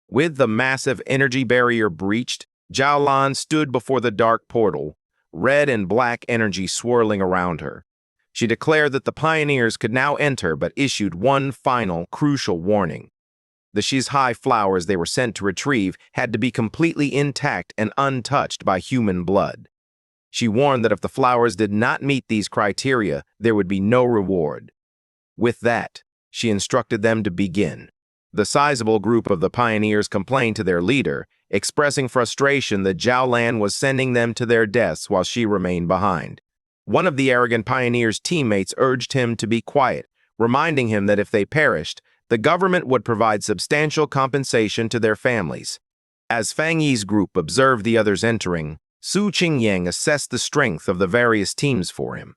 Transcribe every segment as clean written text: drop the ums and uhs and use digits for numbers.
With the massive energy barrier breached, Zhao Lan stood before the dark portal, red and black energy swirling around her. She declared that the pioneers could now enter but issued one final, crucial warning. The Shizhai flowers they were sent to retrieve had to be completely intact and untouched by human blood. She warned that if the flowers did not meet these criteria, there would be no reward. With that, she instructed them to begin. The sizable group of the pioneers complained to their leader, expressing frustration that Zhao Lan was sending them to their deaths while she remained behind. One of the arrogant pioneers' teammates urged him to be quiet, reminding him that if they perished, the government would provide substantial compensation to their families. As Fang Yi's group observed the others entering, Su Qingyang assessed the strength of the various teams for him.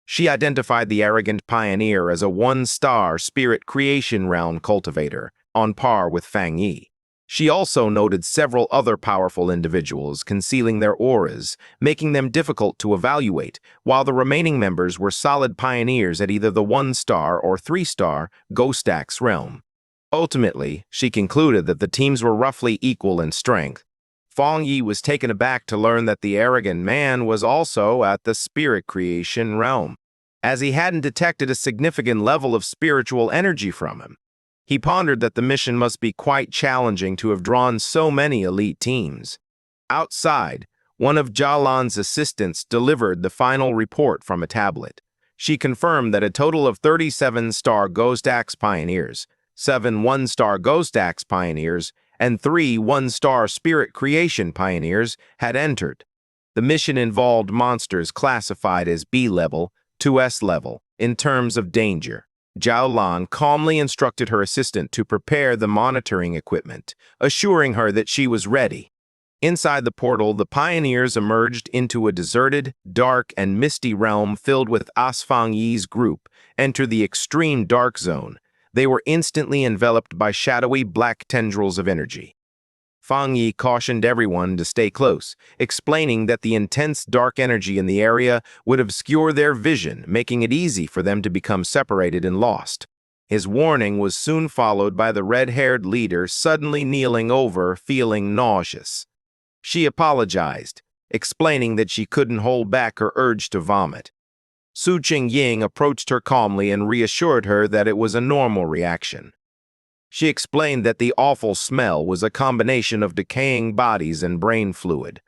She identified the arrogant pioneer as a one-star spirit creation realm cultivator, on par with Fang Yi. She also noted several other powerful individuals concealing their auras, making them difficult to evaluate, while the remaining members were solid pioneers at either the 1-star or 3-star Ghost Axe realm. Ultimately, she concluded that the teams were roughly equal in strength. Fang Yi was taken aback to learn that the arrogant man was also at the spirit creation realm, as he hadn't detected a significant level of spiritual energy from him. He pondered that the mission must be quite challenging to have drawn so many elite teams. Outside, one of Zhao Lan's assistants delivered the final report from a tablet. She confirmed that a total of 37-star Ghost Axe pioneers, 7 1-star Ghost Axe pioneers, and 3 1-star Spirit Creation pioneers had entered. The mission involved monsters classified as B level to S level in terms of danger. Zhao Lan calmly instructed her assistant to prepare the monitoring equipment, assuring her that she was ready. Inside the portal, the pioneers emerged into a deserted, dark, and misty realm filled with Fang Yi's group, entered the extreme dark zone. They were instantly enveloped by shadowy black tendrils of energy. Fang Yi cautioned everyone to stay close, explaining that the intense dark energy in the area would obscure their vision, making it easy for them to become separated and lost. His warning was soon followed by the red-haired leader suddenly kneeling over, feeling nauseous. She apologized, explaining that she couldn't hold back her urge to vomit. Su Qingyang approached her calmly and reassured her that it was a normal reaction. She explained that the awful smell was a combination of decaying bodies and brain fluid,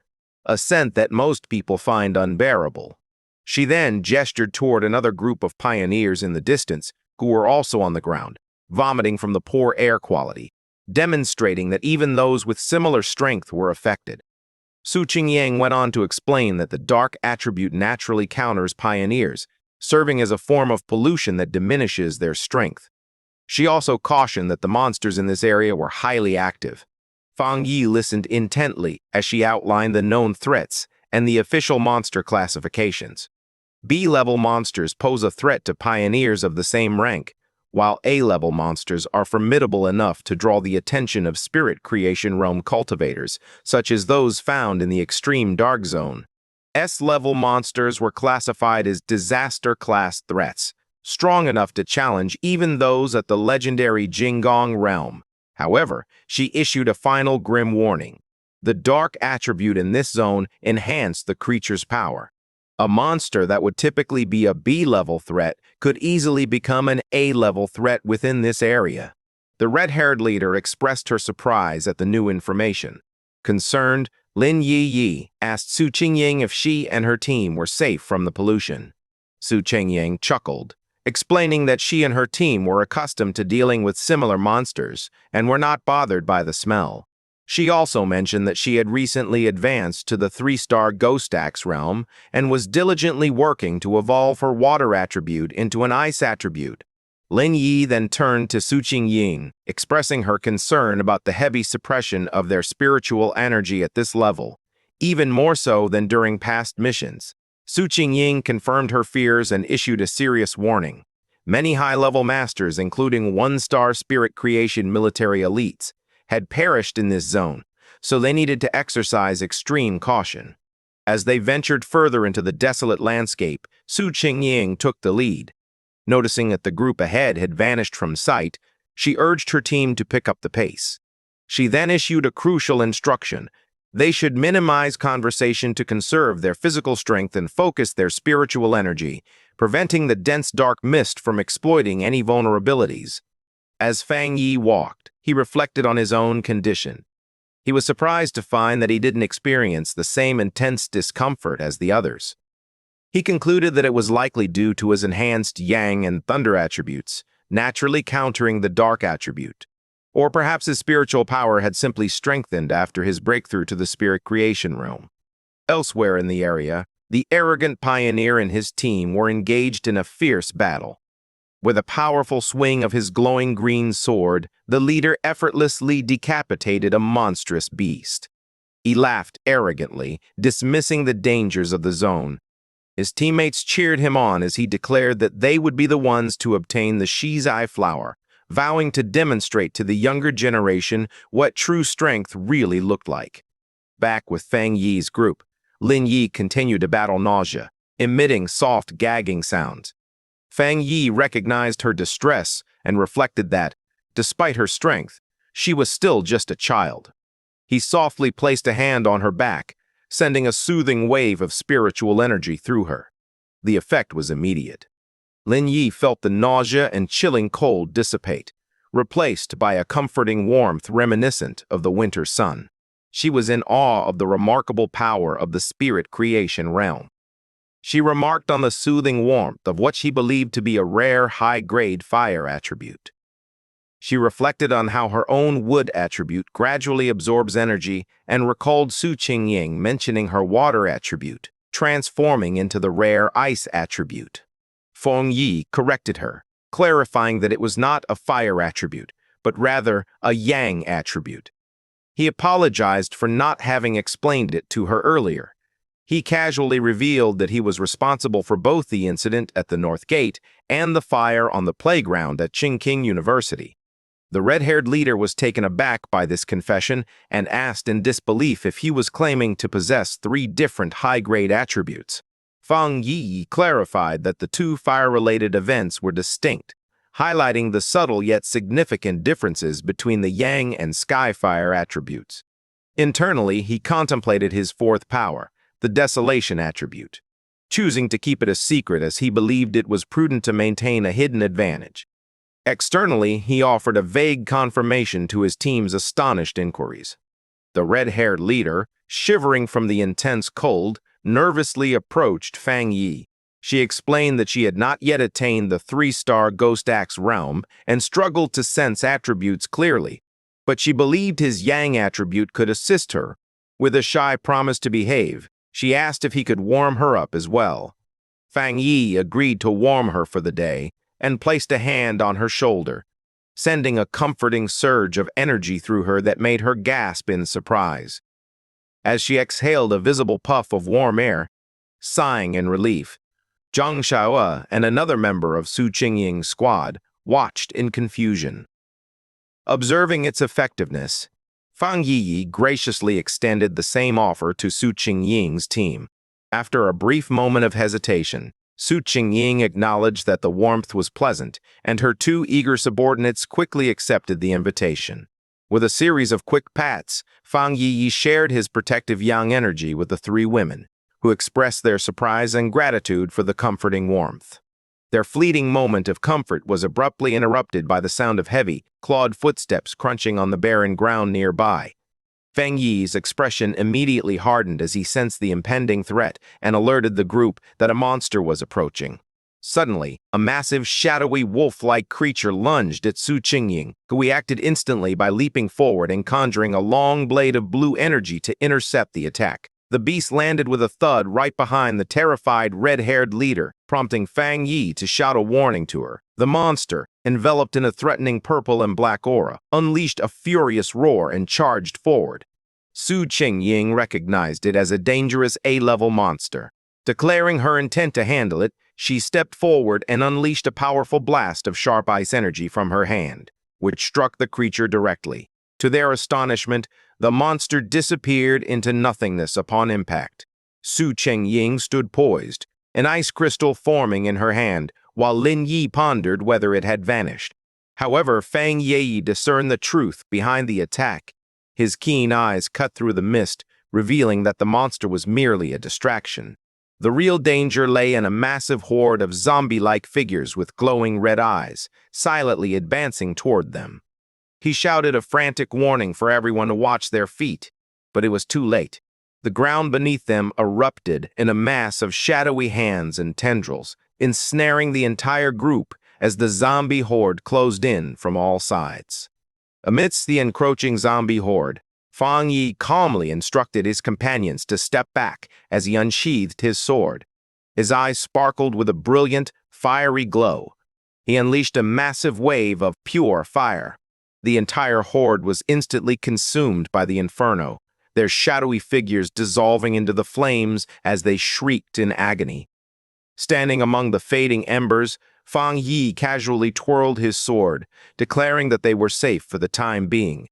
a scent that most people find unbearable. She then gestured toward another group of pioneers in the distance who were also on the ground, vomiting from the poor air quality, demonstrating that even those with similar strength were affected. Su Qingyang went on to explain that the dark attribute naturally counters pioneers, serving as a form of pollution that diminishes their strength. She also cautioned that the monsters in this area were highly active. Fang Yi listened intently as she outlined the known threats and the official monster classifications. B-level monsters pose a threat to pioneers of the same rank, while A-level monsters are formidable enough to draw the attention of spirit creation realm cultivators, such as those found in the extreme dark zone. S-level monsters were classified as disaster-class threats, strong enough to challenge even those at the legendary Jinggong realm. However, she issued a final grim warning. The dark attribute in this zone enhanced the creature's power. A monster that would typically be a B-level threat could easily become an A-level threat within this area. The red-haired leader expressed her surprise at the new information. Concerned, Lin Yi asked Su Qingyang if she and her team were safe from the pollution. Su Qingyang chuckled, explaining that she and her team were accustomed to dealing with similar monsters and were not bothered by the smell. She also mentioned that she had recently advanced to the 3-star Ghost Axe realm and was diligently working to evolve her water attribute into an ice attribute. Lin Yi then turned to Su Qingyang, expressing her concern about the heavy suppression of their spiritual energy at this level, even more so than during past missions. Su Qingyang confirmed her fears and issued a serious warning. Many high-level masters, including 1-star spirit creation military elites, had perished in this zone, so they needed to exercise extreme caution. As they ventured further into the desolate landscape, Su Qingyang took the lead. Noticing that the group ahead had vanished from sight, she urged her team to pick up the pace. She then issued a crucial instruction. They should minimize conversation to conserve their physical strength and focus their spiritual energy, preventing the dense dark mist from exploiting any vulnerabilities. As Fang Yi walked, he reflected on his own condition. He was surprised to find that he didn't experience the same intense discomfort as the others. He concluded that it was likely due to his enhanced yang and thunder attributes, naturally countering the dark attribute. Or perhaps his spiritual power had simply strengthened after his breakthrough to the spirit creation realm. Elsewhere in the area, the arrogant pioneer and his team were engaged in a fierce battle. With a powerful swing of his glowing green sword, the leader effortlessly decapitated a monstrous beast. He laughed arrogantly, dismissing the dangers of the zone. His teammates cheered him on as he declared that they would be the ones to obtain the Shizai flower, vowing to demonstrate to the younger generation what true strength really looked like. Back with Fang Yi's group, Lin Yi continued to battle nausea, emitting soft gagging sounds. Fang Yi recognized her distress and reflected that, despite her strength, she was still just a child. He softly placed a hand on her back, sending a soothing wave of spiritual energy through her. The effect was immediate. Lin Yi felt the nausea and chilling cold dissipate, replaced by a comforting warmth reminiscent of the winter sun. She was in awe of the remarkable power of the spirit creation realm. She remarked on the soothing warmth of what she believed to be a rare high-grade fire attribute. She reflected on how her own wood attribute gradually absorbs energy and recalled Su Qingying mentioning her water attribute, transforming into the rare ice attribute. Feng Yi corrected her, clarifying that it was not a fire attribute, but rather a yang attribute. He apologized for not having explained it to her earlier. He casually revealed that he was responsible for both the incident at the North Gate and the fire on the playground at Qingqing University. The red-haired leader was taken aback by this confession and asked in disbelief if he was claiming to possess 3 different high-grade attributes. Fang Yi clarified that the 2 fire-related events were distinct, highlighting the subtle yet significant differences between the Yang and Sky Fire attributes. Internally, he contemplated his 4th power, the Desolation attribute, choosing to keep it a secret as he believed it was prudent to maintain a hidden advantage. Externally, he offered a vague confirmation to his team's astonished inquiries. The red-haired leader, shivering from the intense cold, nervously approached Fang Yi. She explained that she had not yet attained the 3-star Ghost Axe realm and struggled to sense attributes clearly, but she believed his Yang attribute could assist her. With a shy promise to behave, she asked if he could warm her up as well. Fang Yi agreed to warm her for the day and placed a hand on her shoulder, sending a comforting surge of energy through her that made her gasp in surprise. As she exhaled a visible puff of warm air, sighing in relief, Zhang Xiaoe and another member of Su Qingying's squad watched in confusion. Observing its effectiveness, Fang Yi graciously extended the same offer to Su Qingying's team. After a brief moment of hesitation, Su Qingying acknowledged that the warmth was pleasant, and her 2 eager subordinates quickly accepted the invitation. With a series of quick pats, Fang Yi shared his protective yang energy with the 3 women, who expressed their surprise and gratitude for the comforting warmth. Their fleeting moment of comfort was abruptly interrupted by the sound of heavy, clawed footsteps crunching on the barren ground nearby. Fang Yi's expression immediately hardened as he sensed the impending threat and alerted the group that a monster was approaching. Suddenly, a massive, shadowy, wolf-like creature lunged at Su Qingying, who reacted instantly by leaping forward and conjuring a long blade of blue energy to intercept the attack. The beast landed with a thud right behind the terrified red-haired leader, prompting Fang Yi to shout a warning to her. The monster, enveloped in a threatening purple and black aura, unleashed a furious roar and charged forward. Su Qingying recognized it as a dangerous A-level monster. Declaring her intent to handle it, she stepped forward and unleashed a powerful blast of sharp ice energy from her hand, which struck the creature directly. To their astonishment, the monster disappeared into nothingness upon impact. Su Qingying stood poised, an ice crystal forming in her hand, while Lin Yi pondered whether it had vanished. However, Fang Yi discerned the truth behind the attack His keen eyes cut through the mist, revealing that the monster was merely a distraction. The real danger lay in a massive horde of zombie-like figures with glowing red eyes, silently advancing toward them. He shouted a frantic warning for everyone to watch their feet, but it was too late. The ground beneath them erupted in a mass of shadowy hands and tendrils, ensnaring the entire group as the zombie horde closed in from all sides. Amidst the encroaching zombie horde, Fang Yi calmly instructed his companions to step back as he unsheathed his sword. His eyes sparkled with a brilliant, fiery glow. He unleashed a massive wave of pure fire. The entire horde was instantly consumed by the inferno, their shadowy figures dissolving into the flames as they shrieked in agony. Standing among the fading embers, Fang Yi casually twirled his sword, declaring that they were safe for the time being.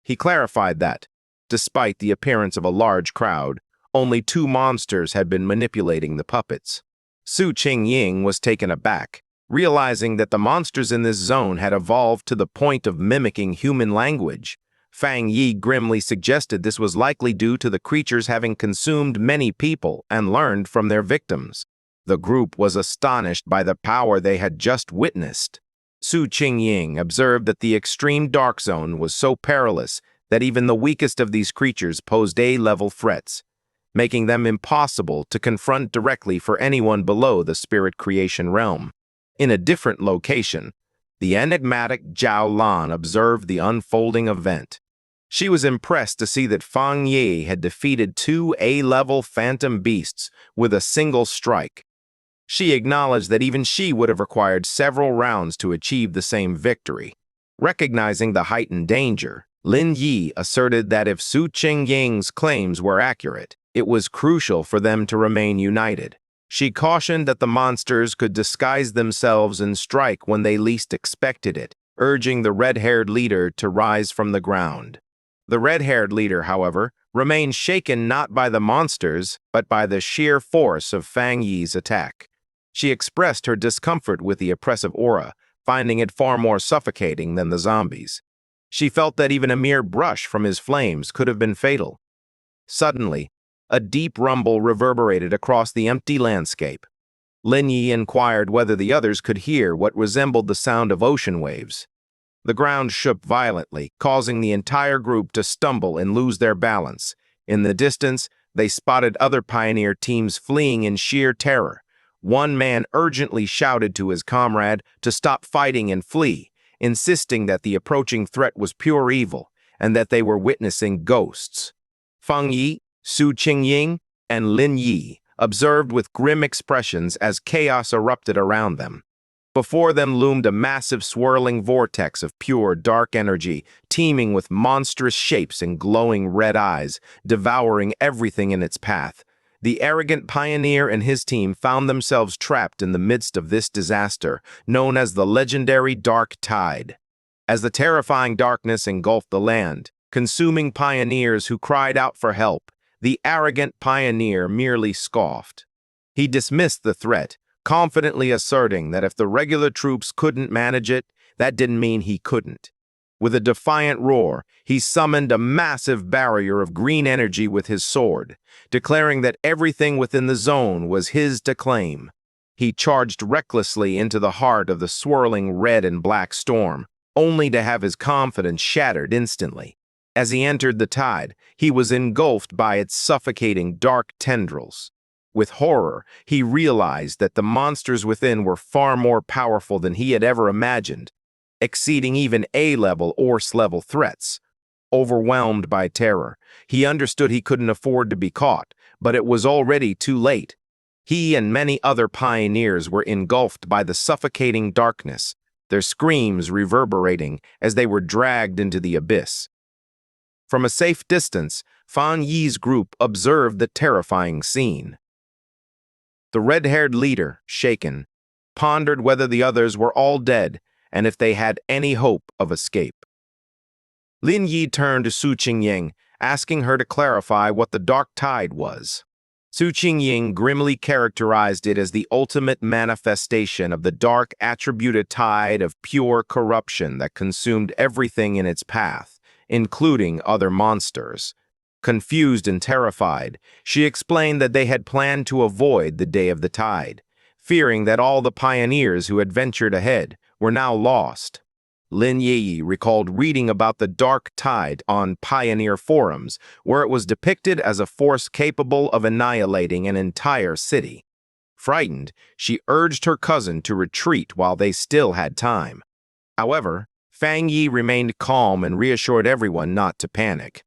He clarified that, despite the appearance of a large crowd, only 2 monsters had been manipulating the puppets. Su Qingying was taken aback, realizing that the monsters in this zone had evolved to the point of mimicking human language. Fang Yi grimly suggested this was likely due to the creatures having consumed many people and learned from their victims. The group was astonished by the power they had just witnessed. Su Qingying observed that the extreme dark zone was so perilous that even the weakest of these creatures posed A-level threats, making them impossible to confront directly for anyone below the spirit creation realm. In a different location, the enigmatic Zhao Lan observed the unfolding event. She was impressed to see that Fang Yi had defeated 2 A-level phantom beasts with a single strike. She acknowledged that even she would have required several rounds to achieve the same victory. Recognizing the heightened danger, Lin Yi asserted that if Su Qingying's claims were accurate, it was crucial for them to remain united. She cautioned that the monsters could disguise themselves and strike when they least expected it, urging the red-haired leader to rise from the ground. The red-haired leader, however, remained shaken not by the monsters, but by the sheer force of Fang Yi's attack. She expressed her discomfort with the oppressive aura, finding it far more suffocating than the zombies. She felt that even a mere brush from his flames could have been fatal. Suddenly, a deep rumble reverberated across the empty landscape. Lin Yi inquired whether the others could hear what resembled the sound of ocean waves. The ground shook violently, causing the entire group to stumble and lose their balance. In the distance, they spotted other pioneer teams fleeing in sheer terror. One man urgently shouted to his comrade to stop fighting and flee, insisting that the approaching threat was pure evil and that they were witnessing ghosts. Fang Yi, Su Qingying, and Lin Yi observed with grim expressions as chaos erupted around them. Before them loomed a massive swirling vortex of pure dark energy, teeming with monstrous shapes and glowing red eyes, devouring everything in its path. The arrogant pioneer and his team found themselves trapped in the midst of this disaster, known as the legendary Dark Tide. As the terrifying darkness engulfed the land, consuming pioneers who cried out for help, the arrogant pioneer merely scoffed. He dismissed the threat, confidently asserting that if the regular troops couldn't manage it, that didn't mean he couldn't. With a defiant roar, he summoned a massive barrier of green energy with his sword, declaring that everything within the zone was his to claim. He charged recklessly into the heart of the swirling red and black storm, only to have his confidence shattered instantly. As he entered the tide, he was engulfed by its suffocating dark tendrils. With horror, he realized that the monsters within were far more powerful than he had ever imagined, exceeding even A-level or S-level threats. Overwhelmed by terror, he understood he couldn't afford to be caught, but it was already too late. He and many other pioneers were engulfed by the suffocating darkness, their screams reverberating as they were dragged into the abyss. From a safe distance, Fang Yi's group observed the terrifying scene. The red-haired leader, shaken, pondered whether the others were all dead and if they had any hope of escape. Lin Yi turned to Su Qingying, asking her to clarify what the dark tide was. Su Qingying grimly characterized it as the ultimate manifestation of the dark attributed tide of pure corruption that consumed everything in its path, including other monsters. Confused and terrified, she explained that they had planned to avoid the Day of the Tide, fearing that all the pioneers who had ventured ahead were now lost. Lin Yi recalled reading about the dark tide on pioneer forums, where it was depicted as a force capable of annihilating an entire city. Frightened, she urged her cousin to retreat while they still had time. However, Fang Yi remained calm and reassured everyone not to panic.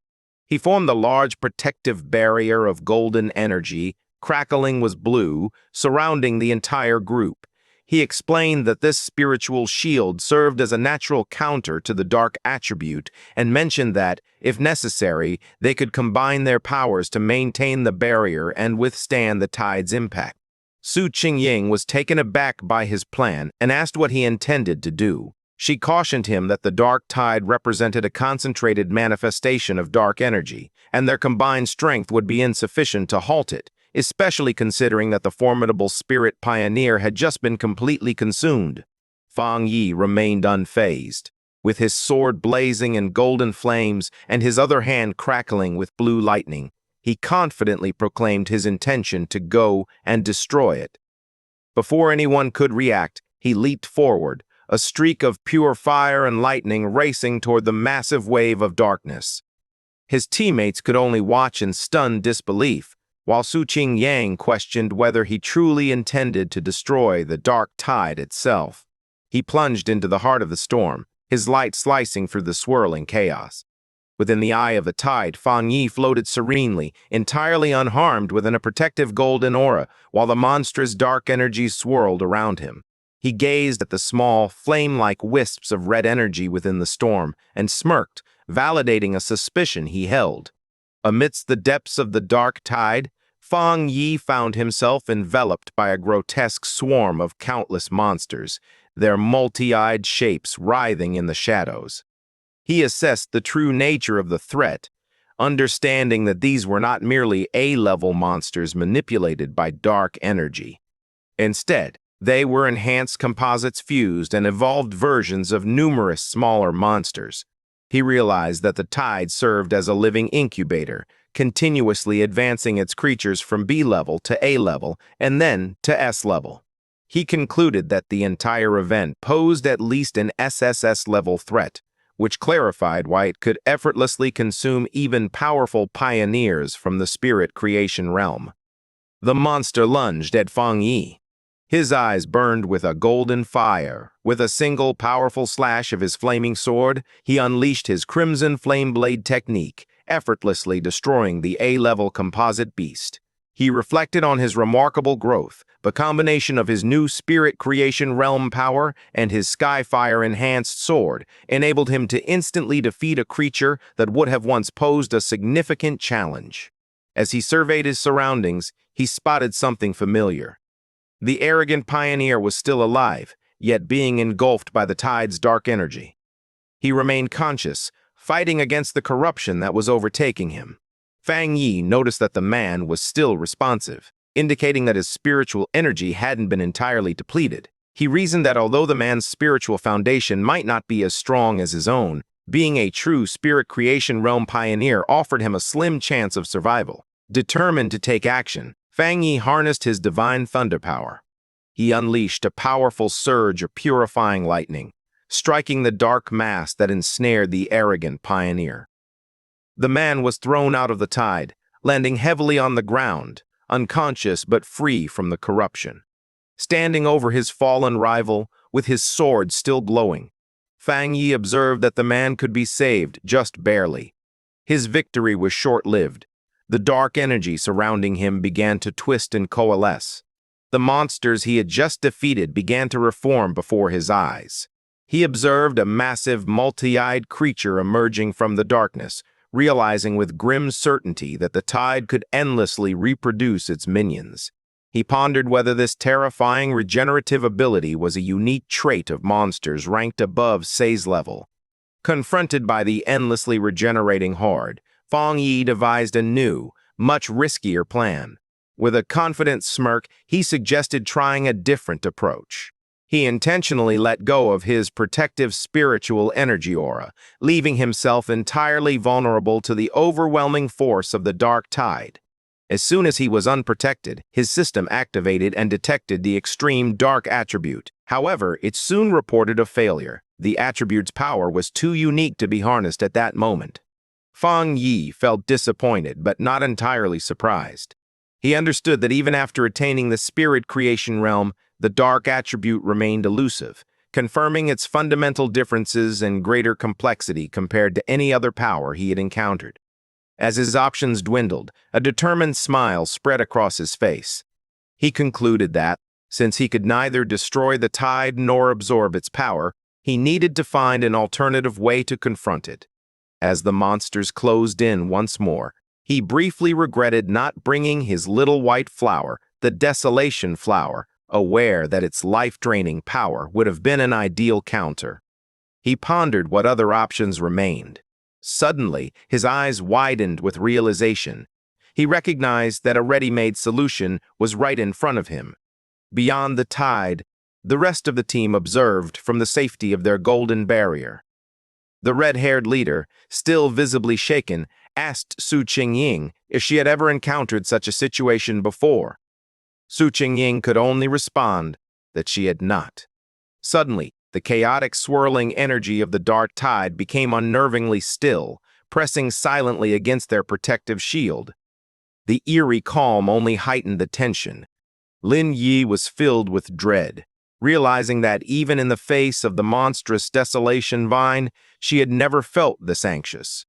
He formed a large protective barrier of golden energy, crackling was blue, surrounding the entire group. He explained that this spiritual shield served as a natural counter to the dark attribute and mentioned that, if necessary, they could combine their powers to maintain the barrier and withstand the tide's impact. Su Qingying was taken aback by his plan and asked what he intended to do. She cautioned him that the dark tide represented a concentrated manifestation of dark energy, and their combined strength would be insufficient to halt it, especially considering that the formidable spirit pioneer had just been completely consumed. Fang Yi remained unfazed, with his sword blazing in golden flames and his other hand crackling with blue lightning. He confidently proclaimed his intention to go and destroy it. Before anyone could react, he leaped forward, a streak of pure fire and lightning racing toward the massive wave of darkness. His teammates could only watch in stunned disbelief, while Su Qingying questioned whether he truly intended to destroy the dark tide itself. He plunged into the heart of the storm, his light slicing through the swirling chaos. Within the eye of the tide, Fang Yi floated serenely, entirely unharmed within a protective golden aura, while the monstrous dark energy swirled around him. He gazed at the small, flame-like wisps of red energy within the storm and smirked, validating a suspicion he held. Amidst the depths of the dark tide, Fang Yi found himself enveloped by a grotesque swarm of countless monsters, their multi-eyed shapes writhing in the shadows. He assessed the true nature of the threat, understanding that these were not merely A-level monsters manipulated by dark energy. Instead, they were enhanced composites fused and evolved versions of numerous smaller monsters. He realized that the tide served as a living incubator, continuously advancing its creatures from B-level to A-level and then to S-level. He concluded that the entire event posed at least an SSS-level threat, which clarified why it could effortlessly consume even powerful pioneers from the spirit creation realm. The monster lunged at Fang Yi. His eyes burned with a golden fire. With a single powerful slash of his flaming sword, he unleashed his crimson flame blade technique, effortlessly destroying the A-level composite beast. He reflected on his remarkable growth. The combination of his new spirit creation realm power and his Skyfire-enhanced sword enabled him to instantly defeat a creature that would have once posed a significant challenge. As he surveyed his surroundings, he spotted something familiar. The arrogant pioneer was still alive, yet being engulfed by the tide's dark energy. He remained conscious, fighting against the corruption that was overtaking him. Fang Yi noticed that the man was still responsive, indicating that his spiritual energy hadn't been entirely depleted. He reasoned that although the man's spiritual foundation might not be as strong as his own, being a true spirit creation realm pioneer offered him a slim chance of survival. Determined to take action, Fang Yi harnessed his divine thunder power. He unleashed a powerful surge of purifying lightning, striking the dark mass that ensnared the arrogant pioneer. The man was thrown out of the tide, landing heavily on the ground, unconscious but free from the corruption. Standing over his fallen rival, with his sword still glowing, Fang Yi observed that the man could be saved just barely. His victory was short-lived. The dark energy surrounding him began to twist and coalesce. The monsters he had just defeated began to reform before his eyes. He observed a massive, multi-eyed creature emerging from the darkness, realizing with grim certainty that the tide could endlessly reproduce its minions. He pondered whether this terrifying regenerative ability was a unique trait of monsters ranked above Sei's level. Confronted by the endlessly regenerating horde, Fang Yi devised a new, much riskier plan. With a confident smirk, he suggested trying a different approach. He intentionally let go of his protective spiritual energy aura, leaving himself entirely vulnerable to the overwhelming force of the dark tide. As soon as he was unprotected, his system activated and detected the extreme dark attribute. However, it soon reported a failure. The attribute's power was too unique to be harnessed at that moment. Fang Yi felt disappointed, but not entirely surprised. He understood that even after attaining the spirit creation realm, the dark attribute remained elusive, confirming its fundamental differences and greater complexity compared to any other power he had encountered. As his options dwindled, a determined smile spread across his face. He concluded that, since he could neither destroy the tide nor absorb its power, he needed to find an alternative way to confront it. As the monsters closed in once more, he briefly regretted not bringing his little white flower, the Desolation Flower, aware that its life-draining power would have been an ideal counter. He pondered what other options remained. Suddenly, his eyes widened with realization. He recognized that a ready-made solution was right in front of him. Beyond the tide, the rest of the team observed from the safety of their golden barrier. The red-haired leader, still visibly shaken, asked Su Qingying if she had ever encountered such a situation before. Su Qingying could only respond that she had not. Suddenly, the chaotic swirling energy of the dark tide became unnervingly still, pressing silently against their protective shield. The eerie calm only heightened the tension. Lin Yi was filled with dread, realizing that even in the face of the monstrous desolation vine, she had never felt this anxious.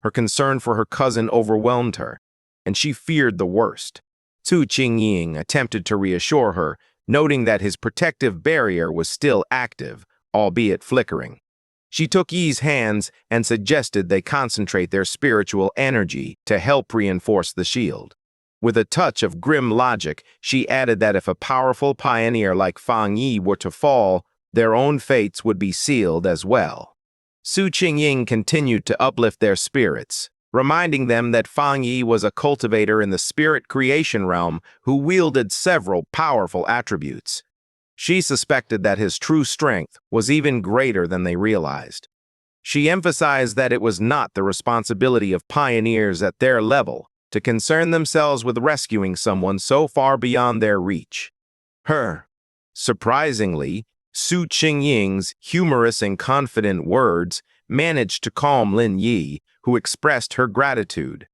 Her concern for her cousin overwhelmed her, and she feared the worst. Su Qingying attempted to reassure her, noting that his protective barrier was still active, albeit flickering. She took Yi's hands and suggested they concentrate their spiritual energy to help reinforce the shield. With a touch of grim logic, she added that if a powerful pioneer like Fang Yi were to fall, their own fates would be sealed as well. Su Qingying continued to uplift their spirits, reminding them that Fang Yi was a cultivator in the spirit creation realm who wielded several powerful attributes. She suspected that his true strength was even greater than they realized. She emphasized that it was not the responsibility of pioneers at their level to concern themselves with rescuing someone so far beyond their reach. Surprisingly, Su Qingying's humorous and confident words managed to calm Lin Yi, who expressed her gratitude.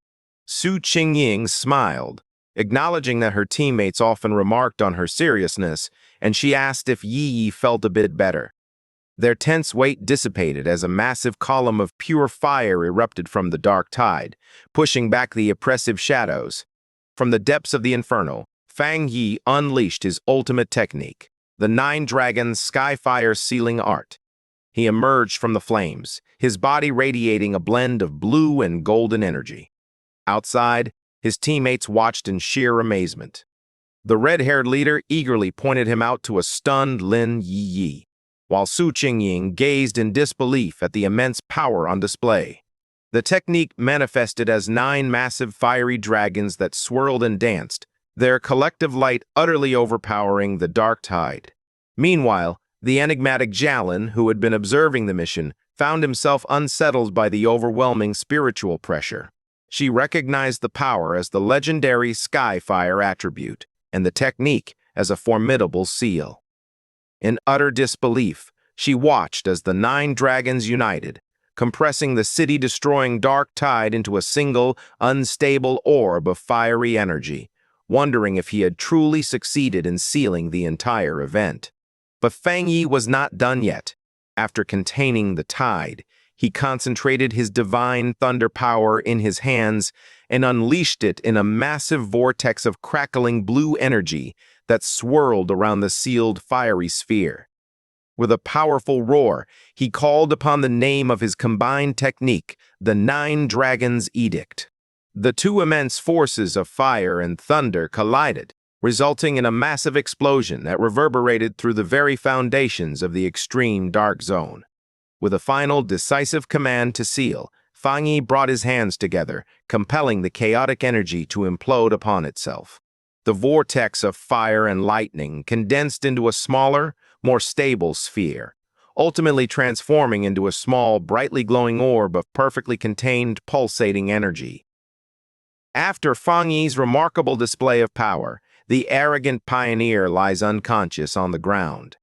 Su Qingying smiled, acknowledging that her teammates often remarked on her seriousness, and she asked if Yi felt a bit better. Their tense weight dissipated as a massive column of pure fire erupted from the dark tide, pushing back the oppressive shadows. From the depths of the inferno, Fang Yi unleashed his ultimate technique, the Nine Dragons Skyfire Sealing Art. He emerged from the flames, his body radiating a blend of blue and golden energy. Outside, his teammates watched in sheer amazement. The red-haired leader eagerly pointed him out to a stunned Lin Yi, while Su Qingying gazed in disbelief at the immense power on display. The technique manifested as 9 massive fiery dragons that swirled and danced, their collective light utterly overpowering the dark tide. Meanwhile, the enigmatic Jialin, who had been observing the mission, found himself unsettled by the overwhelming spiritual pressure. She recognized the power as the legendary Skyfire attribute, and the technique as a formidable seal. In utter disbelief, she watched as the 9 dragons united, compressing the city-destroying dark tide into a single, unstable orb of fiery energy, wondering if he had truly succeeded in sealing the entire event. But Fang Yi was not done yet. After containing the tide, he concentrated his divine thunder power in his hands and unleashed it in a massive vortex of crackling blue energy that swirled around the sealed fiery sphere. With a powerful roar, he called upon the name of his combined technique, the 9 Dragons Edict. The two immense forces of fire and thunder collided, resulting in a massive explosion that reverberated through the very foundations of the extreme dark zone. With a final decisive command to seal, Fang Yi brought his hands together, compelling the chaotic energy to implode upon itself. The vortex of fire and lightning condensed into a smaller, more stable sphere, ultimately transforming into a small, brightly glowing orb of perfectly contained, pulsating energy. After Fang Yi's remarkable display of power, the arrogant pioneer lies unconscious on the ground.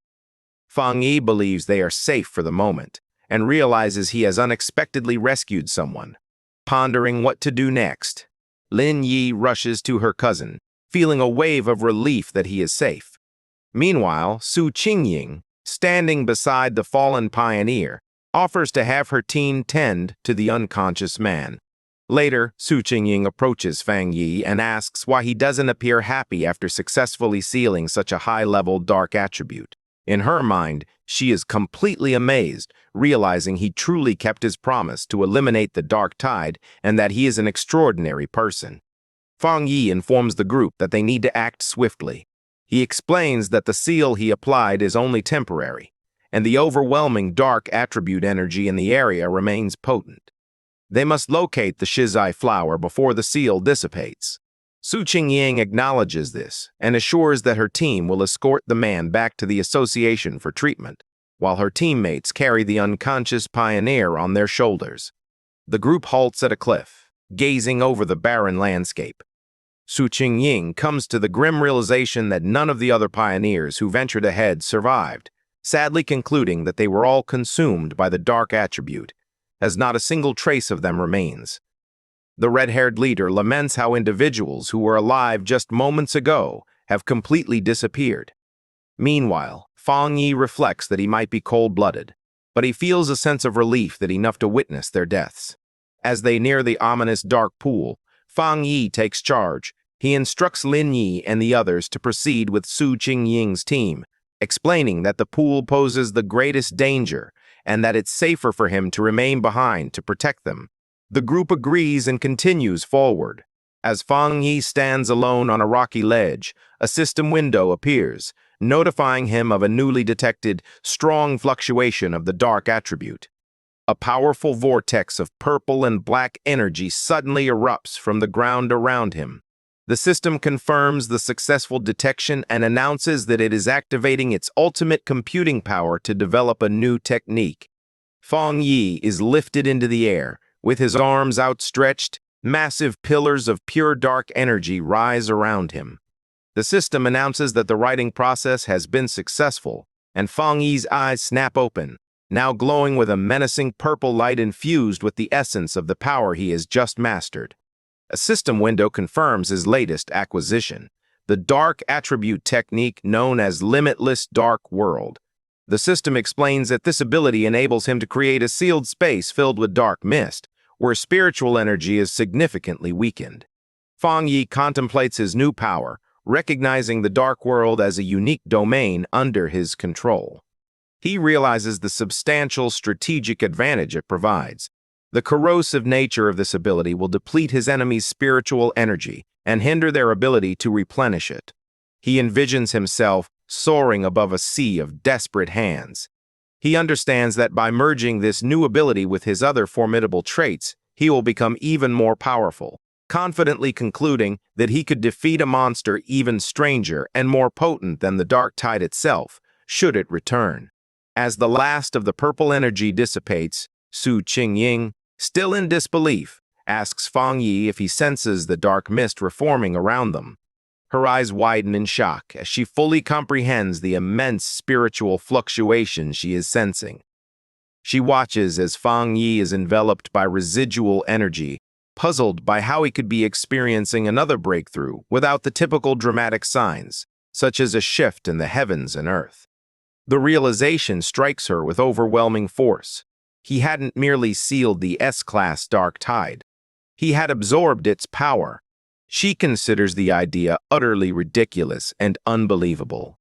Fang Yi believes they are safe for the moment, and realizes he has unexpectedly rescued someone. Pondering what to do next, Lin Yi rushes to her cousin, feeling a wave of relief that he is safe. Meanwhile, Su Qingying, standing beside the fallen pioneer, offers to have her teen tend to the unconscious man. Later, Su Qingying approaches Fang Yi and asks why he doesn't appear happy after successfully sealing such a high-level dark attribute. In her mind, she is completely amazed, realizing he truly kept his promise to eliminate the dark tide and that he is an extraordinary person. Fang Yi informs the group that they need to act swiftly. He explains that the seal he applied is only temporary, and the overwhelming dark attribute energy in the area remains potent. They must locate the Shizai flower before the seal dissipates. Su Qingying acknowledges this and assures that her team will escort the man back to the association for treatment, while her teammates carry the unconscious pioneer on their shoulders. The group halts at a cliff, gazing over the barren landscape. Su Qingying comes to the grim realization that none of the other pioneers who ventured ahead survived, sadly concluding that they were all consumed by the dark attribute, as not a single trace of them remains. The red-haired leader laments how individuals who were alive just moments ago have completely disappeared. Meanwhile, Fang Yi reflects that he might be cold-blooded, but he feels a sense of relief that enough to witness their deaths. As they near the ominous dark pool, Fang Yi takes charge. He instructs Lin Yi and the others to proceed with Su Qingying's team, explaining that the pool poses the greatest danger and that it's safer for him to remain behind to protect them. The group agrees and continues forward. As Fang Yi stands alone on a rocky ledge, a system window appears, notifying him of a newly detected, strong fluctuation of the dark attribute. A powerful vortex of purple and black energy suddenly erupts from the ground around him. The system confirms the successful detection and announces that it is activating its ultimate computing power to develop a new technique. Fang Yi is lifted into the air. With his arms outstretched, massive pillars of pure dark energy rise around him. The system announces that the writing process has been successful, and Fang Yi's eyes snap open, now glowing with a menacing purple light infused with the essence of the power he has just mastered. A system window confirms his latest acquisition, the dark attribute technique known as Limitless Dark World. The system explains that this ability enables him to create a sealed space filled with dark mist, where spiritual energy is significantly weakened. Fang Yi contemplates his new power, recognizing the dark world as a unique domain under his control. He realizes the substantial strategic advantage it provides. The corrosive nature of this ability will deplete his enemy's spiritual energy and hinder their ability to replenish it. He envisions himself soaring above a sea of desperate hands. He understands that by merging this new ability with his other formidable traits, he will become even more powerful, confidently concluding that he could defeat a monster even stranger and more potent than the dark tide itself, should it return. As the last of the purple energy dissipates, Su Qingying, still in disbelief, asks Fang Yi if he senses the dark mist reforming around them. Her eyes widen in shock as she fully comprehends the immense spiritual fluctuation she is sensing. She watches as Fang Yi is enveloped by residual energy, puzzled by how he could be experiencing another breakthrough without the typical dramatic signs, such as a shift in the heavens and earth. The realization strikes her with overwhelming force. He hadn't merely sealed the S-class dark tide. He had absorbed its power. She considers the idea utterly ridiculous and unbelievable.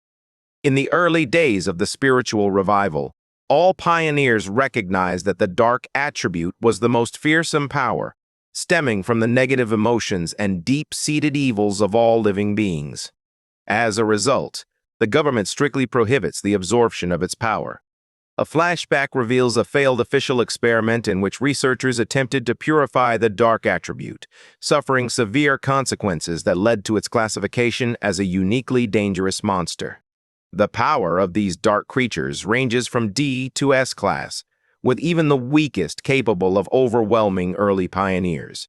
In the early days of the spiritual revival, all pioneers recognized that the dark attribute was the most fearsome power, stemming from the negative emotions and deep-seated evils of all living beings. As a result, the government strictly prohibits the absorption of its power. A flashback reveals a failed official experiment in which researchers attempted to purify the dark attribute, suffering severe consequences that led to its classification as a uniquely dangerous monster. The power of these dark creatures ranges from D to S class, with even the weakest capable of overwhelming early pioneers.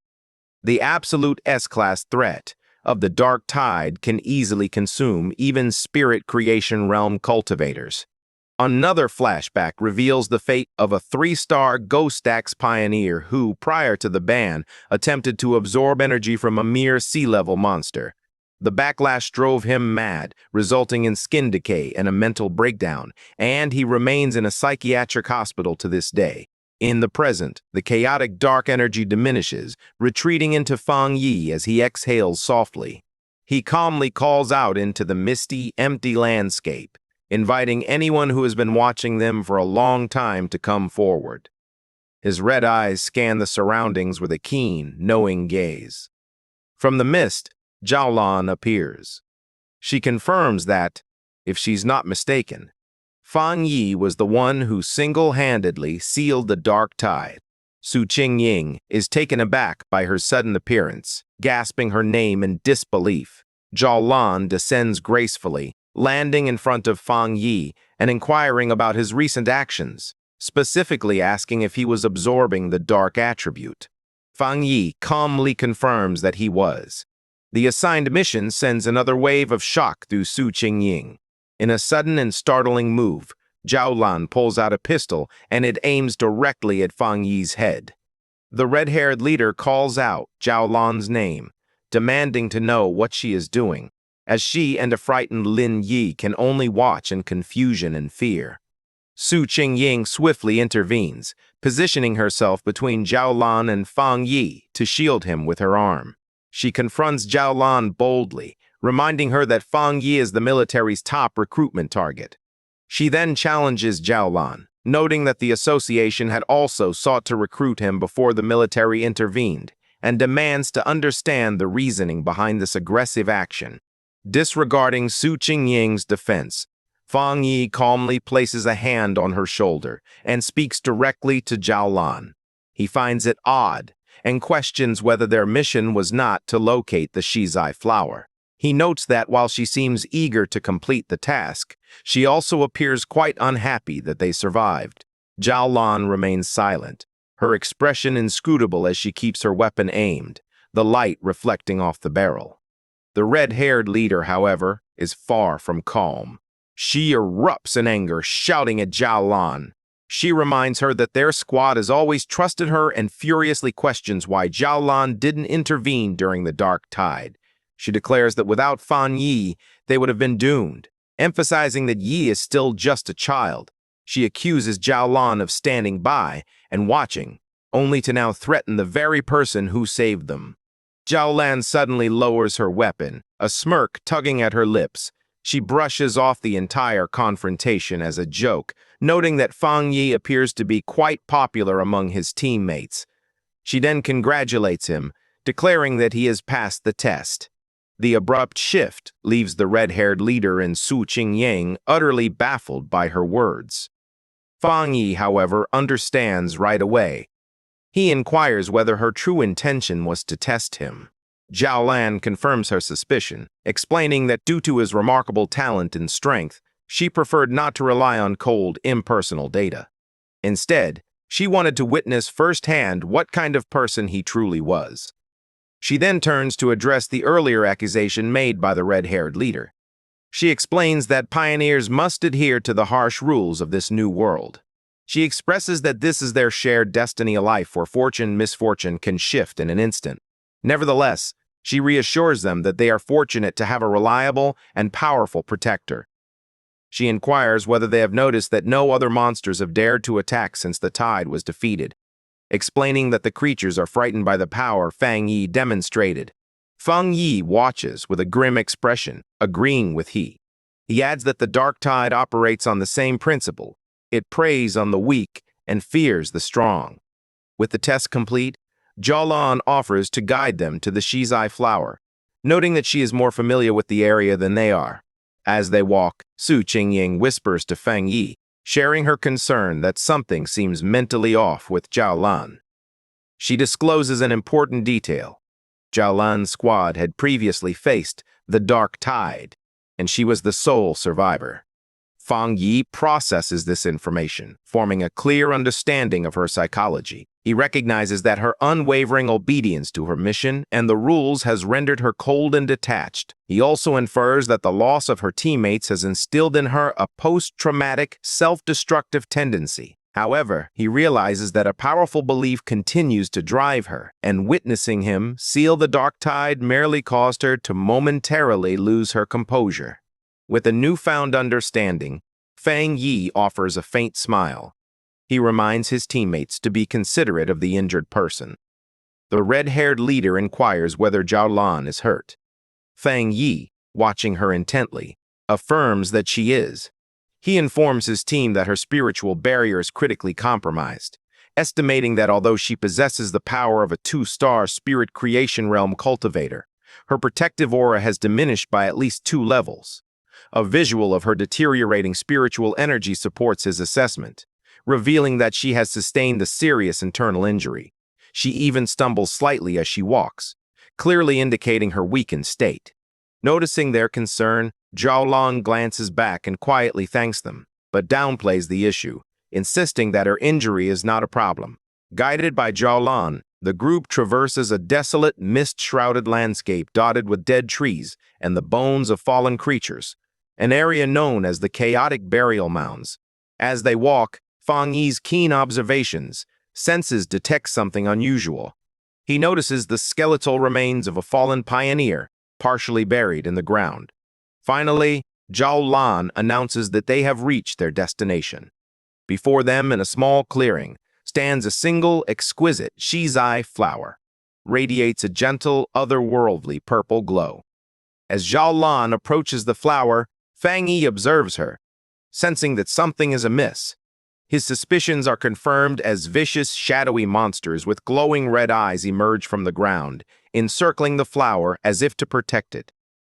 The absolute S-class threat of the dark tide can easily consume even spirit creation realm cultivators. Another flashback reveals the fate of a 3-star Ghost Axe pioneer who, prior to the ban, attempted to absorb energy from a mere sea-level monster. The backlash drove him mad, resulting in skin decay and a mental breakdown, and he remains in a psychiatric hospital to this day. In the present, the chaotic dark energy diminishes, retreating into Fang Yi as he exhales softly. He calmly calls out into the misty, empty landscape, inviting anyone who has been watching them for a long time to come forward. His red eyes scan the surroundings with a keen, knowing gaze. From the mist, Jiaolan appears. She confirms that, if she's not mistaken, Fang Yi was the one who single-handedly sealed the dark tide. Su Qingying is taken aback by her sudden appearance, gasping her name in disbelief. Jiaolan descends gracefully, landing in front of Fang Yi and inquiring about his recent actions, specifically asking if he was absorbing the dark attribute. Fang Yi calmly confirms that he was. The assigned mission sends another wave of shock through Su Qingying. In a sudden and startling move, Jiaolan pulls out a pistol and it aims directly at Fang Yi's head. The red-haired leader calls out Jiaolan's name, demanding to know what she is doing, as she and a frightened Lin Yi can only watch in confusion and fear. Su Qingying swiftly intervenes, positioning herself between Jiaolan and Fang Yi to shield him with her arm. She confronts Jiaolan boldly, reminding her that Fang Yi is the military's top recruitment target. She then challenges Jiaolan, noting that the association had also sought to recruit him before the military intervened, and demands to understand the reasoning behind this aggressive action. Disregarding Su Qingying's defense, Fang Yi calmly places a hand on her shoulder and speaks directly to Jiaolan. He finds it odd and questions whether their mission was not to locate the Shizai flower. He notes that while she seems eager to complete the task, she also appears quite unhappy that they survived. Jiaolan remains silent, her expression inscrutable as she keeps her weapon aimed, the light reflecting off the barrel. The red-haired leader, however, is far from calm. She erupts in anger, shouting at Jiaolan. She reminds her that their squad has always trusted her and furiously questions why Jiaolan didn't intervene during the dark tide. She declares that without Fang Yi, they would have been doomed, emphasizing that Yi is still just a child. She accuses Jiaolan of standing by and watching, only to now threaten the very person who saved them. Jiaolan suddenly lowers her weapon, a smirk tugging at her lips. She brushes off the entire confrontation as a joke, noting that Fang Yi appears to be quite popular among his teammates. She then congratulates him, declaring that he has passed the test. The abrupt shift leaves the red-haired leader and Su Qingying utterly baffled by her words. Fang Yi, however, understands right away. He inquires whether her true intention was to test him. Jiaolan confirms her suspicion, explaining that due to his remarkable talent and strength, she preferred not to rely on cold, impersonal data. Instead, she wanted to witness firsthand what kind of person he truly was. She then turns to address the earlier accusation made by the red-haired leader. She explains that pioneers must adhere to the harsh rules of this new world. She expresses that this is their shared destiny, a life where fortune and misfortune can shift in an instant. Nevertheless, she reassures them that they are fortunate to have a reliable and powerful protector. She inquires whether they have noticed that no other monsters have dared to attack since the tide was defeated, explaining that the creatures are frightened by the power Fang Yi demonstrated. Fang Yi watches with a grim expression, agreeing with he. He adds that the dark tide operates on the same principle. It preys on the weak and fears the strong. With the test complete, Jiaolan offers to guide them to the Shizai flower, noting that she is more familiar with the area than they are. As they walk, Su Qingying whispers to Fang Yi, sharing her concern that something seems mentally off with Jiaolan. She discloses an important detail. Jiaolan's squad had previously faced the dark tide, and she was the sole survivor. Fang Yi processes this information, forming a clear understanding of her psychology. He recognizes that her unwavering obedience to her mission and the rules has rendered her cold and detached. He also infers that the loss of her teammates has instilled in her a post-traumatic, self-destructive tendency. However, he realizes that a powerful belief continues to drive her, and witnessing him seal the dark tide merely caused her to momentarily lose her composure. With a newfound understanding, Fang Yi offers a faint smile. He reminds his teammates to be considerate of the injured person. The red-haired leader inquires whether Zhao Lan is hurt. Fang Yi, watching her intently, affirms that she is. He informs his team that her spiritual barrier is critically compromised, estimating that although she possesses the power of a 2-star spirit creation realm cultivator, her protective aura has diminished by at least 2 levels. A visual of her deteriorating spiritual energy supports his assessment, revealing that she has sustained a serious internal injury. She even stumbles slightly as she walks, clearly indicating her weakened state. Noticing their concern, Zhao Lan glances back and quietly thanks them, but downplays the issue, insisting that her injury is not a problem. Guided by Zhao Lan, the group traverses a desolate, mist-shrouded landscape dotted with dead trees and the bones of fallen creatures, an area known as the chaotic burial mounds. As they walk, Fang Yi's keen observations senses detect something unusual. He notices the skeletal remains of a fallen pioneer, partially buried in the ground. Finally, Zhao Lan announces that they have reached their destination. Before them, in a small clearing, stands a single, exquisite shizai flower. Radiates a gentle, otherworldly purple glow. As Zhao Lan approaches the flower, Fang Yi observes her, sensing that something is amiss. His suspicions are confirmed as vicious, shadowy monsters with glowing red eyes emerge from the ground, encircling the flower as if to protect it.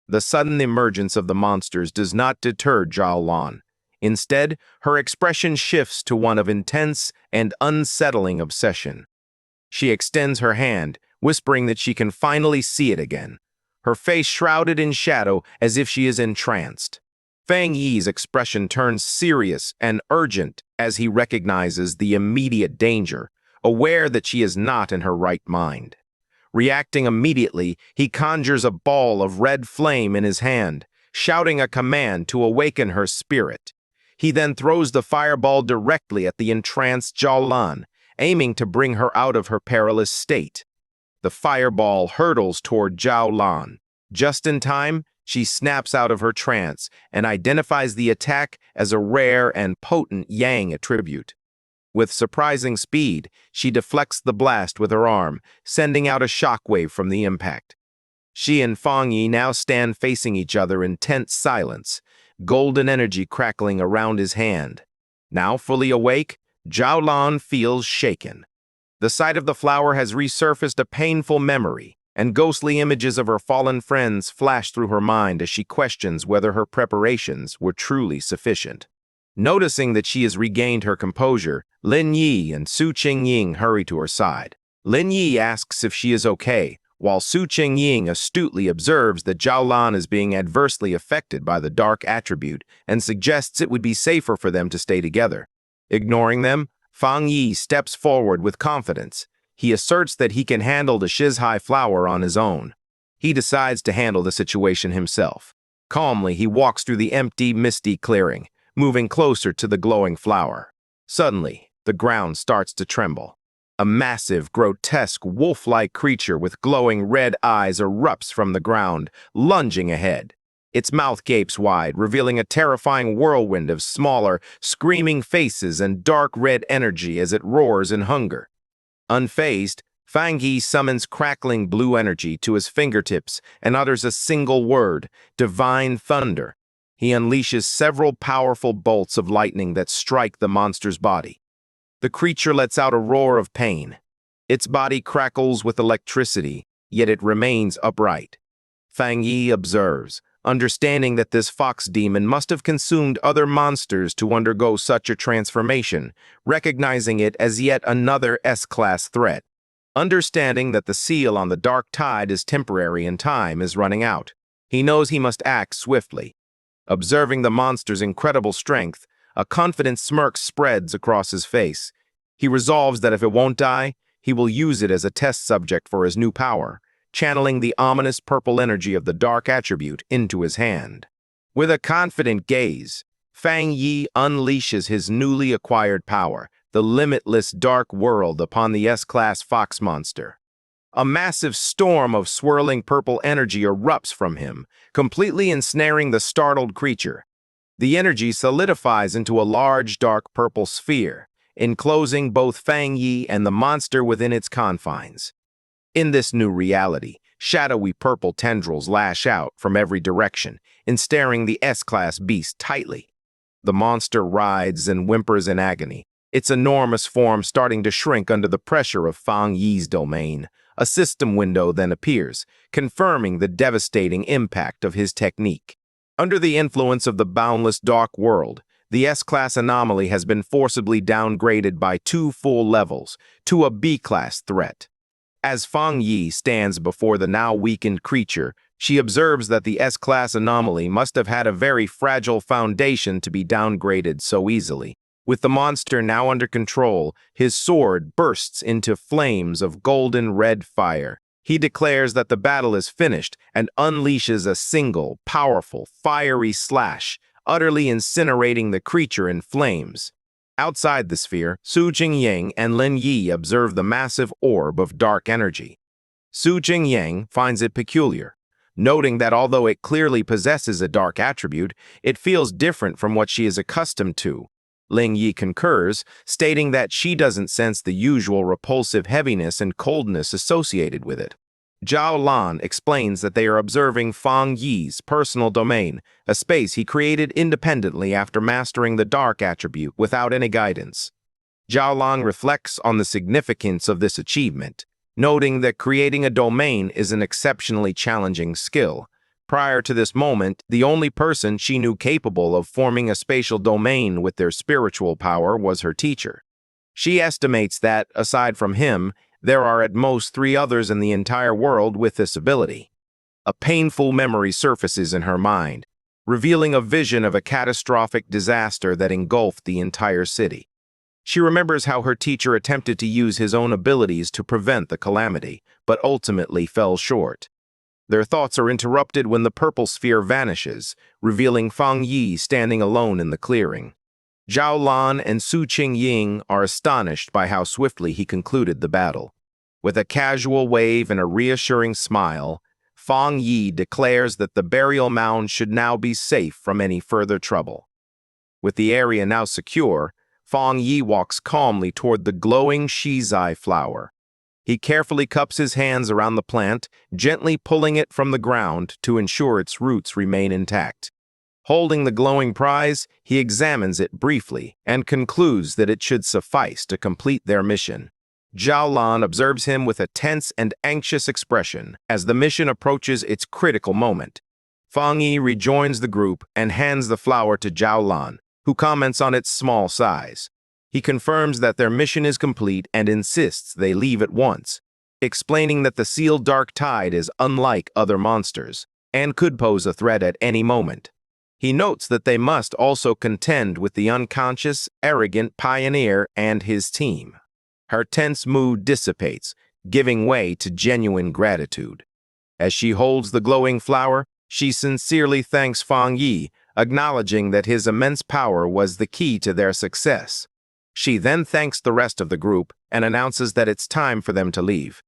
The sudden emergence of the monsters does not deter Zhao Lan. Instead, her expression shifts to one of intense and unsettling obsession. She extends her hand, whispering that she can finally see it again, her face shrouded in shadow as if she is entranced. Fang Yi's expression turns serious and urgent as he recognizes the immediate danger, aware that she is not in her right mind. Reacting immediately, he conjures a ball of red flame in his hand, shouting a command to awaken her spirit. He then throws the fireball directly at the entranced Zhao Lan, aiming to bring her out of her perilous state. The fireball hurtles toward Zhao Lan. Just in time, she snaps out of her trance and identifies the attack as a rare and potent Yang attribute. With surprising speed, she deflects the blast with her arm, sending out a shockwave from the impact. She and Fang Yi now stand facing each other in tense silence, golden energy crackling around his hand. Now fully awake, Zhao Lan feels shaken. The sight of the flower has resurfaced a painful memory, and ghostly images of her fallen friends flash through her mind as she questions whether her preparations were truly sufficient. Noticing that she has regained her composure, Lin Yi and Su Qingying hurry to her side. Lin Yi asks if she is okay, while Su Qingying astutely observes that Zhao Lan is being adversely affected by the dark attribute and suggests it would be safer for them to stay together. Ignoring them, Fang Yi steps forward with confidence. He asserts that he can handle the shizai flower on his own. He decides to handle the situation himself. Calmly, he walks through the empty, misty clearing, moving closer to the glowing flower. Suddenly, the ground starts to tremble. A massive, grotesque, wolf-like creature with glowing red eyes erupts from the ground, lunging ahead. Its mouth gapes wide, revealing a terrifying whirlwind of smaller, screaming faces and dark red energy as it roars in hunger. Unfazed, Fang Yi summons crackling blue energy to his fingertips and utters a single word, divine thunder. He unleashes several powerful bolts of lightning that strike the monster's body. The creature lets out a roar of pain. Its body crackles with electricity, yet it remains upright. Fang Yi observes, understanding that this fox demon must have consumed other monsters to undergo such a transformation, recognizing it as yet another S-class threat. Understanding that the seal on the dark tide is temporary and time is running out, he knows he must act swiftly. Observing the monster's incredible strength, a confident smirk spreads across his face. He resolves that if it won't die, he will use it as a test subject for his new power, channeling the ominous purple energy of the dark attribute into his hand. With a confident gaze, Fang Yi unleashes his newly acquired power, the limitless dark world, upon the S-class fox monster. A massive storm of swirling purple energy erupts from him, completely ensnaring the startled creature. The energy solidifies into a large dark purple sphere, enclosing both Fang Yi and the monster within its confines. In this new reality, shadowy purple tendrils lash out from every direction, ensnaring the S-class beast tightly. The monster writhes and whimpers in agony, its enormous form starting to shrink under the pressure of Fang Yi's domain. A system window then appears, confirming the devastating impact of his technique. Under the influence of the boundless dark world, the S-class anomaly has been forcibly downgraded by 2 full levels to a B-class threat. As Fang Yi stands before the now weakened creature, she observes that the S-class anomaly must have had a very fragile foundation to be downgraded so easily. With the monster now under control, his sword bursts into flames of golden red fire. He declares that the battle is finished and unleashes a single, powerful, fiery slash, utterly incinerating the creature in flames. Outside the sphere, Su Jingyang and Lin Yi observe the massive orb of dark energy. Su Jingyang finds it peculiar, noting that although it clearly possesses a dark attribute, it feels different from what she is accustomed to. Ling Yi concurs, stating that she doesn't sense the usual repulsive heaviness and coldness associated with it. Zhao Lan explains that they are observing Fang Yi's personal domain, a space he created independently after mastering the dark attribute without any guidance. Zhao Lan reflects on the significance of this achievement, noting that creating a domain is an exceptionally challenging skill. Prior to this moment, the only person she knew capable of forming a spatial domain with their spiritual power was her teacher. She estimates that, aside from him, there are at most 3 others in the entire world with this ability. A painful memory surfaces in her mind, revealing a vision of a catastrophic disaster that engulfed the entire city. She remembers how her teacher attempted to use his own abilities to prevent the calamity, but ultimately fell short. Their thoughts are interrupted when the purple sphere vanishes, revealing Fang Yi standing alone in the clearing. Zhao Lan and Su Qingying are astonished by how swiftly he concluded the battle. With a casual wave and a reassuring smile, Fang Yi declares that the burial mound should now be safe from any further trouble. With the area now secure, Fang Yi walks calmly toward the glowing shizai flower. He carefully cups his hands around the plant, gently pulling it from the ground to ensure its roots remain intact. Holding the glowing prize, he examines it briefly and concludes that it should suffice to complete their mission. Zhao Lan observes him with a tense and anxious expression as the mission approaches its critical moment. Fang Yi rejoins the group and hands the flower to Zhao Lan, who comments on its small size. He confirms that their mission is complete and insists they leave at once, explaining that the sealed dark tide is unlike other monsters and could pose a threat at any moment. He notes that they must also contend with the unconscious, arrogant pioneer and his team. Her tense mood dissipates, giving way to genuine gratitude. As she holds the glowing flower, she sincerely thanks Fang Yi, acknowledging that his immense power was the key to their success. She then thanks the rest of the group and announces that it's time for them to leave.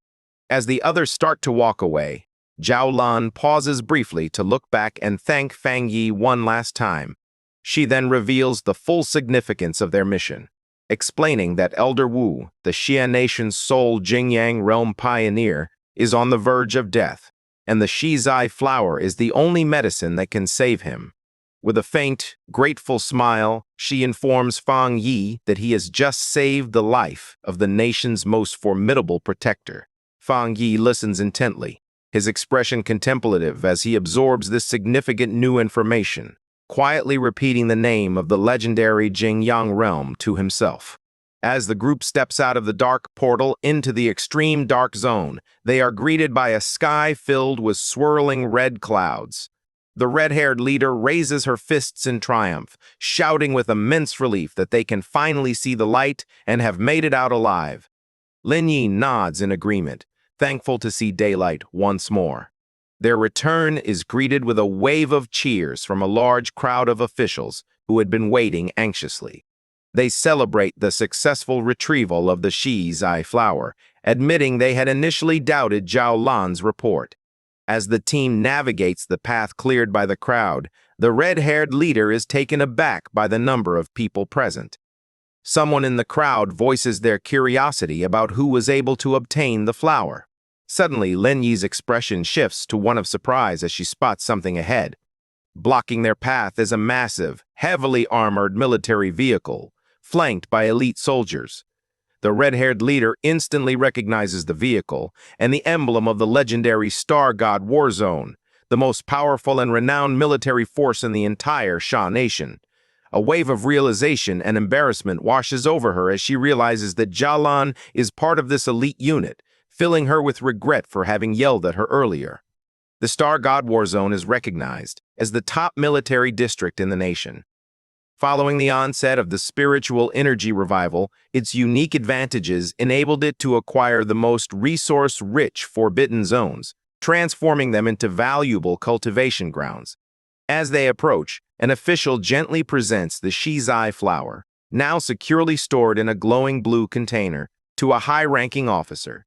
As the others start to walk away, Zhao Lan pauses briefly to look back and thank Fang Yi one last time. She then reveals the full significance of their mission, explaining that Elder Wu, the Xia Nation's sole Jingyang realm pioneer, is on the verge of death, and the shizai flower is the only medicine that can save him. With a faint, grateful smile, she informs Fang Yi that he has just saved the life of the nation's most formidable protector. Fang Yi listens intently, his expression contemplative as he absorbs this significant new information, quietly repeating the name of the legendary Jingyang realm to himself. As the group steps out of the dark portal into the extreme dark zone, they are greeted by a sky filled with swirling red clouds. The red-haired leader raises her fists in triumph, shouting with immense relief that they can finally see the light and have made it out alive. Lin Yi nods in agreement, thankful to see daylight once more. Their return is greeted with a wave of cheers from a large crowd of officials who had been waiting anxiously. They celebrate the successful retrieval of the Shizai flower, admitting they had initially doubted Zhao Lan's report. As the team navigates the path cleared by the crowd, the red-haired leader is taken aback by the number of people present. Someone in the crowd voices their curiosity about who was able to obtain the flower. Suddenly, Lin Yi's expression shifts to one of surprise as she spots something ahead. Blocking their path is a massive, heavily armored military vehicle, flanked by elite soldiers. The red-haired leader instantly recognizes the vehicle and the emblem of the legendary Star God War Zone, the most powerful and renowned military force in the entire Sha nation. A wave of realization and embarrassment washes over her as she realizes that Jalan is part of this elite unit, filling her with regret for having yelled at her earlier. The Star God War Zone is recognized as the top military district in the nation. Following the onset of the spiritual energy revival, its unique advantages enabled it to acquire the most resource-rich forbidden zones, transforming them into valuable cultivation grounds. As they approach, an official gently presents the Shizai flower, now securely stored in a glowing blue container, to a high-ranking officer.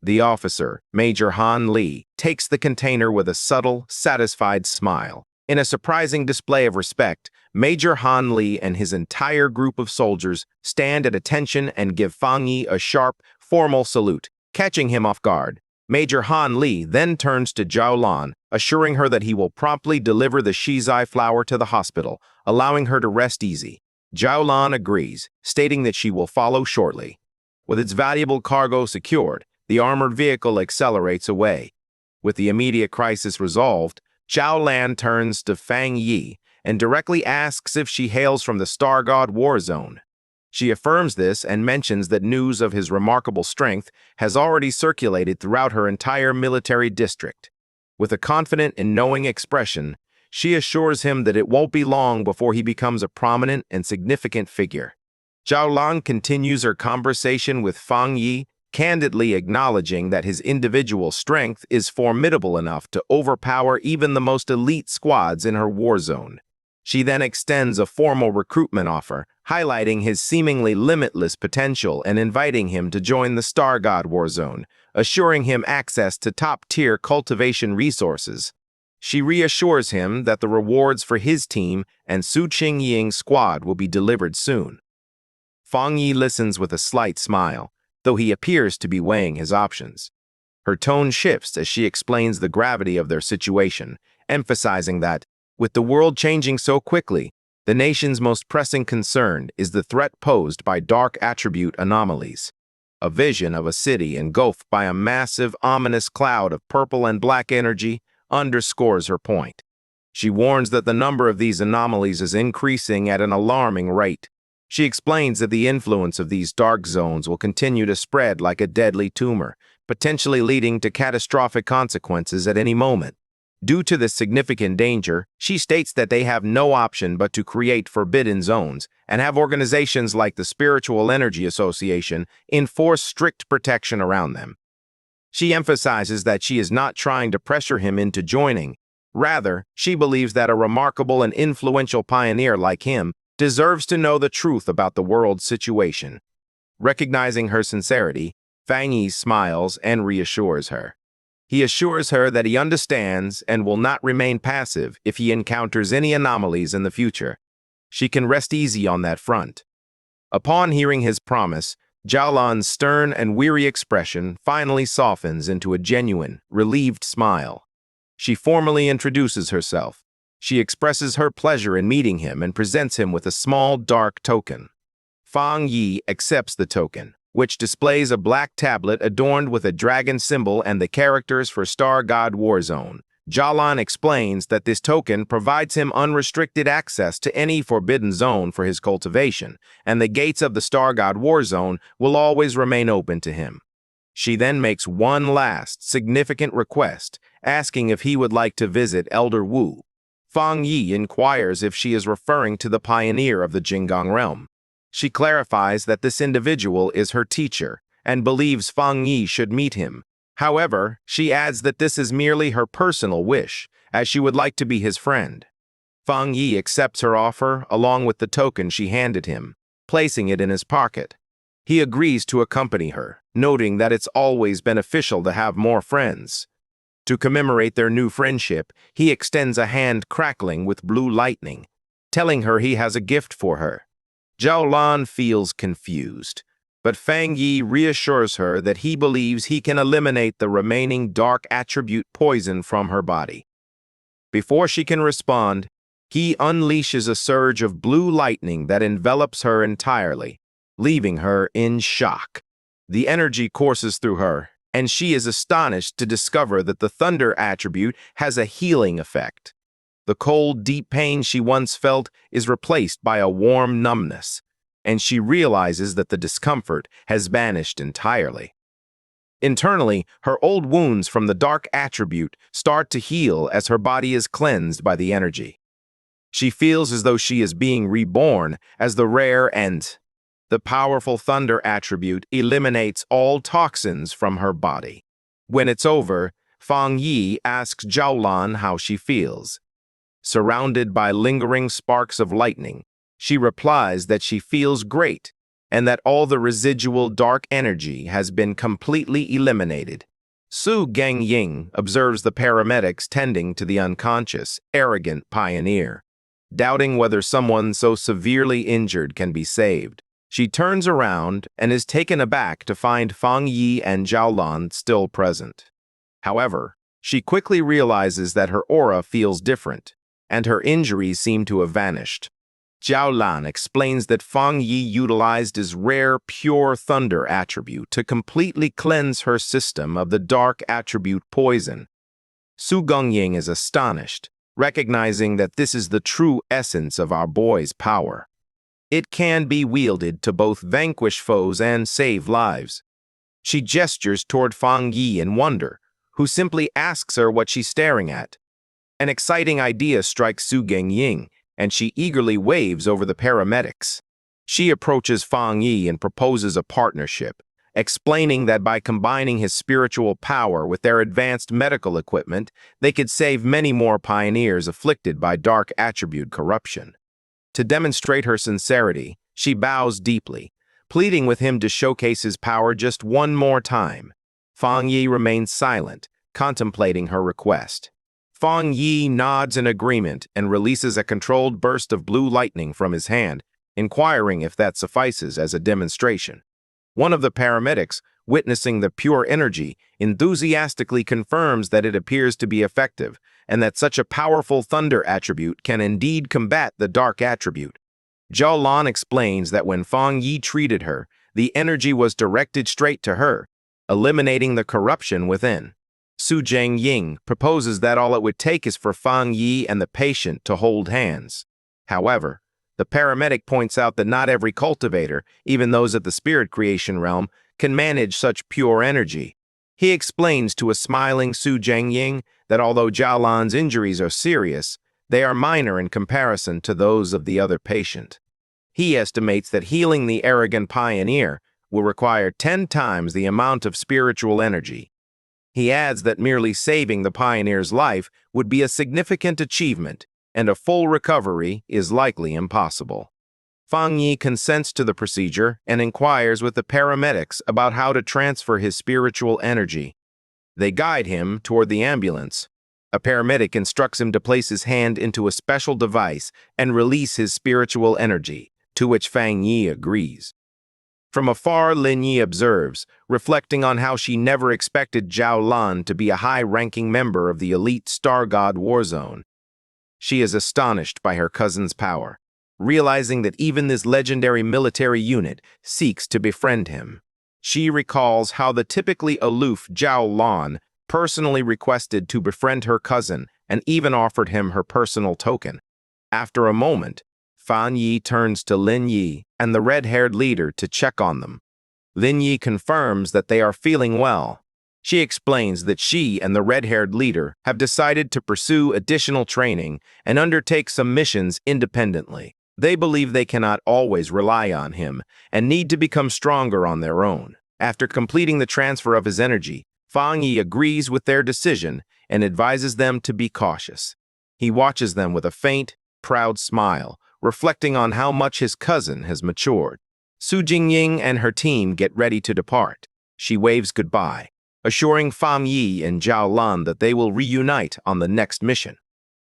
The officer, Major Han Li, takes the container with a subtle, satisfied smile. In a surprising display of respect, Major Han Li and his entire group of soldiers stand at attention and give Fang Yi a sharp, formal salute, catching him off guard. Major Han Li then turns to Zhao Lan, assuring her that he will promptly deliver the Shizai flower to the hospital, allowing her to rest easy. Zhao Lan agrees, stating that she will follow shortly. With its valuable cargo secured, the armored vehicle accelerates away. With the immediate crisis resolved, Zhao Lan turns to Fang Yi and directly asks if she hails from the Star God War Zone. She affirms this and mentions that news of his remarkable strength has already circulated throughout her entire military district. With a confident and knowing expression, she assures him that it won't be long before he becomes a prominent and significant figure. Zhao Lan continues her conversation with Fang Yi, candidly acknowledging that his individual strength is formidable enough to overpower even the most elite squads in her war zone. She then extends a formal recruitment offer, highlighting his seemingly limitless potential and inviting him to join the Star God War Zone, assuring him access to top-tier cultivation resources. She reassures him that the rewards for his team and Su Qingying's squad will be delivered soon. Fang Yi listens with a slight smile, though he appears to be weighing his options. Her tone shifts as she explains the gravity of their situation, emphasizing that, with the world changing so quickly, the nation's most pressing concern is the threat posed by dark attribute anomalies. A vision of a city engulfed by a massive, ominous cloud of purple and black energy underscores her point. She warns that the number of these anomalies is increasing at an alarming rate. She explains that the influence of these dark zones will continue to spread like a deadly tumor, potentially leading to catastrophic consequences at any moment. Due to this significant danger, she states that they have no option but to create forbidden zones and have organizations like the Spiritual Energy Association enforce strict protection around them. She emphasizes that she is not trying to pressure him into joining. Rather, she believes that a remarkable and influential pioneer like him deserves to know the truth about the world's situation. Recognizing her sincerity, Fang Yi smiles and reassures her. He assures her that he understands and will not remain passive if he encounters any anomalies in the future. She can rest easy on that front. Upon hearing his promise, Zhao Lan's stern and weary expression finally softens into a genuine, relieved smile. She formally introduces herself. She expresses her pleasure in meeting him and presents him with a small, dark token. Fang Yi accepts the token, which displays a black tablet adorned with a dragon symbol and the characters for Star God War Zone. Zhao Lan explains that this token provides him unrestricted access to any forbidden zone for his cultivation, and the gates of the Star God War Zone will always remain open to him. She then makes one last, significant request, asking if he would like to visit Elder Wu. Fang Yi inquires if she is referring to the pioneer of the Jinggang realm. She clarifies that this individual is her teacher and believes Fang Yi should meet him. However, she adds that this is merely her personal wish, as she would like to be his friend. Fang Yi accepts her offer along with the token she handed him, placing it in his pocket. He agrees to accompany her, noting that it's always beneficial to have more friends. To commemorate their new friendship, he extends a hand crackling with blue lightning, telling her he has a gift for her. Zhao Lan feels confused, but Fang Yi reassures her that he believes he can eliminate the remaining dark attribute poison from her body. Before she can respond, he unleashes a surge of blue lightning that envelops her entirely, leaving her in shock. The energy courses through her, and she is astonished to discover that the thunder attribute has a healing effect. The cold, deep pain she once felt is replaced by a warm numbness, and she realizes that the discomfort has vanished entirely. Internally, her old wounds from the dark attribute start to heal as her body is cleansed by the energy. She feels as though she is being reborn as the rare and the powerful thunder attribute eliminates all toxins from her body. When it's over, Fang Yi asks Zhao Lan how she feels. Surrounded by lingering sparks of lightning, she replies that she feels great and that all the residual dark energy has been completely eliminated. Su Gangying observes the paramedics tending to the unconscious, arrogant pioneer. Doubting whether someone so severely injured can be saved, she turns around and is taken aback to find Fang Yi and Zhao Lan still present. However, she quickly realizes that her aura feels different, and her injuries seem to have vanished. Zhao Lan explains that Fang Yi utilized his rare, pure thunder attribute to completely cleanse her system of the dark attribute poison. Su Gangying is astonished, recognizing that this is the true essence of our boy's power. It can be wielded to both vanquish foes and save lives. She gestures toward Fang Yi in wonder, who simply asks her what she's staring at. An exciting idea strikes Su Gangying, and she eagerly waves over the paramedics. She approaches Fang Yi and proposes a partnership, explaining that by combining his spiritual power with their advanced medical equipment, they could save many more pioneers afflicted by dark attribute corruption. To demonstrate her sincerity, she bows deeply, pleading with him to showcase his power just one more time. Fang Yi remains silent, contemplating her request. Fang Yi nods in agreement and releases a controlled burst of blue lightning from his hand, inquiring if that suffices as a demonstration. One of the paramedics, witnessing the pure energy, enthusiastically confirms that it appears to be effective, and that such a powerful thunder attribute can indeed combat the dark attribute. Zhao Lan explains that when Fang Yi treated her, the energy was directed straight to her, eliminating the corruption within. Su Gangying proposes that all it would take is for Fang Yi and the patient to hold hands. However, the paramedic points out that not every cultivator, even those at the spirit creation realm, can manage such pure energy. He explains to a smiling Su Gangying that although Zhao Lan's injuries are serious, they are minor in comparison to those of the other patient. He estimates that healing the arrogant pioneer will require 10 times the amount of spiritual energy. He adds that merely saving the pioneer's life would be a significant achievement, and a full recovery is likely impossible. Fang Yi consents to the procedure and inquires with the paramedics about how to transfer his spiritual energy. They guide him toward the ambulance. A paramedic instructs him to place his hand into a special device and release his spiritual energy, to which Fang Yi agrees. From afar, Lin Yi observes, reflecting on how she never expected Zhao Lan to be a high-ranking member of the elite Star God Warzone. She is astonished by her cousin's power, realizing that even this legendary military unit seeks to befriend him. She recalls how the typically aloof Zhao Lan personally requested to befriend her cousin and even offered him her personal token. After a moment, Fang Yi turns to Lin Yi and the red-haired leader to check on them. Lin Yi confirms that they are feeling well. She explains that she and the red-haired leader have decided to pursue additional training and undertake some missions independently. They believe they cannot always rely on him and need to become stronger on their own. After completing the transfer of his energy, Fang Yi agrees with their decision and advises them to be cautious. He watches them with a faint, proud smile, reflecting on how much his cousin has matured. Su Jingying and her team get ready to depart. She waves goodbye, assuring Fang Yi and Zhao Lan that they will reunite on the next mission.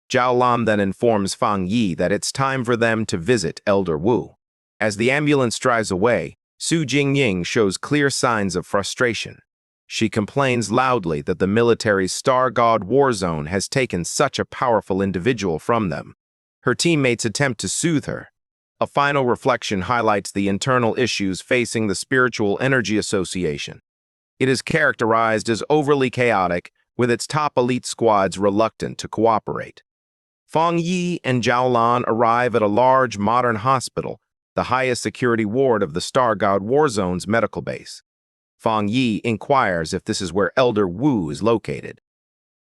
Zhao Lan then informs Fang Yi that it's time for them to visit Elder Wu. As the ambulance drives away, Su Jingying shows clear signs of frustration. She complains loudly that the military's Star God war zone has taken such a powerful individual from them. Her teammates attempt to soothe her. A final reflection highlights the internal issues facing the Spiritual Energy Association. It is characterized as overly chaotic, with its top elite squads reluctant to cooperate. Fang Yi and Zhao Lan arrive at a large modern hospital, the highest security ward of the Star God war zone's medical base. Fang Yi inquires if this is where Elder Wu is located.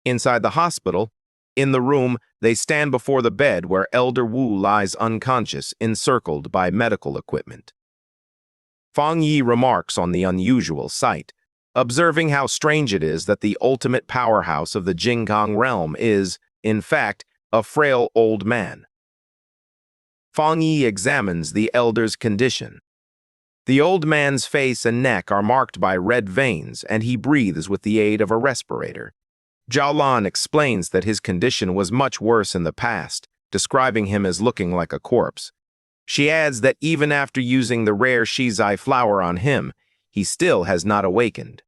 Inside the hospital, in the room, they stand before the bed where Elder Wu lies unconscious, encircled by medical equipment. Fang Yi remarks on the unusual sight, observing how strange it is that the ultimate powerhouse of the Jinggang realm is, in fact, a frail old man. Fang Yi examines the elder's condition. The old man's face and neck are marked by red veins, and he breathes with the aid of a respirator. Zhao Lan explains that his condition was much worse in the past, describing him as looking like a corpse. She adds that even after using the rare shizai flower on him, he still has not awakened.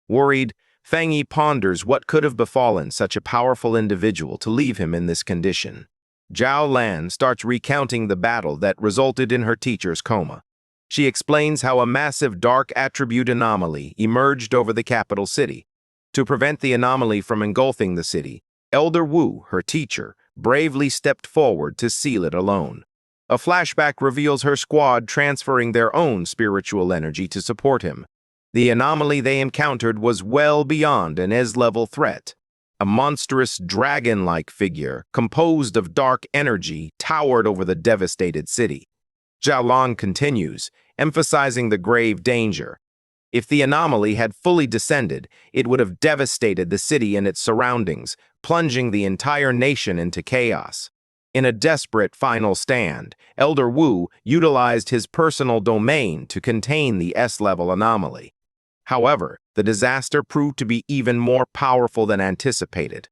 Worried, Fang Yi ponders what could have befallen such a powerful individual to leave him in this condition. Zhao Lan starts recounting the battle that resulted in her teacher's coma. She explains how a massive dark attribute anomaly emerged over the capital city. To prevent the anomaly from engulfing the city, Elder Wu, her teacher, bravely stepped forward to seal it alone. A flashback reveals her squad transferring their own spiritual energy to support him. The anomaly they encountered was well beyond an S-level threat. A monstrous dragon-like figure, composed of dark energy, towered over the devastated city. Zhao Lan continues, emphasizing the grave danger. If the anomaly had fully descended, it would have devastated the city and its surroundings, plunging the entire nation into chaos. In a desperate final stand, Elder Wu utilized his personal domain to contain the S-level anomaly. However, the disaster proved to be even more powerful than anticipated.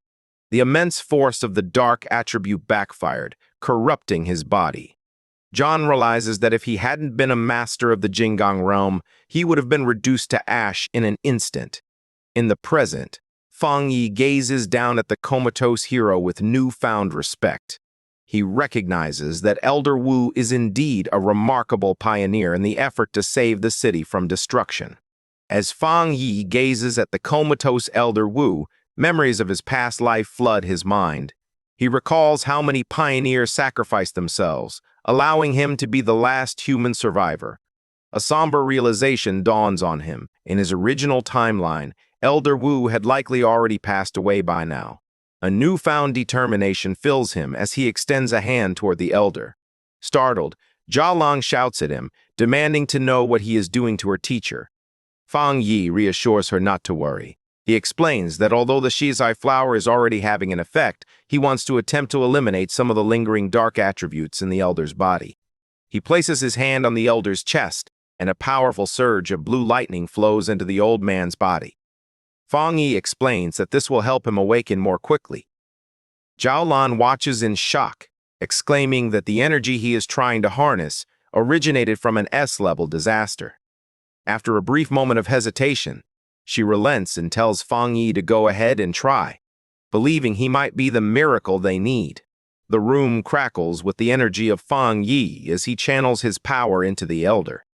The immense force of the dark attribute backfired, corrupting his body. John realizes that if he hadn't been a master of the Jinggang realm, he would have been reduced to ash in an instant. In the present, Fang Yi gazes down at the comatose hero with newfound respect. He recognizes that Elder Wu is indeed a remarkable pioneer in the effort to save the city from destruction. As Fang Yi gazes at the comatose Elder Wu, memories of his past life flood his mind. He recalls how many pioneers sacrificed themselves, allowing him to be the last human survivor. A somber realization dawns on him. In his original timeline, Elder Wu had likely already passed away by now. A newfound determination fills him as he extends a hand toward the elder. Startled, Zhao Lang shouts at him, demanding to know what he is doing to her teacher. Fang Yi reassures her not to worry. He explains that although the shizai flower is already having an effect, he wants to attempt to eliminate some of the lingering dark attributes in the elder's body. He places his hand on the elder's chest, and a powerful surge of blue lightning flows into the old man's body. Fang Yi explains that this will help him awaken more quickly. Zhao Lan watches in shock, exclaiming that the energy he is trying to harness originated from an S-level disaster. After a brief moment of hesitation, she relents and tells Fang Yi to go ahead and try, believing he might be the miracle they need. The room crackles with the energy of Fang Yi as he channels his power into the elder.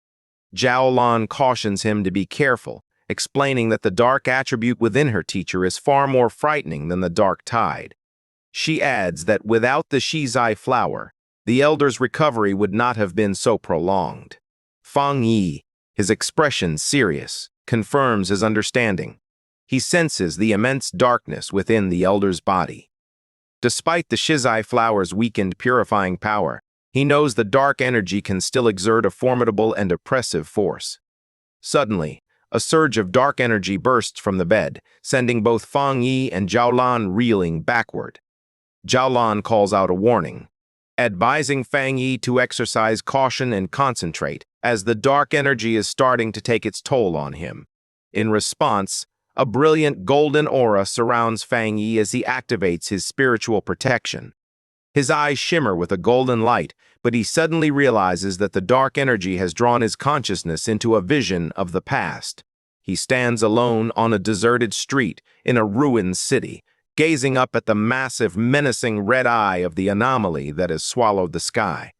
Zhao Lan cautions him to be careful, explaining that the dark attribute within her teacher is far more frightening than the dark tide. She adds that without the shizai flower, the elder's recovery would not have been so prolonged. Fang Yi, his expression serious, confirms his understanding. he senses the immense darkness within the elder's body. Despite the Shizai flower's weakened purifying power, he knows the dark energy can still exert a formidable and oppressive force. Suddenly, a surge of dark energy bursts from the bed, sending both Fang Yi and Zhao Lan reeling backward. Zhao Lan calls out a warning, advising Fang Yi to exercise caution and concentrate, as the dark energy is starting to take its toll on him. In response, a brilliant golden aura surrounds Fang Yi as he activates his spiritual protection. His eyes shimmer with a golden light, but he suddenly realizes that the dark energy has drawn his consciousness into a vision of the past. He stands alone on a deserted street in a ruined city, gazing up at the massive, menacing red eye of the anomaly that has swallowed the sky.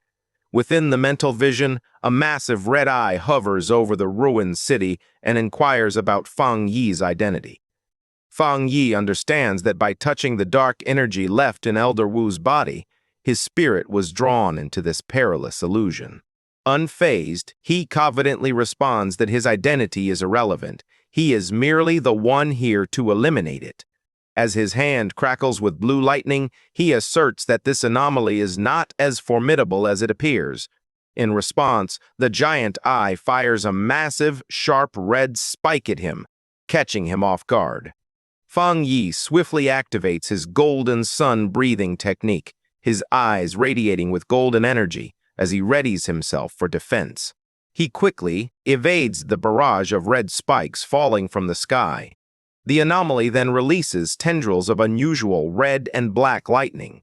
Within the mental vision, a massive red eye hovers over the ruined city and inquires about Fang Yi's identity. Fang Yi understands that by touching the dark energy left in Elder Wu's body, his spirit was drawn into this perilous illusion. Unfazed, he confidently responds that his identity is irrelevant. He is merely the one here to eliminate it. As his hand crackles with blue lightning, he asserts that this anomaly is not as formidable as it appears. In response, the giant eye fires a massive, sharp red spike at him, catching him off guard. Fang Yi swiftly activates his golden sun-breathing technique, his eyes radiating with golden energy as he readies himself for defense. He quickly evades the barrage of red spikes falling from the sky. The anomaly then releases tendrils of unusual red and black lightning.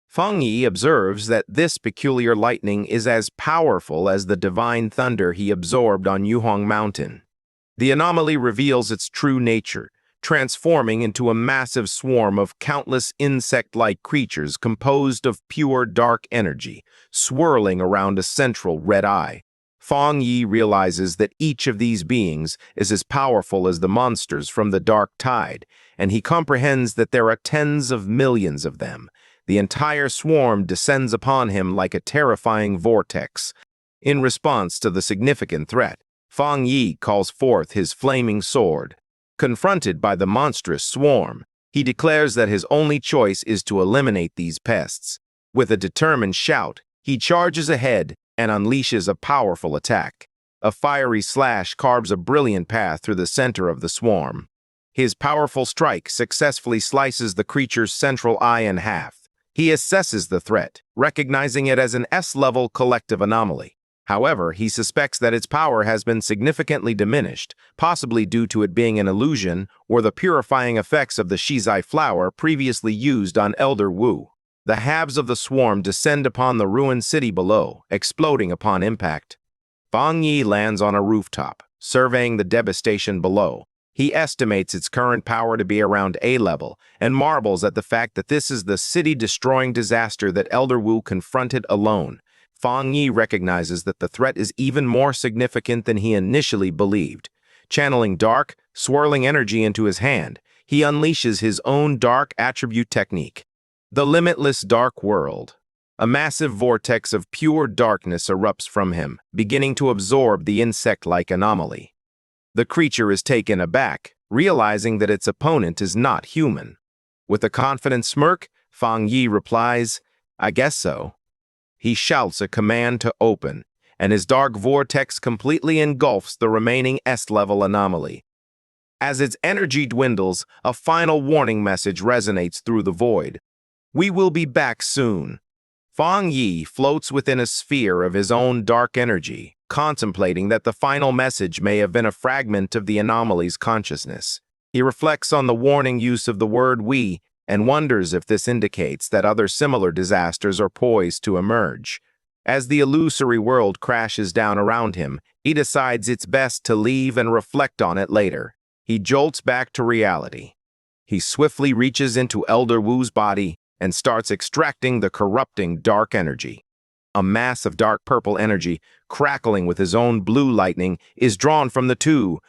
Fang Yi observes that this peculiar lightning is as powerful as the divine thunder he absorbed on Yuhong Mountain. The anomaly reveals its true nature, transforming into a massive swarm of countless insect-like creatures composed of pure dark energy, swirling around a central red eye. Fang Yi realizes that each of these beings is as powerful as the monsters from the Dark Tide, and he comprehends that there are tens of millions of them. The entire swarm descends upon him like a terrifying vortex. In response to the significant threat, Fang Yi calls forth his flaming sword. Confronted by the monstrous swarm, he declares that his only choice is to eliminate these pests. With a determined shout, he charges ahead and unleashes a powerful attack. A fiery slash carves a brilliant path through the center of the swarm. His powerful strike successfully slices the creature's central eye in half. He assesses the threat, recognizing it as an S-level collective anomaly. However, he suspects that its power has been significantly diminished, possibly due to it being an illusion or the purifying effects of the Shizai flower previously used on Elder Wu. The halves of the swarm descend upon the ruined city below, exploding upon impact. Fang Yi lands on a rooftop, surveying the devastation below. He estimates its current power to be around A level and marvels at the fact that this is the city-destroying disaster that Elder Wu confronted alone. Fang Yi recognizes that the threat is even more significant than he initially believed. Channeling dark, swirling energy into his hand, he unleashes his own dark attribute technique. The limitless dark world. A massive vortex of pure darkness erupts from him, beginning to absorb the insect-like anomaly. The creature is taken aback, realizing that its opponent is not human. With a confident smirk, Fang Yi replies, "I guess so." He shouts a command to open, and his dark vortex completely engulfs the remaining S-level anomaly. As its energy dwindles, a final warning message resonates through the void. "We will be back soon." Fang Yi floats within a sphere of his own dark energy, contemplating that the final message may have been a fragment of the anomaly's consciousness. He reflects on the warning use of the word "we" and wonders if this indicates that other similar disasters are poised to emerge. As the illusory world crashes down around him, he decides it's best to leave and reflect on it later. He jolts back to reality. He swiftly reaches into Elder Wu's body and starts extracting the corrupting dark energy. A mass of dark purple energy, crackling with his own blue lightning, is drawn from the two.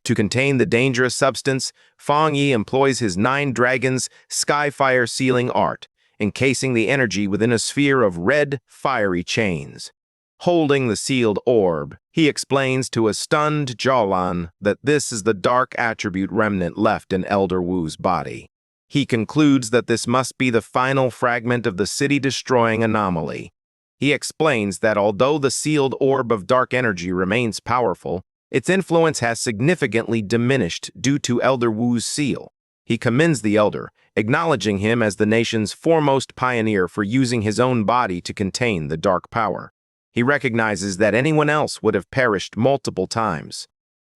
To contain the dangerous substance, Fang Yi employs his 9 dragons Skyfire sealing art, encasing the energy within a sphere of red, fiery chains. Holding the sealed orb, he explains to a stunned Jiaolan that this is the dark attribute remnant left in Elder Wu's body. He concludes that this must be the final fragment of the city-destroying anomaly. He explains that although the sealed orb of dark energy remains powerful, its influence has significantly diminished due to Elder Wu's seal. He commends the Elder, acknowledging him as the nation's foremost pioneer for using his own body to contain the dark power. He recognizes that anyone else would have perished multiple times.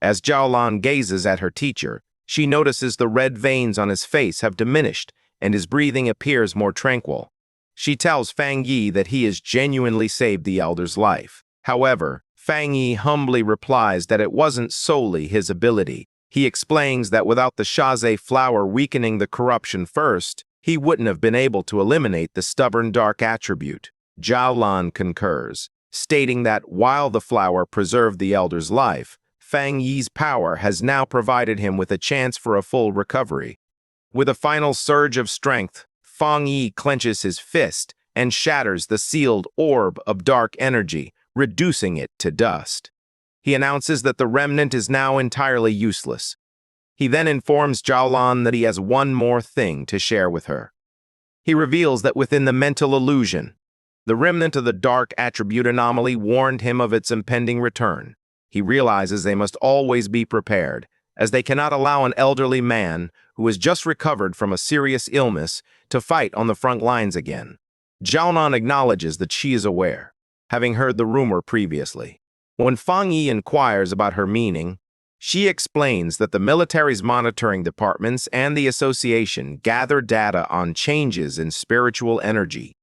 As Jiaolan gazes at her teacher, she notices the red veins on his face have diminished and his breathing appears more tranquil. She tells Fang Yi that he has genuinely saved the Elder's life. However, Fang Yi humbly replies that it wasn't solely his ability. He explains that without the Shaze flower weakening the corruption first, he wouldn't have been able to eliminate the stubborn dark attribute. Jiaolan concurs, stating that while the flower preserved the Elder's life, Fang Yi's power has now provided him with a chance for a full recovery. With a final surge of strength, Fang Yi clenches his fist and shatters the sealed orb of dark energy, reducing it to dust. He announces that the remnant is now entirely useless. He then informs Jiaolan that he has one more thing to share with her. He reveals that within the mental illusion, the remnant of the dark attribute anomaly warned him of its impending return. He realizes they must always be prepared, as they cannot allow an elderly man who has just recovered from a serious illness to fight on the front lines again. Jiaonan acknowledges that she is aware, having heard the rumor previously. When Fang Yi inquires about her meaning, she explains that the military's monitoring departments and the association gather data on changes in spiritual energy.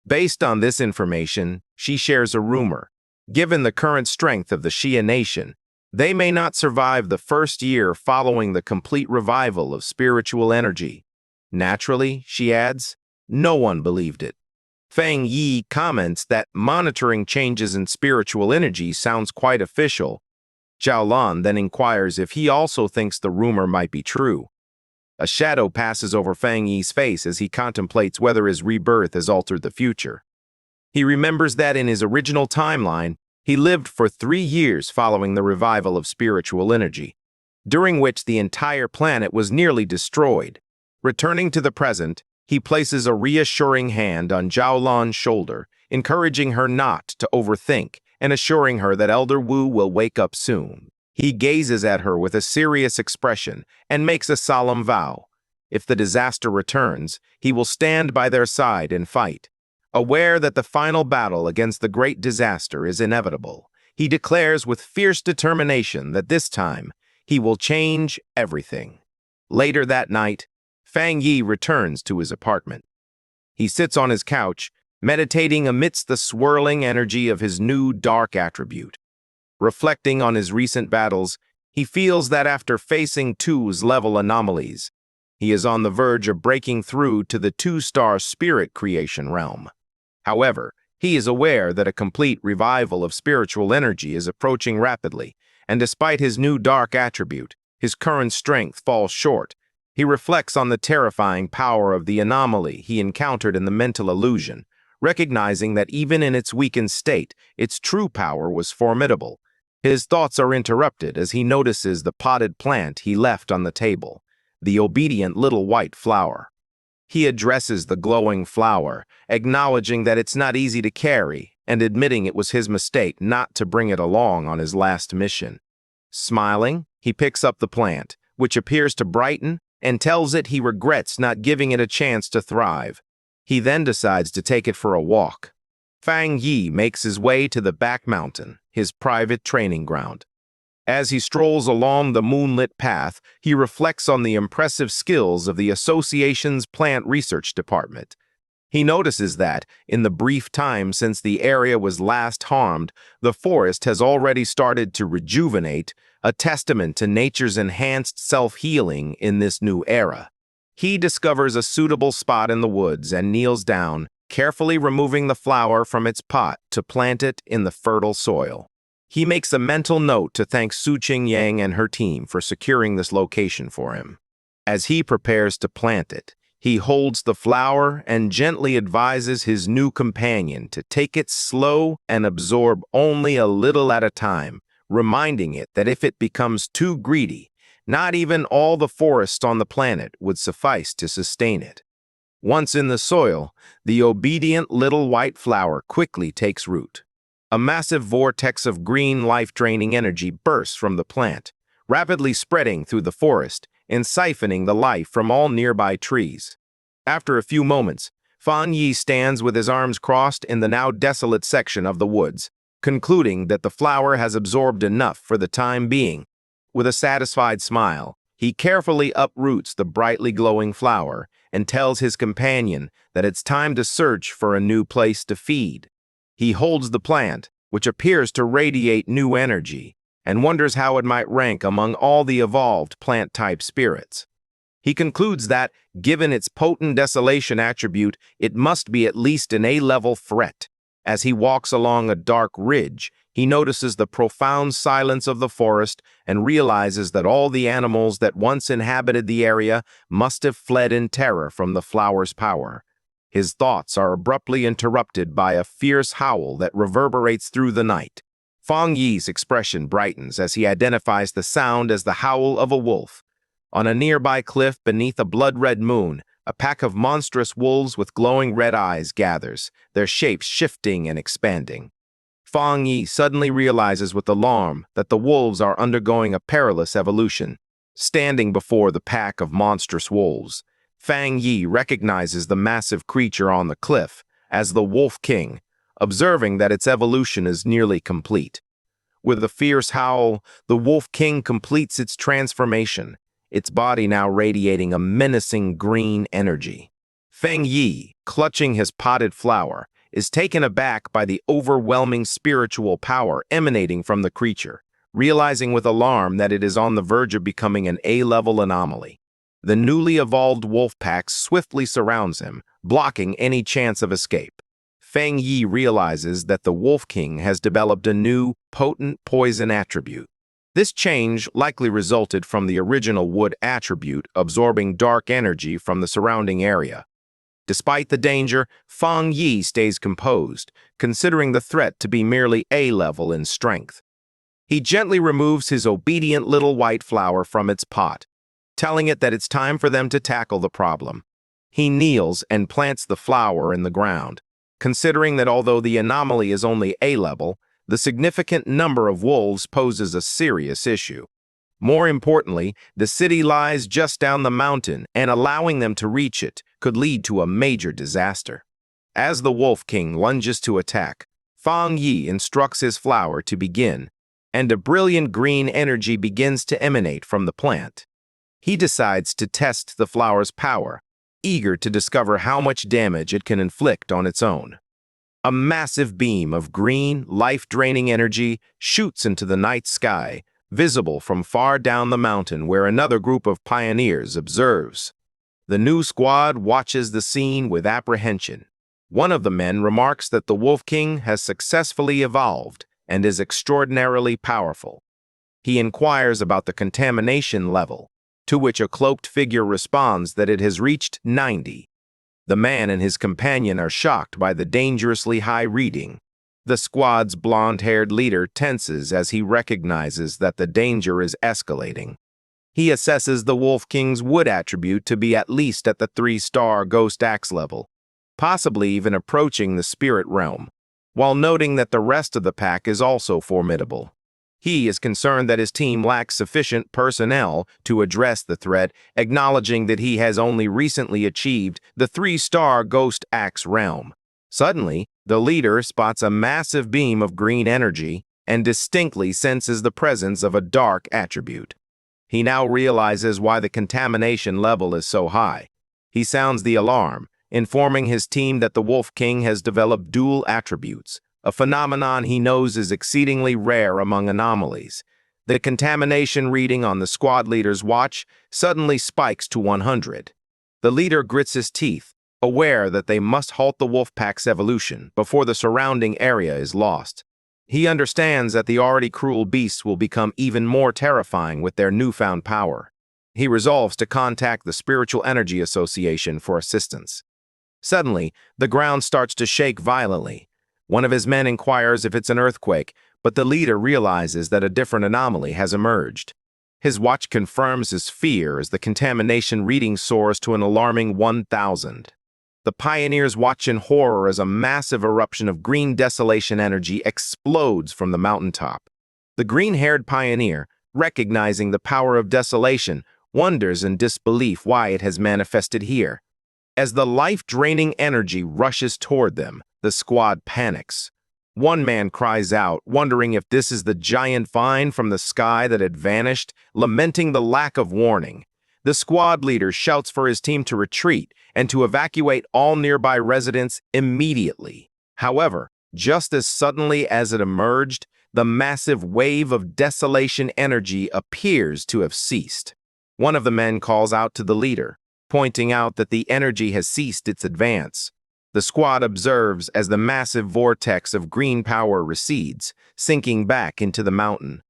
Based on this information, she shares a rumor. Given the current strength of the Xia nation, they may not survive the first year following the complete revival of spiritual energy. Naturally, she adds, no one believed it. Fang Yi comments that monitoring changes in spiritual energy sounds quite official. Jiaolan then inquires if he also thinks the rumor might be true. A shadow passes over Fang Yi's face as he contemplates whether his rebirth has altered the future. He remembers that in his original timeline, he lived for 3 years following the revival of spiritual energy, during which the entire planet was nearly destroyed. Returning to the present, he places a reassuring hand on Jiaolan's shoulder, encouraging her not to overthink and assuring her that Elder Wu will wake up soon. He gazes at her with a serious expression and makes a solemn vow. If the disaster returns, he will stand by their side and fight. Aware that the final battle against the great disaster is inevitable, he declares with fierce determination that this time he will change everything. Later that night, Fang Yi returns to his apartment. He sits on his couch, meditating amidst the swirling energy of his new dark attribute. Reflecting on his recent battles, he feels that after facing 2's-level anomalies, he is on the verge of breaking through to the 2-star spirit creation realm. However, he is aware that a complete revival of spiritual energy is approaching rapidly, and despite his new dark attribute, his current strength falls short. He reflects on the terrifying power of the anomaly he encountered in the mental illusion, recognizing that even in its weakened state, its true power was formidable. His thoughts are interrupted as he notices the potted plant he left on the table, the obedient little white flower. He addresses the glowing flower, acknowledging that it's not easy to carry and admitting it was his mistake not to bring it along on his last mission. Smiling, he picks up the plant, which appears to brighten, and tells it he regrets not giving it a chance to thrive. He then decides to take it for a walk. Fang Yi makes his way to the back mountain, his private training ground. As he strolls along the moonlit path, he reflects on the impressive skills of the association's plant research department. He notices that, in the brief time since the area was last harmed, the forest has already started to rejuvenate, a testament to nature's enhanced self-healing in this new era. He discovers a suitable spot in the woods and kneels down, carefully removing the flower from its pot to plant it in the fertile soil. He makes a mental note to thank Su Qingyang and her team for securing this location for him. As he prepares to plant it, He holds the flower and gently advises his new companion to take it slow and absorb only a little at a time, reminding it that if it becomes too greedy, not even all the forest on the planet would suffice to sustain it. Once in the soil, the obedient little white flower quickly takes root. A massive vortex of green life-draining energy bursts from the plant, rapidly spreading through the forest and siphoning the life from all nearby trees. After a few moments, Fan Yi stands with his arms crossed in the now desolate section of the woods, concluding that the flower has absorbed enough for the time being. With a satisfied smile, he carefully uproots the brightly glowing flower and tells his companion that it's time to search for a new place to feed. He holds the plant, which appears to radiate new energy, and wonders how it might rank among all the evolved plant-type spirits. He concludes that, given its potent desolation attribute, it must be at least an A-level threat. As he walks along a dark ridge, he notices the profound silence of the forest and realizes that all the animals that once inhabited the area must have fled in terror from the flower's power. His thoughts are abruptly interrupted by a fierce howl that reverberates through the night. Fan Yi's expression brightens as he identifies the sound as the howl of a wolf. On a nearby cliff beneath a blood-red moon, a pack of monstrous wolves with glowing red eyes gathers, their shapes shifting and expanding. Fan Yi suddenly realizes with alarm that the wolves are undergoing a perilous evolution. Standing before the pack of monstrous wolves, Fan Yi recognizes the massive creature on the cliff as the Wolf King, observing that its evolution is nearly complete. With a fierce howl, the Wolf King completes its transformation, its body now radiating a menacing green energy. Fan Yi, clutching his potted flower, is taken aback by the overwhelming spiritual power emanating from the creature, realizing with alarm that it is on the verge of becoming an A-level anomaly. The newly evolved wolf pack swiftly surrounds him, blocking any chance of escape. Fan Yi realizes that the Wolf King has developed a new, potent poison attribute. This change likely resulted from the original wood attribute absorbing dark energy from the surrounding area. Despite the danger, Fan Yi stays composed, considering the threat to be merely A-level in strength. He gently removes his obedient little white flower from its pot, telling it that it's time for them to tackle the problem. He kneels and plants the flower in the ground, considering that although the anomaly is only A-level, the significant number of wolves poses a serious issue. More importantly, the city lies just down the mountain, and allowing them to reach it could lead to a major disaster. As the Wolf King lunges to attack, Fan Yi instructs his flower to begin, and a brilliant green energy begins to emanate from the plant. He decides to test the flower's power, eager to discover how much damage it can inflict on its own. A massive beam of green, life-draining energy shoots into the night sky, visible from far down the mountain where another group of pioneers observes. The new squad watches the scene with apprehension. One of the men remarks that the Wolf King has successfully evolved and is extraordinarily powerful. He inquires about the contamination level, to which a cloaked figure responds that it has reached 90. The man and his companion are shocked by the dangerously high reading. The squad's blonde-haired leader tenses as he recognizes that the danger is escalating. He assesses the Wolf King's wood attribute to be at least at the 3-star Ghost Axe level, possibly even approaching the spirit realm, while noting that the rest of the pack is also formidable. He is concerned that his team lacks sufficient personnel to address the threat, acknowledging that he has only recently achieved the 3-star Ghost Axe realm. Suddenly, the leader spots a massive beam of green energy and distinctly senses the presence of a dark attribute. He now realizes why the contamination level is so high. He sounds the alarm, informing his team that the Wolf King has developed dual attributes, a phenomenon he knows is exceedingly rare among anomalies. The contamination reading on the squad leader's watch suddenly spikes to 100. The leader grits his teeth, aware that they must halt the wolf pack's evolution before the surrounding area is lost. He understands that the already cruel beasts will become even more terrifying with their newfound power. He resolves to contact the Spiritual Energy Association for assistance. Suddenly, the ground starts to shake violently. One of his men inquires if it's an earthquake, but the leader realizes that a different anomaly has emerged. His watch confirms his fear as the contamination reading soars to an alarming 1,000. The pioneers watch in horror as a massive eruption of green desolation energy explodes from the mountaintop. The green-haired pioneer, recognizing the power of desolation, wonders in disbelief why it has manifested here. As the life-draining energy rushes toward them, the squad panics. One man cries out, wondering if this is the giant vine from the sky that had vanished, lamenting the lack of warning. The squad leader shouts for his team to retreat and to evacuate all nearby residents immediately. However, just as suddenly as it emerged, the massive wave of desolation energy appears to have ceased. One of the men calls out to the leader, pointing out that the energy has ceased its advance. The squad observes as the massive vortex of green power recedes, sinking back into the mountain.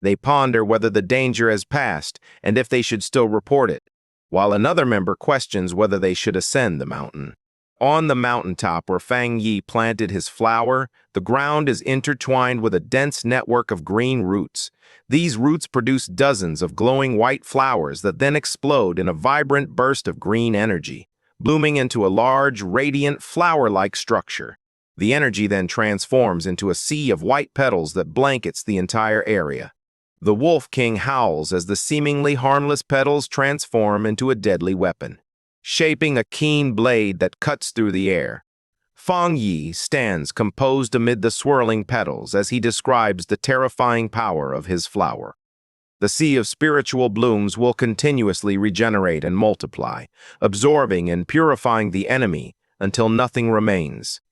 They ponder whether the danger has passed and if they should still report it, while another member questions whether they should ascend the mountain. On the mountaintop where Fang Yi planted his flower, the ground is intertwined with a dense network of green roots. These roots produce dozens of glowing white flowers that then explode in a vibrant burst of green energy, blooming into a large, radiant, flower-like structure. The energy then transforms into a sea of white petals that blankets the entire area. The Wolf King howls as the seemingly harmless petals transform into a deadly weapon, shaping a keen blade that cuts through the air. Fang Yi stands composed amid the swirling petals as he describes the terrifying power of his flower. The sea of spiritual blooms will continuously regenerate and multiply, absorbing and purifying the enemy until nothing remains.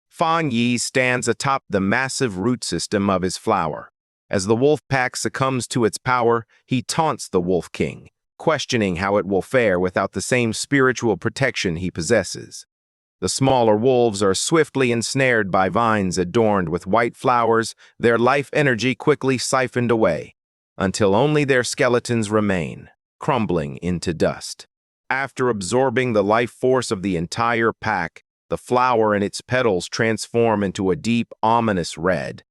Fang Yi stands atop the massive root system of his flower. As the wolf pack succumbs to its power, he taunts the Wolf King, questioning how it will fare without the same spiritual protection he possesses. The smaller wolves are swiftly ensnared by vines adorned with white flowers, their life energy quickly siphoned away, until only their skeletons remain, crumbling into dust. After absorbing the life force of the entire pack, the flower and its petals transform into a deep, ominous red.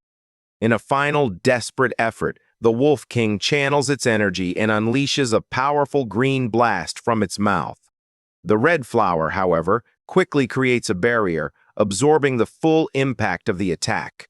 In a final, desperate effort, the Wolf King channels its energy and unleashes a powerful green blast from its mouth. The red flower, however, quickly creates a barrier, absorbing the full impact of the attack.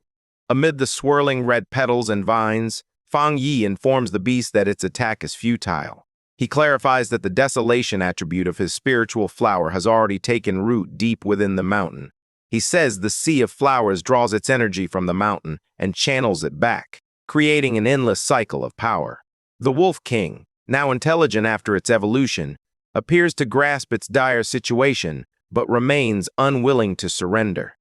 Amid the swirling red petals and vines, Fang Yi informs the beast that its attack is futile. He clarifies that the desolation attribute of his spiritual flower has already taken root deep within the mountain. He says the sea of flowers draws its energy from the mountain and channels it back, creating an endless cycle of power. The Wolf King, now intelligent after its evolution, appears to grasp its dire situation, but remains unwilling to surrender.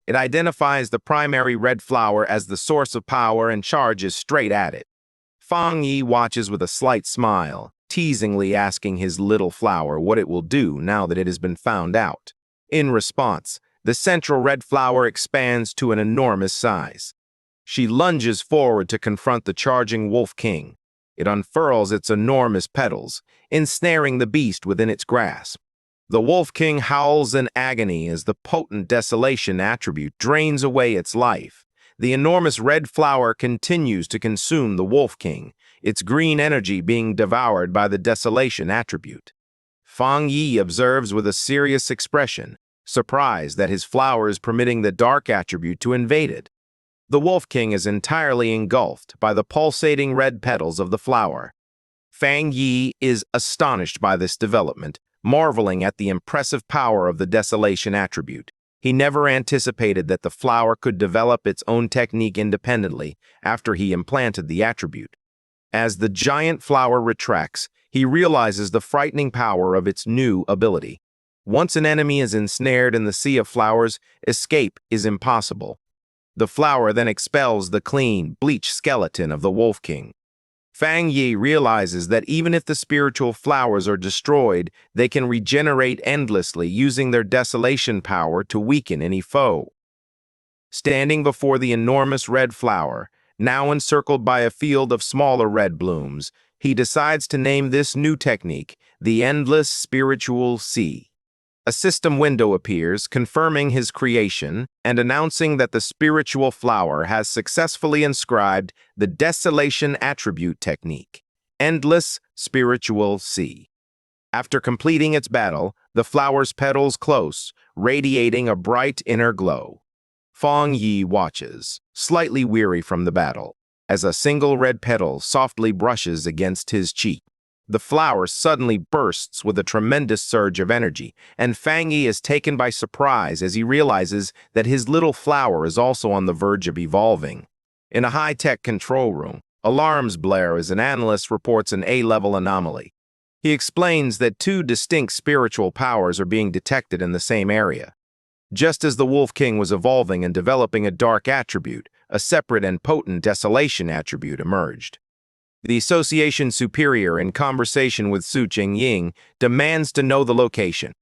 It identifies the primary red flower as the source of power and charges straight at it. Fang Yi watches with a slight smile, teasingly asking his little flower what it will do now that it has been found out. In response, the central red flower expands to an enormous size. She lunges forward to confront the charging Wolf King. It unfurls its enormous petals, ensnaring the beast within its grasp. The Wolf King howls in agony as the potent desolation attribute drains away its life. The enormous red flower continues to consume the Wolf King, its green energy being devoured by the desolation attribute. Fang Yi observes with a serious expression, surprised that his flower is permitting the dark attribute to invade it. The Wolf King is entirely engulfed by the pulsating red petals of the flower. Fang Yi is astonished by this development, marveling at the impressive power of the desolation attribute. He never anticipated that the flower could develop its own technique independently after he implanted the attribute. As the giant flower retracts, he realizes the frightening power of its new ability. Once an enemy is ensnared in the sea of flowers, escape is impossible. The flower then expels the clean, bleached skeleton of the Wolf King. Fang Yi realizes that even if the spiritual flowers are destroyed, they can regenerate endlessly using their desolation power to weaken any foe. Standing before the enormous red flower, now encircled by a field of smaller red blooms, He decides to name this new technique the Endless Spiritual Sea. A system window appears, confirming his creation and announcing that the spiritual flower has successfully inscribed the Desolation Attribute technique, Endless Spiritual Sea. After completing its battle, the flower's petals close, radiating a bright inner glow. Feng Yi watches, slightly weary from the battle, as a single red petal softly brushes against his cheek. The flower suddenly bursts with a tremendous surge of energy, and Feng Yi is taken by surprise as he realizes that his little flower is also on the verge of evolving. In a high-tech control room, alarms blare as an analyst reports an A-level anomaly. He explains that two distinct spiritual powers are being detected in the same area. Just as the Wolf King was evolving and developing a dark attribute, a separate and potent desolation attribute emerged. The Association Superior, in conversation with Su Qingying, demands to know the location.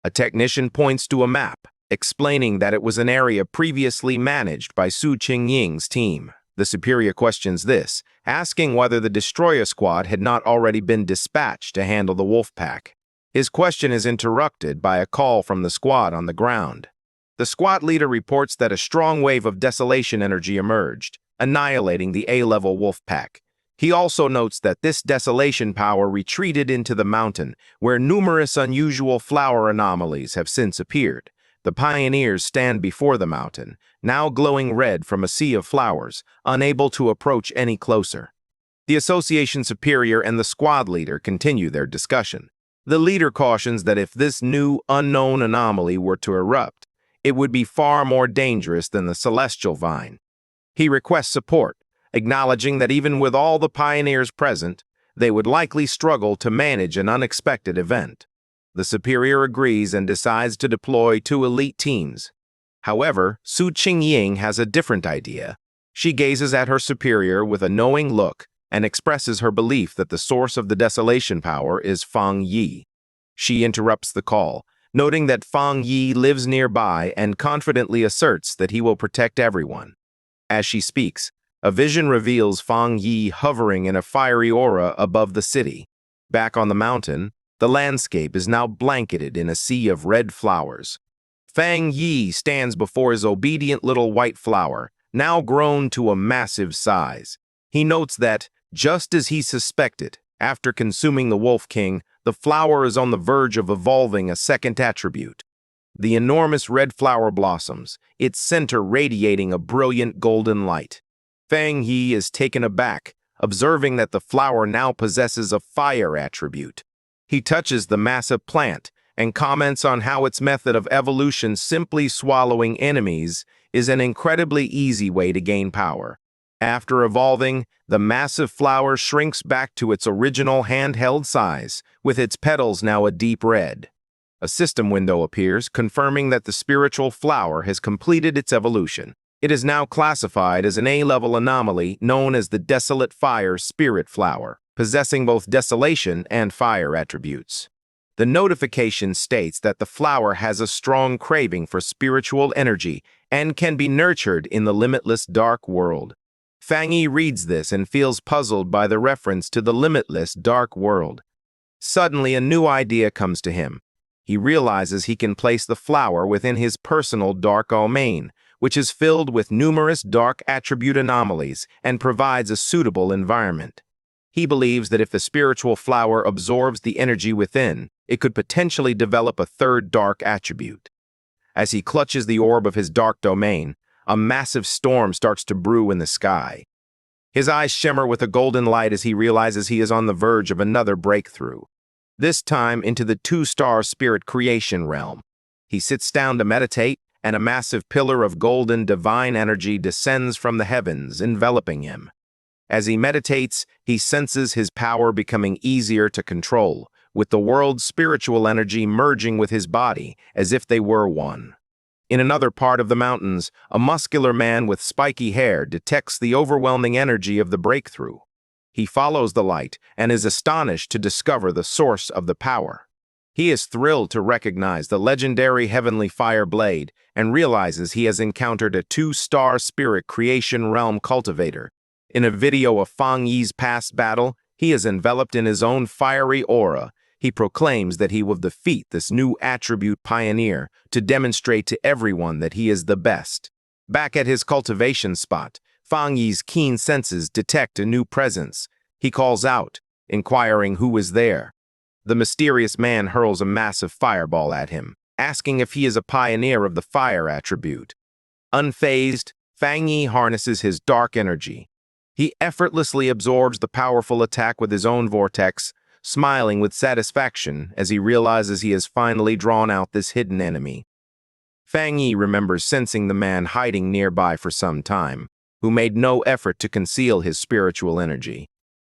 A technician points to a map, explaining that it was an area previously managed by Su Qingying's team. The Superior questions this, asking whether the Destroyer Squad had not already been dispatched to handle the wolf pack. His question is interrupted by a call from the squad on the ground. The squad leader reports that a strong wave of desolation energy emerged, annihilating the A-level wolf pack. He also notes that this desolation power retreated into the mountain, where numerous unusual flower anomalies have since appeared. The pioneers stand before the mountain, now glowing red from a sea of flowers, unable to approach any closer. The Association Superior and the squad leader continue their discussion. The leader cautions that if this new, unknown anomaly were to erupt, it would be far more dangerous than the celestial vine. He requests support, acknowledging that even with all the pioneers present, they would likely struggle to manage an unexpected event. The Superior agrees and decides to deploy 2 elite teams. However, Su Qingying has a different idea. She gazes at her superior with a knowing look and expresses her belief that the source of the desolation power is Feng Yi. She interrupts the call, noting that Feng Yi lives nearby and confidently asserts that he will protect everyone. As she speaks, a vision reveals Feng Yi hovering in a fiery aura above the city. Back on the mountain, the landscape is now blanketed in a sea of red flowers. Feng Yi stands before his obedient little white flower, now grown to a massive size. He notes that, just as he suspected, after consuming the Wolf King, the flower is on the verge of evolving a second attribute. The enormous red flower blossoms, its center radiating a brilliant golden light. Feng Yi is taken aback, observing that the flower now possesses a fire attribute. He touches the massive plant and comments on how its method of evolution, simply swallowing enemies, is an incredibly easy way to gain power. After evolving, the massive flower shrinks back to its original handheld size, with its petals now a deep red. A system window appears, confirming that the spiritual flower has completed its evolution. It is now classified as an A-level anomaly known as the Desolate Fire Spirit Flower, possessing both desolation and fire attributes. The notification states that the flower has a strong craving for spiritual energy and can be nurtured in the limitless dark world. Feng Yi reads this and feels puzzled by the reference to the limitless dark world. Suddenly, a new idea comes to him. He realizes he can place the flower within his personal dark domain, which is filled with numerous dark attribute anomalies and provides a suitable environment. He believes that if the spiritual flower absorbs the energy within, it could potentially develop a third dark attribute. As he clutches the orb of his dark domain, a massive storm starts to brew in the sky. His eyes shimmer with a golden light as he realizes he is on the verge of another breakthrough, this time into the 2-star spirit creation realm. He sits down to meditate, and a massive pillar of golden divine energy descends from the heavens, enveloping him. As he meditates, he senses his power becoming easier to control, with the world's spiritual energy merging with his body as if they were one. In another part of the mountains, a muscular man with spiky hair detects the overwhelming energy of the breakthrough. He follows the light and is astonished to discover the source of the power. He is thrilled to recognize the legendary Heavenly Fire Blade and realizes he has encountered a 2-star spirit creation realm cultivator. In a video of Feng Yi's past battle, He is enveloped in his own fiery aura. He proclaims that he will defeat this new attribute pioneer to demonstrate to everyone that he is the best. Back at his cultivation spot, Fang Yi's keen senses detect a new presence. He calls out, inquiring who is there. The mysterious man hurls a massive fireball at him, asking if he is a pioneer of the fire attribute. Unfazed, Fang Yi harnesses his dark energy. He effortlessly absorbs the powerful attack with his own vortex, smiling with satisfaction as he realizes he has finally drawn out this hidden enemy. Fang Yi remembers sensing the man hiding nearby for some time, who made no effort to conceal his spiritual energy.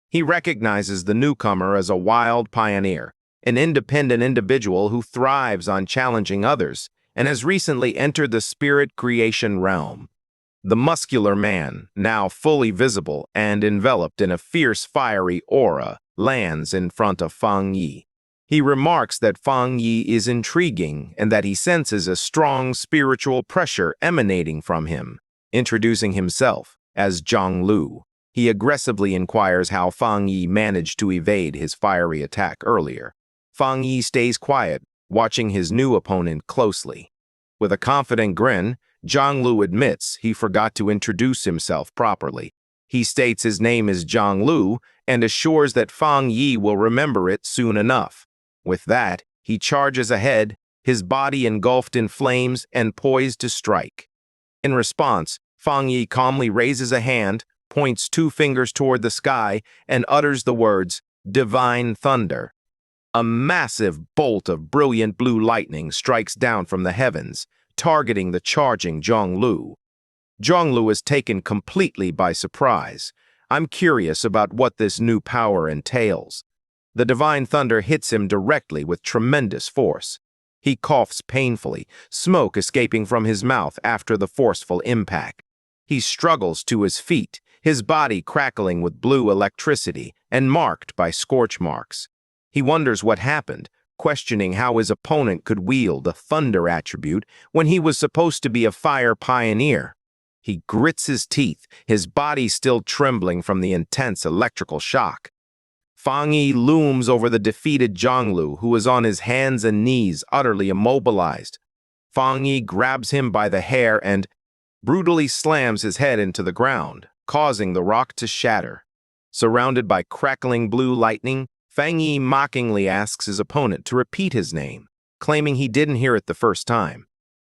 He recognizes the newcomer as a wild pioneer, an independent individual who thrives on challenging others and has recently entered the spirit creation realm. The muscular man, now fully visible and enveloped in a fierce fiery aura, lands in front of Fang Yi. He remarks that Fang Yi is intriguing and that he senses a strong spiritual pressure emanating from him. Introducing himself as Zhang Lu, he aggressively inquires how Fang Yi managed to evade his fiery attack earlier. Fang Yi stays quiet, watching his new opponent closely. With a confident grin, Zhang Lu admits he forgot to introduce himself properly. He states his name is Zhang Lu and assures that Fang Yi will remember it soon enough. With that, he charges ahead, his body engulfed in flames and poised to strike. In response, Fang Yi calmly raises a hand, points 2 fingers toward the sky, and utters the words, "Divine Thunder." A massive bolt of brilliant blue lightning strikes down from the heavens, targeting the charging Zhang Lu. Zhang Lu is taken completely by surprise. I'm curious about what this new power entails. The divine thunder hits him directly with tremendous force. He coughs painfully, smoke escaping from his mouth after the forceful impact. He struggles to his feet, his body crackling with blue electricity and marked by scorch marks. He wonders what happened, questioning how his opponent could wield a thunder attribute when he was supposed to be a fire pioneer. He grits his teeth, his body still trembling from the intense electrical shock. Fang Yi looms over the defeated Zhang Lu, who is on his hands and knees, utterly immobilized. Fang Yi grabs him by the hair and brutally slams his head into the ground, causing the rock to shatter. Surrounded by crackling blue lightning, Fang Yi mockingly asks his opponent to repeat his name, claiming he didn't hear it the first time.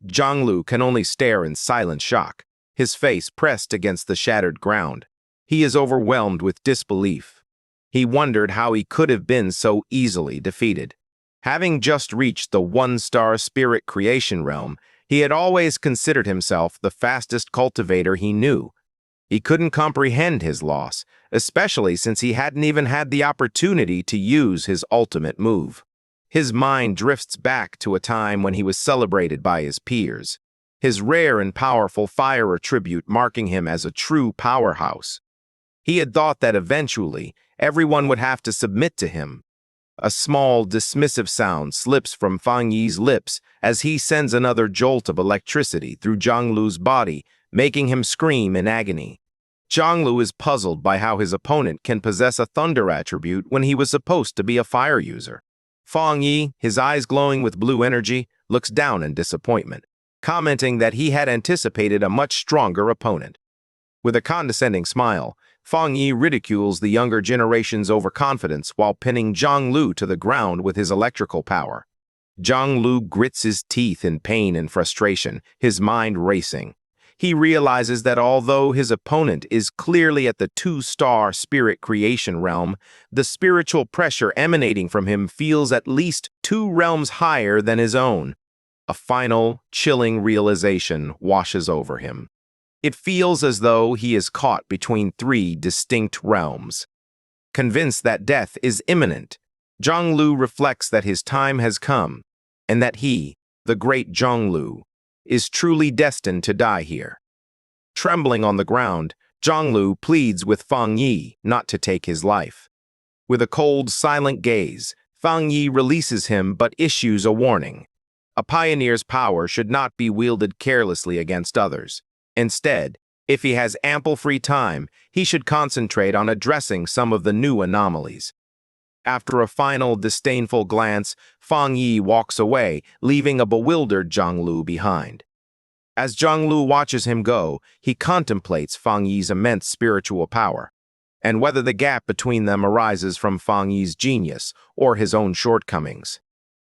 Zhang Lu can only stare in silent shock, his face pressed against the shattered ground. He is overwhelmed with disbelief. He wondered how he could have been so easily defeated. Having just reached the 1-star spirit creation realm, he had always considered himself the fastest cultivator he knew. He couldn't comprehend his loss, especially since he hadn't even had the opportunity to use his ultimate move. His mind drifts back to a time when he was celebrated by his peers, his rare and powerful fire attribute marking him as a true powerhouse. He had thought that eventually, everyone would have to submit to him. A small, dismissive sound slips from Fang Yi's lips as he sends another jolt of electricity through Zhang Lu's body, making him scream in agony. Zhang Lu is puzzled by how his opponent can possess a thunder attribute when he was supposed to be a fire user. Fang Yi, his eyes glowing with blue energy, looks down in disappointment, commenting that he had anticipated a much stronger opponent. With a condescending smile, Fang Yi ridicules the younger generation's overconfidence while pinning Zhang Lu to the ground with his electrical power. Zhang Lu grits his teeth in pain and frustration, his mind racing. He realizes that although his opponent is clearly at the 2-star spirit creation realm, the spiritual pressure emanating from him feels at least 2 realms higher than his own. A final, chilling realization washes over him. It feels as though he is caught between 3 distinct realms. Convinced that death is imminent, Zhang Lu reflects that his time has come, and that he, the great Zhang Lu, is truly destined to die here. Trembling on the ground, Zhang Lu pleads with Fang Yi not to take his life. With a cold, silent gaze, Fang Yi releases him but issues a warning. A pioneer's power should not be wielded carelessly against others. Instead, If he has ample free time, he should concentrate on addressing some of the new anomalies. After a final disdainful glance, Fang Yi walks away, leaving a bewildered Zhang Lu behind. As Zhang Lu watches him go, he contemplates Fang Yi's immense spiritual power, and whether the gap between them arises from Fang Yi's genius or his own shortcomings.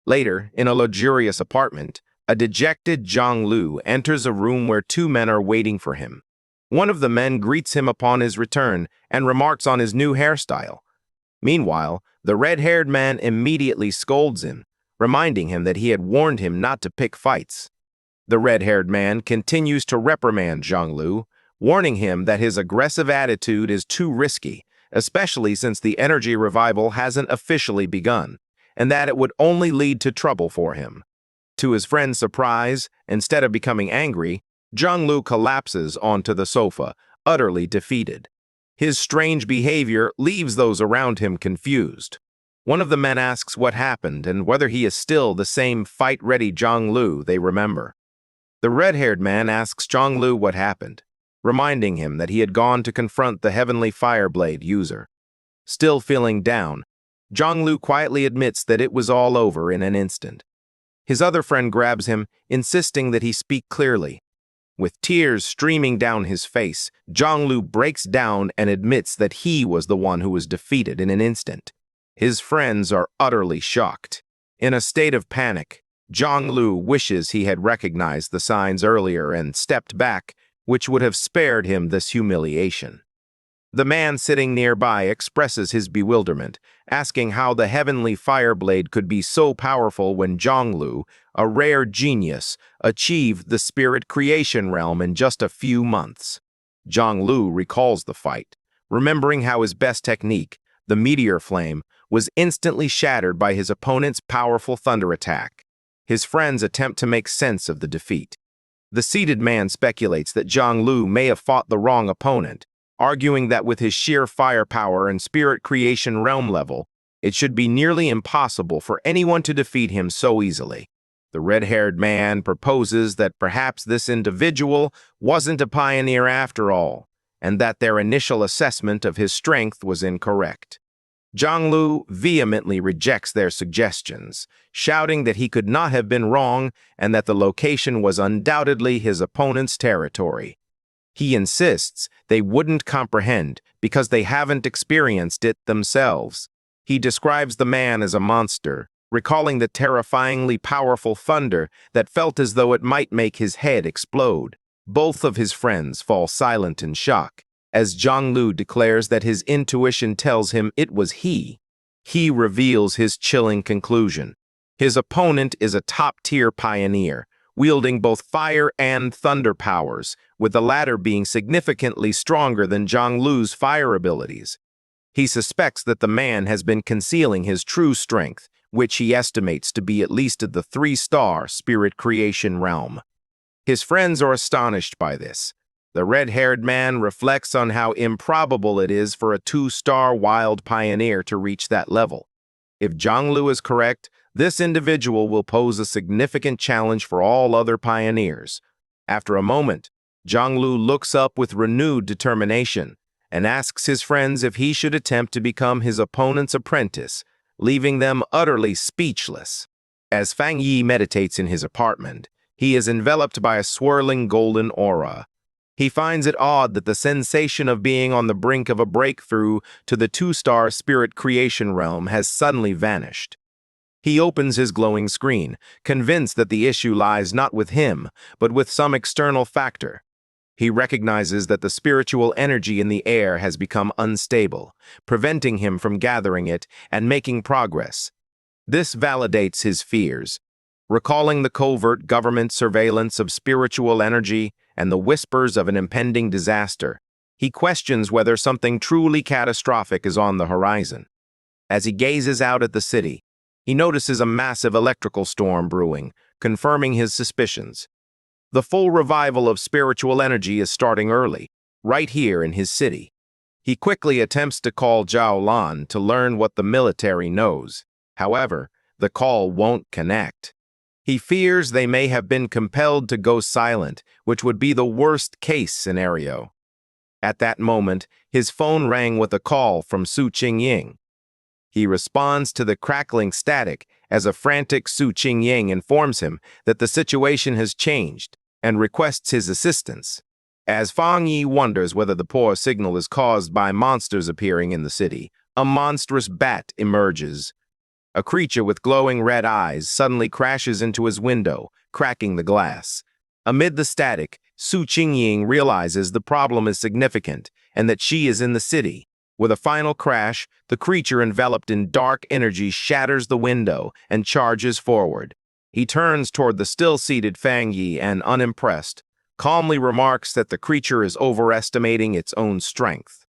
Later, in a luxurious apartment, a dejected Zhang Lu enters a room where two men are waiting for him. One of the men greets him upon his return and remarks on his new hairstyle. Meanwhile, the red-haired man immediately scolds him, reminding him that he had warned him not to pick fights. The red-haired man continues to reprimand Zhang Lu, warning him that his aggressive attitude is too risky, especially since the energy revival hasn't officially begun, and that it would only lead to trouble for him. To his friend's surprise, instead of becoming angry, Zhang Lu collapses onto the sofa, utterly defeated. His strange behavior leaves those around him confused. One of the men asks what happened and whether he is still the same fight-ready Zhang Lu they remember. The red-haired man asks Zhang Lu what happened, reminding him that he had gone to confront the Heavenly Fireblade user. Still feeling down, Zhang Lu quietly admits that it was all over in an instant. His other friend grabs him, insisting that he speak clearly. With tears streaming down his face, Zhang Lu breaks down and admits that he was the one who was defeated in an instant. His friends are utterly shocked. In a state of panic, Zhang Lu wishes he had recognized the signs earlier and stepped back, which would have spared him this humiliation. The man sitting nearby expresses his bewilderment, asking how the Heavenly Fireblade could be so powerful when Zhang Lu, a rare genius, achieved the spirit creation realm in just a few months. Zhang Lu recalls the fight, remembering how his best technique, the meteor flame, was instantly shattered by his opponent's powerful thunder attack. His friends attempt to make sense of the defeat. The seated man speculates that Zhang Lu may have fought the wrong opponent, arguing that with his sheer firepower and spirit creation realm level, it should be nearly impossible for anyone to defeat him so easily. The red-haired man proposes that perhaps this individual wasn't a pioneer after all, and that their initial assessment of his strength was incorrect. Zhang Lu vehemently rejects their suggestions, shouting that he could not have been wrong and that the location was undoubtedly his opponent's territory. He insists they wouldn't comprehend because they haven't experienced it themselves. He describes the man as a monster, recalling the terrifyingly powerful thunder that felt as though it might make his head explode. Both of his friends fall silent in shock, as Zhang Lu declares that his intuition tells him it was he. He reveals his chilling conclusion. His opponent is a top-tier pioneer, wielding both fire and thunder powers, with the latter being significantly stronger than Zhang Lu's fire abilities. He suspects that the man has been concealing his true strength, which he estimates to be at least of the 3-star spirit creation realm. His friends are astonished by this. The red-haired man reflects on how improbable it is for a 2-star wild pioneer to reach that level. If Zhang Lu is correct, this individual will pose a significant challenge for all other pioneers. After a moment, Zhang Lu looks up with renewed determination and asks his friends if he should attempt to become his opponent's apprentice, leaving them utterly speechless. As Fang Yi meditates in his apartment, he is enveloped by a swirling golden aura. He finds it odd that the sensation of being on the brink of a breakthrough to the 2-star spirit creation realm has suddenly vanished. He opens his glowing screen, convinced that the issue lies not with him, but with some external factor. He recognizes that the spiritual energy in the air has become unstable, preventing him from gathering it and making progress. This validates his fears. Recalling the covert government surveillance of spiritual energy and the whispers of an impending disaster, he questions whether something truly catastrophic is on the horizon. As he gazes out at the city, he notices a massive electrical storm brewing, confirming his suspicions. The full revival of spiritual energy is starting early, right here in his city. He quickly attempts to call Zhao Lan to learn what the military knows. However, the call won't connect. He fears they may have been compelled to go silent, which would be the worst-case scenario. At that moment, his phone rang with a call from Su Qingying. He responds to the crackling static as a frantic Su Qingying informs him that the situation has changed and requests his assistance. As Fang Yi wonders whether the poor signal is caused by monsters appearing in the city, a monstrous bat emerges. A creature with glowing red eyes suddenly crashes into his window, cracking the glass. Amid the static, Su Qingying realizes the problem is significant and that she is in the city. With a final crash, the creature enveloped in dark energy shatters the window and charges forward. He turns toward the still-seated Fang Yi and, unimpressed, calmly remarks that the creature is overestimating its own strength.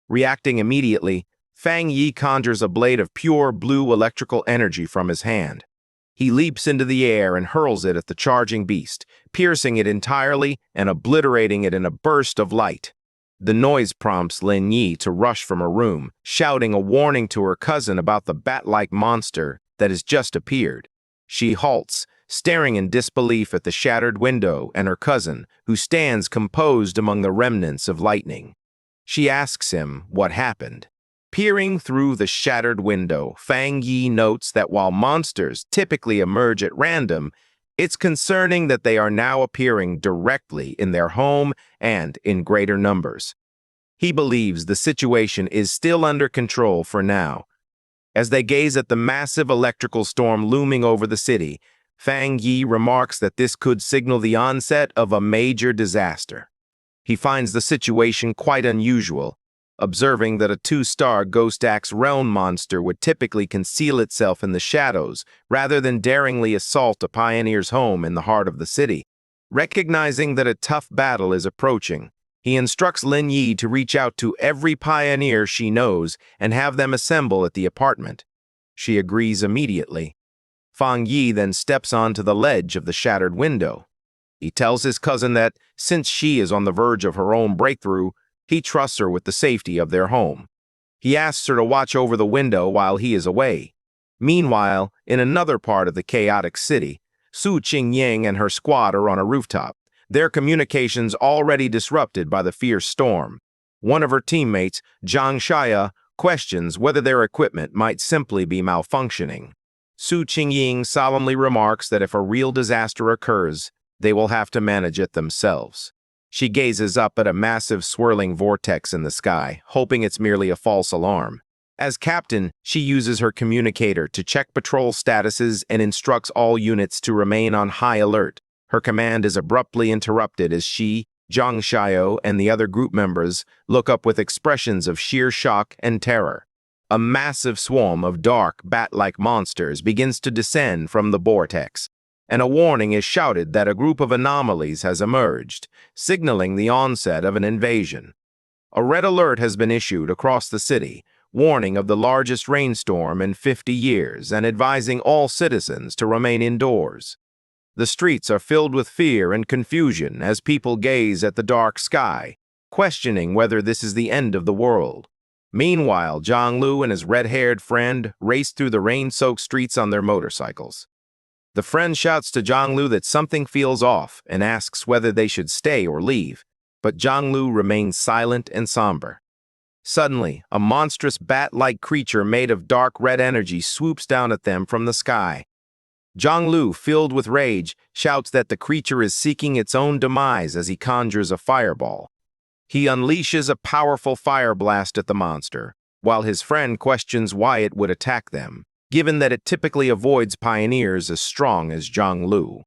Reacting immediately, Fang Yi conjures a blade of pure blue electrical energy from his hand. He leaps into the air and hurls it at the charging beast, piercing it entirely and obliterating it in a burst of light. The noise prompts Lin Yi to rush from her room, shouting a warning to her cousin about the bat-like monster that has just appeared. She halts, staring in disbelief at the shattered window and her cousin, who stands composed among the remnants of lightning. She asks him what happened. Peering through the shattered window, Fang Yi notes that while monsters typically emerge at random, it's concerning that they are now appearing directly in their home and in greater numbers. He believes the situation is still under control for now. As they gaze at the massive electrical storm looming over the city, Fang Yi remarks that this could signal the onset of a major disaster. He finds the situation quite unusual, observing that a 2-star Ghost Axe realm monster would typically conceal itself in the shadows rather than daringly assault a pioneer's home in the heart of the city. Recognizing that a tough battle is approaching, he instructs Lin Yi to reach out to every pioneer she knows and have them assemble at the apartment. She agrees immediately. Fang Yi then steps onto the ledge of the shattered window. He tells his cousin that, since she is on the verge of her own breakthrough, he trusts her with the safety of their home. He asks her to watch over the window while he is away. Meanwhile, in another part of the chaotic city, Su Qingying and her squad are on a rooftop, their communications already disrupted by the fierce storm. One of her teammates, Zhang Shaya, questions whether their equipment might simply be malfunctioning. Su Qingying solemnly remarks that if a real disaster occurs, they will have to manage it themselves. She gazes up at a massive swirling vortex in the sky, hoping it's merely a false alarm. As captain, she uses her communicator to check patrol statuses and instructs all units to remain on high alert. Her command is abruptly interrupted as she, Zhang Xiao, and the other group members look up with expressions of sheer shock and terror. A massive swarm of dark, bat-like monsters begins to descend from the vortex, and a warning is shouted that a group of anomalies has emerged, signaling the onset of an invasion. A red alert has been issued across the city, warning of the largest rainstorm in 50 years and advising all citizens to remain indoors. The streets are filled with fear and confusion as people gaze at the dark sky, questioning whether this is the end of the world. Meanwhile, Zhang Lu and his red-haired friend race through the rain-soaked streets on their motorcycles. The friend shouts to Zhang Lu that something feels off and asks whether they should stay or leave, but Zhang Lu remains silent and somber. Suddenly, a monstrous bat-like creature made of dark red energy swoops down at them from the sky. Zhang Lu, filled with rage, shouts that the creature is seeking its own demise as he conjures a fireball. He unleashes a powerful fire blast at the monster, while his friend questions why it would attack them, given that it typically avoids pioneers as strong as Zhang Lu.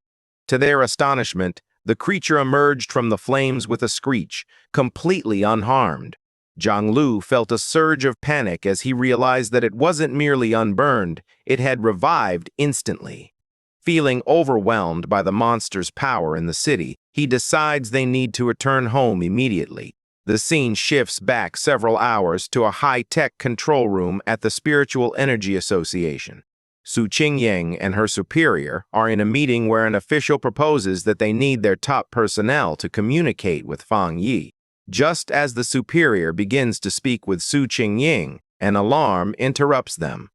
To their astonishment, the creature emerged from the flames with a screech, completely unharmed. Zhang Lu felt a surge of panic as he realized that it wasn't merely unburned, it had revived instantly. Feeling overwhelmed by the monster's power in the city, he decides they need to return home immediately. The scene shifts back several hours to a high-tech control room at the Spiritual Energy Association. Su Qingying and her superior are in a meeting where an official proposes that they need their top personnel to communicate with Fang Yi. Just as the superior begins to speak with Su Qingying, an alarm interrupts them.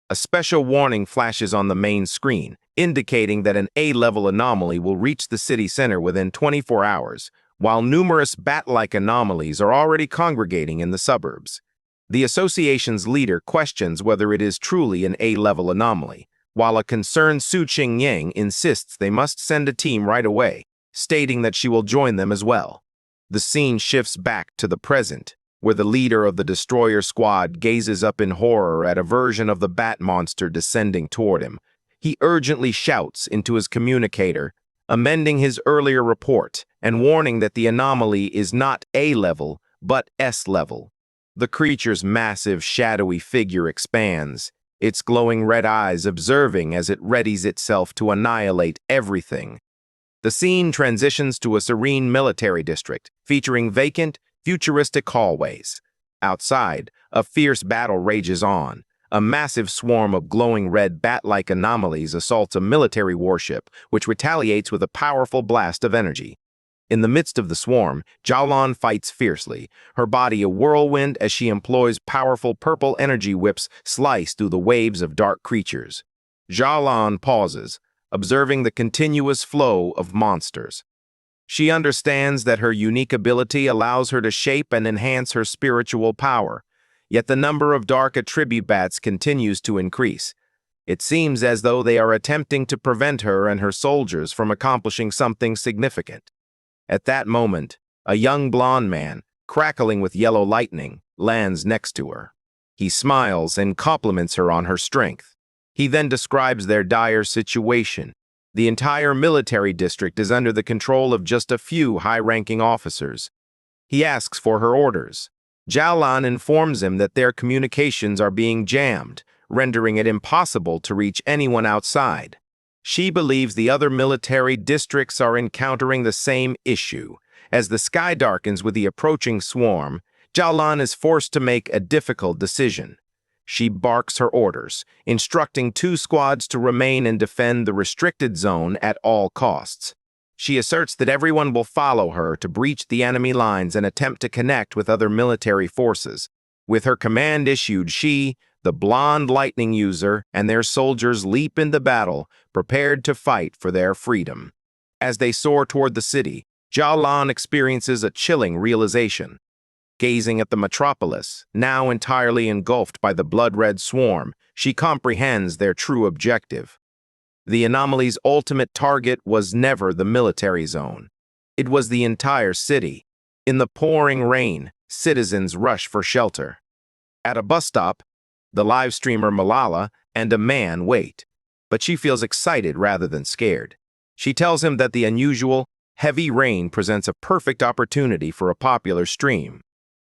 A special warning flashes on the main screen, indicating that an A-level anomaly will reach the city center within 24 hours, while numerous bat-like anomalies are already congregating in the suburbs. The association's leader questions whether it is truly an A-level anomaly, while a concerned Su Qingying insists they must send a team right away, stating that she will join them as well. The scene shifts back to the present, where the leader of the destroyer squad gazes up in horror at a version of the bat monster descending toward him. He urgently shouts into his communicator, amending his earlier report and warning that the anomaly is not A-level, but S-level. The creature's massive, shadowy figure expands, its glowing red eyes observing as it readies itself to annihilate everything. The scene transitions to a serene military district, featuring vacant, futuristic hallways. Outside, a fierce battle rages on. A massive swarm of glowing red bat-like anomalies assaults a military warship, which retaliates with a powerful blast of energy. In the midst of the swarm, Jiaolan fights fiercely, her body a whirlwind as she employs powerful purple energy whips slice through the waves of dark creatures. Jiaolan pauses, observing the continuous flow of monsters. She understands that her unique ability allows her to shape and enhance her spiritual power, yet the number of dark attribute bats continues to increase. It seems as though they are attempting to prevent her and her soldiers from accomplishing something significant. At that moment, a young blonde man, crackling with yellow lightning, lands next to her. He smiles and compliments her on her strength. He then describes their dire situation. The entire military district is under the control of just a few high-ranking officers. He asks for her orders. Jiaolan informs him that their communications are being jammed, rendering it impossible to reach anyone outside. She believes the other military districts are encountering the same issue. As the sky darkens with the approaching swarm, Jiaolan is forced to make a difficult decision. She barks her orders, instructing 2 squads to remain and defend the restricted zone at all costs. She asserts that everyone will follow her to breach the enemy lines and attempt to connect with other military forces. With her command issued, she, the blonde lightning user, and their soldiers leap into battle, prepared to fight for their freedom. As they soar toward the city, Jiaolan experiences a chilling realization. Gazing at the metropolis, now entirely engulfed by the blood-red swarm, she comprehends their true objective. The anomaly's ultimate target was never the military zone. It was the entire city. In the pouring rain, citizens rush for shelter. At a bus stop, the live streamer Malala and a man wait, but she feels excited rather than scared. She tells him that the unusual, heavy rain presents a perfect opportunity for a popular stream.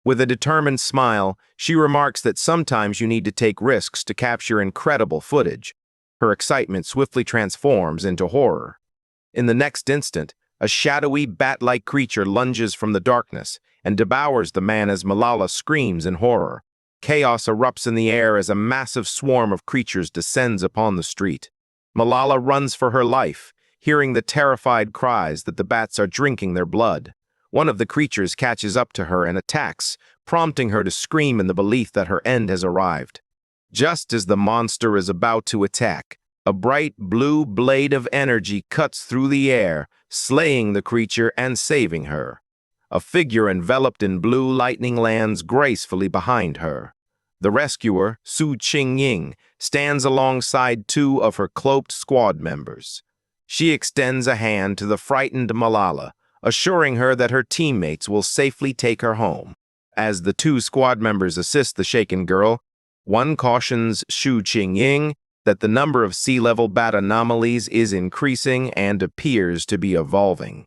With a determined smile, she remarks that sometimes you need to take risks to capture incredible footage. Her excitement swiftly transforms into horror. In the next instant, a shadowy, bat-like creature lunges from the darkness and devours the man as Malala screams in horror. Chaos erupts in the air as a massive swarm of creatures descends upon the street. Malala runs for her life, hearing the terrified cries that the bats are drinking their blood. One of the creatures catches up to her and attacks, prompting her to scream in the belief that her end has arrived. Just as the monster is about to attack, a bright blue blade of energy cuts through the air, slaying the creature and saving her. A figure enveloped in blue lightning lands gracefully behind her. The rescuer, Su Qingying, stands alongside 2 of her cloaked squad members. She extends a hand to the frightened Malala, assuring her that her teammates will safely take her home. As the 2 squad members assist the shaken girl, one cautions Su Qingying that the number of sea-level bat anomalies is increasing and appears to be evolving.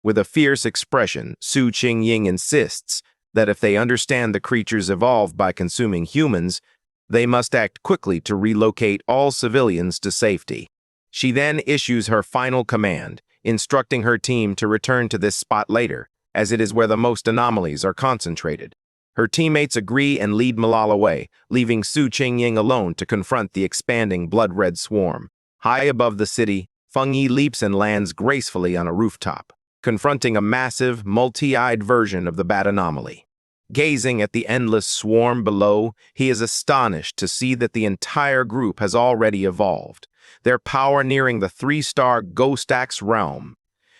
With a fierce expression, Su Qingying insists that if they understand the creatures evolved by consuming humans, they must act quickly to relocate all civilians to safety. She then issues her final command, instructing her team to return to this spot later, as it is where the most anomalies are concentrated. Her teammates agree and lead Malala away, leaving Su Qingying alone to confront the expanding blood-red swarm. High above the city, Feng Yi leaps and lands gracefully on a rooftop, confronting a massive, multi-eyed version of the bat anomaly. Gazing at the endless swarm below, he is astonished to see that the entire group has already evolved, their power nearing the 3-star Ghost Axe realm.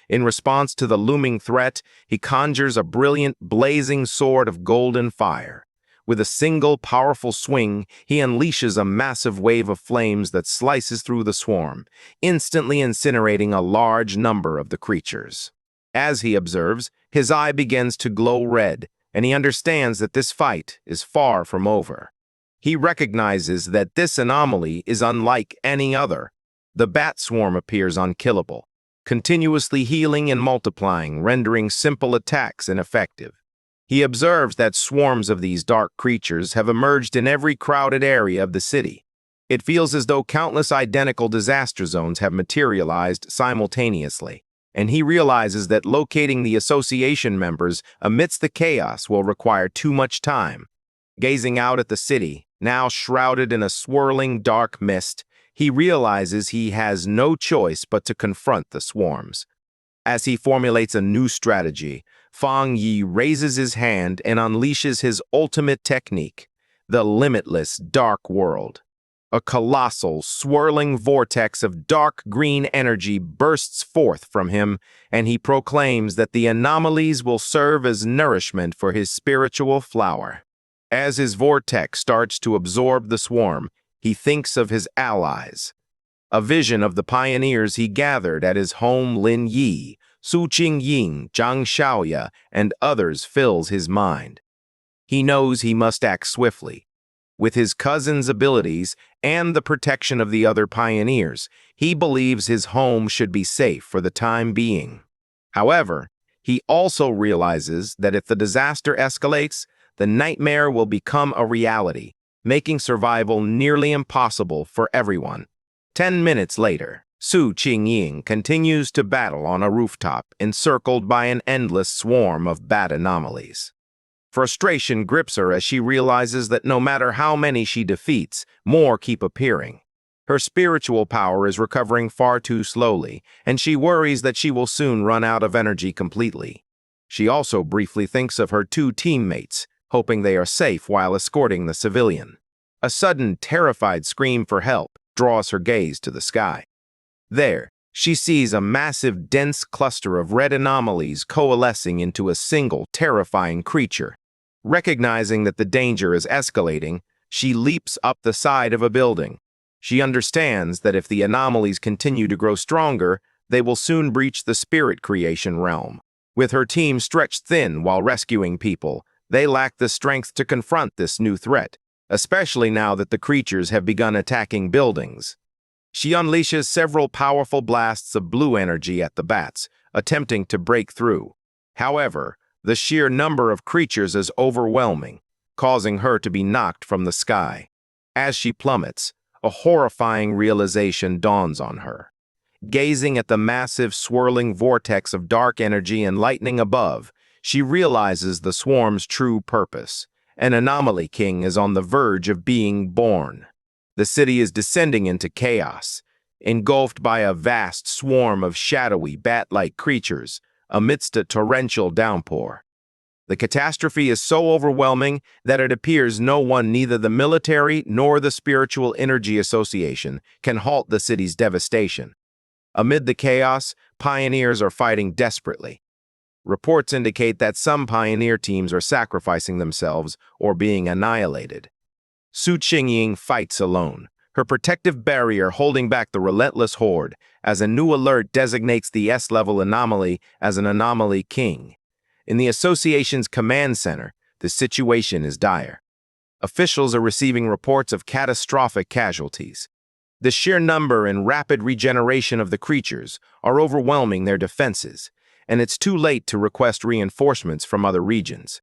In response to the looming threat, he conjures a brilliant, blazing sword of golden fire. With a single powerful swing, he unleashes a massive wave of flames that slices through the swarm, instantly incinerating a large number of the creatures. As he observes, his eye begins to glow red, and he understands that this fight is far from over. He recognizes that this anomaly is unlike any other. The bat swarm appears unkillable, continuously healing and multiplying, rendering simple attacks ineffective. He observes that swarms of these dark creatures have emerged in every crowded area of the city. It feels as though countless identical disaster zones have materialized simultaneously, and he realizes that locating the association members amidst the chaos will require too much time. Gazing out at the city, now shrouded in a swirling dark mist, he realizes he has no choice but to confront the swarms. As he formulates a new strategy, Fang Yi raises his hand and unleashes his ultimate technique, the limitless dark world. A colossal, swirling vortex of dark green energy bursts forth from him, and he proclaims that the anomalies will serve as nourishment for his spiritual flower. As his vortex starts to absorb the swarm, he thinks of his allies. A vision of the pioneers he gathered at his home Lin Yi, Su Qingying, Zhang Xiaoya, and others fills his mind. He knows he must act swiftly. With his cousin's abilities and the protection of the other pioneers, he believes his home should be safe for the time being. However, he also realizes that if the disaster escalates, the nightmare will become a reality, making survival nearly impossible for everyone. 10 minutes later, Su Qingying continues to battle on a rooftop encircled by an endless swarm of bat anomalies. Frustration grips her as she realizes that no matter how many she defeats, more keep appearing. Her spiritual power is recovering far too slowly, and she worries that she will soon run out of energy completely. She also briefly thinks of her two teammates, hoping they are safe while escorting the civilian. A sudden, terrified scream for help draws her gaze to the sky. There, she sees a massive, dense cluster of red anomalies coalescing into a single, terrifying creature. Recognizing that the danger is escalating, she leaps up the side of a building. She understands that if the anomalies continue to grow stronger, they will soon breach the spirit creation realm. With her team stretched thin while rescuing people, they lack the strength to confront this new threat, especially now that the creatures have begun attacking buildings. She unleashes several powerful blasts of blue energy at the bats, attempting to break through. However, the sheer number of creatures is overwhelming, causing her to be knocked from the sky. As she plummets, a horrifying realization dawns on her. Gazing at the massive, swirling vortex of dark energy and lightning above, she realizes the swarm's true purpose. An anomaly king is on the verge of being born. The city is descending into chaos, engulfed by a vast swarm of shadowy, bat-like creatures amidst a torrential downpour. The catastrophe is so overwhelming that it appears no one, neither the military nor the Spiritual Energy Association, can halt the city's devastation. Amid the chaos, pioneers are fighting desperately. Reports indicate that some pioneer teams are sacrificing themselves or being annihilated. Su Qingying fights alone, her protective barrier holding back the relentless horde, as a new alert designates the S-level anomaly as an anomaly king. In the association's command center, the situation is dire. Officials are receiving reports of catastrophic casualties. The sheer number and rapid regeneration of the creatures are overwhelming their defenses, and it's too late to request reinforcements from other regions.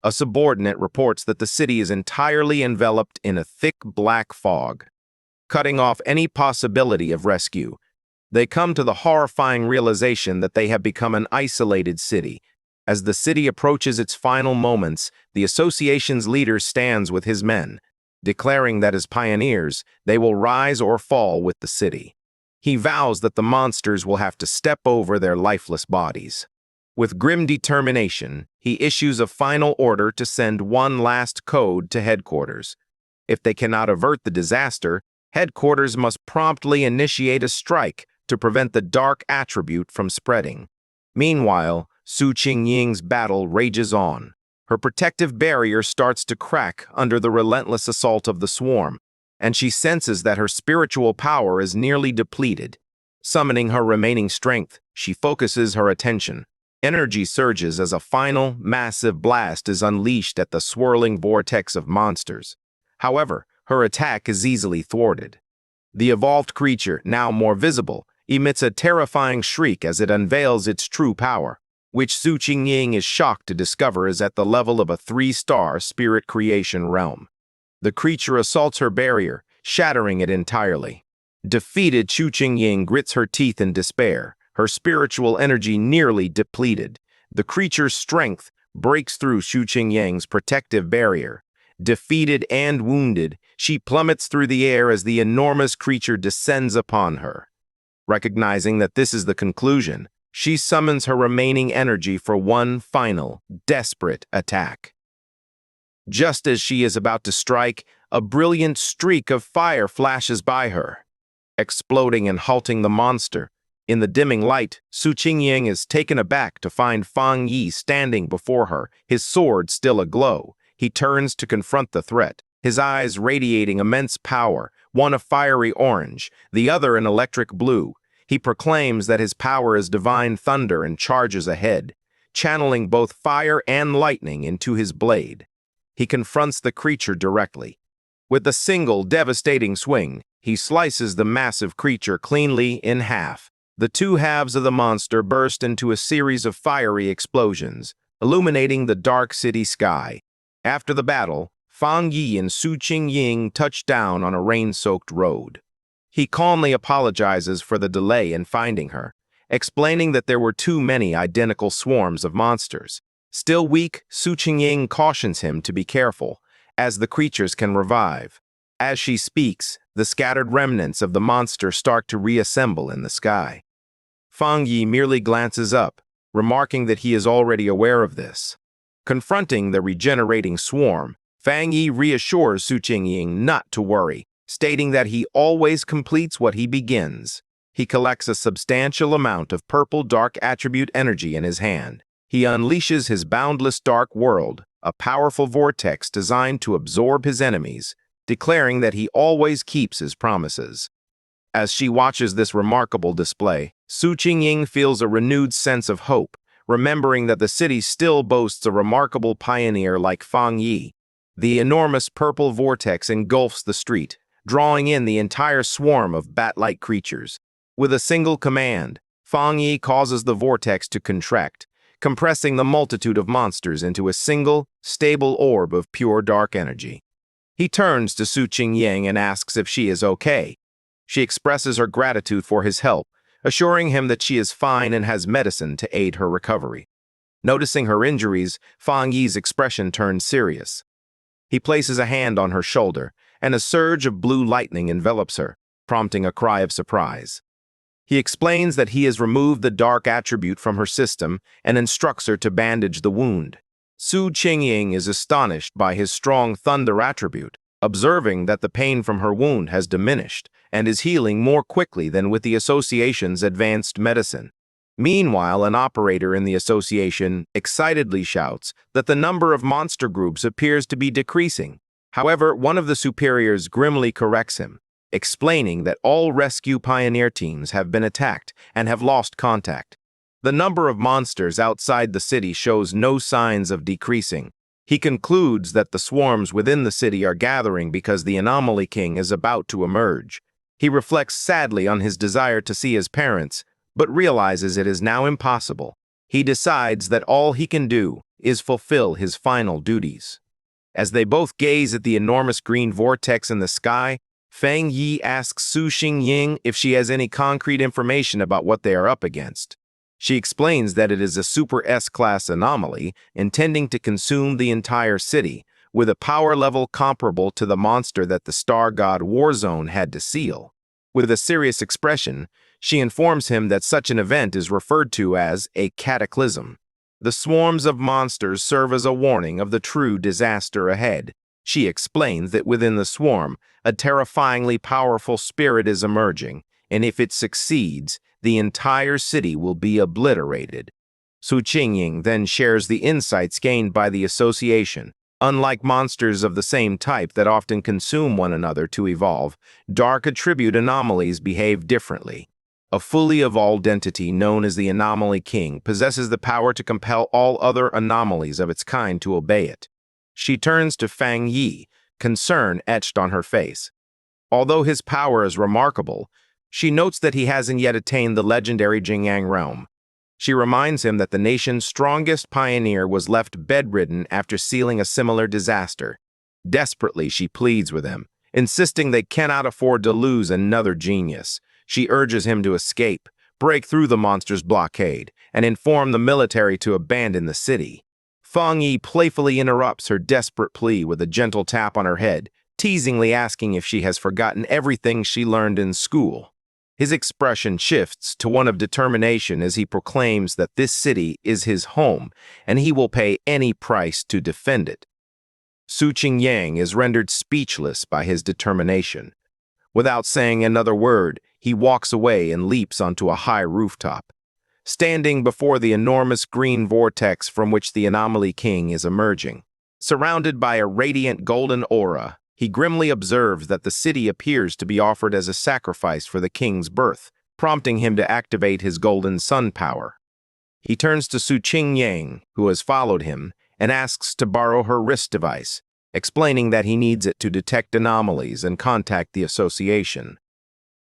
A subordinate reports that the city is entirely enveloped in a thick black fog, cutting off any possibility of rescue. They come to the horrifying realization that they have become an isolated city. As the city approaches its final moments, the association's leader stands with his men, declaring that as pioneers, they will rise or fall with the city. He vows that the monsters will have to step over their lifeless bodies. With grim determination, he issues a final order to send one last code to headquarters. If they cannot avert the disaster, headquarters must promptly initiate a strike to prevent the dark attribute from spreading. Meanwhile, Su Qingying's battle rages on. Her protective barrier starts to crack under the relentless assault of the swarm, and she senses that her spiritual power is nearly depleted. Summoning her remaining strength, she focuses her attention. Energy surges as a final, massive blast is unleashed at the swirling vortex of monsters. However, her attack is easily thwarted. The evolved creature, now more visible, emits a terrifying shriek as it unveils its true power, which Su Qingying is shocked to discover is at the level of a 3-star spirit creation realm. The creature assaults her barrier, shattering it entirely. Defeated, Su Qingying grits her teeth in despair, her spiritual energy nearly depleted. The creature's strength breaks through Su Qingying's protective barrier. Defeated and wounded, she plummets through the air as the enormous creature descends upon her. Recognizing that this is the conclusion, she summons her remaining energy for one final, desperate attack. Just as she is about to strike, a brilliant streak of fire flashes by her, exploding and halting the monster. In the dimming light, Su Qingying is taken aback to find Fang Yi standing before her, his sword still aglow. He turns to confront the threat, his eyes radiating immense power, one a fiery orange, the other an electric blue. He proclaims that his power is divine thunder and charges ahead, channeling both fire and lightning into his blade. He confronts the creature directly. With a single devastating swing, he slices the massive creature cleanly in half. The two halves of the monster burst into a series of fiery explosions, illuminating the dark city sky. After the battle, Fang Yi and Su Qingying touch down on a rain-soaked road. He calmly apologizes for the delay in finding her, explaining that there were too many identical swarms of monsters. Still weak, Su Qingying cautions him to be careful, as the creatures can revive. As she speaks, the scattered remnants of the monster start to reassemble in the sky. Fang Yi merely glances up, remarking that he is already aware of this. Confronting the regenerating swarm, Fang Yi reassures Su Qingying not to worry, stating that he always completes what he begins. He collects a substantial amount of purple dark attribute energy in his hand. He unleashes his boundless dark world, a powerful vortex designed to absorb his enemies, declaring that he always keeps his promises. As she watches this remarkable display, Su Qingying feels a renewed sense of hope, remembering that the city still boasts a remarkable pioneer like Fang Yi. The enormous purple vortex engulfs the street, drawing in the entire swarm of bat-like creatures. With a single command, Fang Yi causes the vortex to contract, compressing the multitude of monsters into a single, stable orb of pure dark energy. He turns to Su Qingying and asks if she is okay. She expresses her gratitude for his help, assuring him that she is fine and has medicine to aid her recovery. Noticing her injuries, Fang Yi's expression turns serious. He places a hand on her shoulder, and a surge of blue lightning envelops her, prompting a cry of surprise. He explains that he has removed the dark attribute from her system and instructs her to bandage the wound. Su Qingying is astonished by his strong thunder attribute, observing that the pain from her wound has diminished and is healing more quickly than with the association's advanced medicine. Meanwhile, an operator in the association excitedly shouts that the number of monster groups appears to be decreasing. However, one of the superiors grimly corrects him, explaining that all rescue pioneer teams have been attacked and have lost contact. The number of monsters outside the city shows no signs of decreasing. He concludes that the swarms within the city are gathering because the Anomaly King is about to emerge. He reflects sadly on his desire to see his parents, but realizes it is now impossible. He decides that all he can do is fulfill his final duties. As they both gaze at the enormous green vortex in the sky, Fang Yi asks Su Qingying if she has any concrete information about what they are up against. She explains that it is a Super S-class anomaly intending to consume the entire city, with a power level comparable to the monster that the Star God Warzone had to seal. With a serious expression, she informs him that such an event is referred to as a cataclysm. The swarms of monsters serve as a warning of the true disaster ahead. She explains that within the swarm, a terrifyingly powerful spirit is emerging, and if it succeeds, the entire city will be obliterated. Su Qingying then shares the insights gained by the association. Unlike monsters of the same type that often consume one another to evolve, dark attribute anomalies behave differently. A fully evolved entity known as the Anomaly King possesses the power to compel all other anomalies of its kind to obey it. She turns to Fang Yi, concern etched on her face. Although his power is remarkable, she notes that he hasn't yet attained the legendary Jingyang realm. She reminds him that the nation's strongest pioneer was left bedridden after sealing a similar disaster. Desperately, she pleads with him, insisting they cannot afford to lose another genius. She urges him to escape, break through the monster's blockade, and inform the military to abandon the city. Fang Yi playfully interrupts her desperate plea with a gentle tap on her head, teasingly asking if she has forgotten everything she learned in school. His expression shifts to one of determination as he proclaims that this city is his home and he will pay any price to defend it. Su Qingyang is rendered speechless by his determination. Without saying another word, he walks away and leaps onto a high rooftop. Standing before the enormous green vortex from which the Anomaly King is emerging, surrounded by a radiant golden aura, he grimly observes that the city appears to be offered as a sacrifice for the king's birth, prompting him to activate his golden sun power. He turns to Su Qingyang, who has followed him, and asks to borrow her wrist device, explaining that he needs it to detect anomalies and contact the association.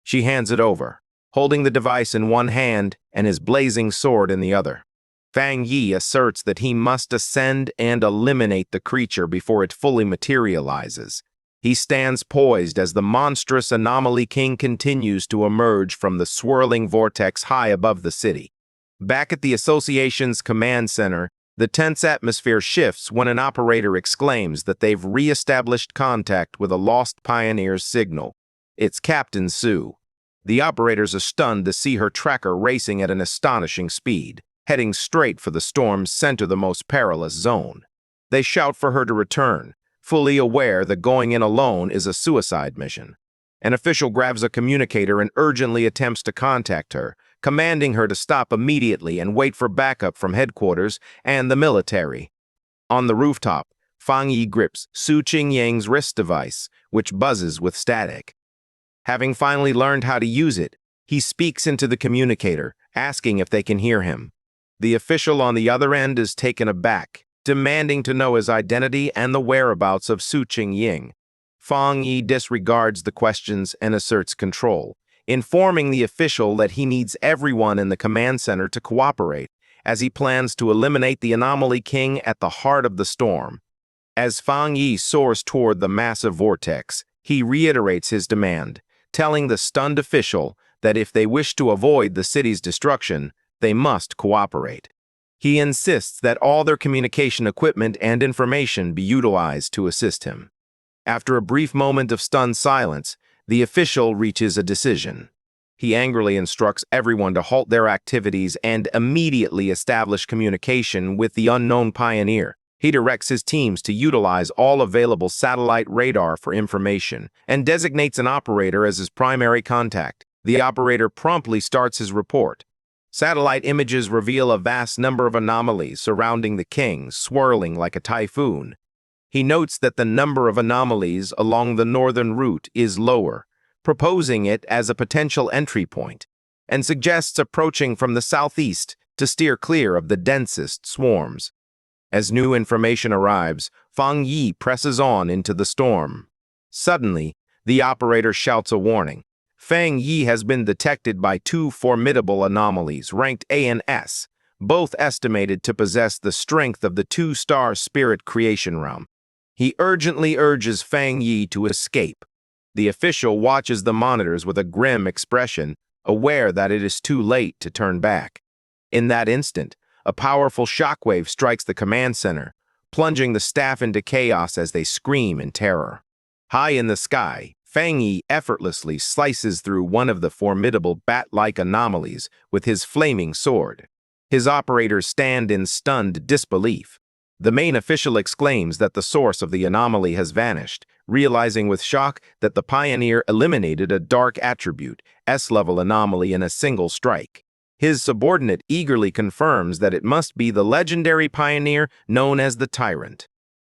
She hands it over, holding the device in one hand and his blazing sword in the other. Fang Yi asserts that he must ascend and eliminate the creature before it fully materializes. He stands poised as the monstrous Anomaly King continues to emerge from the swirling vortex high above the city. Back at the association's command center, the tense atmosphere shifts when an operator exclaims that they've re-established contact with a lost pioneer's signal. It's Captain Su. The operators are stunned to see her tracker racing at an astonishing speed, heading straight for the storm's center, the most perilous zone. They shout for her to return, fully aware that going in alone is a suicide mission. An official grabs a communicator and urgently attempts to contact her, commanding her to stop immediately and wait for backup from headquarters and the military. On the rooftop, Fang Yi grips Su Qingyang's wrist device, which buzzes with static. Having finally learned how to use it, he speaks into the communicator, asking if they can hear him. The official on the other end is taken aback, demanding to know his identity and the whereabouts of Su Qingyang. Fang Yi disregards the questions and asserts control, informing the official that he needs everyone in the command center to cooperate, as he plans to eliminate the Anomaly King at the heart of the storm. As Fang Yi soars toward the massive vortex, he reiterates his demand, telling the stunned official that if they wish to avoid the city's destruction, they must cooperate. He insists that all their communication equipment and information be utilized to assist him. After a brief moment of stunned silence, the official reaches a decision. He angrily instructs everyone to halt their activities and immediately establish communication with the unknown pioneer. He directs his teams to utilize all available satellite radar for information and designates an operator as his primary contact. The operator promptly starts his report. Satellite images reveal a vast number of anomalies surrounding the king, swirling like a typhoon. He notes that the number of anomalies along the northern route is lower, proposing it as a potential entry point, and suggests approaching from the southeast to steer clear of the densest swarms. As new information arrives, Fang Yi presses on into the storm. Suddenly, the operator shouts a warning. Fang Yi has been detected by two formidable anomalies ranked A and S, both estimated to possess the strength of the two-star spirit creation realm. He urgently urges Fang Yi to escape. The official watches the monitors with a grim expression, aware that it is too late to turn back. In that instant, a powerful shockwave strikes the command center, plunging the staff into chaos as they scream in terror. High in the sky, Fang Yi effortlessly slices through one of the formidable bat-like anomalies with his flaming sword. His operators stand in stunned disbelief. The main official exclaims that the source of the anomaly has vanished, realizing with shock that the pioneer eliminated a dark attribute, S-level anomaly in a single strike. His subordinate eagerly confirms that it must be the legendary pioneer known as the Tyrant.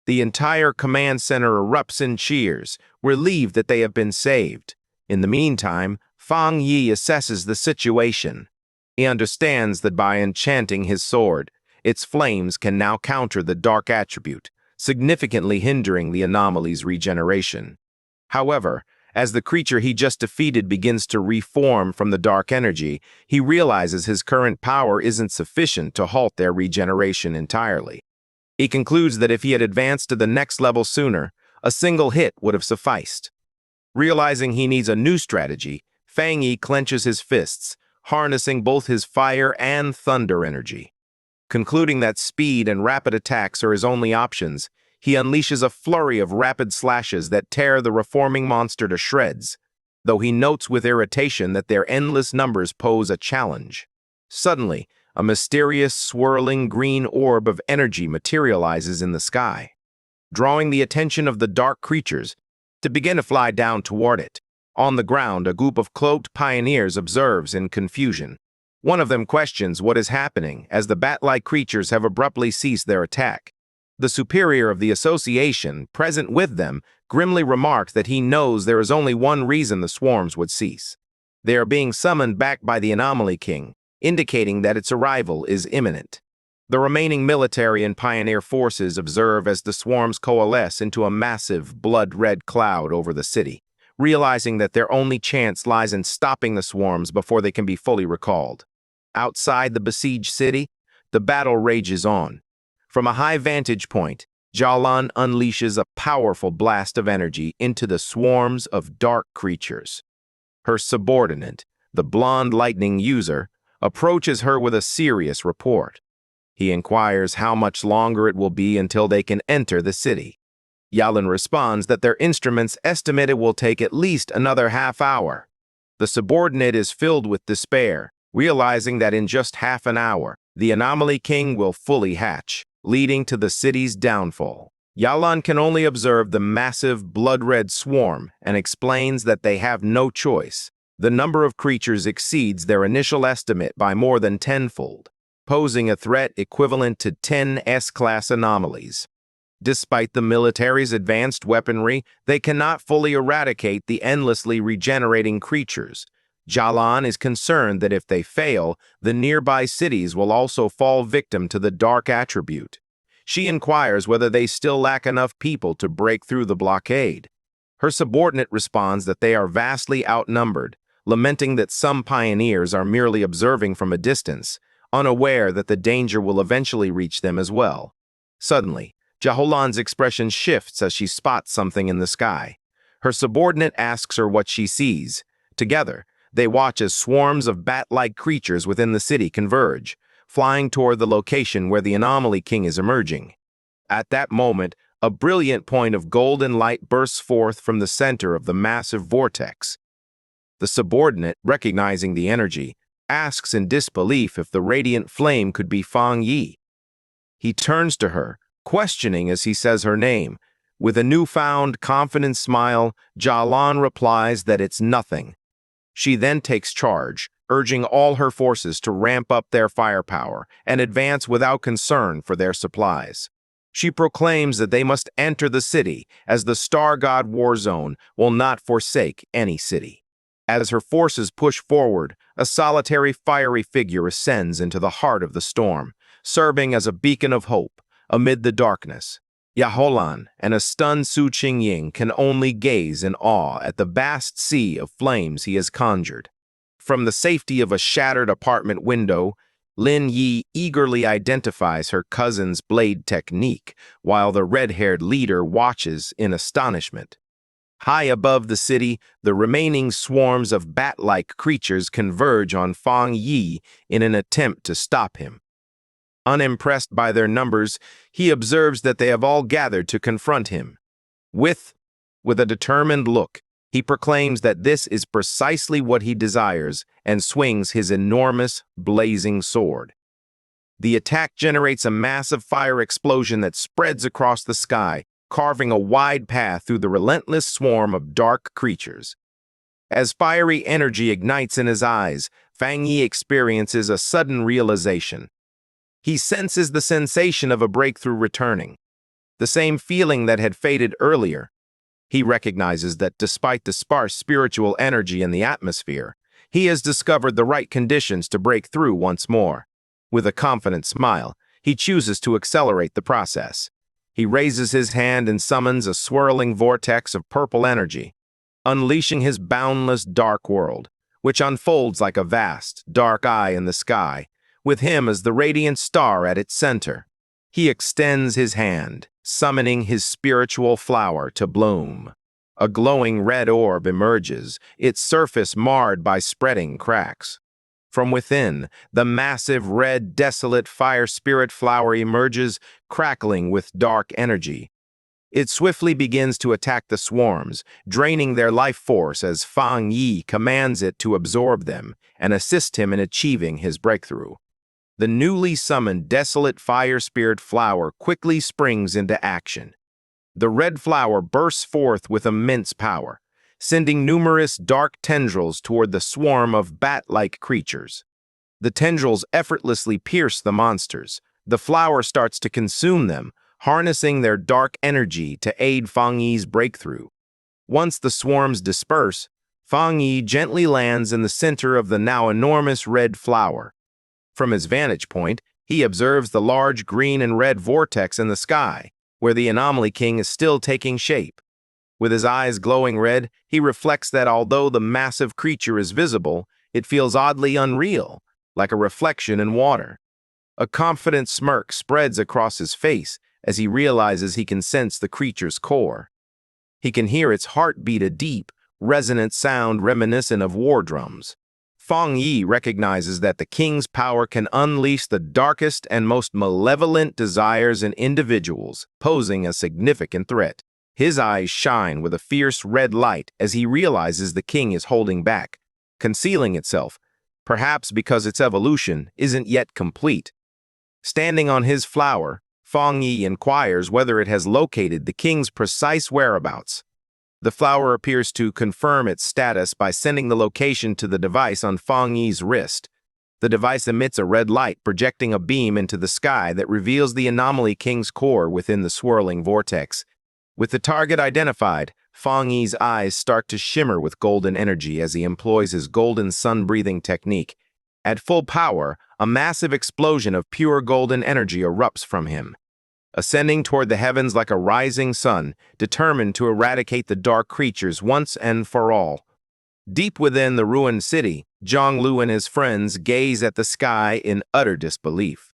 The entire command center erupts in cheers, relieved that they have been saved. In the meantime, Fang Yi assesses the situation. He understands that by enchanting his sword, its flames can now counter the dark attribute, significantly hindering the anomaly's regeneration. However, as the creature he just defeated begins to reform from the dark energy, he realizes his current power isn't sufficient to halt their regeneration entirely. He concludes that if he had advanced to the next level sooner, a single hit would have sufficed. Realizing he needs a new strategy, Fang Yi clenches his fists, harnessing both his fire and thunder energy. Concluding that speed and rapid attacks are his only options, he unleashes a flurry of rapid slashes that tear the reforming monster to shreds, though he notes with irritation that their endless numbers pose a challenge. Suddenly, a mysterious, swirling green orb of energy materializes in the sky, drawing the attention of the dark creatures to begin to fly down toward it. On the ground, a group of cloaked pioneers observes in confusion. One of them questions what is happening as the bat-like creatures have abruptly ceased their attack. The superior of the association, present with them, grimly remarks that he knows there is only one reason the swarms would cease. They are being summoned back by the Anomaly King, indicating that its arrival is imminent. The remaining military and pioneer forces observe as the swarms coalesce into a massive, blood-red cloud over the city, realizing that their only chance lies in stopping the swarms before they can be fully recalled. Outside the besieged city, the battle rages on. From a high vantage point, Jialan unleashes a powerful blast of energy into the swarms of dark creatures. Her subordinate, the blonde lightning user, approaches her with a serious report. He inquires how much longer it will be until they can enter the city. Yalan responds that their instruments estimate it will take at least another half hour. The subordinate is filled with despair, realizing that in just half an hour, the Anomaly King will fully hatch, leading to the city's downfall. Yalan can only observe the massive blood-red swarm and explains that they have no choice. The number of creatures exceeds their initial estimate by more than tenfold, posing a threat equivalent to 10 S-class anomalies. Despite the military's advanced weaponry, they cannot fully eradicate the endlessly regenerating creatures. Jialan is concerned that if they fail, the nearby cities will also fall victim to the dark attribute. She inquires whether they still lack enough people to break through the blockade. Her subordinate responds that they are vastly outnumbered, lamenting that some pioneers are merely observing from a distance, unaware that the danger will eventually reach them as well. Suddenly, Jialan's expression shifts as she spots something in the sky. Her subordinate asks her what she sees. Together, they watch as swarms of bat-like creatures within the city converge, flying toward the location where the Anomaly King is emerging. At that moment, a brilliant point of golden light bursts forth from the center of the massive vortex. The subordinate, recognizing the energy, asks in disbelief if the radiant flame could be Fang Yi. He turns to her, questioning as he says her name. With a newfound, confident smile, Jialan replies that it's nothing. She then takes charge, urging all her forces to ramp up their firepower and advance without concern for their supplies. She proclaims that they must enter the city, as the Star God War Zone will not forsake any city. As her forces push forward, a solitary fiery figure ascends into the heart of the storm, serving as a beacon of hope amid the darkness. Yaholan and a stunned Su Qingying can only gaze in awe at the vast sea of flames he has conjured. From the safety of a shattered apartment window, Lin Yi eagerly identifies her cousin's blade technique, while the red-haired leader watches in astonishment. High above the city, the remaining swarms of bat-like creatures converge on Fang Yi in an attempt to stop him. Unimpressed by their numbers, he observes that they have all gathered to confront him. With a determined look, he proclaims that this is precisely what he desires and swings his enormous, blazing sword. The attack generates a massive fire explosion that spreads across the sky, carving a wide path through the relentless swarm of dark creatures. As fiery energy ignites in his eyes, Fang Yi experiences a sudden realization. He senses the sensation of a breakthrough returning, the same feeling that had faded earlier. He recognizes that despite the sparse spiritual energy in the atmosphere, he has discovered the right conditions to break through once more. With a confident smile, he chooses to accelerate the process. He raises his hand and summons a swirling vortex of purple energy, unleashing his boundless dark world, which unfolds like a vast, dark eye in the sky, with him as the radiant star at its center. He extends his hand, summoning his spiritual flower to bloom. A glowing red orb emerges, its surface marred by spreading cracks. From within, the massive red, desolate fire spirit flower emerges, crackling with dark energy. It swiftly begins to attack the swarms, draining their life force as Fang Yi commands it to absorb them and assist him in achieving his breakthrough. The newly summoned desolate fire spirit flower quickly springs into action. The red flower bursts forth with immense power, sending numerous dark tendrils toward the swarm of bat-like creatures. The tendrils effortlessly pierce the monsters. The flower starts to consume them, harnessing their dark energy to aid Fang Yi's breakthrough. Once the swarms disperse, Fang Yi gently lands in the center of the now enormous red flower. From his vantage point, he observes the large green and red vortex in the sky, where the Anomaly King is still taking shape. With his eyes glowing red, he reflects that although the massive creature is visible, it feels oddly unreal, like a reflection in water. A confident smirk spreads across his face as he realizes he can sense the creature's core. He can hear its heartbeat, a deep, resonant sound reminiscent of war drums. Fang Yi recognizes that the king's power can unleash the darkest and most malevolent desires in individuals, posing a significant threat. His eyes shine with a fierce red light as he realizes the king is holding back, concealing itself, perhaps because its evolution isn't yet complete. Standing on his flower, Fang Yi inquires whether it has located the king's precise whereabouts. The flower appears to confirm its status by sending the location to the device on Fang Yi's wrist. The device emits a red light, projecting a beam into the sky that reveals the Anomaly King's core within the swirling vortex. With the target identified, Fang Yi's eyes start to shimmer with golden energy as he employs his golden sun-breathing technique. At full power, a massive explosion of pure golden energy erupts from him, ascending toward the heavens like a rising sun, determined to eradicate the dark creatures once and for all. Deep within the ruined city, Zhonglu and his friends gaze at the sky in utter disbelief.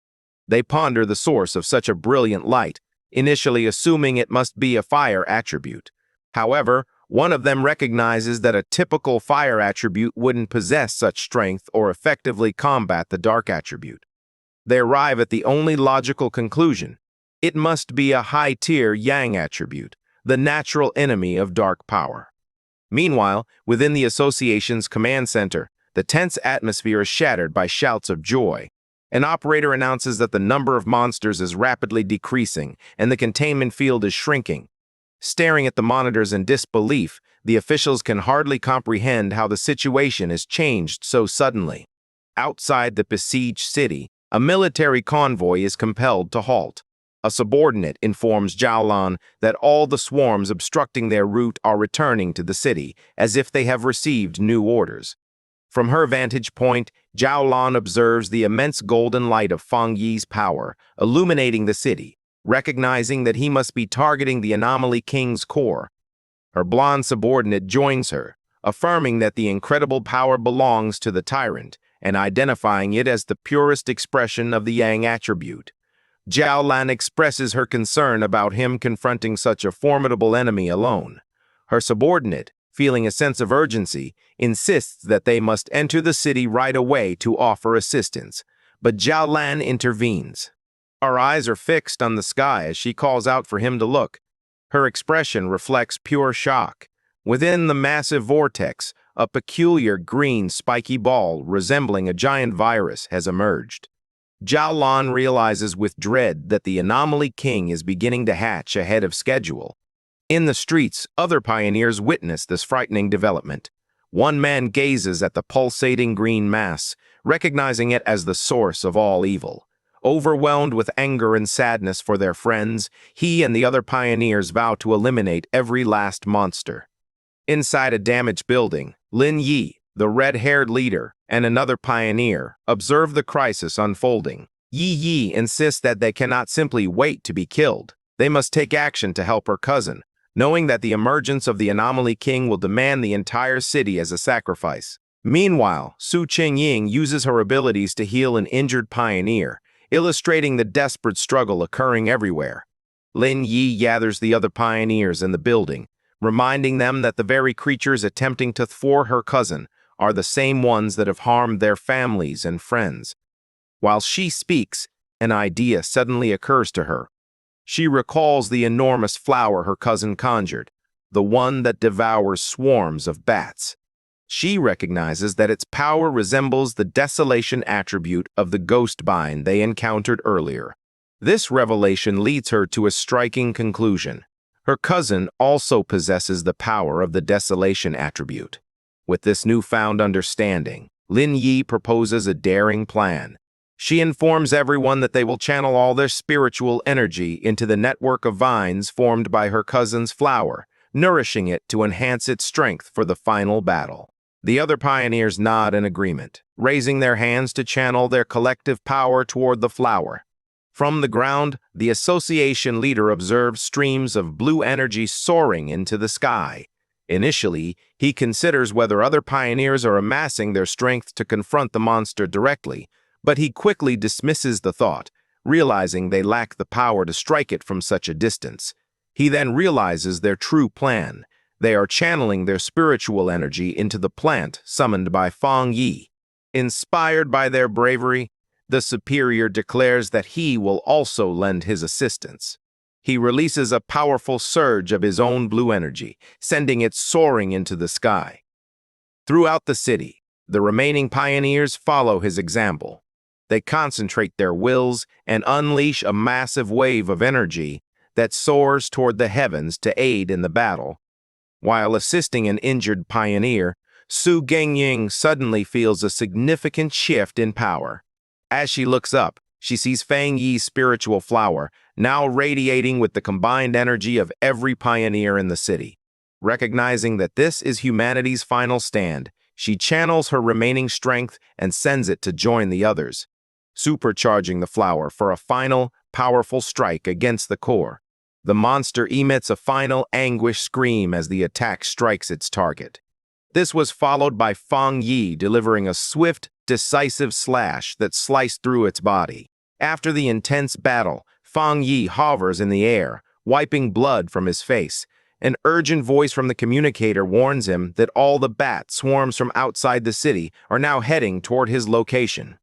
They ponder the source of such a brilliant light, initially assuming it must be a fire attribute. However, one of them recognizes that a typical fire attribute wouldn't possess such strength or effectively combat the dark attribute. They arrive at the only logical conclusion: it must be a high-tier yang attribute, the natural enemy of dark power. Meanwhile, within the association's command center, the tense atmosphere is shattered by shouts of joy. An operator announces that the number of monsters is rapidly decreasing and the containment field is shrinking. Staring at the monitors in disbelief, the officials can hardly comprehend how the situation has changed so suddenly. Outside the besieged city, a military convoy is compelled to halt. A subordinate informs Zhaolan that all the swarms obstructing their route are returning to the city, as if they have received new orders. From her vantage point, Zhaolan observes the immense golden light of Fang Yi's power, illuminating the city, recognizing that he must be targeting the Anomaly King's core. Her blonde subordinate joins her, affirming that the incredible power belongs to the tyrant, and identifying it as the purest expression of the Yang attribute. Zhaolan expresses her concern about him confronting such a formidable enemy alone. Her subordinate, feeling a sense of urgency, insists that they must enter the city right away to offer assistance, but Zhaolan intervenes. Her eyes are fixed on the sky as she calls out for him to look. Her expression reflects pure shock. Within the massive vortex, a peculiar green spiky ball resembling a giant virus has emerged. Zhaolan realizes with dread that the Anomaly King is beginning to hatch ahead of schedule. In the streets, other pioneers witness this frightening development. One man gazes at the pulsating green mass, recognizing it as the source of all evil. Overwhelmed with anger and sadness for their friends, he and the other pioneers vow to eliminate every last monster. Inside a damaged building, Lin Yi, the red-haired leader, and another pioneer observe the crisis unfolding. Yi insists that they cannot simply wait to be killed. They must take action to help her cousin, knowing that the emergence of the Anomaly King will demand the entire city as a sacrifice. Meanwhile, Su Qingying uses her abilities to heal an injured pioneer, illustrating the desperate struggle occurring everywhere. Lin Yi gathers the other pioneers in the building, reminding them that the very creatures attempting to thwart her cousin are the same ones that have harmed their families and friends. While she speaks, an idea suddenly occurs to her. She recalls the enormous flower her cousin conjured, the one that devours swarms of bats. She recognizes that its power resembles the desolation attribute of the ghost bind they encountered earlier. This revelation leads her to a striking conclusion. Her cousin also possesses the power of the desolation attribute. With this newfound understanding, Lin Yi proposes a daring plan. She informs everyone that they will channel all their spiritual energy into the network of vines formed by her cousin's flower, nourishing it to enhance its strength for the final battle. The other pioneers nod in agreement, raising their hands to channel their collective power toward the flower. From the ground, the association leader observes streams of blue energy soaring into the sky. Initially, he considers whether other pioneers are amassing their strength to confront the monster directly, but he quickly dismisses the thought, realizing they lack the power to strike it from such a distance. He then realizes their true plan. They are channeling their spiritual energy into the plant summoned by Fang Yi. Inspired by their bravery, the superior declares that he will also lend his assistance. He releases a powerful surge of his own blue energy, sending it soaring into the sky. Throughout the city, the remaining pioneers follow his example. They concentrate their wills and unleash a massive wave of energy that soars toward the heavens to aid in the battle. While assisting an injured pioneer, Su Qingying suddenly feels a significant shift in power. As she looks up, she sees Fang Yi's spiritual flower, now radiating with the combined energy of every pioneer in the city. Recognizing that this is humanity's final stand, she channels her remaining strength and sends it to join the others, supercharging the flower for a final, powerful strike against the core. The monster emits a final anguish scream as the attack strikes its target. This was followed by Fang Yi delivering a swift, decisive slash that sliced through its body. After the intense battle, Fang Yi hovers in the air, wiping blood from his face. An urgent voice from the communicator warns him that all the bat swarms from outside the city are now heading toward his location.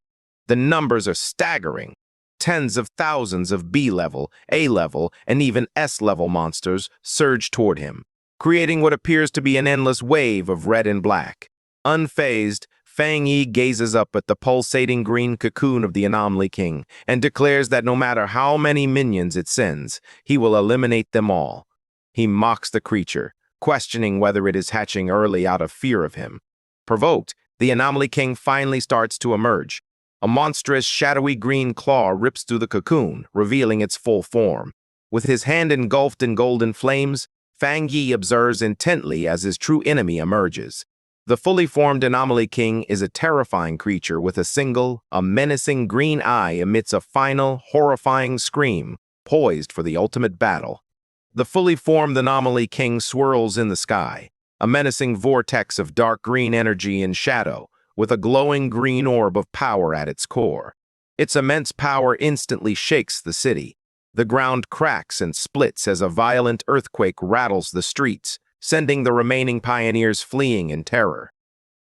The numbers are staggering. Tens of thousands of B-level, A-level, and even S-level monsters surge toward him, creating what appears to be an endless wave of red and black. Unfazed, Fang Yi gazes up at the pulsating green cocoon of the Anomaly King and declares that no matter how many minions it sends, he will eliminate them all. He mocks the creature, questioning whether it is hatching early out of fear of him. Provoked, the Anomaly King finally starts to emerge. A monstrous, shadowy green claw rips through the cocoon, revealing its full form. With his hand engulfed in golden flames, Fang Yi observes intently as his true enemy emerges. The fully formed Anomaly King is a terrifying creature with a menacing green eye emits a final, horrifying scream, poised for the ultimate battle. The fully formed Anomaly King swirls in the sky, a menacing vortex of dark green energy and shadow, with a glowing green orb of power at its core. Its immense power instantly shakes the city. The ground cracks and splits as a violent earthquake rattles the streets, sending the remaining pioneers fleeing in terror.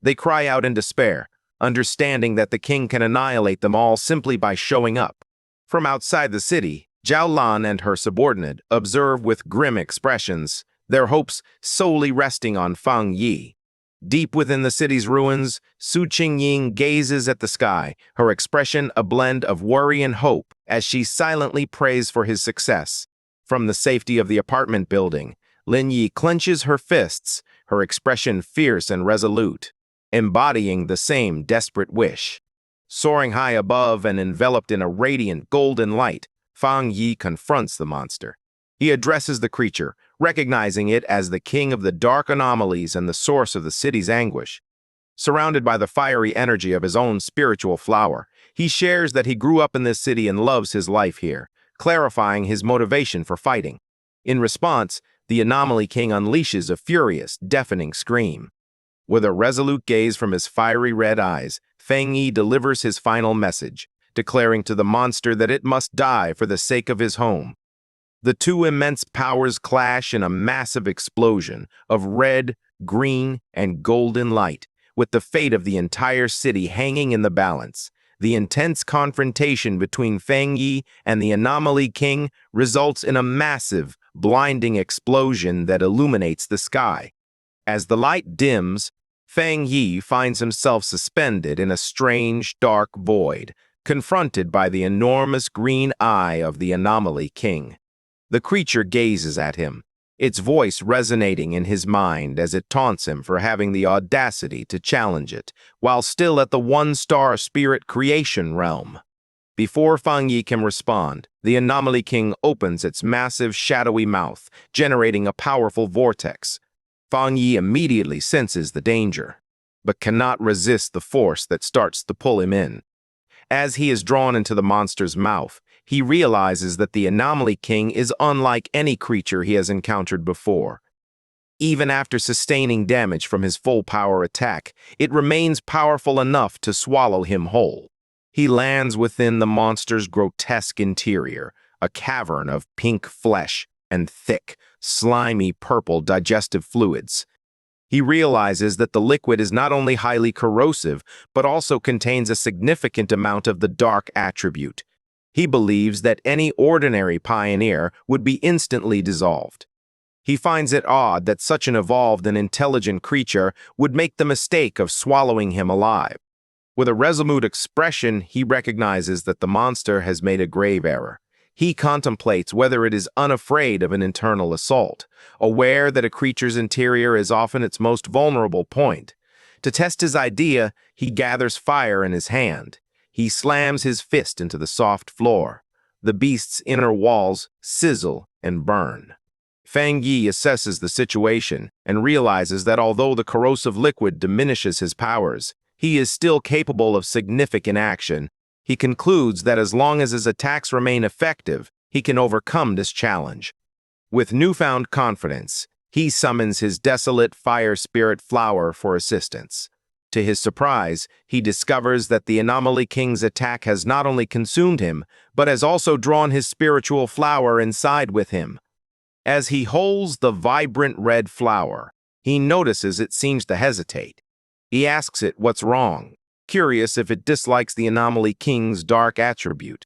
They cry out in despair, understanding that the king can annihilate them all simply by showing up. From outside the city, Zhao Lan and her subordinate observe with grim expressions, their hopes solely resting on Fang Yi. Deep within the city's ruins, Su Qingying gazes at the sky, her expression a blend of worry and hope as she silently prays for his success. From the safety of the apartment building, Lin Yi clenches her fists, her expression fierce and resolute, embodying the same desperate wish. Soaring high above and enveloped in a radiant golden light, Fang Yi confronts the monster. He addresses the creature, recognizing it as the king of the dark anomalies and the source of the city's anguish. Surrounded by the fiery energy of his own spiritual flower, he shares that he grew up in this city and loves his life here, clarifying his motivation for fighting. In response, the Anomaly King unleashes a furious, deafening scream. With a resolute gaze from his fiery red eyes, Fang Yi delivers his final message, declaring to the monster that it must die for the sake of his home. The two immense powers clash in a massive explosion of red, green, and golden light, with the fate of the entire city hanging in the balance. The intense confrontation between Fang Yi and the Anomaly King results in a massive, blinding explosion that illuminates the sky. As the light dims, Fang Yi finds himself suspended in a strange, dark void, confronted by the enormous green eye of the Anomaly King. The creature gazes at him, its voice resonating in his mind as it taunts him for having the audacity to challenge it, while still at the one-star spirit creation realm. Before Fang Yi can respond, the Anomaly King opens its massive, shadowy mouth, generating a powerful vortex. Fang Yi immediately senses the danger, but cannot resist the force that starts to pull him in. As he is drawn into the monster's mouth, he realizes that the Anomaly King is unlike any creature he has encountered before. Even after sustaining damage from his full-power attack, it remains powerful enough to swallow him whole. He lands within the monster's grotesque interior, a cavern of pink flesh and thick, slimy purple digestive fluids. He realizes that the liquid is not only highly corrosive, but also contains a significant amount of the dark attribute. He believes that any ordinary pioneer would be instantly dissolved. He finds it odd that such an evolved and intelligent creature would make the mistake of swallowing him alive. With a resolute expression, he recognizes that the monster has made a grave error. He contemplates whether it is unafraid of an internal assault, aware that a creature's interior is often its most vulnerable point. To test his idea, he gathers fire in his hand. He slams his fist into the soft floor. The beast's inner walls sizzle and burn. Fang Yi assesses the situation and realizes that although the corrosive liquid diminishes his powers, he is still capable of significant action. He concludes that as long as his attacks remain effective, he can overcome this challenge. With newfound confidence, he summons his desolate fire spirit flower for assistance. To his surprise, he discovers that the Anomaly King's attack has not only consumed him, but has also drawn his spiritual flower inside with him. As he holds the vibrant red flower, he notices it seems to hesitate. He asks it what's wrong, curious if it dislikes the Anomaly King's dark attribute.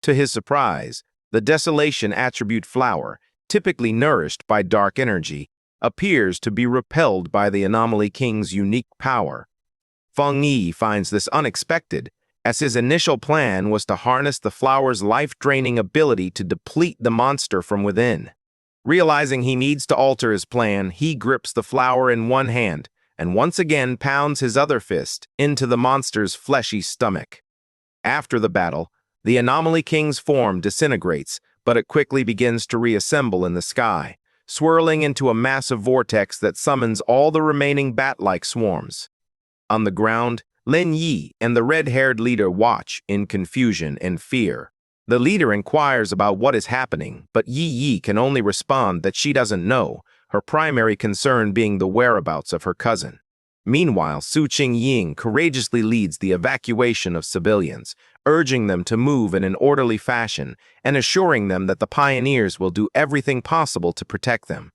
To his surprise, the Desolation attribute flower, typically nourished by dark energy, appears to be repelled by the Anomaly King's unique power. Fang Yi finds this unexpected, as his initial plan was to harness the flower's life-draining ability to deplete the monster from within. Realizing he needs to alter his plan, he grips the flower in one hand and once again pounds his other fist into the monster's fleshy stomach. After the battle, the Anomaly King's form disintegrates, but it quickly begins to reassemble in the sky, swirling into a massive vortex that summons all the remaining bat-like swarms. On the ground, Lin Yi and the red-haired leader watch in confusion and fear. The leader inquires about what is happening, but Yi can only respond that she doesn't know, her primary concern being the whereabouts of her cousin. Meanwhile, Su Qingying courageously leads the evacuation of civilians, urging them to move in an orderly fashion and assuring them that the pioneers will do everything possible to protect them.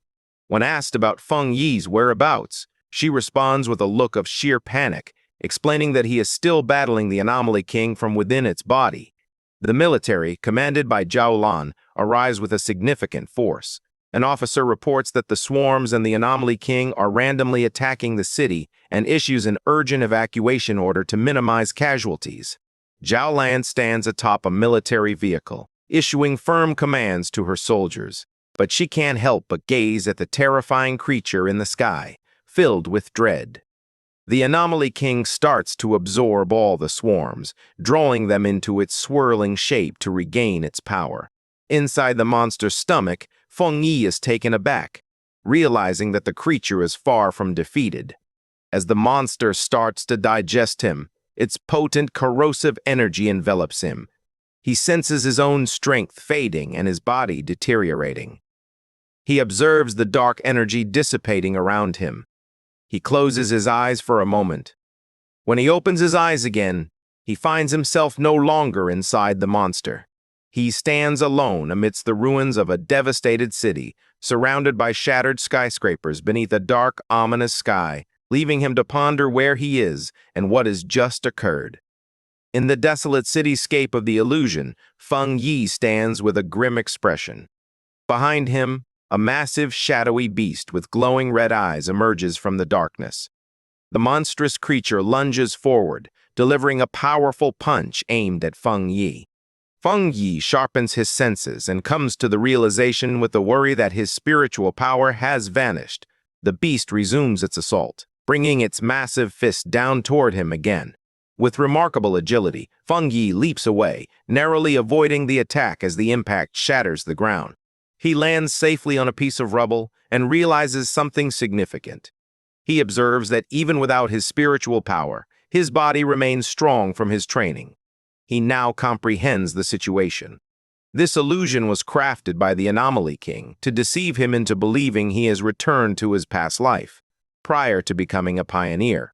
When asked about Feng Yi's whereabouts, she responds with a look of sheer panic, explaining that he is still battling the Anomaly King from within its body. The military, commanded by Zhao Lan, arrives with a significant force. An officer reports that the swarms and the Anomaly King are randomly attacking the city and issues an urgent evacuation order to minimize casualties. Zhao Lan stands atop a military vehicle, issuing firm commands to her soldiers, but she can't help but gaze at the terrifying creature in the sky, filled with dread. The Anomaly King starts to absorb all the swarms, drawing them into its swirling shape to regain its power. Inside the monster's stomach, Feng Yi is taken aback, realizing that the creature is far from defeated. As the monster starts to digest him, its potent, corrosive energy envelops him. He senses his own strength fading and his body deteriorating. He observes the dark energy dissipating around him. He closes his eyes for a moment. When he opens his eyes again, he finds himself no longer inside the monster. He stands alone amidst the ruins of a devastated city, surrounded by shattered skyscrapers beneath a dark, ominous sky, leaving him to ponder where he is and what has just occurred. In the desolate cityscape of the illusion, Feng Yi stands with a grim expression. Behind him, a massive, shadowy beast with glowing red eyes emerges from the darkness. The monstrous creature lunges forward, delivering a powerful punch aimed at Feng Yi. Feng Yi sharpens his senses and comes to the realization with the worry that his spiritual power has vanished. The beast resumes its assault, bringing its massive fist down toward him again. With remarkable agility, Feng Yi leaps away, narrowly avoiding the attack as the impact shatters the ground. He lands safely on a piece of rubble and realizes something significant. He observes that even without his spiritual power, his body remains strong from his training. He now comprehends the situation. This illusion was crafted by the Anomaly King to deceive him into believing he has returned to his past life, prior to becoming a pioneer.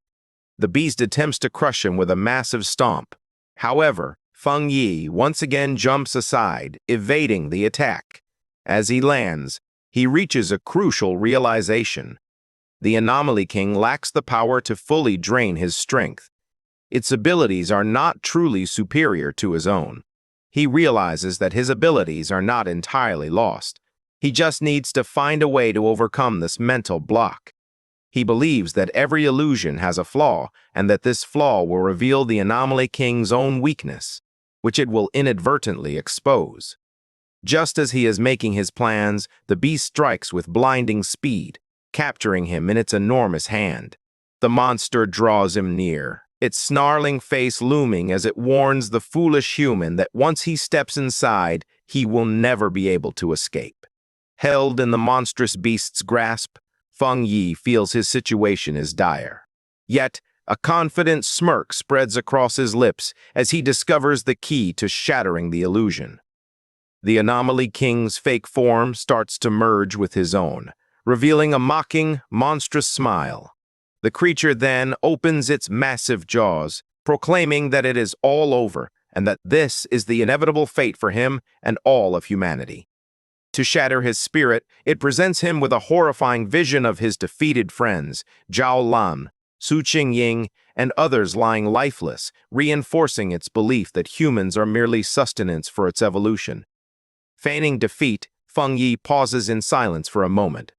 The beast attempts to crush him with a massive stomp. However, Feng Yi once again jumps aside, evading the attack. As he lands, he reaches a crucial realization. The Anomaly King lacks the power to fully drain his strength. Its abilities are not truly superior to his own. He realizes that his abilities are not entirely lost. He just needs to find a way to overcome this mental block. He believes that every illusion has a flaw, and that this flaw will reveal the Anomaly King's own weakness, which it will inadvertently expose. Just as he is making his plans, the beast strikes with blinding speed, capturing him in its enormous hand. The monster draws him near, its snarling face looming as it warns the foolish human that once he steps inside, he will never be able to escape. Held in the monstrous beast's grasp, Feng Yi feels his situation is dire. Yet, a confident smirk spreads across his lips as he discovers the key to shattering the illusion. The Anomaly King's fake form starts to merge with his own, revealing a mocking, monstrous smile. The creature then opens its massive jaws, proclaiming that it is all over and that this is the inevitable fate for him and all of humanity. To shatter his spirit, it presents him with a horrifying vision of his defeated friends, Zhao Lan, Su Qingying, and others lying lifeless, reinforcing its belief that humans are merely sustenance for its evolution. Feigning defeat, Feng Yi pauses in silence for a moment.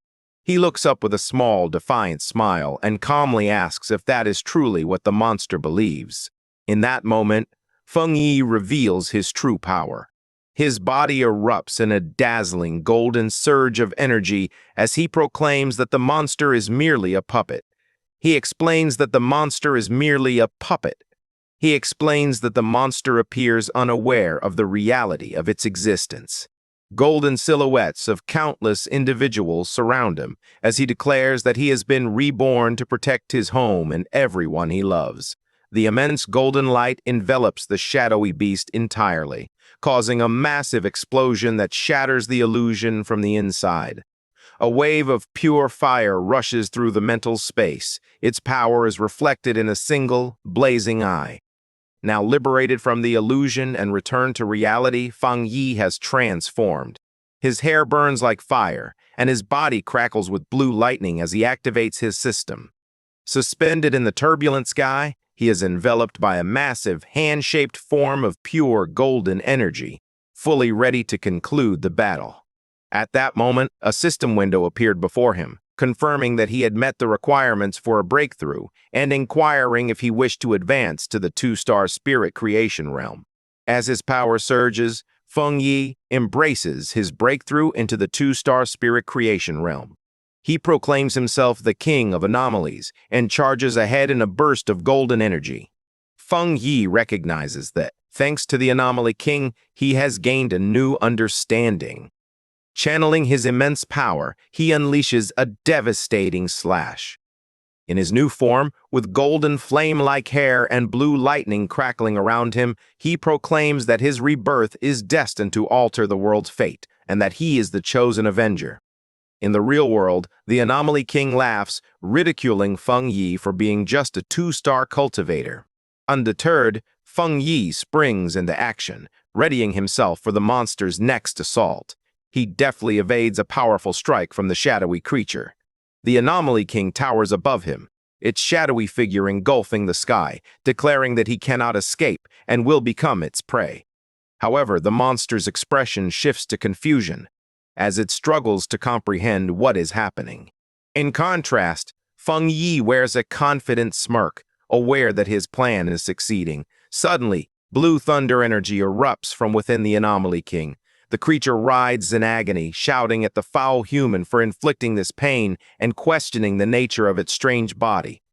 He looks up with a small, defiant smile and calmly asks if that is truly what the monster believes. In that moment, Feng Yi reveals his true power. His body erupts in a dazzling golden surge of energy as he proclaims that the monster is merely a puppet. He explains that the monster is merely a puppet. He explains that the monster appears unaware of the reality of its existence. Golden silhouettes of countless individuals surround him as he declares that he has been reborn to protect his home and everyone he loves. The immense golden light envelops the shadowy beast entirely, causing a massive explosion that shatters the illusion from the inside. A wave of pure fire rushes through the mental space. Its power is reflected in a single, blazing eye. Now liberated from the illusion and returned to reality, Feng Yi has transformed. His hair burns like fire, and his body crackles with blue lightning as he activates his system. Suspended in the turbulent sky, he is enveloped by a massive, hand-shaped form of pure golden energy, fully ready to conclude the battle. At that moment, a system window appeared before him, confirming that he had met the requirements for a breakthrough and inquiring if he wished to advance to the 2-star spirit creation realm. As his power surges, Feng Yi embraces his breakthrough into the 2-star spirit creation realm. He proclaims himself the king of anomalies and charges ahead in a burst of golden energy. Feng Yi recognizes that, thanks to the Anomaly King, he has gained a new understanding. Channeling his immense power, he unleashes a devastating slash. In his new form, with golden flame-like hair and blue lightning crackling around him, he proclaims that his rebirth is destined to alter the world's fate, and that he is the chosen avenger. In the real world, the Anomaly King laughs, ridiculing Feng Yi for being just a two-star cultivator. Undeterred, Feng Yi springs into action, readying himself for the monster's next assault. He deftly evades a powerful strike from the shadowy creature. The Anomaly King towers above him, its shadowy figure engulfing the sky, declaring that he cannot escape and will become its prey. However, the monster's expression shifts to confusion, as it struggles to comprehend what is happening. In contrast, Feng Yi wears a confident smirk, aware that his plan is succeeding. Suddenly, blue thunder energy erupts from within the Anomaly King. The creature writhes in agony, shouting at the foul human for inflicting this pain and questioning the nature of its strange body.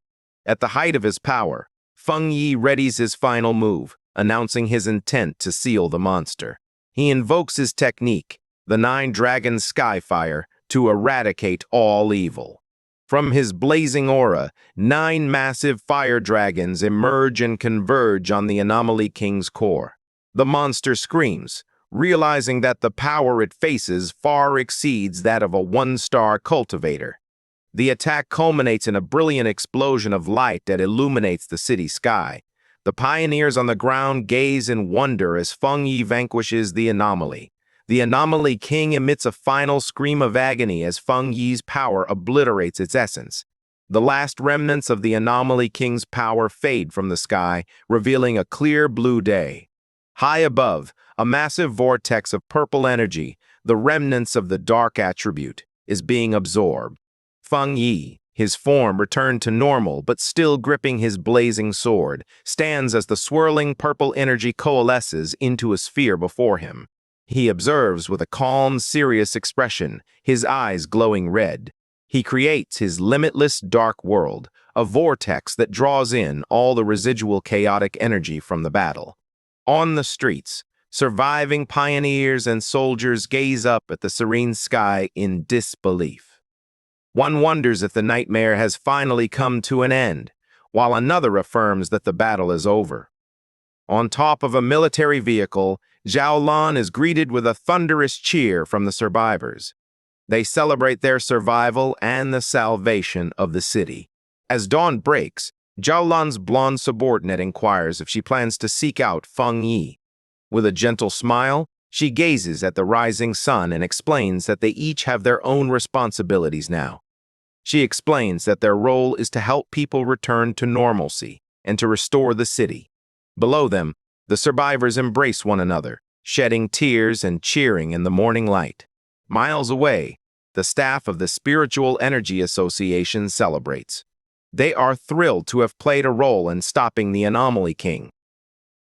At the height of his power, Feng Yi readies his final move, announcing his intent to seal the monster. He invokes his technique, the Nine-Dragon Skyfire, to eradicate all evil. From his blazing aura, 9 massive fire dragons emerge and converge on the Anomaly King's core. The monster screams, realizing that the power it faces far exceeds that of a one-star cultivator. The attack culminates in a brilliant explosion of light that illuminates the city sky. The pioneers on the ground gaze in wonder as Feng Yi vanquishes the anomaly. The Anomaly King emits a final scream of agony as Feng Yi's power obliterates its essence. The last remnants of the Anomaly King's power fade from the sky, revealing a clear blue day. High above, a massive vortex of purple energy, the remnants of the dark attribute, is being absorbed. Feng Yi, his form returned to normal but still gripping his blazing sword, stands as the swirling purple energy coalesces into a sphere before him. He observes with a calm, serious expression, his eyes glowing red. He creates his limitless dark world, a vortex that draws in all the residual chaotic energy from the battle. On the streets, surviving pioneers and soldiers gaze up at the serene sky in disbelief. One wonders if the nightmare has finally come to an end, while another affirms that the battle is over. On top of a military vehicle, Xiaolan is greeted with a thunderous cheer from the survivors. They celebrate their survival and the salvation of the city. As dawn breaks, Xiaolan's blonde subordinate inquires if she plans to seek out Feng Yi. With a gentle smile, she gazes at the rising sun and explains that they each have their own responsibilities now. She explains that their role is to help people return to normalcy and to restore the city. Below them, the survivors embrace one another, shedding tears and cheering in the morning light. Miles away, the staff of the Spiritual Energy Association celebrates. They are thrilled to have played a role in stopping the Anomaly King.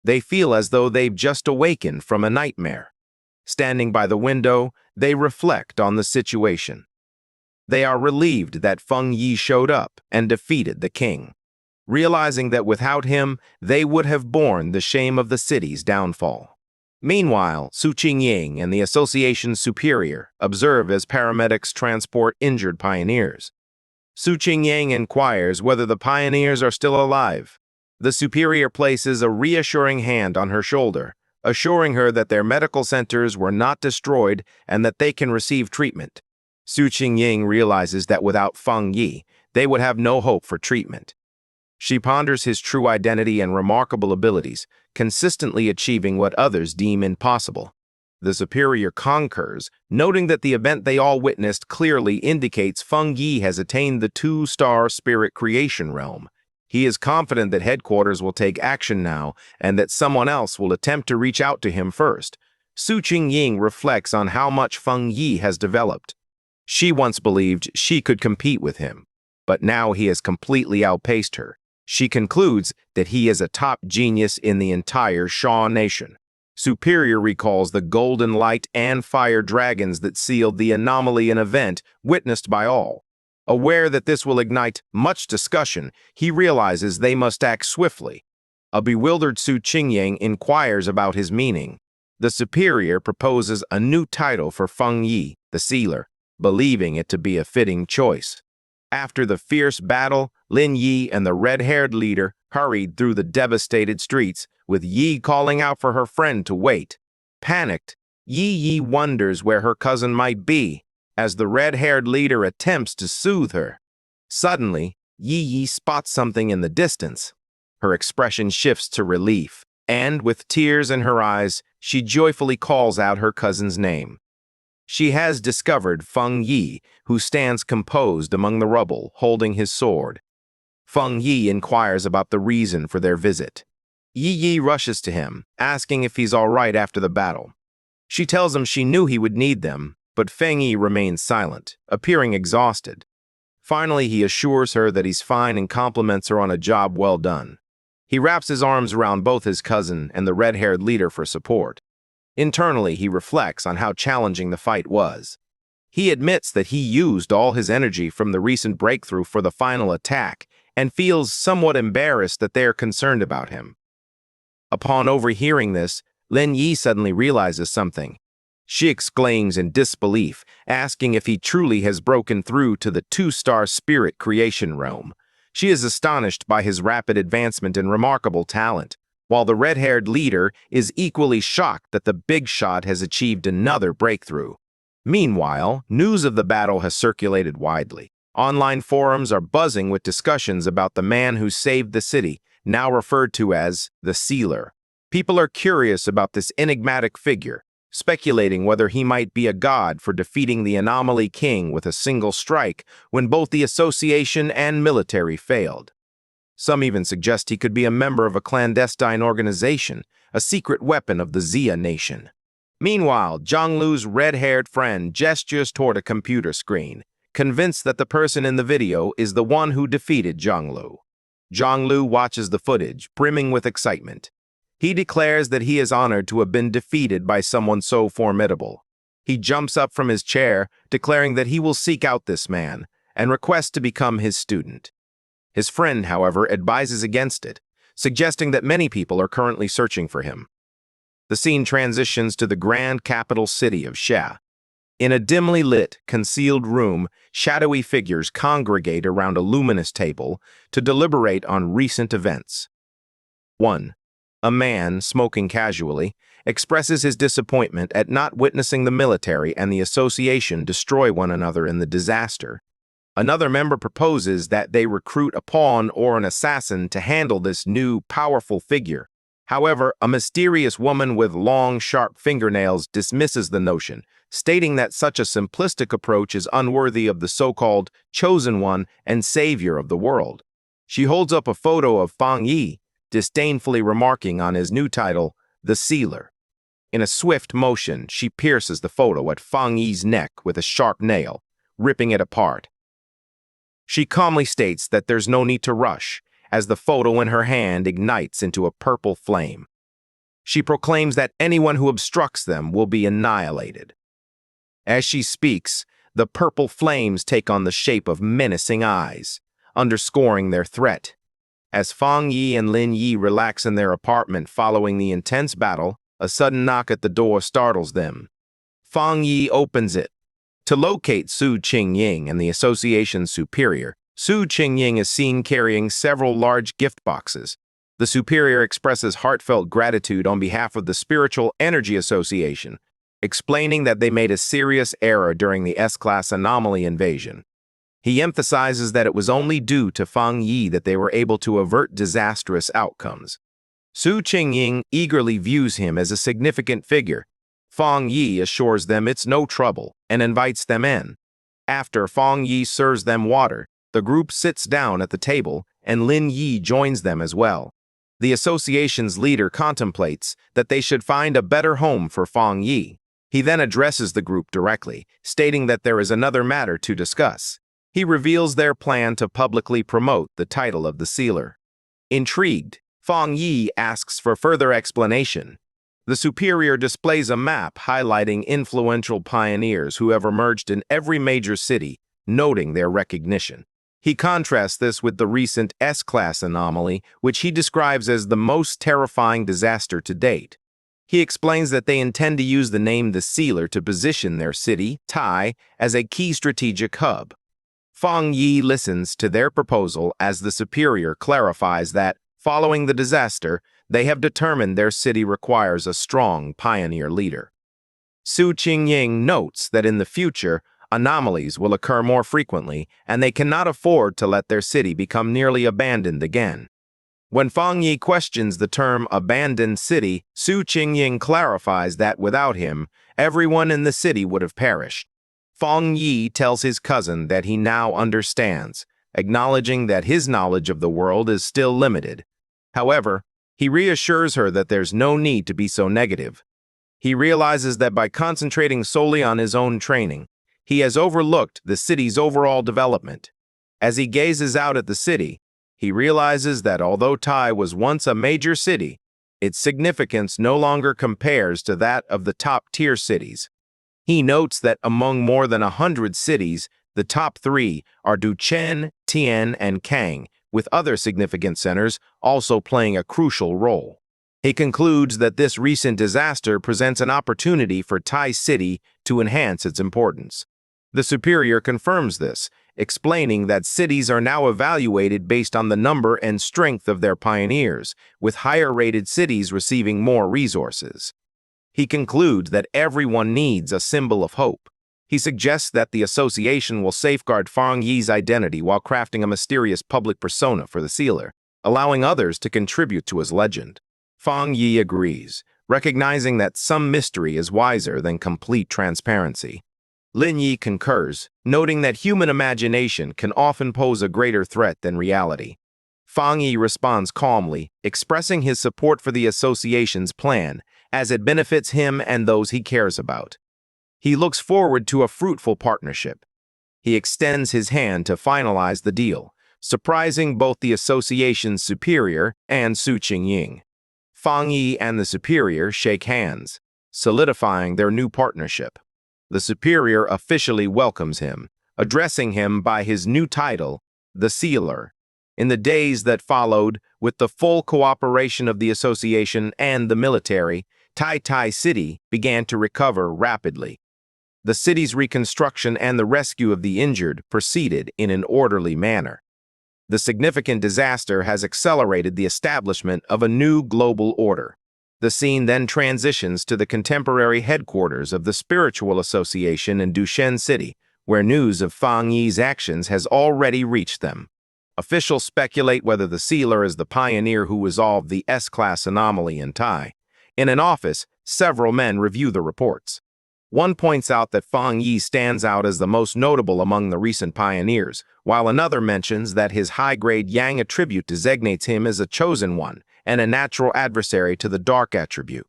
They feel as though they've just awakened from a nightmare. Standing by the window, they reflect on the situation. They are relieved that Feng Yi showed up and defeated the king, realizing that without him, they would have borne the shame of the city's downfall. Meanwhile, Su Qingying and the association's superior observe as paramedics transport injured pioneers. Su Qingying inquires whether the pioneers are still alive. The superior places a reassuring hand on her shoulder, assuring her that their medical centers were not destroyed and that they can receive treatment. Su Qingying realizes that without Feng Yi, they would have no hope for treatment. She ponders his true identity and remarkable abilities, consistently achieving what others deem impossible. The superior concurs, noting that the event they all witnessed clearly indicates Feng Yi has attained the 2-star spirit creation realm. He is confident that headquarters will take action now and that someone else will attempt to reach out to him first. Su Qingying reflects on how much Feng Yi has developed. She once believed she could compete with him, but now he has completely outpaced her. She concludes that he is a top genius in the entire Shaw nation. Superior recalls the golden light and fire dragons that sealed the anomaly, an event witnessed by all. Aware that this will ignite much discussion, he realizes they must act swiftly. A bewildered Su Qingyang inquires about his meaning. The superior proposes a new title for Feng Yi, the sealer, believing it to be a fitting choice. After the fierce battle, Lin Yi and the red-haired leader hurried through the devastated streets, with Yi calling out for her friend to wait. Panicked, Yi wonders where her cousin might be, as the red-haired leader attempts to soothe her. Suddenly, Yi spots something in the distance. Her expression shifts to relief, and, with tears in her eyes, she joyfully calls out her cousin's name. She has discovered Feng Yi, who stands composed among the rubble, holding his sword. Feng Yi inquires about the reason for their visit. Yi rushes to him, asking if he's all right after the battle. She tells him she knew he would need them, but Feng Yi remains silent, appearing exhausted. Finally, he assures her that he's fine and compliments her on a job well done. He wraps his arms around both his cousin and the red-haired leader for support. Internally, he reflects on how challenging the fight was. He admits that he used all his energy from the recent breakthrough for the final attack and feels somewhat embarrassed that they are concerned about him. Upon overhearing this, Lin Yi suddenly realizes something. She exclaims in disbelief, asking if he truly has broken through to the two-star spirit creation realm. She is astonished by his rapid advancement and remarkable talent, while the red-haired leader is equally shocked that the big shot has achieved another breakthrough. Meanwhile, news of the battle has circulated widely. Online forums are buzzing with discussions about the man who saved the city, now referred to as the Sealer. People are curious about this enigmatic figure, speculating whether he might be a god for defeating the anomaly king with a single strike when both the association and military failed. Some even suggest he could be a member of a clandestine organization, a secret weapon of the Xia nation. Meanwhile, Zhanglu's red-haired friend gestures toward a computer screen, convinced that the person in the video is the one who defeated Zhanglu. Zhanglu watches the footage, brimming with excitement. He declares that he is honored to have been defeated by someone so formidable. He jumps up from his chair, declaring that he will seek out this man and requests to become his student. His friend, however, advises against it, suggesting that many people are currently searching for him. The scene transitions to the grand capital city of Xia. In a dimly lit, concealed room, shadowy figures congregate around a luminous table to deliberate on recent events. 1. A man, smoking casually, expresses his disappointment at not witnessing the military and the association destroy one another in the disaster. Another member proposes that they recruit a pawn or an assassin to handle this new, powerful figure. However, a mysterious woman with long, sharp fingernails dismisses the notion, stating that such a simplistic approach is unworthy of the so-called chosen one and savior of the world. She holds up a photo of Feng Yi, disdainfully remarking on his new title, the Sealer. In a swift motion, she pierces the photo at Feng Yi's neck with a sharp nail, ripping it apart. She calmly states that there's no need to rush, as the photo in her hand ignites into a purple flame. She proclaims that anyone who obstructs them will be annihilated. As she speaks, the purple flames take on the shape of menacing eyes, underscoring their threat. As Feng Yi and Lin Yi relax in their apartment following the intense battle, a sudden knock at the door startles them. Feng Yi opens it. To locate Su Qingyang and the association's superior, Su Qingyang is seen carrying several large gift boxes. The superior expresses heartfelt gratitude on behalf of the Spiritual Energy Association, explaining that they made a serious error during the S-class anomaly invasion. He emphasizes that it was only due to Feng Yi that they were able to avert disastrous outcomes. Su Qingyang eagerly views him as a significant figure. Feng Yi assures them it's no trouble and invites them in. After Feng Yi serves them water, the group sits down at the table and Lin Yi joins them as well. The association's leader contemplates that they should find a better home for Feng Yi. He then addresses the group directly, stating that there is another matter to discuss. He reveals their plan to publicly promote the title of the Sealer. Intrigued, Feng Yi asks for further explanation. The superior displays a map highlighting influential pioneers who have emerged in every major city, noting their recognition. He contrasts this with the recent S-class anomaly, which he describes as the most terrifying disaster to date. He explains that they intend to use the name the Sealer to position their city, Tai, as a key strategic hub. Fang Yi listens to their proposal as the superior clarifies that, following the disaster, they have determined their city requires a strong pioneer leader. Su Qingying notes that in the future, anomalies will occur more frequently, and they cannot afford to let their city become nearly abandoned again. When Fang Yi questions the term abandoned city, Su Qingying clarifies that without him, everyone in the city would have perished. Fang Yi tells his cousin that he now understands, acknowledging that his knowledge of the world is still limited. However, he reassures her that there's no need to be so negative. He realizes that by concentrating solely on his own training, he has overlooked the city's overall development. As he gazes out at the city, he realizes that although Tai was once a major city, its significance no longer compares to that of the top-tier cities. He notes that among more than 100 cities, the top 3 are Duchenne, Tian, and Kang, with other significant centers also playing a crucial role. He concludes that this recent disaster presents an opportunity for Tai City to enhance its importance. The superior confirms this, explaining that cities are now evaluated based on the number and strength of their pioneers, with higher-rated cities receiving more resources. He concludes that everyone needs a symbol of hope. He suggests that the association will safeguard Fang Yi's identity while crafting a mysterious public persona for the Sealer, allowing others to contribute to his legend. Fang Yi agrees, recognizing that some mystery is wiser than complete transparency. Lin Yi concurs, noting that human imagination can often pose a greater threat than reality. Fang Yi responds calmly, expressing his support for the association's plan, as it benefits him and those he cares about. He looks forward to a fruitful partnership. He extends his hand to finalize the deal, surprising both the association's superior and Su Qingying. Fang Yi and the superior shake hands, solidifying their new partnership. The superior officially welcomes him, addressing him by his new title, the Sealer. In the days that followed, with the full cooperation of the association and the military, Tai City began to recover rapidly. The city's reconstruction and the rescue of the injured proceeded in an orderly manner. The significant disaster has accelerated the establishment of a new global order. The scene then transitions to the contemporary headquarters of the Spiritual Association in Duchenne City, where news of Fang Yi's actions has already reached them. Officials speculate whether the Sealer is the pioneer who resolved the S-class anomaly in Tai. In an office, several men review the reports. One points out that Fang Yi stands out as the most notable among the recent pioneers, while another mentions that his high-grade Yang attribute designates him as a chosen one and a natural adversary to the dark attribute.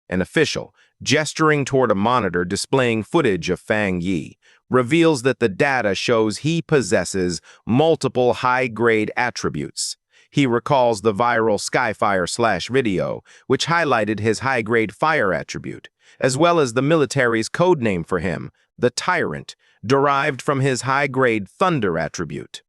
An official, gesturing toward a monitor displaying footage of Fang Yi, reveals that the data shows he possesses multiple high-grade attributes. He recalls the viral Skyfire/video, which highlighted his high-grade fire attribute, as well as the military's codename for him, the Tyrant, derived from his high-grade thunder attribute.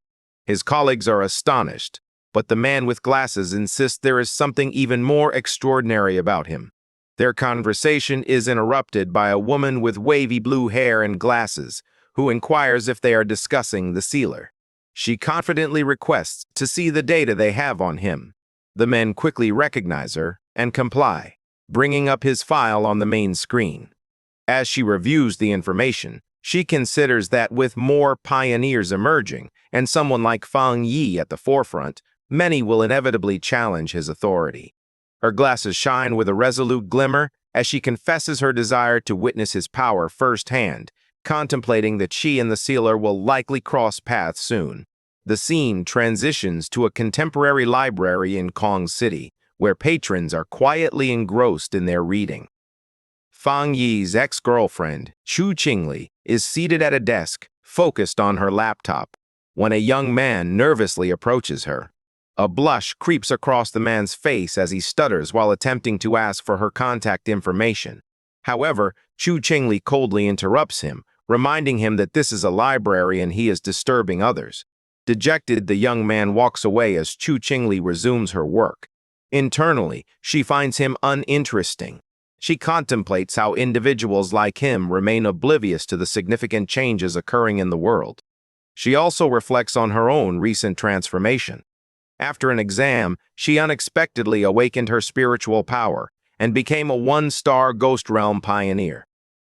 His colleagues are astonished, but the man with glasses insists there is something even more extraordinary about him. Their conversation is interrupted by a woman with wavy blue hair and glasses, who inquires if they are discussing the Sealer. She confidently requests to see the data they have on him. The men quickly recognize her and comply, bringing up his file on the main screen. As she reviews the information, she considers that with more pioneers emerging and someone like Fang Yi at the forefront, many will inevitably challenge his authority. Her glasses shine with a resolute glimmer as she confesses her desire to witness his power firsthand, contemplating that she and the Sealer will likely cross paths soon. The scene transitions to a contemporary library in Kong City, where patrons are quietly engrossed in their reading. Fang Yi's ex-girlfriend, Chu Qingli, is seated at a desk, focused on her laptop, when a young man nervously approaches her. A blush creeps across the man's face as he stutters while attempting to ask for her contact information. However, Chu Qingli coldly interrupts him, reminding him that this is a library and he is disturbing others. Dejected, the young man walks away as Chu Qingli resumes her work. Internally, she finds him uninteresting. She contemplates how individuals like him remain oblivious to the significant changes occurring in the world. She also reflects on her own recent transformation. After an exam, she unexpectedly awakened her spiritual power and became a one-star Ghost Realm pioneer.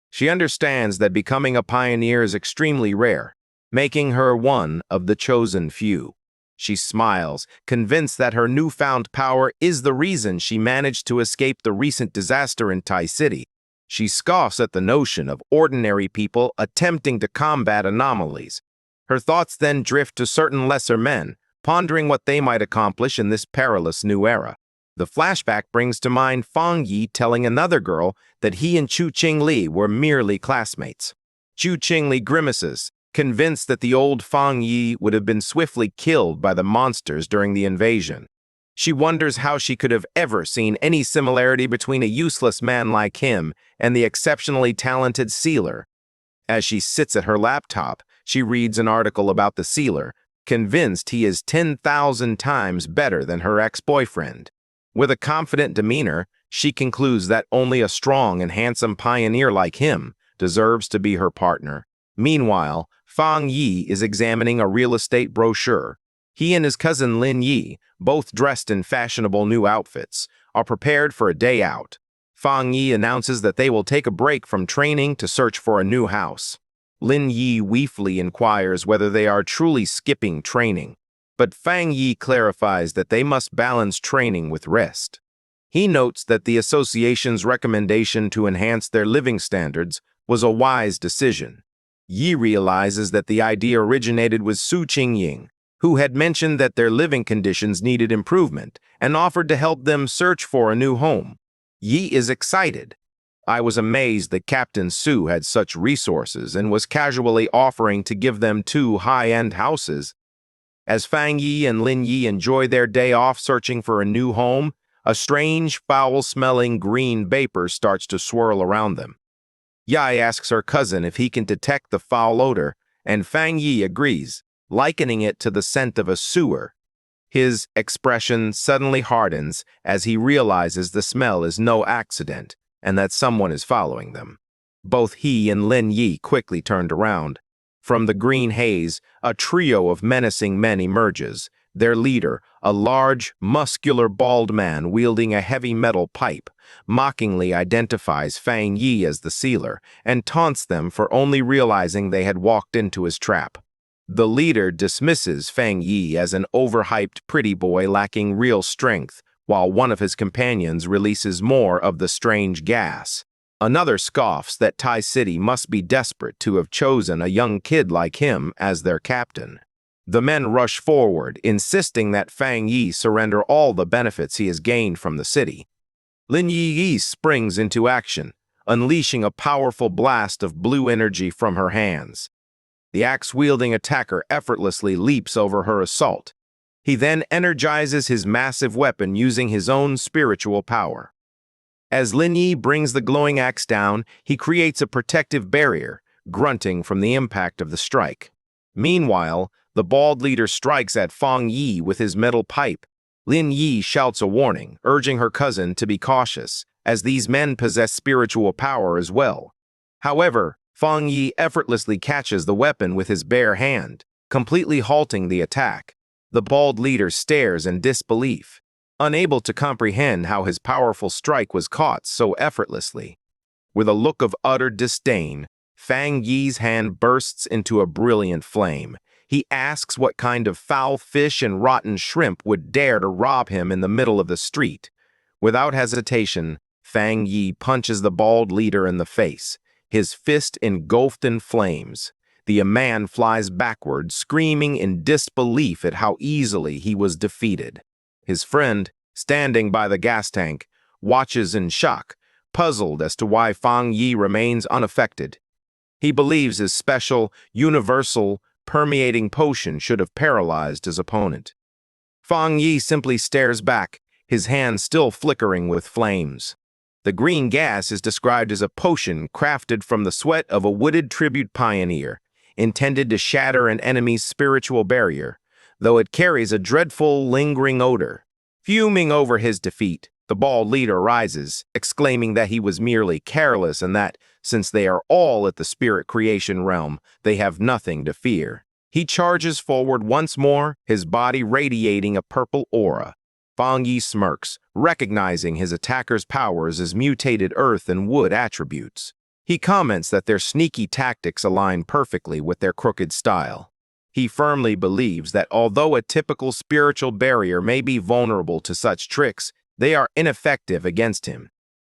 She understands that becoming a pioneer is extremely rare, making her one of the chosen few. She smiles, convinced that her newfound power is the reason she managed to escape the recent disaster in Tai City. She scoffs at the notion of ordinary people attempting to combat anomalies. Her thoughts then drift to certain lesser men, pondering what they might accomplish in this perilous new era. The flashback brings to mind Fang Yi telling another girl that he and Chu Qingli were merely classmates. Chu Qingli grimaces, convinced that the old Fang Yi would have been swiftly killed by the monsters during the invasion. She wonders how she could have ever seen any similarity between a useless man like him and the exceptionally talented sealer. As she sits at her laptop, she reads an article about the sealer, convinced he is 10,000 times better than her ex-boyfriend. With a confident demeanor, she concludes that only a strong and handsome pioneer like him deserves to be her partner. Meanwhile, Fang Yi is examining a real estate brochure. He and his cousin Lin Yi, both dressed in fashionable new outfits, are prepared for a day out. Fang Yi announces that they will take a break from training to search for a new house. Lin Yi weakly inquires whether they are truly skipping training, but Fang Yi clarifies that they must balance training with rest. He notes that the association's recommendation to enhance their living standards was a wise decision. Yi realizes that the idea originated with Su Qingying, who had mentioned that their living conditions needed improvement and offered to help them search for a new home. Yi is excited. I was amazed that Captain Su had such resources and was casually offering to give them 2 high-end houses. As Fang Yi and Lin Yi enjoy their day off searching for a new home, a strange, foul-smelling green vapor starts to swirl around them. Yi asks her cousin if he can detect the foul odor, and Fang Yi agrees, likening it to the scent of a sewer. His expression suddenly hardens as he realizes the smell is no accident and that someone is following them. Both he and Lin Yi quickly turned around. From the green haze, a trio of menacing men emerges. Their leader, a large, muscular, bald man wielding a heavy metal pipe, mockingly identifies Fang Yi as the sealer and taunts them for only realizing they had walked into his trap. The leader dismisses Fang Yi as an overhyped pretty boy lacking real strength, while one of his companions releases more of the strange gas. Another scoffs that Tai City must be desperate to have chosen a young kid like him as their captain. The men rush forward, insisting that Fang Yi surrender all the benefits he has gained from the city. Lin Yi springs into action, unleashing a powerful blast of blue energy from her hands. The axe-wielding attacker effortlessly leaps over her assault. He then energizes his massive weapon using his own spiritual power. As Lin Yi brings the glowing axe down, he creates a protective barrier, grunting from the impact of the strike. Meanwhile, the bald leader strikes at Fang Yi with his metal pipe. Lin Yi shouts a warning, urging her cousin to be cautious, as these men possess spiritual power as well. However, Fang Yi effortlessly catches the weapon with his bare hand, completely halting the attack. The bald leader stares in disbelief, unable to comprehend how his powerful strike was caught so effortlessly. With a look of utter disdain, Fang Yi's hand bursts into a brilliant flame. He asks what kind of foul fish and rotten shrimp would dare to rob him in the middle of the street. Without hesitation, Fang Yi punches the bald leader in the face, his fist engulfed in flames. The man flies backward, screaming in disbelief at how easily he was defeated. His friend, standing by the gas tank, watches in shock, puzzled as to why Fang Yi remains unaffected. He believes his special, universal, permeating potion should have paralyzed his opponent. Fang Yi simply stares back, his hand still flickering with flames. The green gas is described as a potion crafted from the sweat of a wooded tribute pioneer, intended to shatter an enemy's spiritual barrier, though it carries a dreadful, lingering odor. Fuming over his defeat, the bald leader rises, exclaiming that he was merely careless and that, since they are all at the spirit creation realm, they have nothing to fear. He charges forward once more, his body radiating a purple aura. Fang Yi smirks, recognizing his attacker's powers as mutated earth and wood attributes. He comments that their sneaky tactics align perfectly with their crooked style. He firmly believes that although a typical spiritual barrier may be vulnerable to such tricks, they are ineffective against him.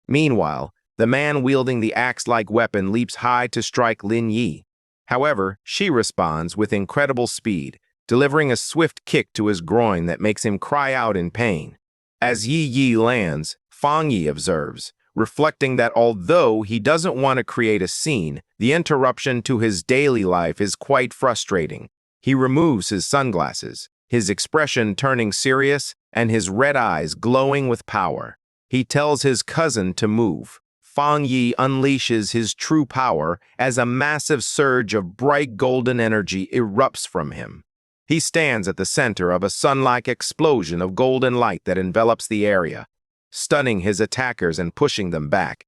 Meanwhile, the man wielding the axe-like weapon leaps high to strike Lin Yi. However, she responds with incredible speed, delivering a swift kick to his groin that makes him cry out in pain. As Yi lands, Fang Yi observes, reflecting that although he doesn't want to create a scene, the interruption to his daily life is quite frustrating. He removes his sunglasses, his expression turning serious and his red eyes glowing with power. He tells his cousin to move. Fang Yi unleashes his true power as a massive surge of bright golden energy erupts from him. He stands at the center of a sun-like explosion of golden light that envelops the area, stunning his attackers and pushing them back.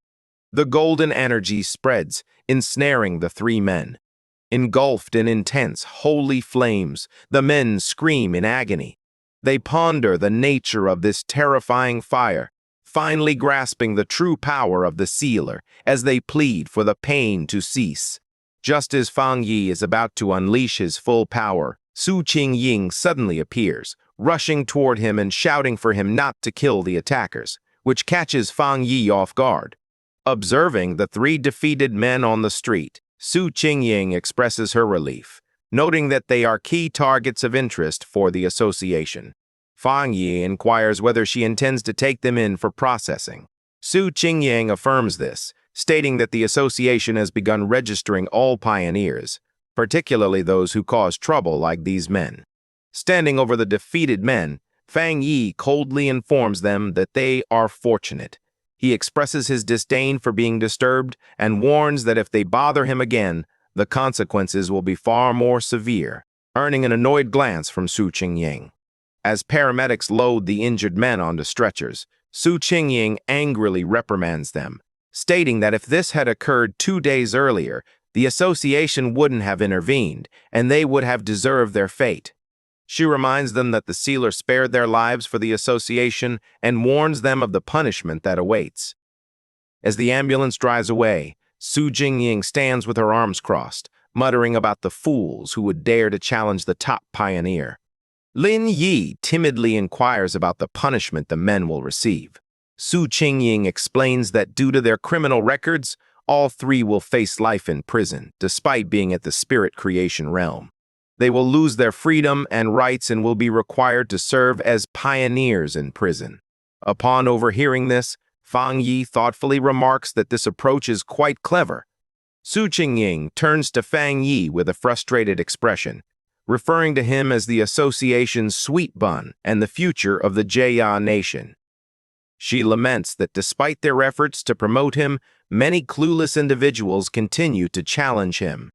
The golden energy spreads, ensnaring the three men. Engulfed in intense, holy flames, the men scream in agony. They ponder the nature of this terrifying fire, finally grasping the true power of the sealer as they plead for the pain to cease. Just as Fang Yi is about to unleash his full power, Su Qingying suddenly appears, rushing toward him and shouting for him not to kill the attackers, which catches Fang Yi off guard. Observing the three defeated men on the street, Su Qingying expresses her relief, noting that they are key targets of interest for the association. Fang Yi inquires whether she intends to take them in for processing. Su Qingying affirms this, stating that the association has begun registering all pioneers, particularly those who cause trouble like these men. Standing over the defeated men, Fang Yi coldly informs them that they are fortunate. He expresses his disdain for being disturbed and warns that if they bother him again, the consequences will be far more severe, earning an annoyed glance from Su Qingying. As paramedics load the injured men onto stretchers, Su Qingying angrily reprimands them, stating that if this had occurred 2 days earlier, the association wouldn't have intervened, and they would have deserved their fate. She reminds them that the sealer spared their lives for the association and warns them of the punishment that awaits. As the ambulance drives away, Su Qingying stands with her arms crossed, muttering about the fools who would dare to challenge the top pioneer. Lin Yi timidly inquires about the punishment the men will receive. Su Qingying explains that due to their criminal records, all three will face life in prison, despite being at the spirit creation realm. They will lose their freedom and rights and will be required to serve as pioneers in prison. Upon overhearing this, Fang Yi thoughtfully remarks that this approach is quite clever. Su Qingying turns to Fang Yi with a frustrated expression, referring to him as the association's sweet bun and the future of the Jia nation. She laments that despite their efforts to promote him, many clueless individuals continue to challenge him.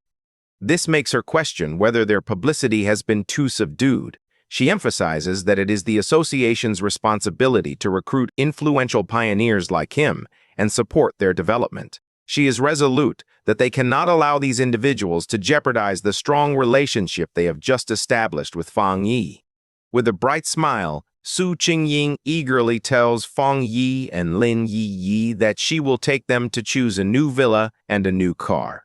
This makes her question whether their publicity has been too subdued. She emphasizes that it is the association's responsibility to recruit influential pioneers like him and support their development. She is resolute that they cannot allow these individuals to jeopardize the strong relationship they have just established with Fang Yi. With a bright smile, Su Qingying eagerly tells Fang Yi and Lin Yi that she will take them to choose a new villa and a new car.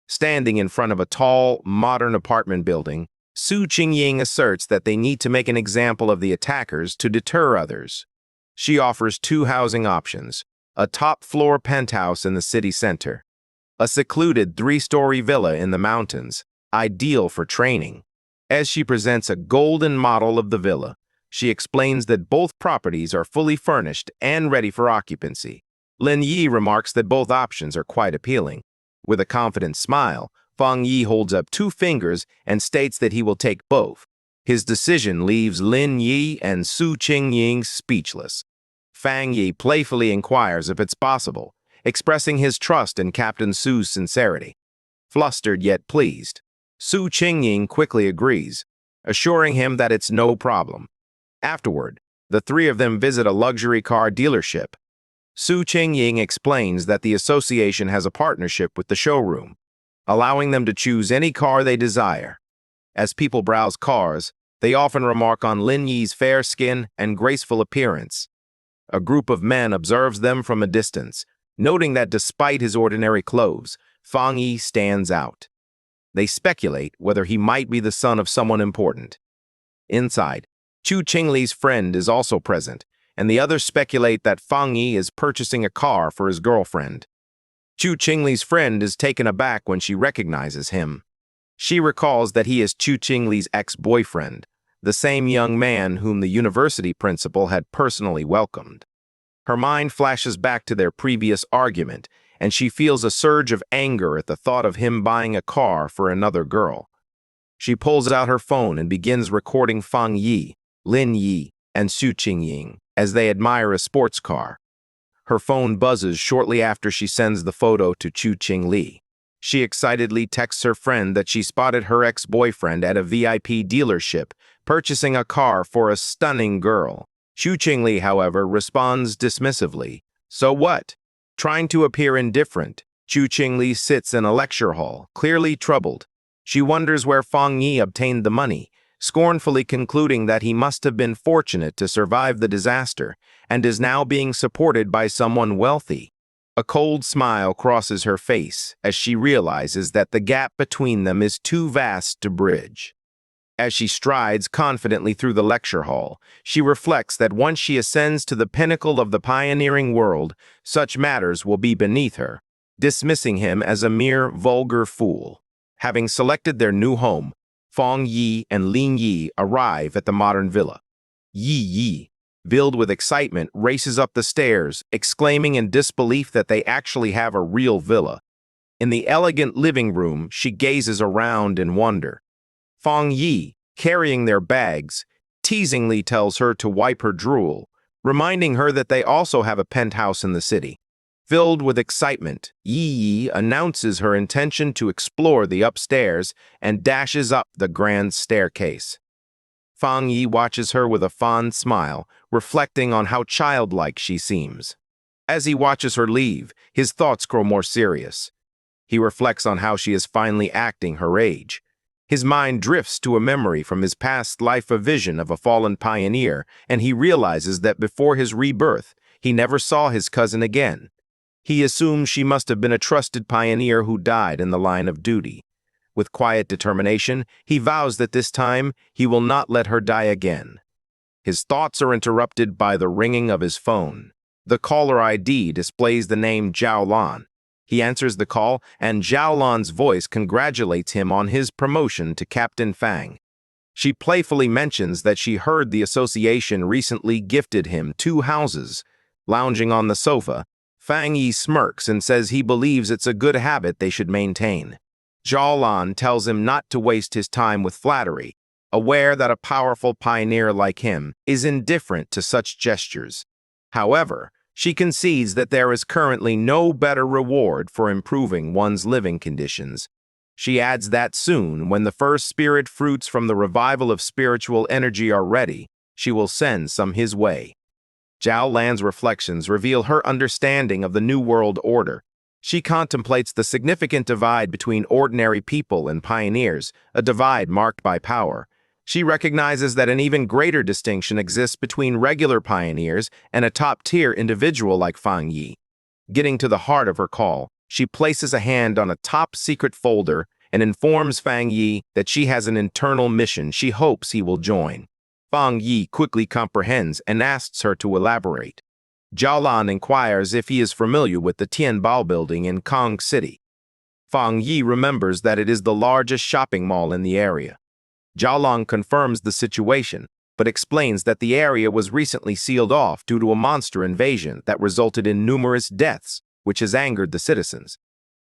Standing in front of a tall, modern apartment building, Su Qingying asserts that they need to make an example of the attackers to deter others. She offers 2 housing options: a top-floor penthouse in the city center, a secluded 3-story villa in the mountains, ideal for training. As she presents a golden model of the villa, she explains that both properties are fully furnished and ready for occupancy. Lin Yi remarks that both options are quite appealing. With a confident smile, Fang Yi holds up 2 fingers and states that he will take both. His decision leaves Lin Yi and Su Qingying speechless. Fang Yi playfully inquires if it's possible, expressing his trust in Captain Su's sincerity. Flustered yet pleased, Su Qingying quickly agrees, assuring him that it's no problem. Afterward, the three of them visit a luxury car dealership. Su Qingying explains that the association has a partnership with the showroom, allowing them to choose any car they desire. As people browse cars, they often remark on Lin Yi's fair skin and graceful appearance. A group of men observes them from a distance, noting that despite his ordinary clothes, Fang Yi stands out. They speculate whether he might be the son of someone important. Inside, Chu Qingli's friend is also present, and the others speculate that Fang Yi is purchasing a car for his girlfriend. Chu Qingli's friend is taken aback when she recognizes him. She recalls that he is Chu Qingli's ex-boyfriend, the same young man whom the university principal had personally welcomed. Her mind flashes back to their previous argument, and she feels a surge of anger at the thought of him buying a car for another girl. She pulls out her phone and begins recording Fang Yi, Lin Yi, and Su Qingying as they admire a sports car. Her phone buzzes shortly after she sends the photo to Chu Qingli. She excitedly texts her friend that she spotted her ex-boyfriend at a VIP dealership purchasing a car for a stunning girl. Chu Qingli, however, responds dismissively. So what? Trying to appear indifferent, Chu Qingli sits in a lecture hall, clearly troubled. She wonders where Fang Yi obtained the money, scornfully concluding that he must have been fortunate to survive the disaster and is now being supported by someone wealthy. A cold smile crosses her face as she realizes that the gap between them is too vast to bridge. As she strides confidently through the lecture hall, she reflects that once she ascends to the pinnacle of the pioneering world, such matters will be beneath her, dismissing him as a mere vulgar fool. Having selected their new home, Fang Yi and Lin Yi arrive at the modern villa. Yi, filled with excitement, races up the stairs, exclaiming in disbelief that they actually have a real villa. In the elegant living room, she gazes around in wonder. Fang Yi, carrying their bags, teasingly tells her to wipe her drool, reminding her that they also have a penthouse in the city. Filled with excitement, Yi announces her intention to explore the upstairs and dashes up the grand staircase. Fang Yi watches her with a fond smile, reflecting on how childlike she seems. As he watches her leave, his thoughts grow more serious. He reflects on how she is finally acting her age. His mind drifts to a memory from his past life, a vision of a fallen pioneer, and he realizes that before his rebirth, he never saw his cousin again. He assumes she must have been a trusted pioneer who died in the line of duty. With quiet determination, he vows that this time he will not let her die again. His thoughts are interrupted by the ringing of his phone. The caller ID displays the name Zhao Lan. He answers the call, and Zhao Lan's voice congratulates him on his promotion to Captain Fang. She playfully mentions that she heard the association recently gifted him 2 houses. Lounging on the sofa, Fang Yi smirks and says he believes it's a good habit they should maintain. Zhao Lan tells him not to waste his time with flattery, aware that a powerful pioneer like him is indifferent to such gestures. However, she concedes that there is currently no better reward for improving one's living conditions. She adds that soon, when the first spirit fruits from the revival of spiritual energy are ready, she will send some his way. Zhao Lan's reflections reveal her understanding of the New World Order. She contemplates the significant divide between ordinary people and pioneers, a divide marked by power. She recognizes that an even greater distinction exists between regular pioneers and a top-tier individual like Fang Yi. Getting to the heart of her call, she places a hand on a top-secret folder and informs Fang Yi that she has an internal mission she hopes he will join. Fang Yi quickly comprehends and asks her to elaborate. Zhao Lan inquires if he is familiar with the Tianbao building in Kong City. Fang Yi remembers that it is the largest shopping mall in the area. Zhao Lan confirms the situation, but explains that the area was recently sealed off due to a monster invasion that resulted in numerous deaths, which has angered the citizens.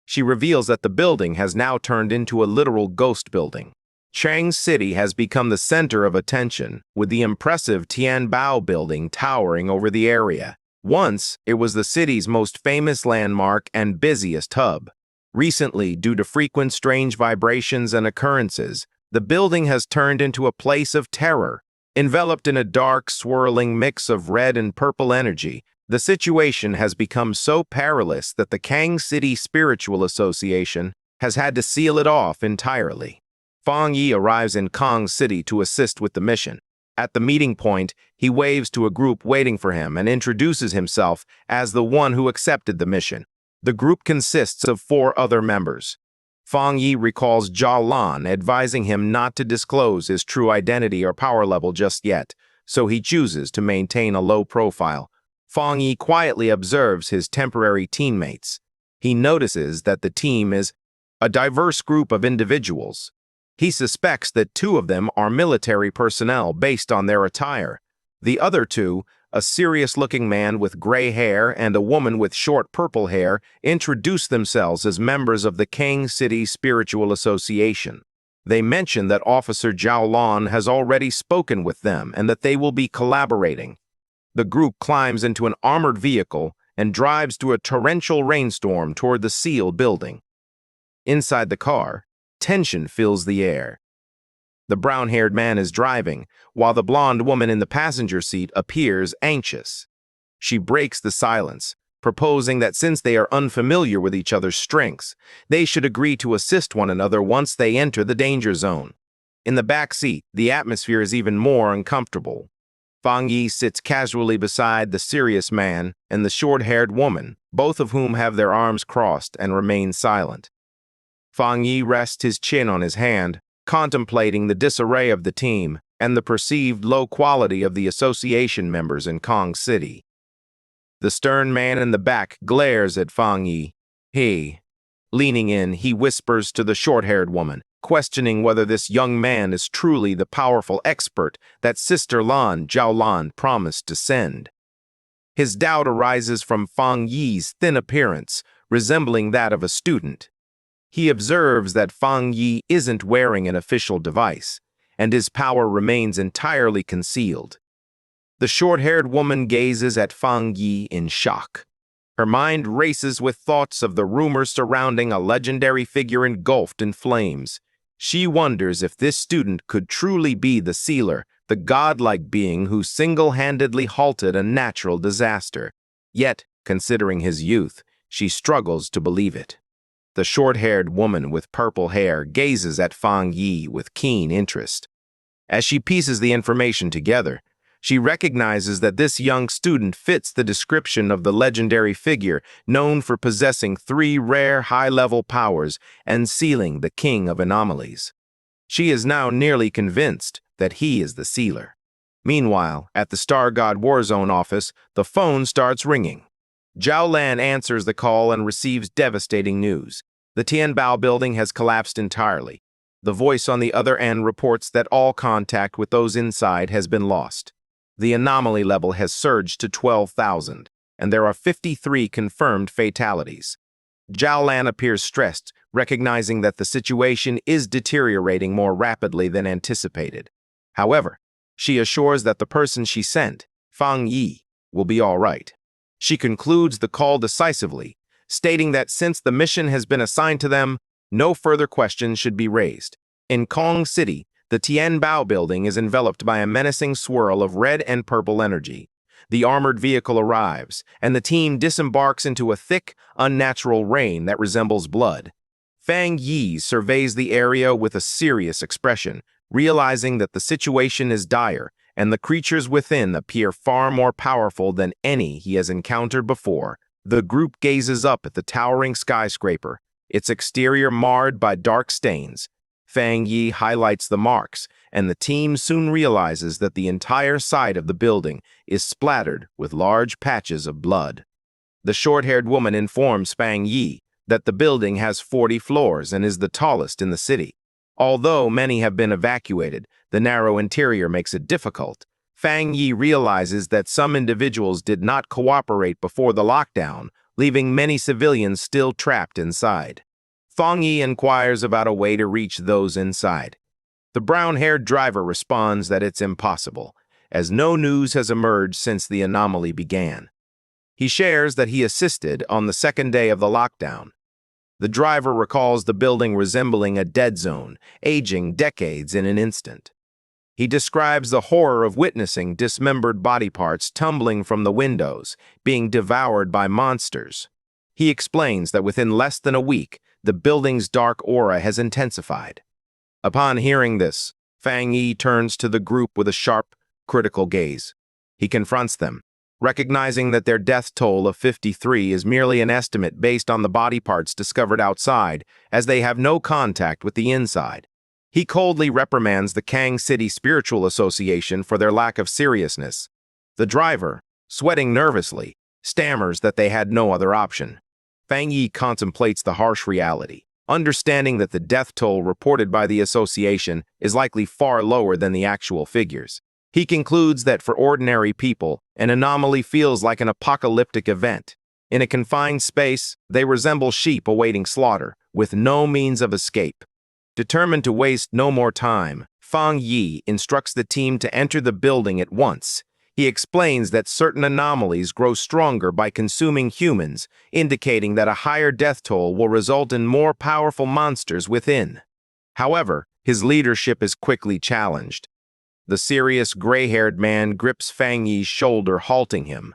She reveals that the building has now turned into a literal ghost building. Chang City has become the center of attention, with the impressive Tianbao building towering over the area. Once, it was the city's most famous landmark and busiest hub. Recently, due to frequent strange vibrations and occurrences, the building has turned into a place of terror. Enveloped in a dark, swirling mix of red and purple energy, the situation has become so perilous that the Kang City Spiritual Association has had to seal it off entirely. Fang Yi arrives in Kang City to assist with the mission. At the meeting point, he waves to a group waiting for him and introduces himself as the one who accepted the mission. The group consists of 4 other members. Fang Yi recalls Zhao Lan advising him not to disclose his true identity or power level just yet, so he chooses to maintain a low profile. Fang Yi quietly observes his temporary teammates. He notices that the team is a diverse group of individuals. He suspects that 2 of them are military personnel based on their attire. The other 2, a serious-looking man with gray hair and a woman with short purple hair, introduce themselves as members of the Kang City Spiritual Association. They mention that Officer Zhao Lan has already spoken with them and that they will be collaborating. The group climbs into an armored vehicle and drives through a torrential rainstorm toward the sealed building. Inside the car, tension fills the air. The brown-haired man is driving, while the blonde woman in the passenger seat appears anxious. She breaks the silence, proposing that since they are unfamiliar with each other's strengths, they should agree to assist one another once they enter the danger zone. In the back seat, the atmosphere is even more uncomfortable. Fang Yi sits casually beside the serious man and the short-haired woman, both of whom have their arms crossed and remain silent. Fang Yi rests his chin on his hand, contemplating the disarray of the team and the perceived low quality of the association members in Kang City. The stern man in the back glares at Fang Yi. Leaning in, he whispers to the short-haired woman, questioning whether this young man is truly the powerful expert that Sister Lan, Zhao Lan, promised to send. His doubt arises from Fang Yi's thin appearance, resembling that of a student. He observes that Fang Yi isn't wearing an official device, and his power remains entirely concealed. The short-haired woman gazes at Fang Yi in shock. Her mind races with thoughts of the rumors surrounding a legendary figure engulfed in flames. She wonders if this student could truly be the sealer, the godlike being who single-handedly halted a natural disaster. Yet, considering his youth, she struggles to believe it. The short-haired woman with purple hair gazes at Fang Yi with keen interest. As she pieces the information together, she recognizes that this young student fits the description of the legendary figure known for possessing 3 rare high-level powers and sealing the king of anomalies. She is now nearly convinced that he is the sealer. Meanwhile, at the Star God Warzone office, the phone starts ringing. Zhao Lan answers the call and receives devastating news. The Tianbao building has collapsed entirely. The voice on the other end reports that all contact with those inside has been lost. The anomaly level has surged to 12,000, and there are 53 confirmed fatalities. Zhao Lan appears stressed, recognizing that the situation is deteriorating more rapidly than anticipated. However, she assures that the person she sent, Fang Yi, will be all right. She concludes the call decisively, stating that since the mission has been assigned to them, no further questions should be raised. In Kang City, the Tianbao building is enveloped by a menacing swirl of red and purple energy. The armored vehicle arrives, and the team disembarks into a thick, unnatural rain that resembles blood. Fang Yi surveys the area with a serious expression, realizing that the situation is dire, and the creatures within appear far more powerful than any he has encountered before. The group gazes up at the towering skyscraper, its exterior marred by dark stains. Fang Yi highlights the marks, and the team soon realizes that the entire side of the building is splattered with large patches of blood. The short-haired woman informs Fang Yi that the building has 40 floors and is the tallest in the city. Although many have been evacuated, the narrow interior makes it difficult. Fang Yi realizes that some individuals did not cooperate before the lockdown, leaving many civilians still trapped inside. Fang Yi inquires about a way to reach those inside. The brown-haired driver responds that it's impossible, as no news has emerged since the anomaly began. He shares that he assisted on the second day of the lockdown. The driver recalls the building resembling a dead zone, aging decades in an instant. He describes the horror of witnessing dismembered body parts tumbling from the windows, being devoured by monsters. He explains that within less than a week, the building's dark aura has intensified. Upon hearing this, Fang Yi turns to the group with a sharp, critical gaze. He confronts them, recognizing that their death toll of 53 is merely an estimate based on the body parts discovered outside, as they have no contact with the inside. He coldly reprimands the Kang City Spiritual Association for their lack of seriousness. The driver, sweating nervously, stammers that they had no other option. Fang Yi contemplates the harsh reality, understanding that the death toll reported by the association is likely far lower than the actual figures. He concludes that for ordinary people, an anomaly feels like an apocalyptic event. In a confined space, they resemble sheep awaiting slaughter, with no means of escape. Determined to waste no more time, Fang Yi instructs the team to enter the building at once. He explains that certain anomalies grow stronger by consuming humans, indicating that a higher death toll will result in more powerful monsters within. However, his leadership is quickly challenged. The serious gray-haired man grips Fang Yi's shoulder, halting him.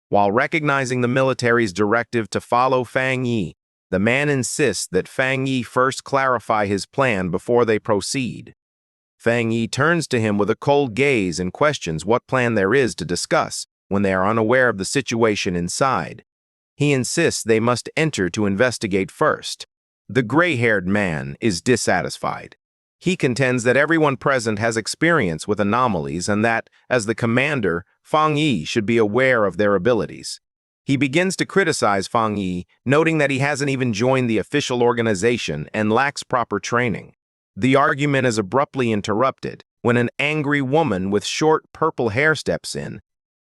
While recognizing the military's directive to follow Fang Yi, the man insists that Fang Yi first clarify his plan before they proceed. Fang Yi turns to him with a cold gaze and questions what plan there is to discuss when they are unaware of the situation inside. He insists they must enter to investigate first. The gray-haired man is dissatisfied. He contends that everyone present has experience with anomalies and that, as the commander, Fang Yi should be aware of their abilities. He begins to criticize Fang Yi, noting that he hasn't even joined the official organization and lacks proper training. The argument is abruptly interrupted when an angry woman with short purple hair steps in.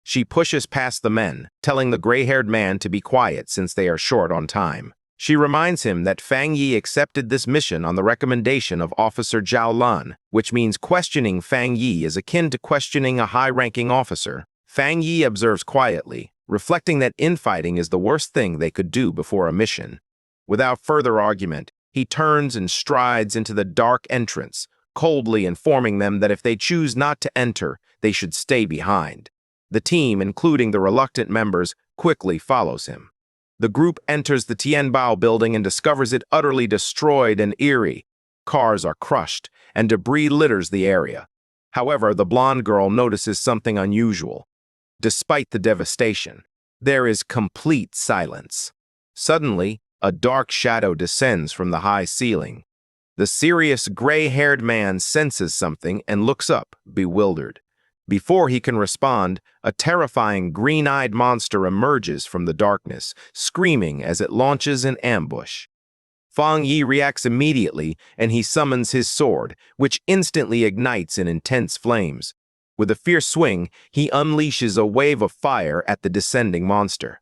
She pushes past the men, telling the gray-haired man to be quiet since they are short on time. She reminds him that Fang Yi accepted this mission on the recommendation of Officer Zhao Lan, which means questioning Fang Yi is akin to questioning a high-ranking officer. Fang Yi observes quietly, reflecting that infighting is the worst thing they could do before a mission. Without further argument, he turns and strides into the dark entrance, coldly informing them that if they choose not to enter, they should stay behind. The team, including the reluctant members, quickly follows him. The group enters the Tianbao building and discovers it utterly destroyed and eerie. Cars are crushed, and debris litters the area. However, the blonde girl notices something unusual. Despite the devastation, there is complete silence. Suddenly, a dark shadow descends from the high ceiling. The serious gray-haired man senses something and looks up, bewildered. Before he can respond, a terrifying green-eyed monster emerges from the darkness, screaming as it launches an ambush. Fang Yi reacts immediately, and he summons his sword, which instantly ignites in intense flames. With a fierce swing, he unleashes a wave of fire at the descending monster.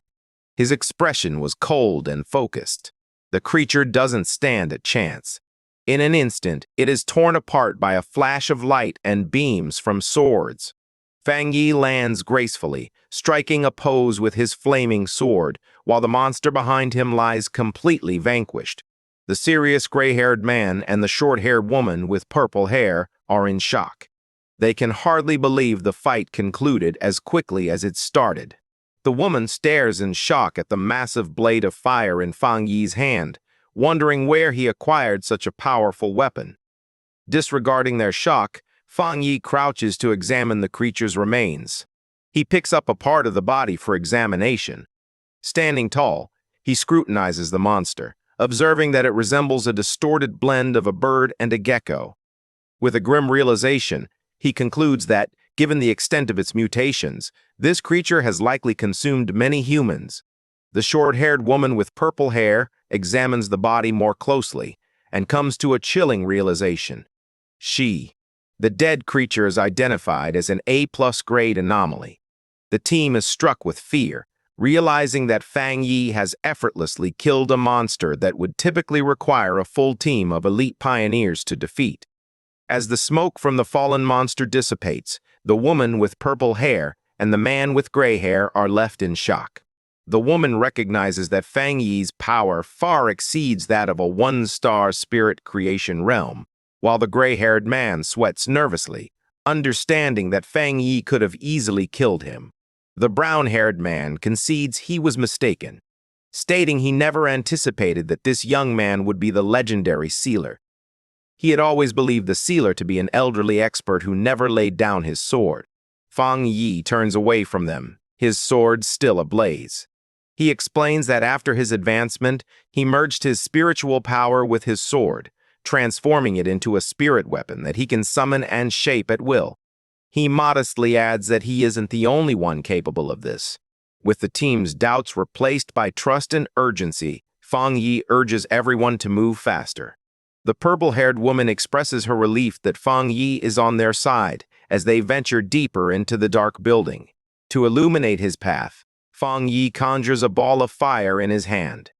His expression was cold and focused. The creature doesn't stand a chance. In an instant, it is torn apart by a flash of light and beams from swords. Fang Yi lands gracefully, striking a pose with his flaming sword, while the monster behind him lies completely vanquished. The serious gray-haired man and the short-haired woman with purple hair are in shock. They can hardly believe the fight concluded as quickly as it started. The woman stares in shock at the massive blade of fire in Fang Yi's hand, wondering where he acquired such a powerful weapon. Disregarding their shock, Fang Yi crouches to examine the creature's remains. He picks up a part of the body for examination. Standing tall, he scrutinizes the monster, observing that it resembles a distorted blend of a bird and a gecko. With a grim realization, he concludes that, given the extent of its mutations, this creature has likely consumed many humans. The short-haired woman with purple hair examines the body more closely and comes to a chilling realization. The dead creature is identified as an A+ grade anomaly. The team is struck with fear, realizing that Fang Yi has effortlessly killed a monster that would typically require a full team of elite pioneers to defeat. As the smoke from the fallen monster dissipates, the woman with purple hair and the man with gray hair are left in shock. The woman recognizes that Fang Yi's power far exceeds that of a one-star spirit creation realm, while the gray-haired man sweats nervously, understanding that Fang Yi could have easily killed him. The brown-haired man concedes he was mistaken, stating he never anticipated that this young man would be the legendary sealer. He had always believed the sealer to be an elderly expert who never laid down his sword. Fang Yi turns away from them, his sword still ablaze. He explains that after his advancement, he merged his spiritual power with his sword, transforming it into a spirit weapon that he can summon and shape at will. He modestly adds that he isn't the only one capable of this. With the team's doubts replaced by trust and urgency, Fang Yi urges everyone to move faster. The purple-haired woman expresses her relief that Fang Yi is on their side as they venture deeper into the dark building. To illuminate his path, Fang Yi conjures a ball of fire in his hand.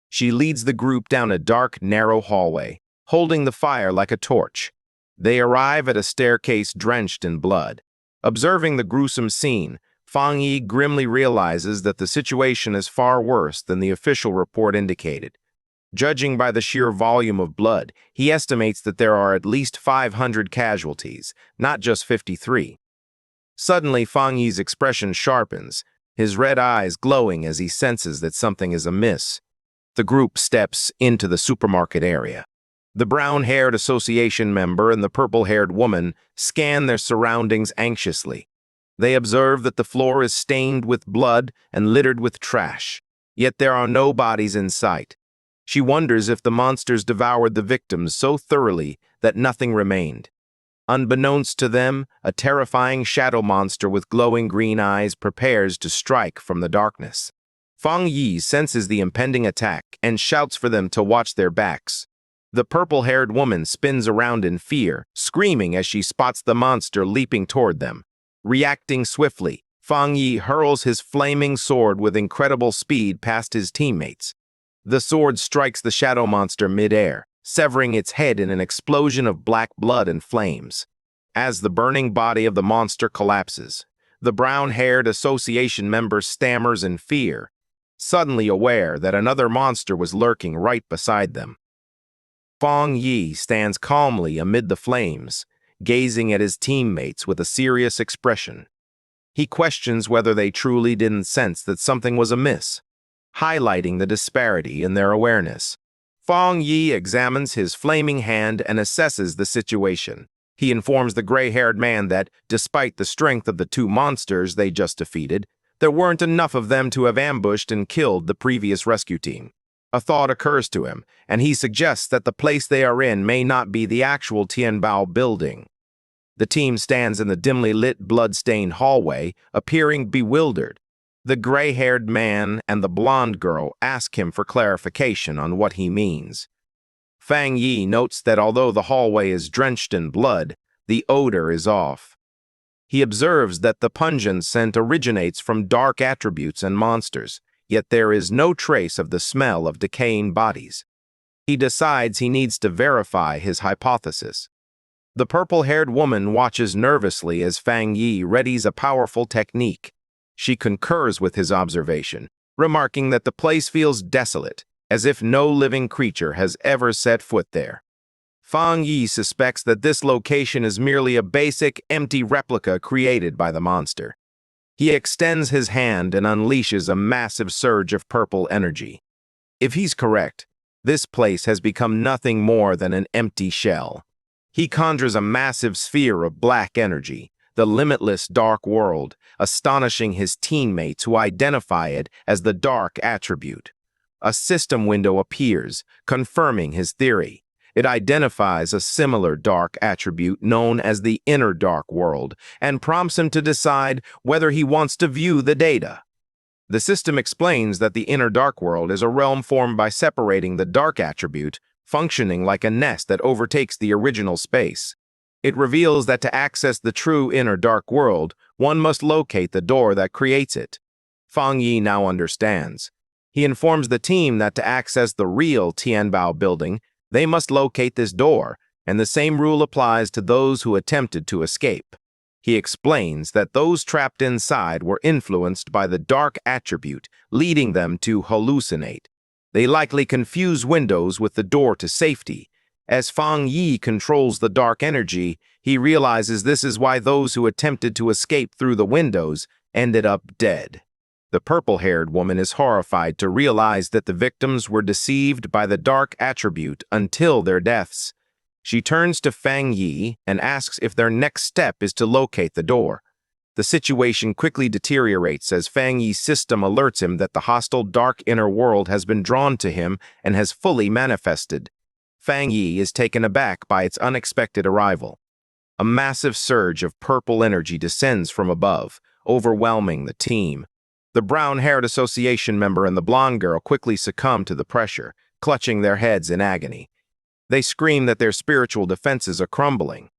She leads the group down a dark, narrow hallway, holding the fire like a torch. They arrive at a staircase drenched in blood. Observing the gruesome scene, Fang Yi grimly realizes that the situation is far worse than the official report indicated. Judging by the sheer volume of blood, he estimates that there are at least 500 casualties, not just 53. Suddenly, Fang Yi's expression sharpens, his red eyes glowing as he senses that something is amiss. The group steps into the supermarket area. The brown-haired association member and the purple-haired woman scan their surroundings anxiously. They observe that the floor is stained with blood and littered with trash, yet there are no bodies in sight. She wonders if the monsters devoured the victims so thoroughly that nothing remained. Unbeknownst to them, a terrifying shadow monster with glowing green eyes prepares to strike from the darkness. Fang Yi senses the impending attack and shouts for them to watch their backs. The purple-haired woman spins around in fear, screaming as she spots the monster leaping toward them. Reacting swiftly, Fang Yi hurls his flaming sword with incredible speed past his teammates. The sword strikes the shadow monster mid-air, severing its head in an explosion of black blood and flames. As the burning body of the monster collapses, the brown-haired association member stammers in fear, suddenly aware that another monster was lurking right beside them. Fang Yi stands calmly amid the flames, gazing at his teammates with a serious expression. He questions whether they truly didn't sense that something was amiss, highlighting the disparity in their awareness. Fang Yi examines his flaming hand and assesses the situation. He informs the gray-haired man that, despite the strength of the two monsters they just defeated, there weren't enough of them to have ambushed and killed the previous rescue team. A thought occurs to him, and he suggests that the place they are in may not be the actual Tianbao building. The team stands in the dimly lit, blood-stained hallway, appearing bewildered. The gray-haired man and the blonde girl ask him for clarification on what he means. Fang Yi notes that although the hallway is drenched in blood, the odor is off. He observes that the pungent scent originates from dark attributes and monsters, yet there is no trace of the smell of decaying bodies. He decides he needs to verify his hypothesis. The purple-haired woman watches nervously as Fang Yi readies a powerful technique. She concurs with his observation, remarking that the place feels desolate, as if no living creature has ever set foot there. Fang Yi suspects that this location is merely a basic, empty replica created by the monster. He extends his hand and unleashes a massive surge of purple energy. If he's correct, this place has become nothing more than an empty shell. He conjures a massive sphere of black energy, the limitless dark world, astonishing his teammates who identify it as the dark attribute. A system window appears, confirming his theory. It identifies a similar dark attribute known as the inner dark world and prompts him to decide whether he wants to view the data. The system explains that the inner dark world is a realm formed by separating the dark attribute, functioning like a nest that overtakes the original space. It reveals that to access the true inner dark world, one must locate the door that creates it. Fang Yi now understands. He informs the team that to access the real Tianbao building, they must locate this door, and the same rule applies to those who attempted to escape. He explains that those trapped inside were influenced by the dark attribute, leading them to hallucinate. They likely confuse windows with the door to safety. As Fang Yi controls the dark energy, he realizes this is why those who attempted to escape through the windows ended up dead. The purple-haired woman is horrified to realize that the victims were deceived by the dark attribute until their deaths. She turns to Fang Yi and asks if their next step is to locate the door. The situation quickly deteriorates as Fang Yi's system alerts him that the hostile dark inner world has been drawn to him and has fully manifested. Fang Yi is taken aback by its unexpected arrival. A massive surge of purple energy descends from above, overwhelming the team. The brown-haired association member and the blonde girl quickly succumb to the pressure, clutching their heads in agony. They scream that their spiritual defenses are crumbling.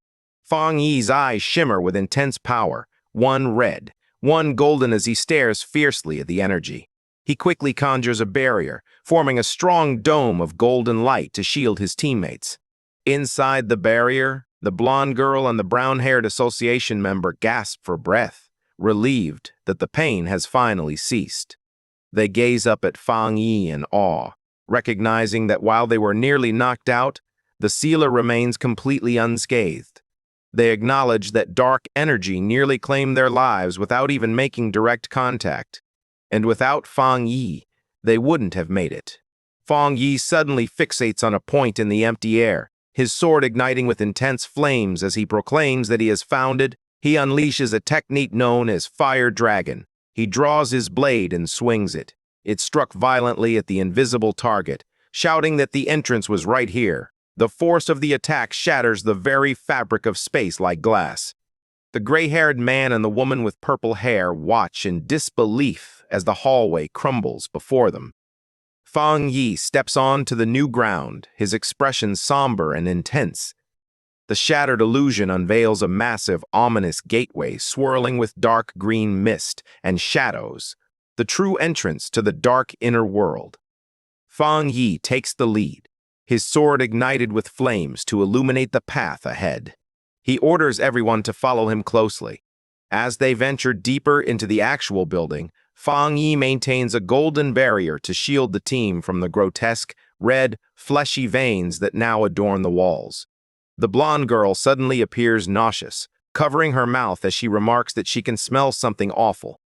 Fang Yi's eyes shimmer with intense power, one red, one golden as he stares fiercely at the energy. He quickly conjures a barrier, forming a strong dome of golden light to shield his teammates. Inside the barrier, the blonde girl and the brown-haired association member gasp for breath, relieved that the pain has finally ceased. They gaze up at Fang Yi in awe, recognizing that while they were nearly knocked out, the sealer remains completely unscathed. They acknowledge that dark energy nearly claimed their lives without even making direct contact. And without Fang Yi, they wouldn't have made it. Fang Yi suddenly fixates on a point in the empty air, his sword igniting with intense flames as he proclaims that he has found it. He unleashes a technique known as Fire Dragon. He draws his blade and swings it. It struck violently at the invisible target, shouting that the entrance was right here. The force of the attack shatters the very fabric of space like glass. The gray-haired man and the woman with purple hair watch in disbelief as the hallway crumbles before them. Fang Yi steps on to the new ground, his expression somber and intense. The shattered illusion unveils a massive, ominous gateway swirling with dark green mist and shadows, the true entrance to the dark inner world. Fang Yi takes the lead, his sword ignited with flames to illuminate the path ahead. He orders everyone to follow him closely. As they venture deeper into the actual building, Fang Yi maintains a golden barrier to shield the team from the grotesque, red, fleshy veins that now adorn the walls. The blonde girl suddenly appears nauseous, covering her mouth as she remarks that she can smell something awful.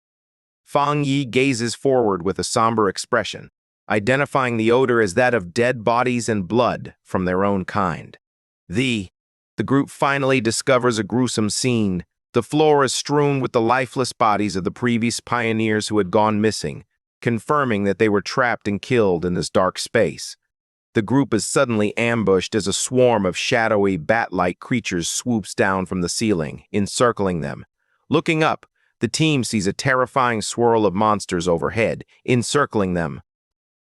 Fang Yi gazes forward with a somber expression, identifying the odor as that of dead bodies and blood from their own kind. The group finally discovers a gruesome scene. The floor is strewn with the lifeless bodies of the previous pioneers who had gone missing, confirming that they were trapped and killed in this dark space. The group is suddenly ambushed as a swarm of shadowy, bat-like creatures swoops down from the ceiling, encircling them. Looking up, the team sees a terrifying swirl of monsters overhead, encircling them.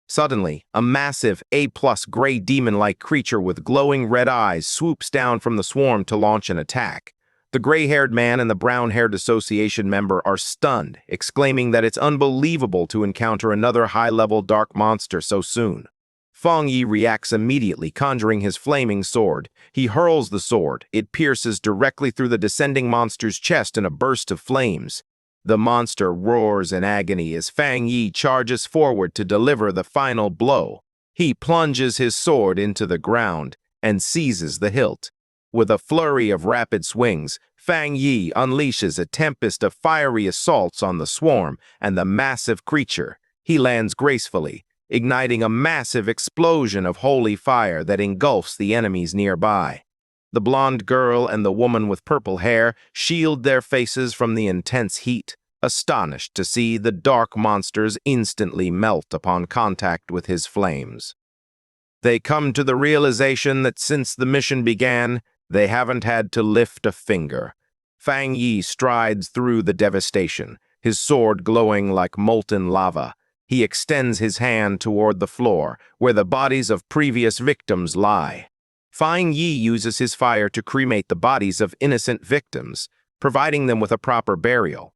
Suddenly, a massive, A-plus gray demon-like creature with glowing red eyes swoops down from the swarm to launch an attack. The gray-haired man and the brown-haired association member are stunned, exclaiming that it's unbelievable to encounter another high-level dark monster so soon. Fang Yi reacts immediately, conjuring his flaming sword. He hurls the sword. It pierces directly through the descending monster's chest in a burst of flames. The monster roars in agony as Fang Yi charges forward to deliver the final blow. He plunges his sword into the ground and seizes the hilt. With a flurry of rapid swings, Fang Yi unleashes a tempest of fiery assaults on the swarm and the massive creature. He lands gracefully, igniting a massive explosion of holy fire that engulfs the enemies nearby. The blonde girl and the woman with purple hair shield their faces from the intense heat, astonished to see the dark monsters instantly melt upon contact with his flames. They come to the realization that since the mission began, they haven't had to lift a finger. Fang Yi strides through the devastation, his sword glowing like molten lava. He extends his hand toward the floor, where the bodies of previous victims lie. Fang Yi uses his fire to cremate the bodies of innocent victims, providing them with a proper burial.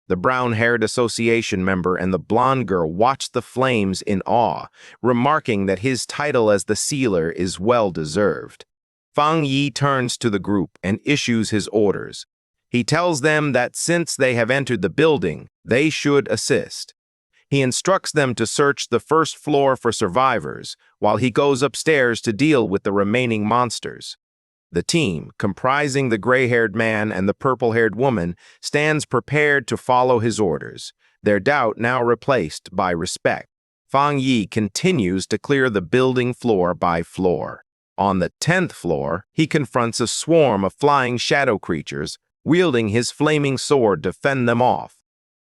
The brown-haired association member and the blonde girl watch the flames in awe, remarking that his title as the sealer is well-deserved. Fang Yi turns to the group and issues his orders. He tells them that since they have entered the building, they should assist. He instructs them to search the first floor for survivors, while he goes upstairs to deal with the remaining monsters. The team, comprising the gray-haired man and the purple-haired woman, stands prepared to follow his orders, their doubt now replaced by respect. Fang Yi continues to clear the building floor by floor. On the 10th floor, he confronts a swarm of flying shadow creatures, wielding his flaming sword to fend them off.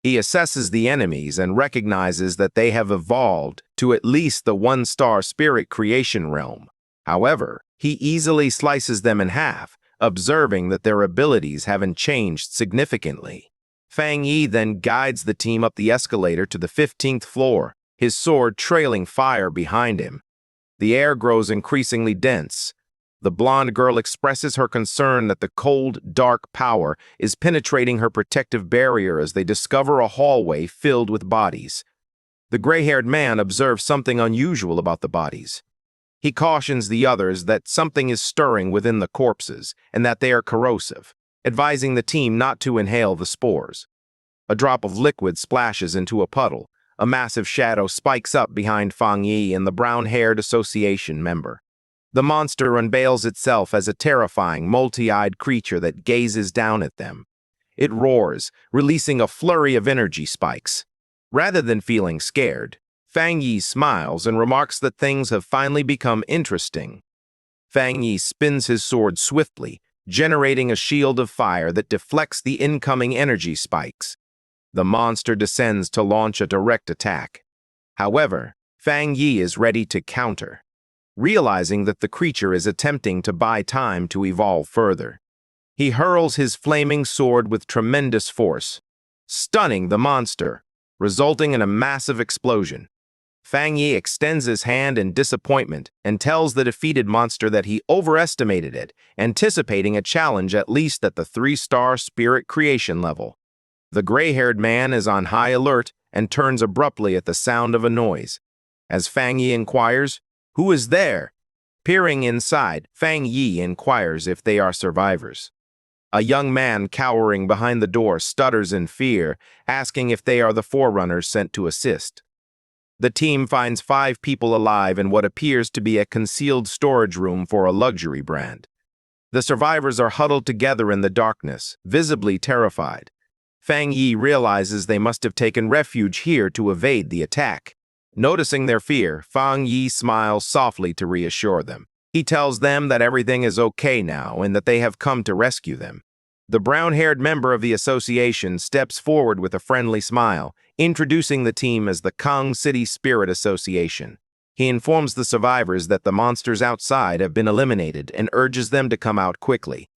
He assesses the enemies and recognizes that they have evolved to at least the one-star spirit creation realm. However, he easily slices them in half, observing that their abilities haven't changed significantly. Fang Yi then guides the team up the escalator to the 15th floor, his sword trailing fire behind him. The air grows increasingly dense. The blonde girl expresses her concern that the cold, dark power is penetrating her protective barrier as they discover a hallway filled with bodies. The gray-haired man observes something unusual about the bodies. He cautions the others that something is stirring within the corpses and that they are corrosive, advising the team not to inhale the spores. A drop of liquid splashes into a puddle. A massive shadow spikes up behind Fang Yi and the brown-haired association member. The monster unveils itself as a terrifying, multi-eyed creature that gazes down at them. It roars, releasing a flurry of energy spikes. Rather than feeling scared, Fang Yi smiles and remarks that things have finally become interesting. Fang Yi spins his sword swiftly, generating a shield of fire that deflects the incoming energy spikes. The monster descends to launch a direct attack. However, Fang Yi is ready to counter, realizing that the creature is attempting to buy time to evolve further. He hurls his flaming sword with tremendous force, stunning the monster, resulting in a massive explosion. Fang Yi extends his hand in disappointment and tells the defeated monster that he overestimated it, anticipating a challenge at least at the 3-star spirit creation level. The gray-haired man is on high alert and turns abruptly at the sound of a noise. As Fang Yi inquires, "Who is there?" Peering inside, Fang Yi inquires if they are survivors. A young man cowering behind the door stutters in fear, asking if they are the forerunners sent to assist. The team finds 5 people alive in what appears to be a concealed storage room for a luxury brand. The survivors are huddled together in the darkness, visibly terrified. Fang Yi realizes they must have taken refuge here to evade the attack. Noticing their fear, Fang Yi smiles softly to reassure them. He tells them that everything is okay now and that they have come to rescue them. The brown-haired member of the association steps forward with a friendly smile, introducing the team as the Kong City Spirit Association. He informs the survivors that the monsters outside have been eliminated and urges them to come out quickly.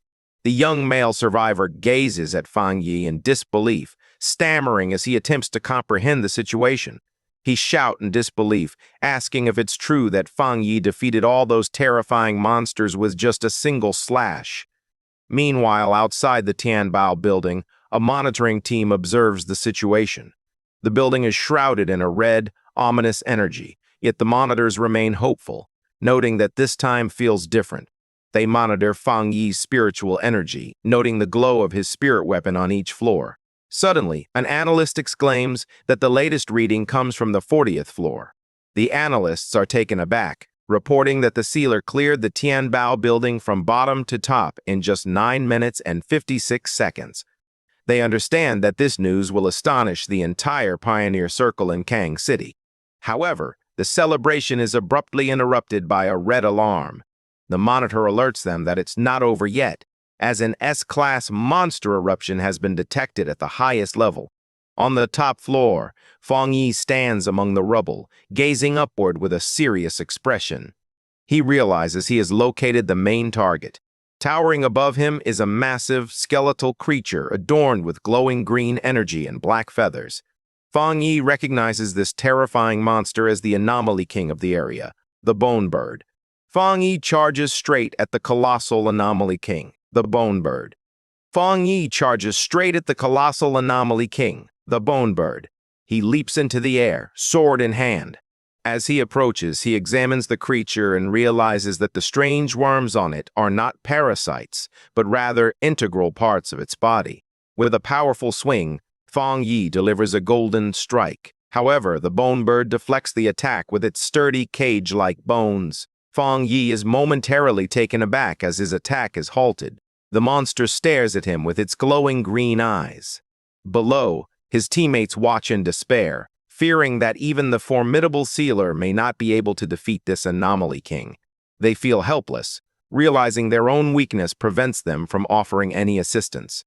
The young male survivor gazes at Fang Yi in disbelief, stammering as he attempts to comprehend the situation. He shouts in disbelief, asking if it's true that Fang Yi defeated all those terrifying monsters with just a single slash. Meanwhile, outside the Tianbao building, a monitoring team observes the situation. The building is shrouded in a red, ominous energy, yet the monitors remain hopeful, noting that this time feels different. They monitor Fang Yi's spiritual energy, noting the glow of his spirit weapon on each floor. Suddenly, an analyst exclaims that the latest reading comes from the 40th floor. The analysts are taken aback, reporting that the sealer cleared the Tianbao building from bottom to top in just 9 minutes and 56 seconds. They understand that this news will astonish the entire Pioneer Circle in Kang City. However, the celebration is abruptly interrupted by a red alarm. The monitor alerts them that it's not over yet, as an S-class monster eruption has been detected at the highest level. On the top floor, Fang Yi stands among the rubble, gazing upward with a serious expression. He realizes he has located the main target. Towering above him is a massive, skeletal creature adorned with glowing green energy and black feathers. Fang Yi recognizes this terrifying monster as the anomaly king of the area, the Bone Bird. Fang Yi charges straight at the colossal anomaly king, the Bone Bird. Fang Yi charges straight at the colossal anomaly king, the Bone Bird. He leaps into the air, sword in hand. As he approaches, he examines the creature and realizes that the strange worms on it are not parasites, but rather integral parts of its body. With a powerful swing, Fang Yi delivers a golden strike. However, the bone bird deflects the attack with its sturdy cage-like bones. Fang Yi is momentarily taken aback as his attack is halted. The monster stares at him with its glowing green eyes. Below, his teammates watch in despair, fearing that even the formidable sealer may not be able to defeat this anomaly king. They feel helpless, realizing their own weakness prevents them from offering any assistance.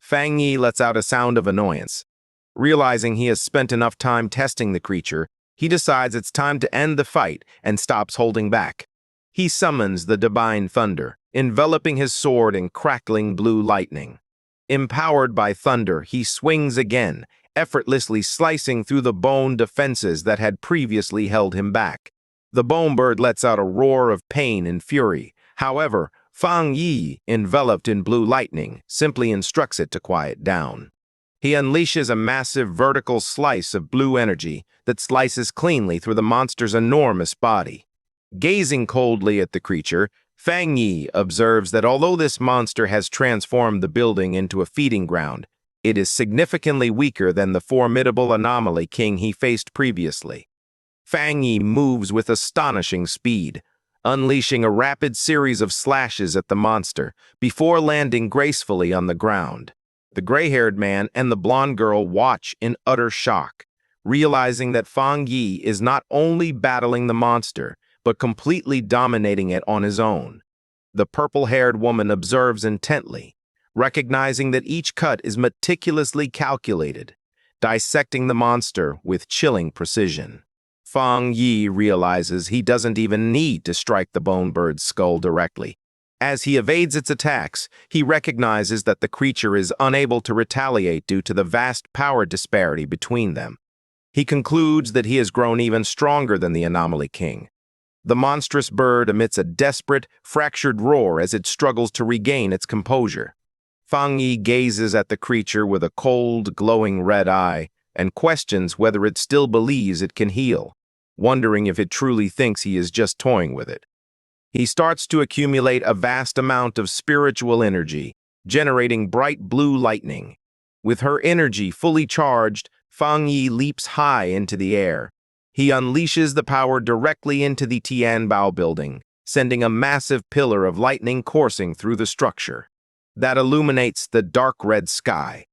Fang Yi lets out a sound of annoyance. Realizing he has spent enough time testing the creature, he decides it's time to end the fight and stops holding back. He summons the divine thunder, enveloping his sword in crackling blue lightning. Empowered by thunder, he swings again, effortlessly slicing through the bone defenses that had previously held him back. The bone bird lets out a roar of pain and fury. However, Fang Yi, enveloped in blue lightning, simply instructs it to quiet down. He unleashes a massive vertical slice of blue energy that slices cleanly through the monster's enormous body. Gazing coldly at the creature, Fang Yi observes that although this monster has transformed the building into a feeding ground, it is significantly weaker than the formidable anomaly king he faced previously. Fang Yi moves with astonishing speed, unleashing a rapid series of slashes at the monster before landing gracefully on the ground. The gray-haired man and the blonde girl watch in utter shock, realizing that Fang Yi is not only battling the monster, but completely dominating it on his own. The purple-haired woman observes intently, recognizing that each cut is meticulously calculated, dissecting the monster with chilling precision. Fang Yi realizes he doesn't even need to strike the bone bird's skull directly. As he evades its attacks, he recognizes that the creature is unable to retaliate due to the vast power disparity between them. He concludes that he has grown even stronger than the anomaly king. The monstrous bird emits a desperate, fractured roar as it struggles to regain its composure. Fang Yi gazes at the creature with a cold, glowing red eye and questions whether it still believes it can heal, wondering if it truly thinks he is just toying with it. He starts to accumulate a vast amount of spiritual energy, generating bright blue lightning. With her energy fully charged, Fang Yi leaps high into the air. He unleashes the power directly into the Tianbao building, sending a massive pillar of lightning coursing through the structure that illuminates the dark red sky.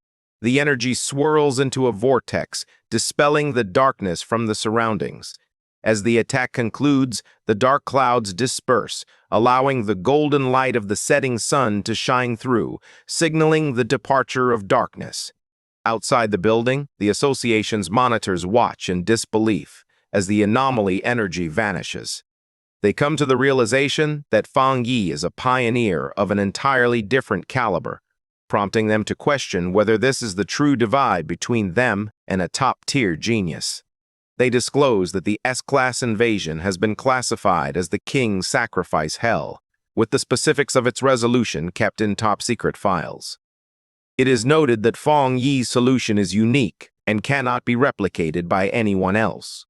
The energy swirls into a vortex, dispelling the darkness from the surroundings. As the attack concludes, the dark clouds disperse, allowing the golden light of the setting sun to shine through, signaling the departure of darkness. Outside the building, the association's monitors watch in disbelief as the anomaly energy vanishes. They come to the realization that Fang Yi is a pioneer of an entirely different caliber, prompting them to question whether this is the true divide between them and a top-tier genius. They disclose that the S-class invasion has been classified as the King's Sacrifice Hell, with the specifics of its resolution kept in top-secret files. It is noted that Fang Yi's solution is unique and cannot be replicated by anyone else.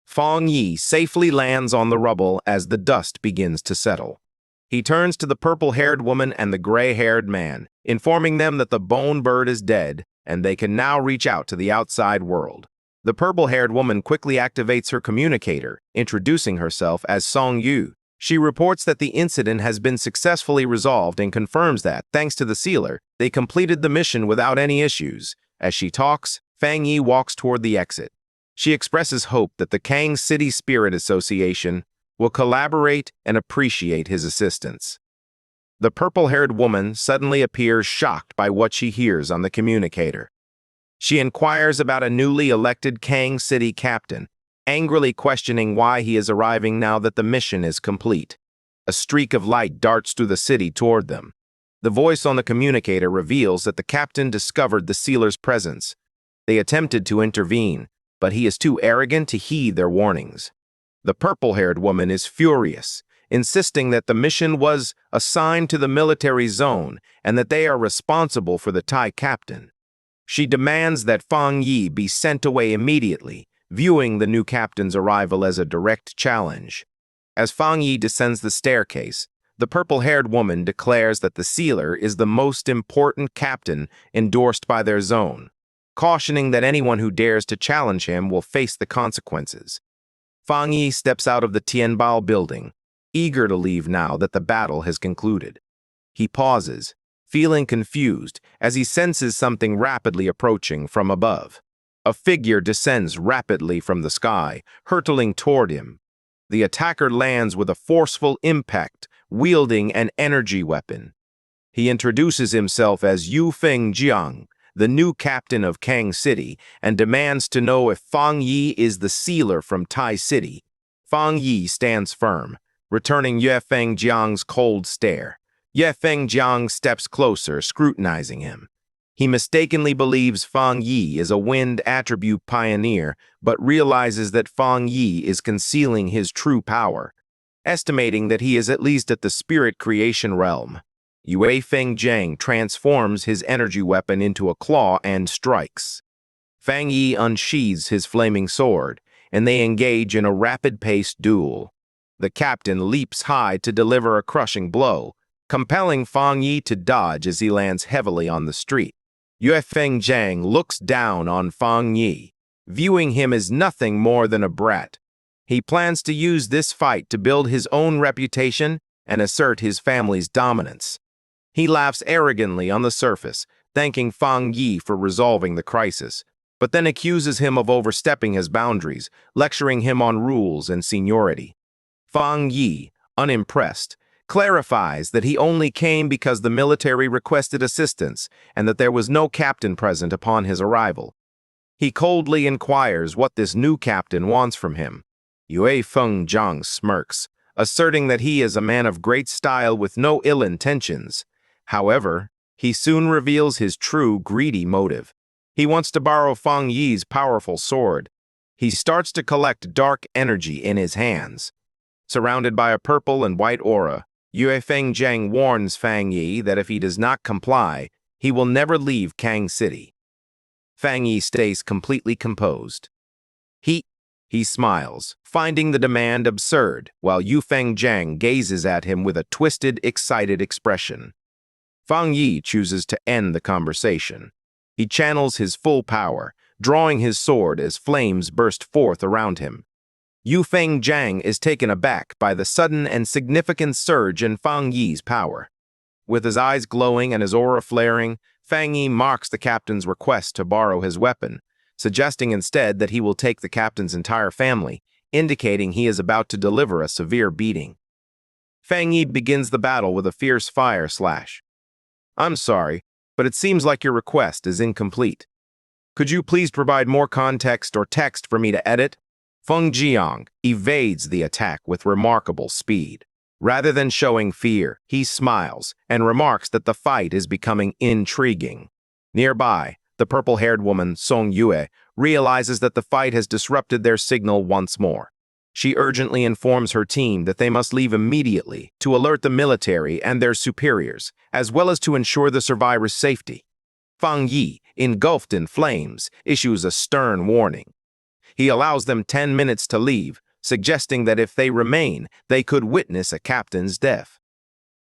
Fang Yi safely lands on the rubble as the dust begins to settle. He turns to the purple-haired woman and the gray-haired man, informing them that the bone bird is dead and they can now reach out to the outside world. The purple-haired woman quickly activates her communicator, introducing herself as Song Yu. She reports that the incident has been successfully resolved and confirms that, thanks to the sealer, they completed the mission without any issues. As she talks, Fang Yi walks toward the exit. She expresses hope that the Kang City Spirit Association will collaborate and appreciate his assistance. The purple-haired woman suddenly appears shocked by what she hears on the communicator. She inquires about a newly elected Kang City captain, angrily questioning why he is arriving now that the mission is complete. A streak of light darts through the city toward them. The voice on the communicator reveals that the captain discovered the sealer's presence. They attempted to intervene, but he is too arrogant to heed their warnings. The purple-haired woman is furious, insisting that the mission was assigned to the military zone and that they are responsible for the Thai captain. She demands that Fang Yi be sent away immediately, viewing the new captain's arrival as a direct challenge. As Fang Yi descends the staircase, the purple-haired woman declares that the sealer is the most important captain endorsed by their zone, cautioning that anyone who dares to challenge him will face the consequences. Fang Yi steps out of the Tianbao building, eager to leave now that the battle has concluded. He pauses, feeling confused as he senses something rapidly approaching from above. A figure descends rapidly from the sky, hurtling toward him. The attacker lands with a forceful impact, wielding an energy weapon. He introduces himself as Yu Fengjiang, the new captain of Kang City, and demands to know if Fang Yi is the sealer from Tai City. Fang Yi stands firm, returning Yue Fengjiang's cold stare. Yue Fengjiang steps closer, scrutinizing him. He mistakenly believes Fang Yi is a wind attribute pioneer, but realizes that Fang Yi is concealing his true power, estimating that he is at least at the spirit creation realm. Yue Fengjiang transforms his energy weapon into a claw and strikes. Fang Yi unsheathes his flaming sword, and they engage in a rapid-paced duel. The captain leaps high to deliver a crushing blow, compelling Fang Yi to dodge as he lands heavily on the street. Yue Fengjiang looks down on Fang Yi, viewing him as nothing more than a brat. He plans to use this fight to build his own reputation and assert his family's dominance. He laughs arrogantly on the surface, thanking Fang Yi for resolving the crisis, but then accuses him of overstepping his boundaries, lecturing him on rules and seniority. Fang Yi, unimpressed, clarifies that he only came because the military requested assistance and that there was no captain present upon his arrival. He coldly inquires what this new captain wants from him. Yue Fengjiang smirks, asserting that he is a man of great style with no ill intentions. However, he soon reveals his true greedy motive. He wants to borrow Fang Yi's powerful sword. He starts to collect dark energy in his hands. Surrounded by a purple and white aura, Yue Fengjiang warns Fang Yi that if he does not comply, he will never leave Kang City. Fang Yi stays completely composed. He smiles, finding the demand absurd, while Yu Fengjiang gazes at him with a twisted, excited expression. Fang Yi chooses to end the conversation. He channels his full power, drawing his sword as flames burst forth around him. Yu Fengjiang is taken aback by the sudden and significant surge in Fang Yi's power. With his eyes glowing and his aura flaring, Fang Yi mocks the captain's request to borrow his weapon, suggesting instead that he will take the captain's entire family, indicating he is about to deliver a severe beating. Fang Yi begins the battle with a fierce fire slash. "I'm sorry, but it seems like your request is incomplete. Could you please provide more context or text for me to edit?" Fengjiang evades the attack with remarkable speed. Rather than showing fear, he smiles and remarks that the fight is becoming intriguing. Nearby, the purple-haired woman, Song Yue, realizes that the fight has disrupted their signal once more. She urgently informs her team that they must leave immediately to alert the military and their superiors, as well as to ensure the survivors' safety. Fang Yi, engulfed in flames, issues a stern warning. He allows them 10 minutes to leave, suggesting that if they remain, they could witness a captain's death.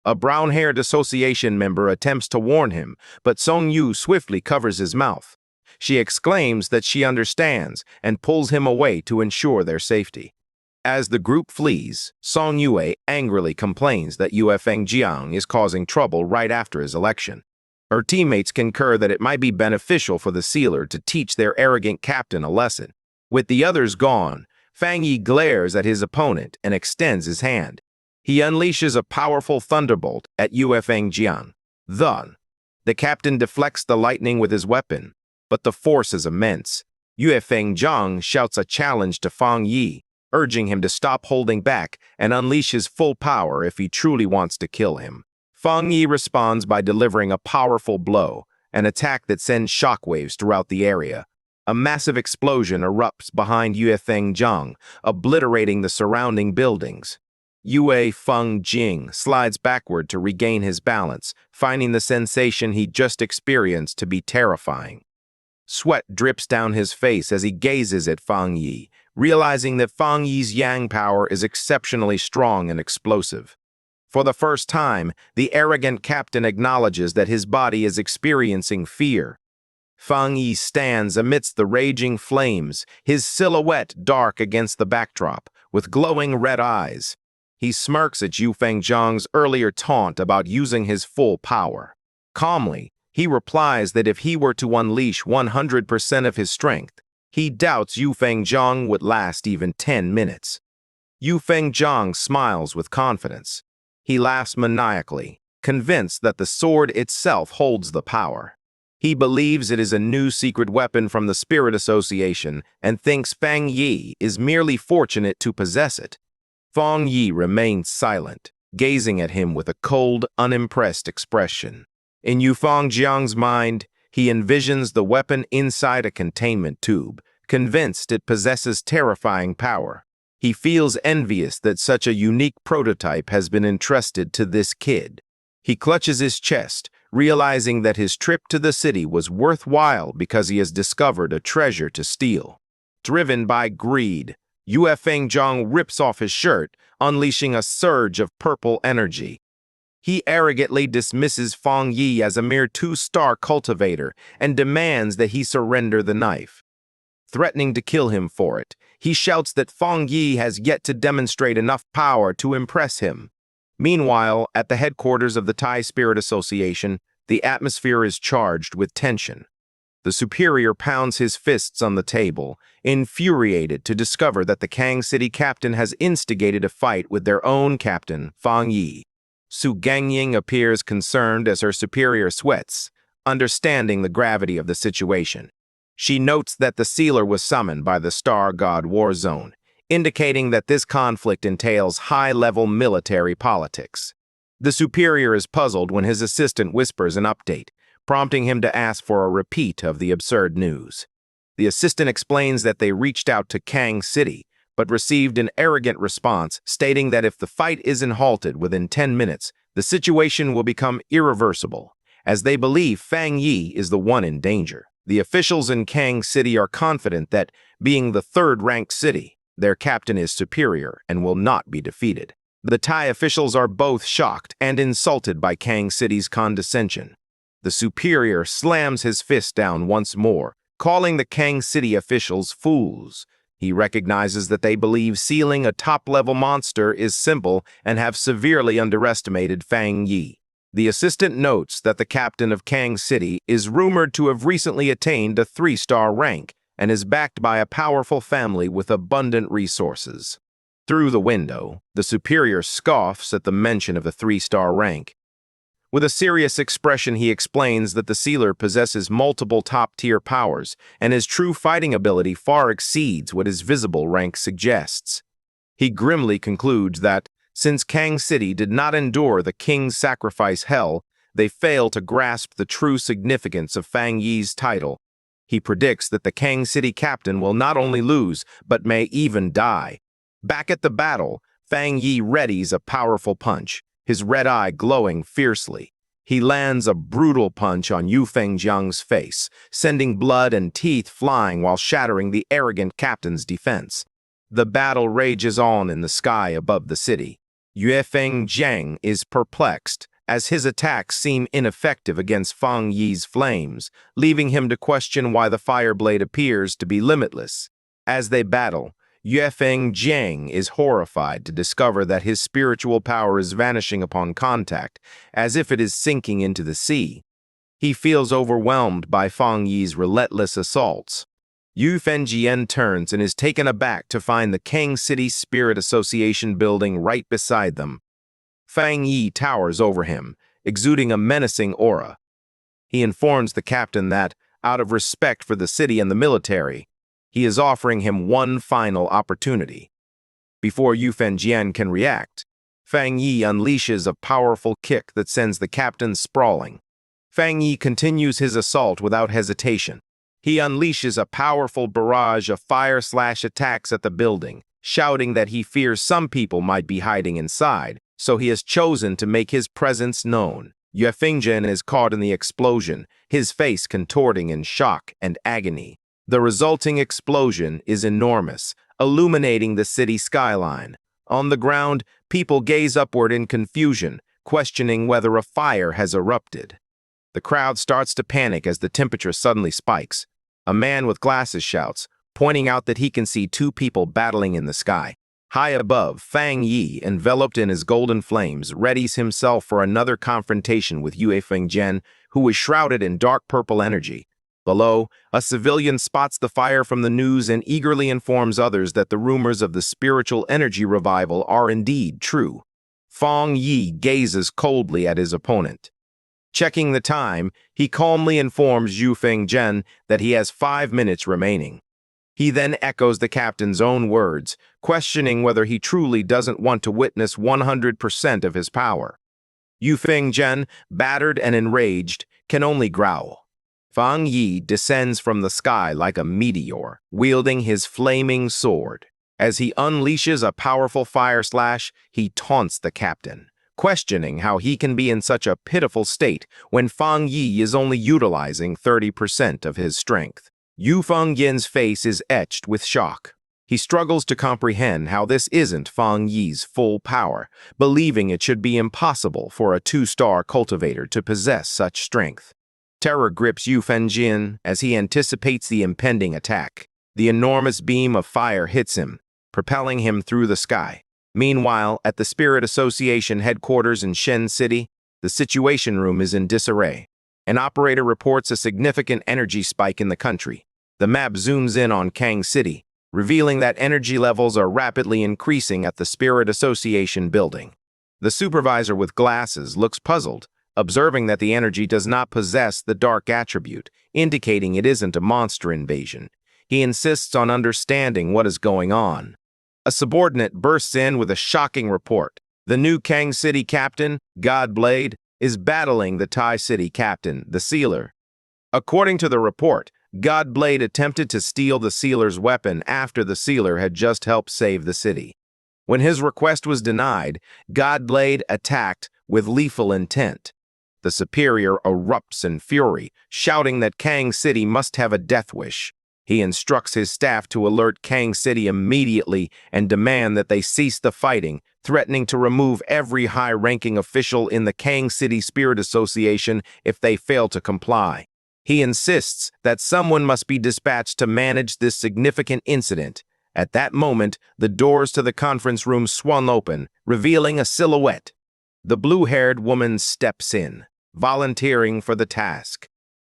A brown-haired association member attempts to warn him, but Song Yu swiftly covers his mouth. She exclaims that she understands and pulls him away to ensure their safety. As the group flees, Song Yue angrily complains that Yue Fengjiang is causing trouble right after his election. Her teammates concur that it might be beneficial for the sealer to teach their arrogant captain a lesson. With the others gone, Fang Yi glares at his opponent and extends his hand. He unleashes a powerful thunderbolt at Yue Fengjiang. Then, the captain deflects the lightning with his weapon, but the force is immense. Yue Fengjiang shouts a challenge to Fang Yi, urging him to stop holding back and unleash his full power if he truly wants to kill him. Fang Yi responds by delivering a powerful blow, an attack that sends shockwaves throughout the area. A massive explosion erupts behind Yue Fengjiang, obliterating the surrounding buildings. Yue Fengjiang slides backward to regain his balance, finding the sensation he just experienced to be terrifying. Sweat drips down his face as he gazes at Fang Yi, realizing that Fang Yi's yang power is exceptionally strong and explosive. For the first time, the arrogant captain acknowledges that his body is experiencing fear. Fang Yi stands amidst the raging flames, his silhouette dark against the backdrop, with glowing red eyes. He smirks at Yu Fengjiang's earlier taunt about using his full power. Calmly, he replies that if he were to unleash 100% of his strength, he doubts Yu Fengjiang would last even 10 minutes. Yu Fengjiang smiles with confidence. He laughs maniacally, convinced that the sword itself holds the power. He believes it is a new secret weapon from the Spirit Association and thinks Fang Yi is merely fortunate to possess it. Fang Yi remains silent, gazing at him with a cold, unimpressed expression. In Yu Fengjiang's mind, he envisions the weapon inside a containment tube, convinced it possesses terrifying power. He feels envious that such a unique prototype has been entrusted to this kid. He clutches his chest, realizing that his trip to the city was worthwhile because he has discovered a treasure to steal. Driven by greed, Yu Fengjiang rips off his shirt, unleashing a surge of purple energy. He arrogantly dismisses Fang Yi as a mere two-star cultivator and demands that he surrender the knife. Threatening to kill him for it, he shouts that Fang Yi has yet to demonstrate enough power to impress him. Meanwhile, at the headquarters of the Thai Spirit Association, the atmosphere is charged with tension. The superior pounds his fists on the table, infuriated to discover that the Kang City captain has instigated a fight with their own captain, Fang Yi. Su Gangying appears concerned as her superior sweats, understanding the gravity of the situation. She notes that the sealer was summoned by the Star God War Zone, indicating that this conflict entails high-level military politics. The superior is puzzled when his assistant whispers an update, prompting him to ask for a repeat of the absurd news. The assistant explains that they reached out to Kang City, but received an arrogant response stating that if the fight isn't halted within 10 minutes, the situation will become irreversible, as they believe Fang Yi is the one in danger. The officials in Kang City are confident that, being the third-ranked city, their captain is superior and will not be defeated. The Thai officials are both shocked and insulted by Kang City's condescension. The superior slams his fist down once more, calling the Kang City officials fools. He recognizes that they believe sealing a top-level monster is simple and have severely underestimated Fang Yi. The assistant notes that the captain of Kang City is rumored to have recently attained a 3-star rank and is backed by a powerful family with abundant resources. Through the window, the superior scoffs at the mention of a 3-star rank. With a serious expression, he explains that the sealer possesses multiple top-tier powers, and his true fighting ability far exceeds what his visible rank suggests. He grimly concludes that, since Kang City did not endure the king's sacrifice hell, they fail to grasp the true significance of Fang Yi's title. He predicts that the Kang City captain will not only lose, but may even die. Back at the battle, Fang Yi readies a powerful punch, his red eye glowing fiercely. He lands a brutal punch on Yu Fengjiang's face, sending blood and teeth flying while shattering the arrogant captain's defense. The battle rages on in the sky above the city. Yu Fengjiang is perplexed, as his attacks seem ineffective against Fang Yi's flames, leaving him to question why the fire blade appears to be limitless. As they battle, Yu Fengjiang is horrified to discover that his spiritual power is vanishing upon contact, as if it is sinking into the sea. He feels overwhelmed by Fang Yi's relentless assaults. Yu Fengjian turns and is taken aback to find the Kang City Spirit Association building right beside them. Fang Yi towers over him, exuding a menacing aura. He informs the captain that, out of respect for the city and the military, he is offering him one final opportunity. Before Yu Fengjian can react, Fang Yi unleashes a powerful kick that sends the captain sprawling. Fang Yi continues his assault without hesitation. He unleashes a powerful barrage of fire/attacks at the building, shouting that he fears some people might be hiding inside, so he has chosen to make his presence known. Yue Fengjian is caught in the explosion, his face contorting in shock and agony. The resulting explosion is enormous, illuminating the city skyline. On the ground, people gaze upward in confusion, questioning whether a fire has erupted. The crowd starts to panic as the temperature suddenly spikes. A man with glasses shouts, pointing out that he can see two people battling in the sky. High above, Fang Yi, enveloped in his golden flames, readies himself for another confrontation with Yue Fengjian, who is shrouded in dark purple energy. Below, a civilian spots the fire from the news and eagerly informs others that the rumors of the spiritual energy revival are indeed true. Fang Yi gazes coldly at his opponent. Checking the time, he calmly informs Yue Fengjian that he has 5 minutes remaining. He then echoes the captain's own words, questioning whether he truly doesn't want to witness 100% of his power. Yue Fengjian, battered and enraged, can only growl. Fang Yi descends from the sky like a meteor, wielding his flaming sword. As he unleashes a powerful fire slash, he taunts the captain, questioning how he can be in such a pitiful state when Fang Yi is only utilizing 30% of his strength. Yue Fengjian's face is etched with shock. He struggles to comprehend how this isn't Fang Yi's full power, believing it should be impossible for a 2-star cultivator to possess such strength. Terror grips Yue Fengjian as he anticipates the impending attack. The enormous beam of fire hits him, propelling him through the sky. Meanwhile, at the Spirit Association headquarters in Shen City, the Situation Room is in disarray. An operator reports a significant energy spike in the country. The map zooms in on Kang City, revealing that energy levels are rapidly increasing at the Spirit Association building. The supervisor with glasses looks puzzled, observing that the energy does not possess the dark attribute, indicating it isn't a monster invasion. He insists on understanding what is going on. A subordinate bursts in with a shocking report. The new Kang City captain, Godblade, is battling the Thai City captain, the Sealer. According to the report, Godblade attempted to steal the Sealer's weapon after the Sealer had just helped save the city. When his request was denied, Godblade attacked with lethal intent. The superior erupts in fury, shouting that Kang City must have a death wish. He instructs his staff to alert Kang City immediately and demand that they cease the fighting, threatening to remove every high-ranking official in the Kang City Spirit Association if they fail to comply. He insists that someone must be dispatched to manage this significant incident. At that moment, the doors to the conference room swung open, revealing a silhouette. The blue-haired woman steps in, volunteering for the task.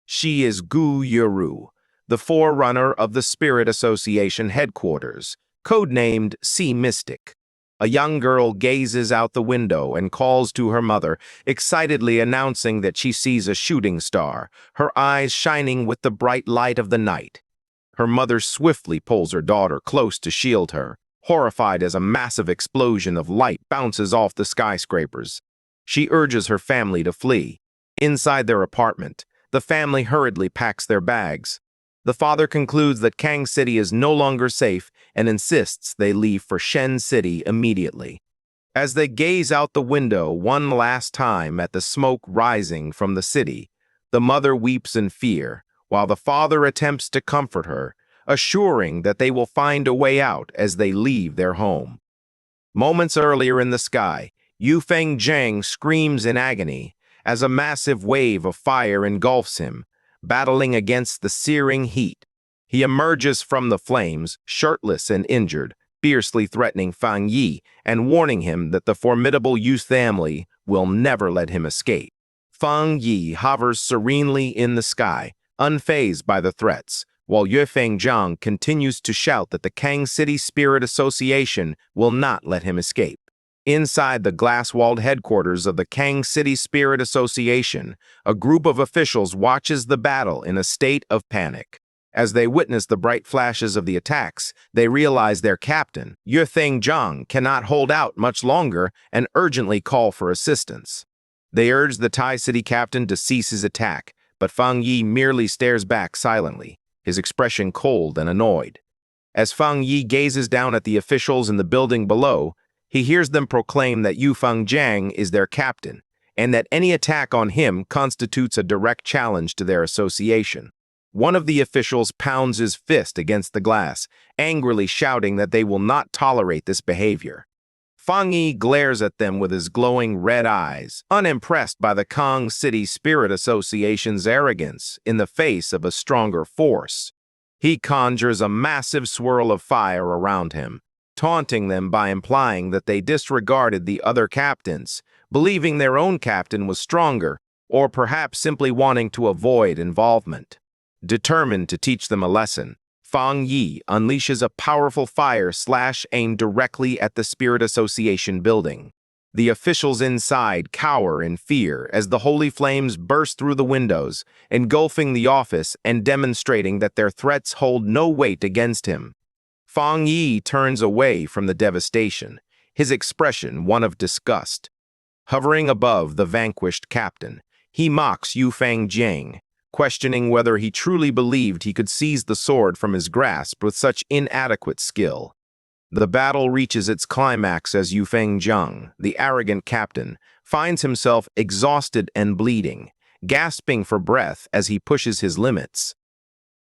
She is Gu Yuru, the forerunner of the Spirit Association headquarters, codenamed Sea Mystic. A young girl gazes out the window and calls to her mother, excitedly announcing that she sees a shooting star, her eyes shining with the bright light of the night. Her mother swiftly pulls her daughter close to shield her, horrified as a massive explosion of light bounces off the skyscrapers. She urges her family to flee. Inside their apartment, the family hurriedly packs their bags. The father concludes that Kang City is no longer safe and insists they leave for Shen City immediately. As they gaze out the window one last time at the smoke rising from the city, the mother weeps in fear, while the father attempts to comfort her, assuring that they will find a way out as they leave their home. Moments earlier in the sky, Yue Fengjian screams in agony as a massive wave of fire engulfs him, battling against the searing heat. He emerges from the flames, shirtless and injured, fiercely threatening Fang Yi and warning him that the formidable Yue family will never let him escape. Fang Yi hovers serenely in the sky, unfazed by the threats, while Yue Fengjian continues to shout that the Kang City Spirit Association will not let him escape. Inside the glass-walled headquarters of the Kang City Spirit Association, a group of officials watches the battle in a state of panic. As they witness the bright flashes of the attacks, they realize their captain, Yue Fengjian, cannot hold out much longer and urgently call for assistance. They urge the Thai City captain to cease his attack, but Fang Yi merely stares back silently, his expression cold and annoyed. As Fang Yi gazes down at the officials in the building below, he hears them proclaim that Yue Fengjian is their captain, and that any attack on him constitutes a direct challenge to their association. One of the officials pounds his fist against the glass, angrily shouting that they will not tolerate this behavior. Fang Yi glares at them with his glowing red eyes, unimpressed by the Kong City Spirit Association's arrogance in the face of a stronger force. He conjures a massive swirl of fire around him, taunting them by implying that they disregarded the other captains, believing their own captain was stronger, or perhaps simply wanting to avoid involvement. Determined to teach them a lesson, Fang Yi unleashes a powerful fire slash aimed directly at the Spirit Association building. The officials inside cower in fear as the holy flames burst through the windows, engulfing the office and demonstrating that their threats hold no weight against him. Fang Yi turns away from the devastation, his expression one of disgust. Hovering above the vanquished captain, he mocks Yu Fangjiang, questioning whether he truly believed he could seize the sword from his grasp with such inadequate skill. The battle reaches its climax as Yu Fangjiang, the arrogant captain, finds himself exhausted and bleeding, gasping for breath as he pushes his limits.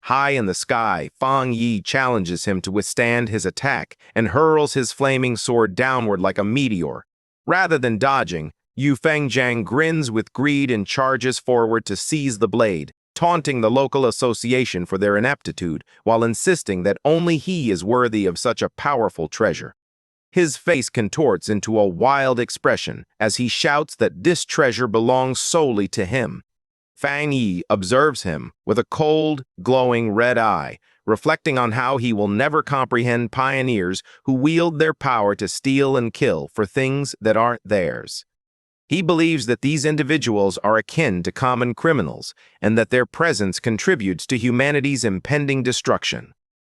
High in the sky, Fang Yi challenges him to withstand his attack and hurls his flaming sword downward like a meteor. Rather than dodging, Yu Fangjiang grins with greed and charges forward to seize the blade, taunting the local association for their ineptitude while insisting that only he is worthy of such a powerful treasure. His face contorts into a wild expression as he shouts that this treasure belongs solely to him. Fang Yi observes him with a cold, glowing red eye, reflecting on how he will never comprehend pioneers who wield their power to steal and kill for things that aren't theirs. He believes that these individuals are akin to common criminals and that their presence contributes to humanity's impending destruction.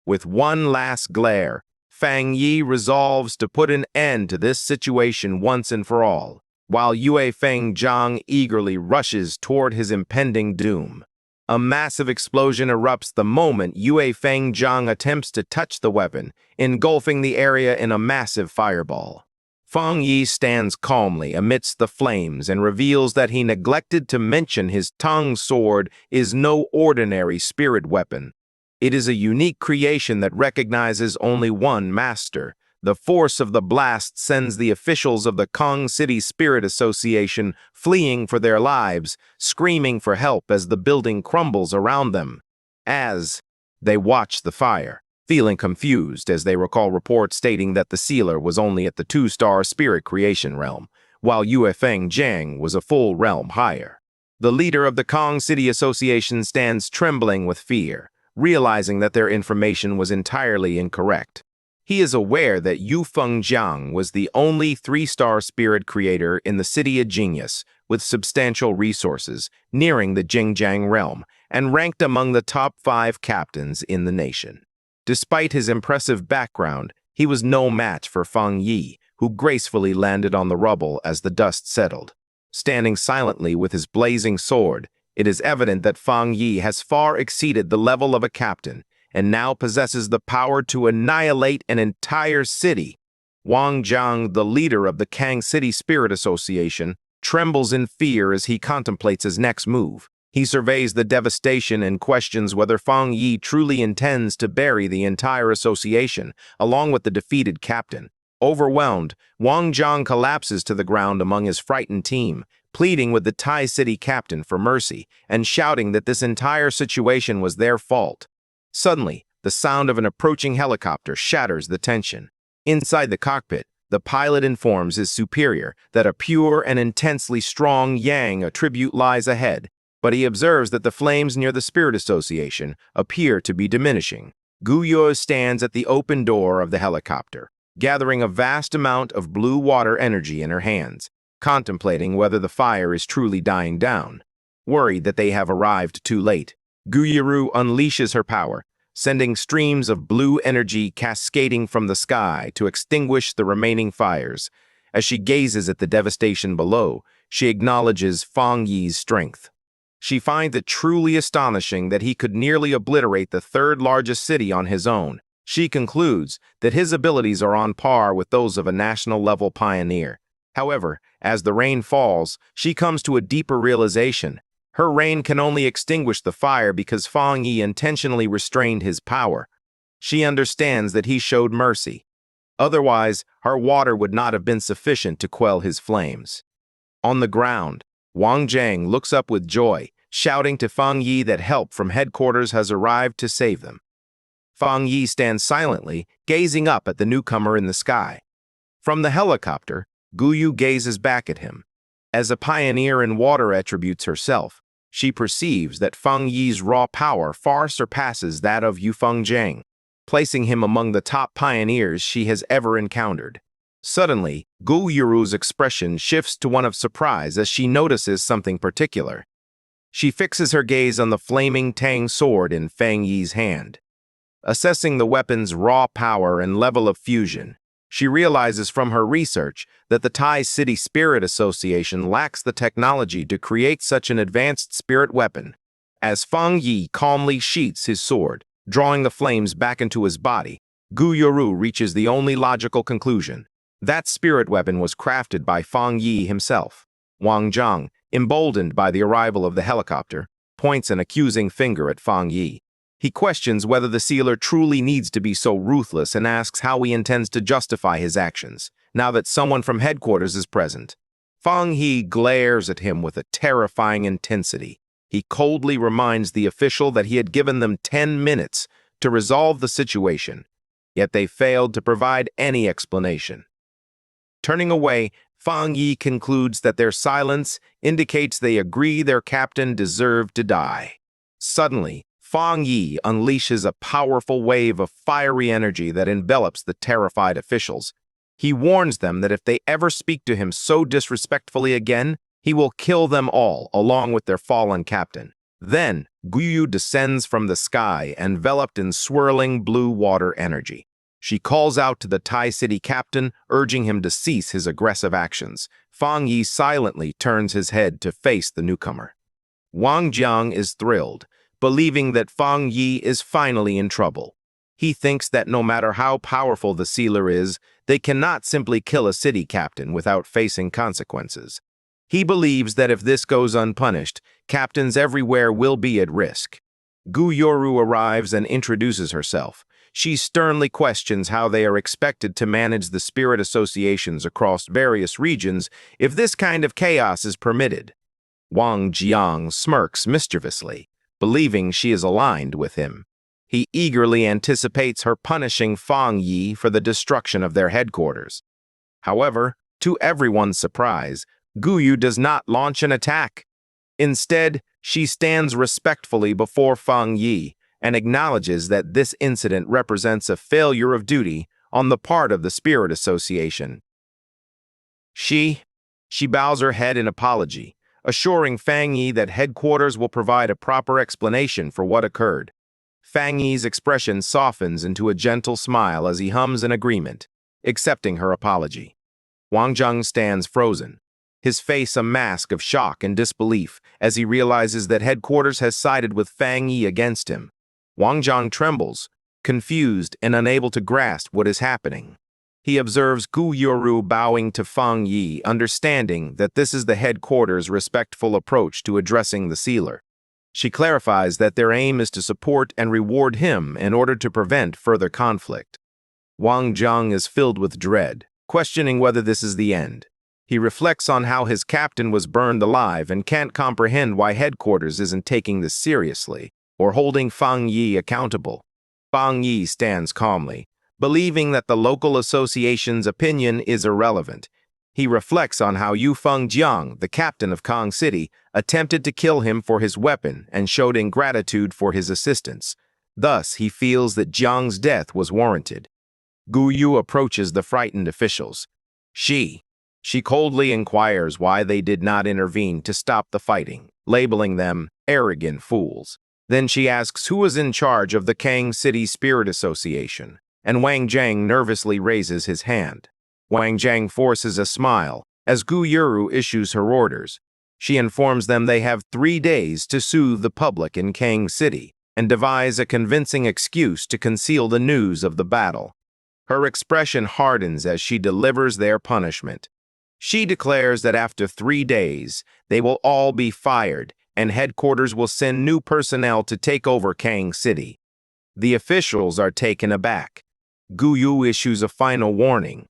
With one last glare, Fang Yi resolves to put an end to this situation once and for all, while Yue Fangjiang eagerly rushes toward his impending doom. A massive explosion erupts the moment Yue Fangjiang attempts to touch the weapon, engulfing the area in a massive fireball. Fang Yi stands calmly amidst the flames and reveals that he neglected to mention his Tang sword is no ordinary spirit weapon. It is a unique creation that recognizes only one master. The force of the blast sends the officials of the Kong City Spirit Association fleeing for their lives, screaming for help as the building crumbles around them. As they watch the fire, feeling confused as they recall reports stating that the sealer was only at the 2-star spirit creation realm, while Yue Fangjiang was a full realm higher. The leader of the Kong City Association stands trembling with fear, realizing that their information was entirely incorrect. He is aware that Yu Fengjiang was the only 3-star spirit creator in the city of genius, with substantial resources, nearing the Jingjiang realm, and ranked among the top 5 captains in the nation. Despite his impressive background, he was no match for Fang Yi, who gracefully landed on the rubble as the dust settled. Standing silently with his blazing sword, it is evident that Fang Yi has far exceeded the level of a captain and now possesses the power to annihilate an entire city. Wang Jiang, the leader of the Kang City Spirit Association, trembles in fear as he contemplates his next move. He surveys the devastation and questions whether Fang Yi truly intends to bury the entire association, along with the defeated captain. Overwhelmed, Wang Jiang collapses to the ground among his frightened team, pleading with the Tai City captain for mercy and shouting that this entire situation was their fault. Suddenly, the sound of an approaching helicopter shatters the tension. Inside the cockpit, the pilot informs his superior that a pure and intensely strong yang attribute lies ahead, but he observes that the flames near the Spirit Association appear to be diminishing. Guyo stands at the open door of the helicopter, gathering a vast amount of blue water energy in her hands, contemplating whether the fire is truly dying down. Worried that they have arrived too late, Guyiru unleashes her power, sending streams of blue energy cascading from the sky to extinguish the remaining fires. As she gazes at the devastation below, she acknowledges Fang Yi's strength. She finds it truly astonishing that he could nearly obliterate the 3rd largest city on his own. She concludes that his abilities are on par with those of a national-level pioneer. However, as the rain falls, she comes to a deeper realization. Her rain can only extinguish the fire because Fang Yi intentionally restrained his power. She understands that he showed mercy. Otherwise, her water would not have been sufficient to quell his flames. On the ground, Wang Jiang looks up with joy, shouting to Fang Yi that help from headquarters has arrived to save them. Fang Yi stands silently, gazing up at the newcomer in the sky. From the helicopter, Gu Yu gazes back at him. As a pioneer in water attributes herself, she perceives that Fang Yi's raw power far surpasses that of Yufeng Jiang, placing him among the top pioneers she has ever encountered. Suddenly, Gu Yuru's expression shifts to one of surprise as she notices something particular. She fixes her gaze on the flaming Tang sword in Fang Yi's hand. Assessing the weapon's raw power and level of fusion, she realizes from her research that the Tai City Spirit Association lacks the technology to create such an advanced spirit weapon. As Fang Yi calmly sheaths his sword, drawing the flames back into his body, Gu Yuru reaches the only logical conclusion. That spirit weapon was crafted by Fang Yi himself. Wang Jiang, emboldened by the arrival of the helicopter, points an accusing finger at Fang Yi. He questions whether the sealer truly needs to be so ruthless and asks how he intends to justify his actions, now that someone from headquarters is present. Fang Yi glares at him with a terrifying intensity. He coldly reminds the official that he had given them 10 minutes to resolve the situation, yet they failed to provide any explanation. Turning away, Fang Yi concludes that their silence indicates they agree their captain deserved to die. Suddenly, Fang Yi unleashes a powerful wave of fiery energy that envelops the terrified officials. He warns them that if they ever speak to him so disrespectfully again, he will kill them all along with their fallen captain. Then, Gu Yu descends from the sky, enveloped in swirling blue water energy. She calls out to the Tai City captain, urging him to cease his aggressive actions. Fang Yi silently turns his head to face the newcomer. Wang Jiang is thrilled, believing that Fang Yi is finally in trouble. He thinks that no matter how powerful the sealer is, they cannot simply kill a city captain without facing consequences. He believes that if this goes unpunished, captains everywhere will be at risk. Gu Yoru arrives and introduces herself. She sternly questions how they are expected to manage the spirit associations across various regions if this kind of chaos is permitted. Wang Jiang smirks mischievously, believing she is aligned with him. He eagerly anticipates her punishing Fang Yi for the destruction of their headquarters. However, to everyone's surprise, Gu Yu does not launch an attack. Instead, she stands respectfully before Fang Yi and acknowledges that this incident represents a failure of duty on the part of the Spirit Association. She bows her head in apology, assuring Fang Yi that headquarters will provide a proper explanation for what occurred. Fang Yi's expression softens into a gentle smile as he hums in agreement, accepting her apology. Wang Jiang stands frozen, his face a mask of shock and disbelief as he realizes that headquarters has sided with Fang Yi against him. Wang Jiang trembles, confused and unable to grasp what is happening. He observes Gu Yoru bowing to Fang Yi, understanding that this is the headquarters' respectful approach to addressing the sealer. She clarifies that their aim is to support and reward him in order to prevent further conflict. Wang Jiang is filled with dread, questioning whether this is the end. He reflects on how his captain was burned alive and can't comprehend why headquarters isn't taking this seriously or holding Fang Yi accountable. Fang Yi stands calmly, believing that the local association's opinion is irrelevant. He reflects on how Yufeng Jiang, the captain of Kong City, attempted to kill him for his weapon and showed ingratitude for his assistance. Thus, he feels that Jiang's death was warranted. Gu Yu approaches the frightened officials. She coldly inquires why they did not intervene to stop the fighting, labeling them arrogant fools. Then she asks who is in charge of the Kang City Spirit Association, and Wang Jiang nervously raises his hand. Wang Jiang forces a smile as Gu Yuru issues her orders. She informs them they have 3 days to soothe the public in Kang City and devise a convincing excuse to conceal the news of the battle. Her expression hardens as she delivers their punishment. She declares that after 3 days, they will all be fired, and headquarters will send new personnel to take over Kang City. The officials are taken aback. Gu Yu issues a final warning.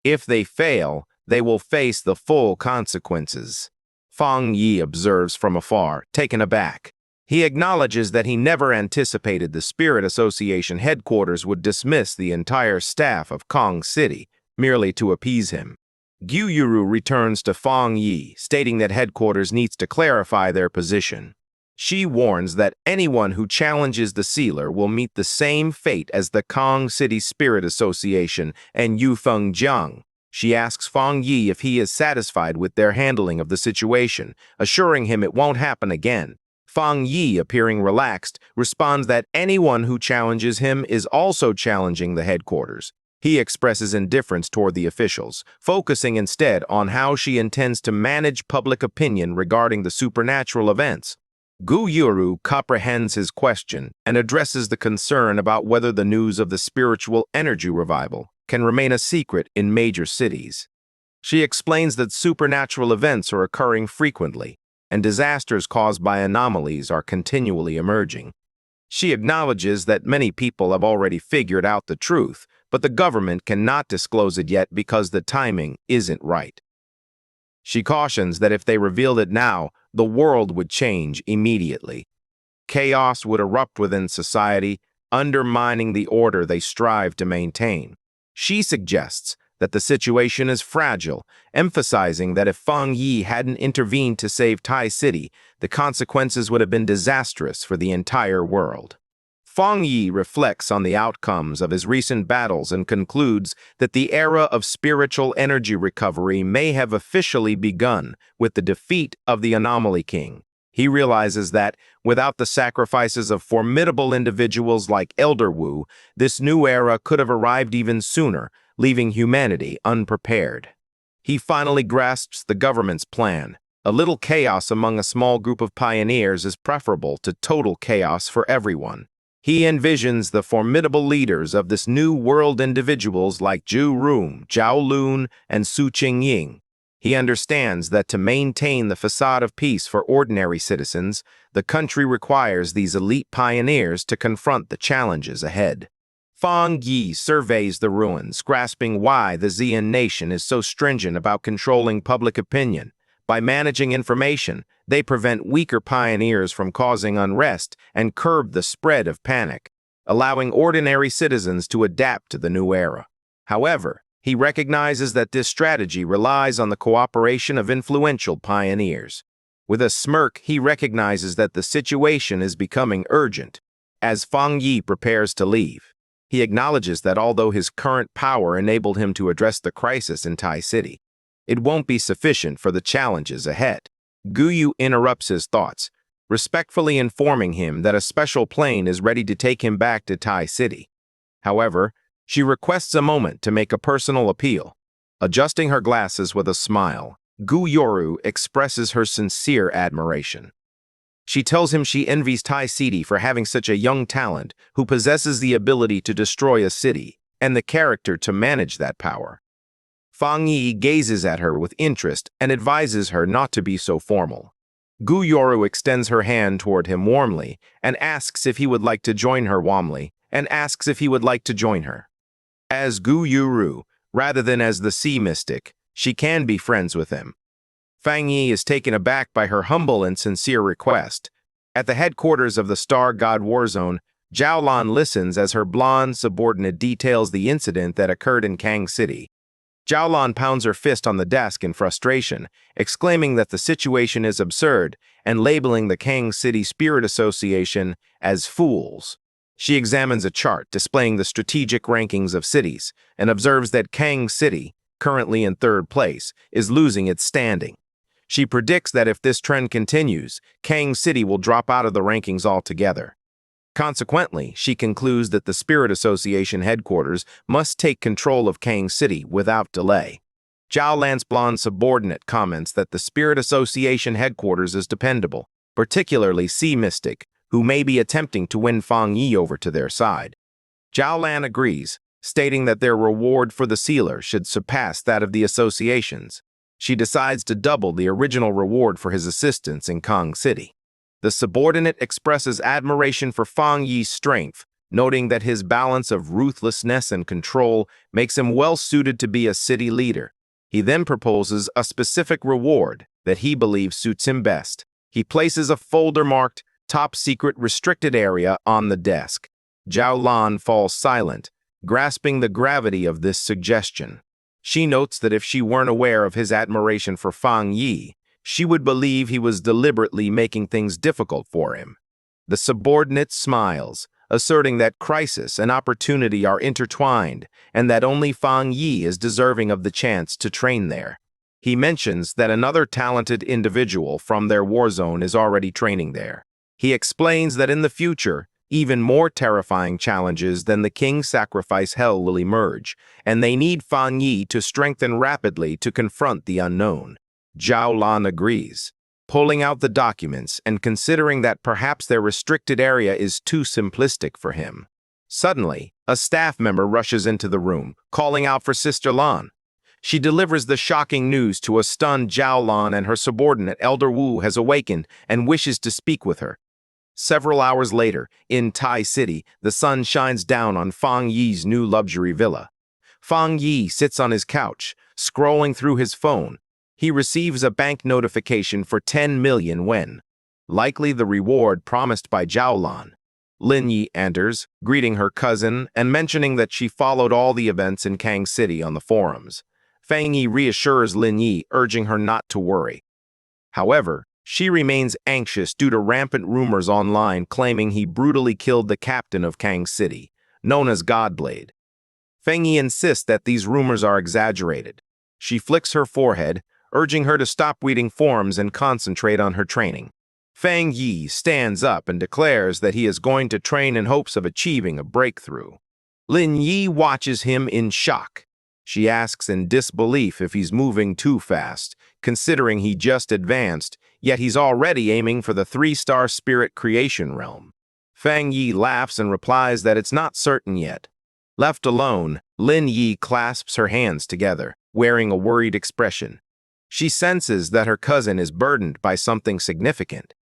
If they fail, they will face the full consequences. Fang Yi observes from afar, taken aback. He acknowledges that he never anticipated the Spirit Association headquarters would dismiss the entire staff of Kang City, merely to appease him. Gu Yuru returns to Fang Yi, stating that headquarters needs to clarify their position. She warns that anyone who challenges the sealer will meet the same fate as the Kang City Spirit Association and Yufeng Jiang. She asks Fang Yi if he is satisfied with their handling of the situation, assuring him it won't happen again. Fang Yi, appearing relaxed, responds that anyone who challenges him is also challenging the headquarters. He expresses indifference toward the officials, focusing instead on how she intends to manage public opinion regarding the supernatural events. Gu Yuru comprehends his question and addresses the concern about whether the news of the spiritual energy revival can remain a secret in major cities. She explains that supernatural events are occurring frequently, and disasters caused by anomalies are continually emerging. She acknowledges that many people have already figured out the truth, but the government cannot disclose it yet because the timing isn't right. She cautions that if they revealed it now, the world would change immediately. Chaos would erupt within society, undermining the order they strive to maintain. She suggests that the situation is fragile, emphasizing that if Fang Yi hadn't intervened to save Tai City, the consequences would have been disastrous for the entire world. Fang Yi reflects on the outcomes of his recent battles and concludes that the era of spiritual energy recovery may have officially begun with the defeat of the Anomaly King. He realizes that, without the sacrifices of formidable individuals like Elder Wu, this new era could have arrived even sooner, leaving humanity unprepared. He finally grasps the government's plan. A little chaos among a small group of pioneers is preferable to total chaos for everyone. He envisions the formidable leaders of this new world, individuals like Zhu Rum, Zhao Lun, and Su Qingying. He understands that to maintain the facade of peace for ordinary citizens, the country requires these elite pioneers to confront the challenges ahead. Fang Yi surveys the ruins, grasping why the Xian nation is so stringent about controlling public opinion. By managing information, they prevent weaker pioneers from causing unrest and curb the spread of panic, allowing ordinary citizens to adapt to the new era. However, he recognizes that this strategy relies on the cooperation of influential pioneers. With a smirk, he recognizes that the situation is becoming urgent. As Fang Yi prepares to leave, he acknowledges that although his current power enabled him to address the crisis in Tai City, it won't be sufficient for the challenges ahead. Gu Yu interrupts his thoughts, respectfully informing him that a special plane is ready to take him back to Tai City. However, she requests a moment to make a personal appeal. Adjusting her glasses with a smile, Gu Yoru expresses her sincere admiration. She tells him she envies Tai City for having such a young talent who possesses the ability to destroy a city and the character to manage that power. Fang Yi gazes at her with interest and advises her not to be so formal. Gu Yoru extends her hand toward him warmly and asks if he would like to join her As Gu Yoru, rather than as the sea mystic, she can be friends with him. Fang Yi is taken aback by her humble and sincere request. At the headquarters of the Star God Warzone, Zhao Lan listens as her blonde subordinate details the incident that occurred in Kang City. Zhao Lan pounds her fist on the desk in frustration, exclaiming that the situation is absurd and labeling the Kang City Spirit Association as fools. She examines a chart displaying the strategic rankings of cities and observes that Kang City, currently in third place, is losing its standing. She predicts that if this trend continues, Kang City will drop out of the rankings altogether. Consequently, she concludes that the Spirit Association headquarters must take control of Kang City without delay. Zhao Lan's blonde subordinate comments that the Spirit Association headquarters is dependable, particularly Sea Mystic, who may be attempting to win Fang Yi over to their side. Zhao Lan agrees, stating that their reward for the sealer should surpass that of the associations. She decides to double the original reward for his assistance in Kong City. The subordinate expresses admiration for Fang Yi's strength, noting that his balance of ruthlessness and control makes him well-suited to be a city leader. He then proposes a specific reward that he believes suits him best. He places a folder marked Top Secret Restricted Area on the desk. Zhao Lan falls silent, grasping the gravity of this suggestion. She notes that if she weren't aware of his admiration for Fang Yi, she would believe he was deliberately making things difficult for him. The subordinate smiles, asserting that crisis and opportunity are intertwined and that only Fang Yi is deserving of the chance to train there. He mentions that another talented individual from their war zone is already training there. He explains that in the future, even more terrifying challenges than the King's Sacrifice Hell will emerge, and they need Fang Yi to strengthen rapidly to confront the unknown. Zhao Lan agrees, pulling out the documents and considering that perhaps their restricted area is too simplistic for him. Suddenly, a staff member rushes into the room, calling out for Sister Lan. She delivers the shocking news to a stunned Zhao Lan, and her subordinate, Elder Wu, has awakened and wishes to speak with her. Several hours later, in Tai City, the sun shines down on Fang Yi's new luxury villa. Fang Yi sits on his couch, scrolling through his phone. He receives a bank notification for 10 million yuan, likely the reward promised by Zhao Lan. Lin Yi enters, greeting her cousin and mentioning that she followed all the events in Kang City on the forums. Fang Yi reassures Lin Yi, urging her not to worry. However, she remains anxious due to rampant rumors online claiming he brutally killed the captain of Kang City, known as Godblade. Fang Yi insists that these rumors are exaggerated. She flicks her forehead, urging her to stop reading forums and concentrate on her training. Fang Yi stands up and declares that he is going to train in hopes of achieving a breakthrough. Lin Yi watches him in shock. She asks in disbelief if he's moving too fast, considering he just advanced, yet he's already aiming for the 3-star spirit creation realm. Fang Yi laughs and replies that it's not certain yet. Left alone, Lin Yi clasps her hands together, wearing a worried expression. She senses that her cousin is burdened by something significant.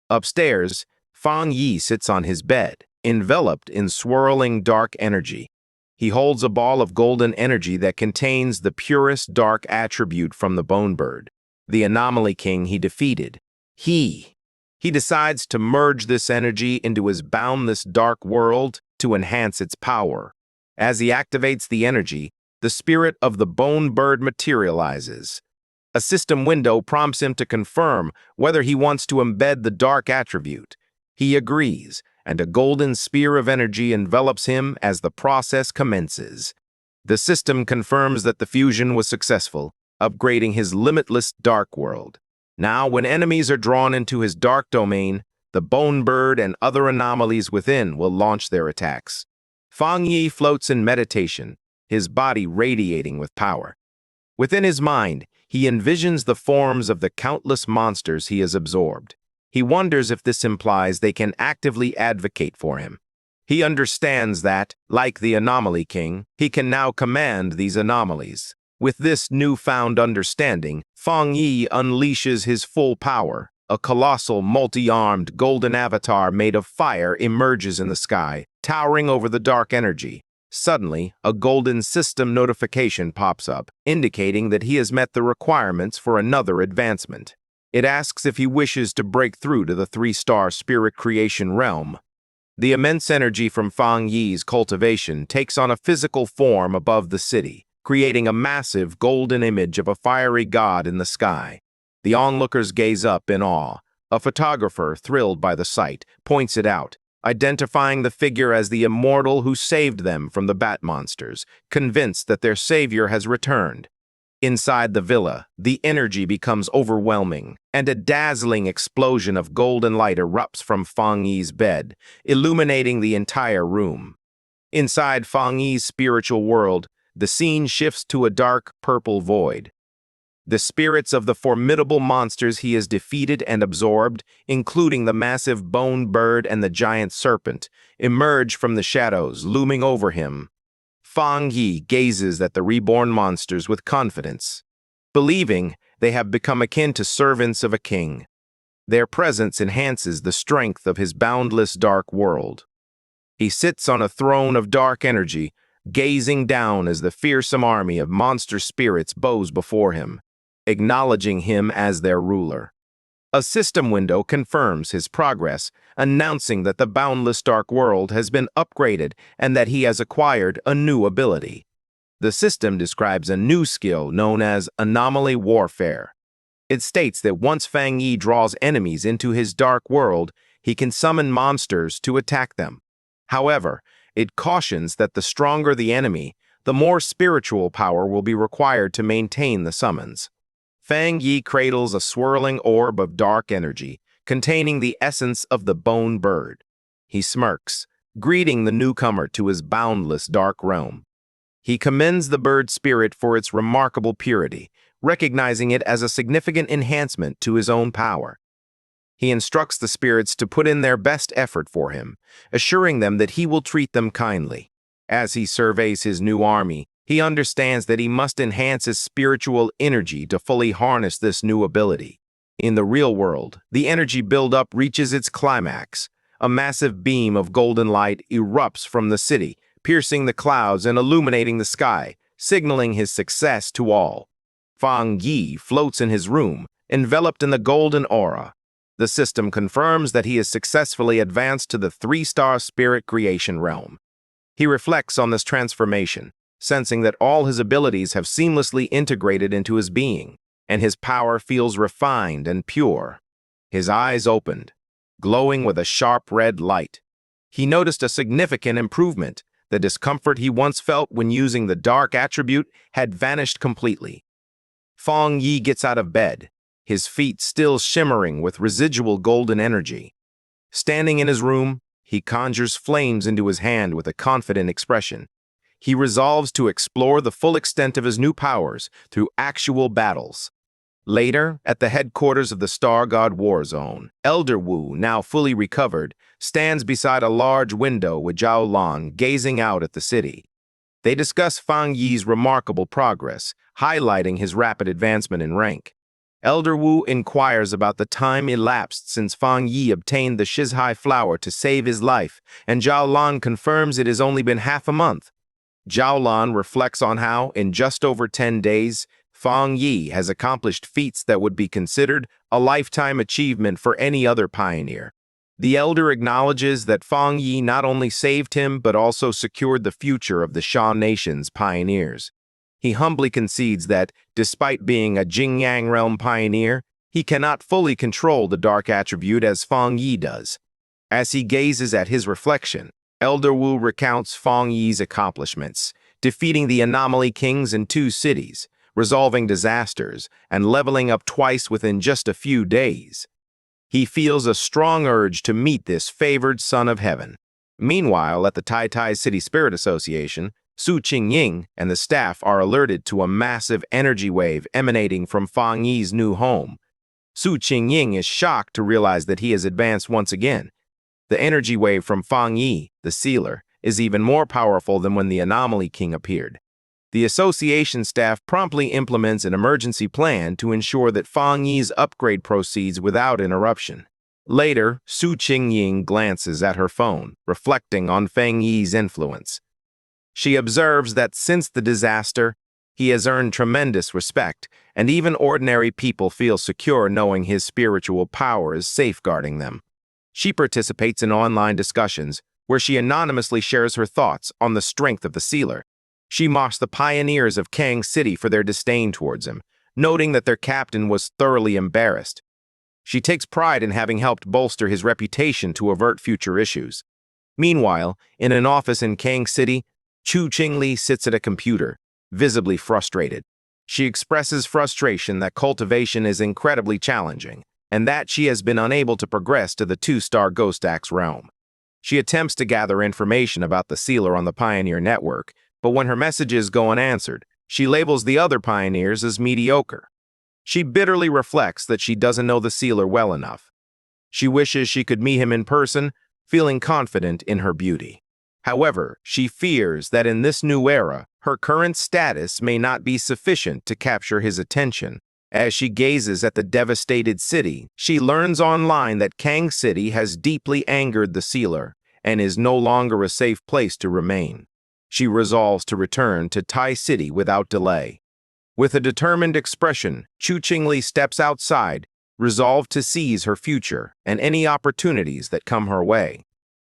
Upstairs, Fang Yi sits on his bed, enveloped in swirling dark energy. He holds a ball of golden energy that contains the purest dark attribute from the Bone Bird, the Anomaly King he defeated. He decides to merge this energy into his boundless dark world to enhance its power. As he activates the energy, the spirit of the Bone Bird materializes. A system window prompts him to confirm whether he wants to embed the dark attribute. He agrees, and a golden spear of energy envelops him as the process commences. The system confirms that the fusion was successful, upgrading his limitless dark world. Now, when enemies are drawn into his dark domain, the Bone Bird and other anomalies within will launch their attacks. Fang Yi floats in meditation, his body radiating with power. Within his mind, he envisions the forms of the countless monsters he has absorbed. He wonders if this implies they can actively advocate for him. He understands that, like the Anomaly King, he can now command these anomalies. With this newfound understanding, Fang Yi unleashes his full power. A colossal, multi-armed golden avatar made of fire emerges in the sky, towering over the dark energy. Suddenly, a golden system notification pops up, indicating that he has met the requirements for another advancement. It asks if he wishes to break through to the 3-star spirit creation realm. The immense energy from Fang Yi's cultivation takes on a physical form above the city, creating a massive golden image of a fiery god in the sky. The onlookers gaze up in awe. A photographer, thrilled by the sight, points it out, identifying the figure as the immortal who saved them from the bat monsters, convinced that their savior has returned. Inside the villa, the energy becomes overwhelming, and a dazzling explosion of golden light erupts from Fang Yi's bed, illuminating the entire room. Inside Fang Yi's spiritual world, the scene shifts to a dark purple void. The spirits of the formidable monsters he has defeated and absorbed, including the massive Bone Bird and the giant serpent, emerge from the shadows, looming over him. Fang Yi gazes at the reborn monsters with confidence, believing, they have become akin to servants of a king. Their presence enhances the strength of his boundless dark world. He sits on a throne of dark energy, gazing down as the fearsome army of monster spirits bows before him, acknowledging him as their ruler. A system window confirms his progress, announcing that the boundless dark world has been upgraded and that he has acquired a new ability. The system describes a new skill known as anomaly warfare. It states that once Fang Yi draws enemies into his dark world, he can summon monsters to attack them. However, it cautions that the stronger the enemy, the more spiritual power will be required to maintain the summons. Fang Yi cradles a swirling orb of dark energy, containing the essence of the bone bird. He smirks, greeting the newcomer to his boundless dark realm. He commends the bird spirit for its remarkable purity, recognizing it as a significant enhancement to his own power. He instructs the spirits to put in their best effort for him, assuring them that he will treat them kindly. As he surveys his new army, he understands that he must enhance his spiritual energy to fully harness this new ability. In the real world, the energy buildup reaches its climax. A massive beam of golden light erupts from the city, piercing the clouds and illuminating the sky, signaling his success to all. Fang Yi floats in his room, enveloped in the golden aura. The system confirms that he has successfully advanced to the 3-star spirit creation realm. He reflects on this transformation, sensing that all his abilities have seamlessly integrated into his being, and his power feels refined and pure. His eyes opened, glowing with a sharp red light. He noticed a significant improvement. The discomfort he once felt when using the dark attribute had vanished completely. Fang Yi gets out of bed, his feet still shimmering with residual golden energy. Standing in his room, he conjures flames into his hand with a confident expression. He resolves to explore the full extent of his new powers through actual battles. Later, at the headquarters of the Star God War Zone, Elder Wu, now fully recovered, stands beside a large window with Zhao Lan gazing out at the city. They discuss Fang Yi's remarkable progress, highlighting his rapid advancement in rank. Elder Wu inquires about the time elapsed since Fang Yi obtained the Shizhai flower to save his life, and Zhao Lan confirms it has only been half a month. Zhao Lan reflects on how, in just over 10 days, Fang Yi has accomplished feats that would be considered a lifetime achievement for any other pioneer. The elder acknowledges that Fang Yi not only saved him but also secured the future of the Sha Nation's pioneers. He humbly concedes that, despite being a Jingyang realm pioneer, he cannot fully control the dark attribute as Fang Yi does. As he gazes at his reflection, Elder Wu recounts Fang Yi's accomplishments, defeating the anomaly kings in 2 cities, resolving disasters, and leveling up twice within just a few days. He feels a strong urge to meet this favored son of heaven. Meanwhile, at the Tai Tai City Spirit Association, Su Qingying and the staff are alerted to a massive energy wave emanating from Fang Yi's new home. Su Qingying is shocked to realize that he has advanced once again. The energy wave from Fang Yi, the sealer, is even more powerful than when the Anomaly King appeared. The association staff promptly implements an emergency plan to ensure that Fang Yi's upgrade proceeds without interruption. Later, Su Qingying glances at her phone, reflecting on Fang Yi's influence. She observes that since the disaster, he has earned tremendous respect, and even ordinary people feel secure knowing his spiritual power is safeguarding them. She participates in online discussions where she anonymously shares her thoughts on the strength of the sealer. She mocks the pioneers of Kang City for their disdain towards him, noting that their captain was thoroughly embarrassed. She takes pride in having helped bolster his reputation to avert future issues. Meanwhile, in an office in Kang City, Chu Qingli sits at a computer, visibly frustrated. She expresses frustration that cultivation is incredibly challenging, and that she has been unable to progress to the 2-star Ghost Axe realm. She attempts to gather information about the sealer on the Pioneer Network, but when her messages go unanswered, she labels the other pioneers as mediocre. She bitterly reflects that she doesn't know the sealer well enough. She wishes she could meet him in person, feeling confident in her beauty. However, she fears that in this new era, her current status may not be sufficient to capture his attention. As she gazes at the devastated city, she learns online that Kang City has deeply angered the sealer and is no longer a safe place to remain. She resolves to return to Tai City without delay. With a determined expression, Chu Qingli steps outside, resolved to seize her future and any opportunities that come her way.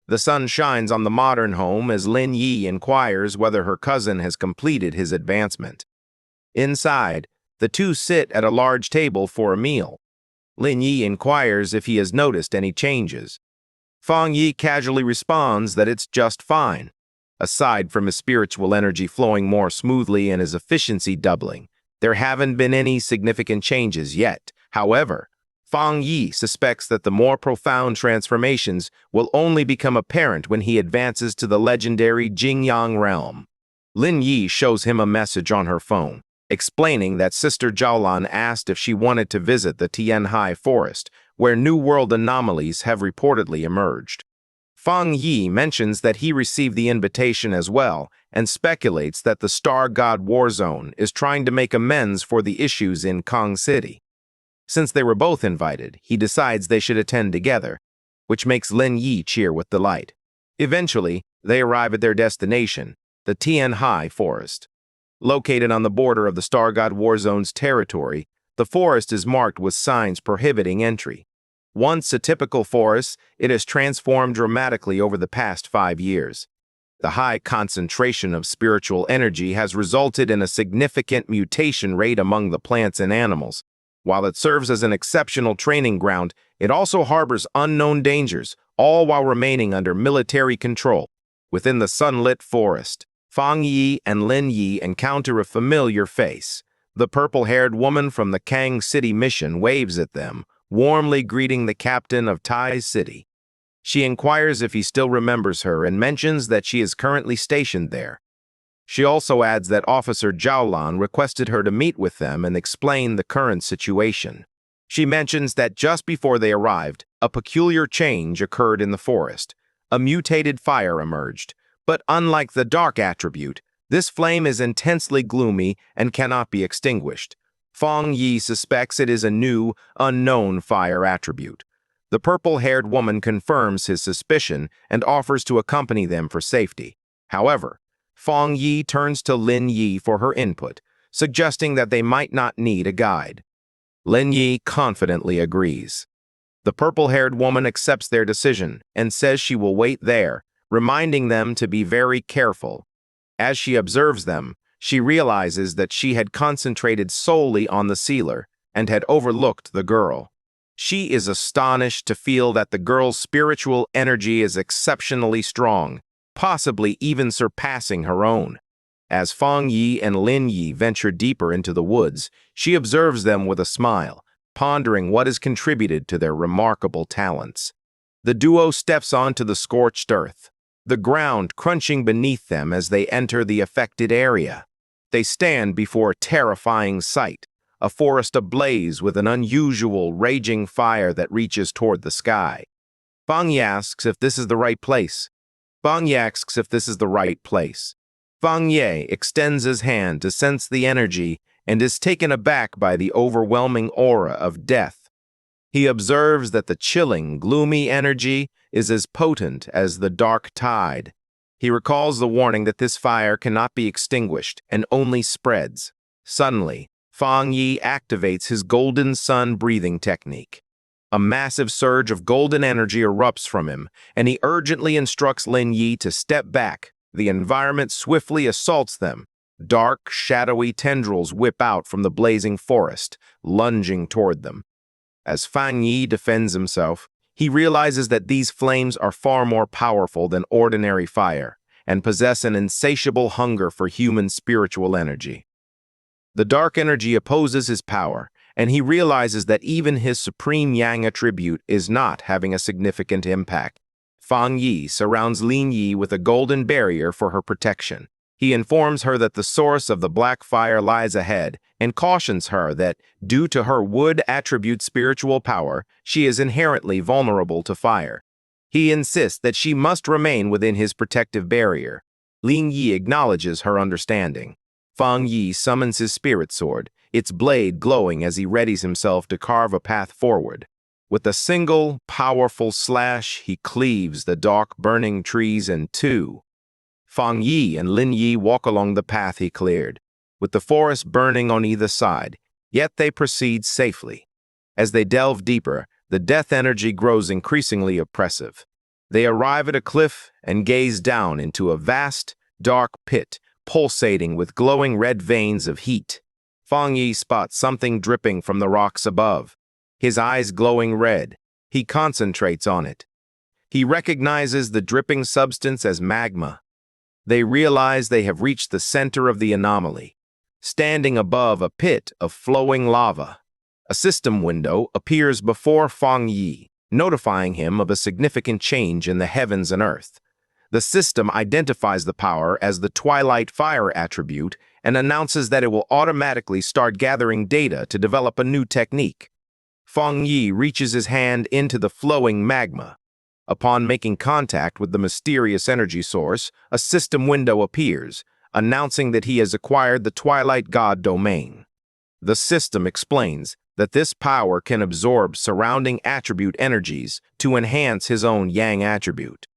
The sun shines on the modern home as Lin Yi inquires whether her cousin has completed his advancement. Inside, the two sit at a large table for a meal. Lin Yi inquires if he has noticed any changes. Fang Yi casually responds that it's just fine. Aside from his spiritual energy flowing more smoothly and his efficiency doubling, there haven't been any significant changes yet. However, Fang Yi suspects that the more profound transformations will only become apparent when he advances to the legendary Jingyang realm. Lin Yi shows him a message on her phone, explaining that Sister Jiaolan asked if she wanted to visit the Tianhai forest, where New World anomalies have reportedly emerged. Fang Yi mentions that he received the invitation as well and speculates that the Star God Warzone is trying to make amends for the issues in Kang City. Since they were both invited, he decides they should attend together, which makes Lin Yi cheer with delight. Eventually, they arrive at their destination, the Tianhai forest. Located on the border of the Star God Warzone's territory, the forest is marked with signs prohibiting entry. Once a typical forest, it has transformed dramatically over the past 5 years. The high concentration of spiritual energy has resulted in a significant mutation rate among the plants and animals. While it serves as an exceptional training ground, it also harbors unknown dangers, all while remaining under military control. Within the sunlit forest, Fang Yi and Lin Yi encounter a familiar face. The purple-haired woman from the Kang City mission waves at them, warmly greeting the captain of Tai City. She inquires if he still remembers her and mentions that she is currently stationed there. She also adds that Officer Jiaolan requested her to meet with them and explain the current situation. She mentions that just before they arrived, a peculiar change occurred in the forest. A mutated fire emerged, but unlike the dark attribute, this flame is intensely gloomy and cannot be extinguished. Fang Yi suspects it is a new, unknown fire attribute. The purple-haired woman confirms his suspicion and offers to accompany them for safety. However, Fang Yi turns to Lin Yi for her input, suggesting that they might not need a guide. Lin Yi confidently agrees. The purple-haired woman accepts their decision and says she will wait there, reminding them to be very careful. As she observes them, she realizes that she had concentrated solely on the sealer and had overlooked the girl. She is astonished to feel that the girl's spiritual energy is exceptionally strong, possibly even surpassing her own. As Fang Yi and Lin Yi venture deeper into the woods, she observes them with a smile, pondering what has contributed to their remarkable talents. The duo steps onto the scorched earth, the ground crunching beneath them as they enter the affected area. They stand before a terrifying sight, a forest ablaze with an unusual, raging fire that reaches toward the sky. Fang Yi asks if this is the right place. Fang Yi extends his hand to sense the energy and is taken aback by the overwhelming aura of death. He observes that the chilling, gloomy energy is as potent as the dark tide. He recalls the warning that this fire cannot be extinguished and only spreads. Suddenly, Fang Yi activates his golden sun breathing technique. A massive surge of golden energy erupts from him, and he urgently instructs Lin Yi to step back. The environment swiftly assaults them. Dark, shadowy tendrils whip out from the blazing forest, lunging toward them. As Fang Yi defends himself, he realizes that these flames are far more powerful than ordinary fire and possess an insatiable hunger for human spiritual energy. The dark energy opposes his power, and he realizes that even his supreme yang attribute is not having a significant impact. Fang Yi surrounds Lin Yi with a golden barrier for her protection. He informs her that the source of the black fire lies ahead and cautions her that, due to her wood attribute spiritual power, she is inherently vulnerable to fire. He insists that she must remain within his protective barrier. Lin Yi acknowledges her understanding. Fang Yi summons his spirit sword, its blade glowing as he readies himself to carve a path forward. With a single, powerful slash, he cleaves the dark, burning trees in two. Fang Yi and Lin Yi walk along the path he cleared, with the forest burning on either side, yet they proceed safely. As they delve deeper, the death energy grows increasingly oppressive. They arrive at a cliff and gaze down into a vast, dark pit, pulsating with glowing red veins of heat. Fang Yi spots something dripping from the rocks above. His eyes glowing red, he concentrates on it. He recognizes the dripping substance as magma. They realize they have reached the center of the anomaly, standing above a pit of flowing lava. A system window appears before Fang Yi, notifying him of a significant change in the heavens and earth. The system identifies the power as the Twilight Fire attribute and announces that it will automatically start gathering data to develop a new technique. Fang Yi reaches his hand into the flowing magma. Upon making contact with the mysterious energy source, a system window appears, announcing that he has acquired the Twilight God domain. The system explains that this power can absorb surrounding attribute energies to enhance his own Yang attribute.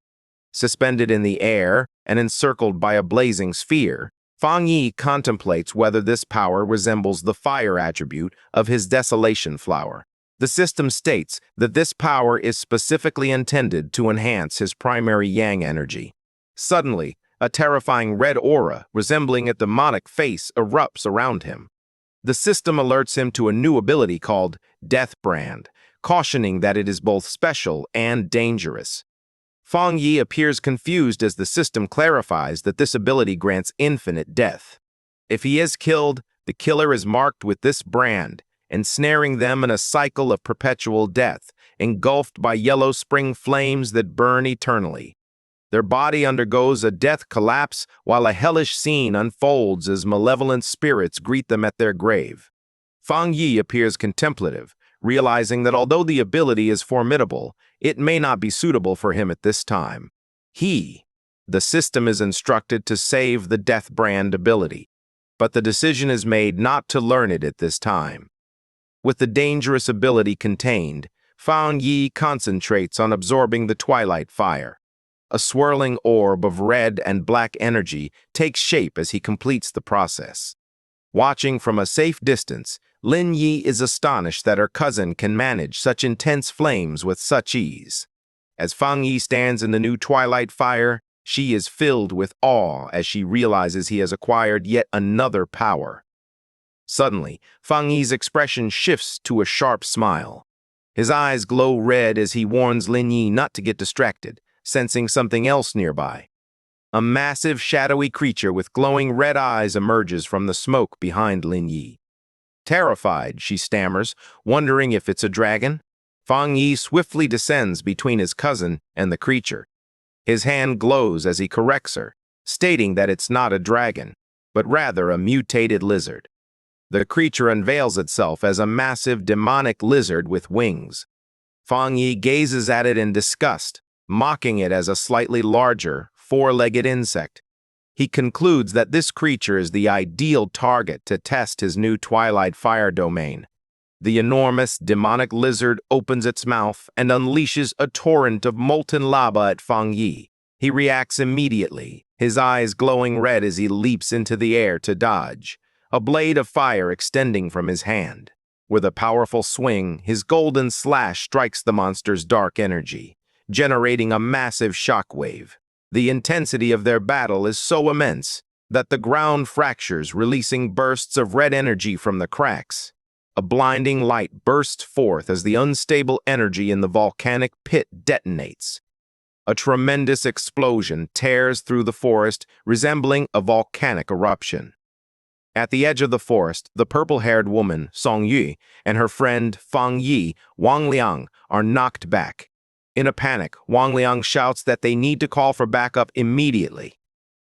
Suspended in the air and encircled by a blazing sphere, Fang Yi contemplates whether this power resembles the fire attribute of his Desolation Flower. The system states that this power is specifically intended to enhance his primary Yang energy. Suddenly, a terrifying red aura resembling a demonic face erupts around him. The system alerts him to a new ability called Death Brand, cautioning that it is both special and dangerous. Fang Yi appears confused as the system clarifies that this ability grants infinite death. If he is killed, the killer is marked with this brand, ensnaring them in a cycle of perpetual death, engulfed by yellow spring flames that burn eternally. Their body undergoes a death collapse while a hellish scene unfolds as malevolent spirits greet them at their grave. Fang Yi appears contemplative, realizing that although the ability is formidable, it may not be suitable for him at this time. The system is instructed to save the Death Brand ability, but the decision is made not to learn it at this time. With the dangerous ability contained, Fang Yi concentrates on absorbing the Twilight Fire. A swirling orb of red and black energy takes shape as he completes the process. Watching from a safe distance, Lin Yi is astonished that her cousin can manage such intense flames with such ease. As Fang Yi stands in the new Twilight Fire, she is filled with awe as she realizes he has acquired yet another power. Suddenly, Fang Yi's expression shifts to a sharp smile. His eyes glow red as he warns Lin Yi not to get distracted, sensing something else nearby. A massive, shadowy creature with glowing red eyes emerges from the smoke behind Lin Yi. Terrified, she stammers, wondering if it's a dragon. Fang Yi swiftly descends between his cousin and the creature. His hand glows as he corrects her, stating that it's not a dragon, but rather a mutated lizard. The creature unveils itself as a massive demonic lizard with wings. Fang Yi gazes at it in disgust, mocking it as a slightly larger, four-legged insect. He concludes that this creature is the ideal target to test his new Twilight Fire domain. The enormous, demonic lizard opens its mouth and unleashes a torrent of molten lava at Fang Yi. He reacts immediately, his eyes glowing red as he leaps into the air to dodge, a blade of fire extending from his hand. With a powerful swing, his golden slash strikes the monster's dark energy, generating a massive shockwave. The intensity of their battle is so immense that the ground fractures, releasing bursts of red energy from the cracks. A blinding light bursts forth as the unstable energy in the volcanic pit detonates. A tremendous explosion tears through the forest, resembling a volcanic eruption. At the edge of the forest, the purple-haired woman, Song Yu, and her friend, Fang Yi, Wang Liang, are knocked back. In a panic, Wang Liang shouts that they need to call for backup immediately.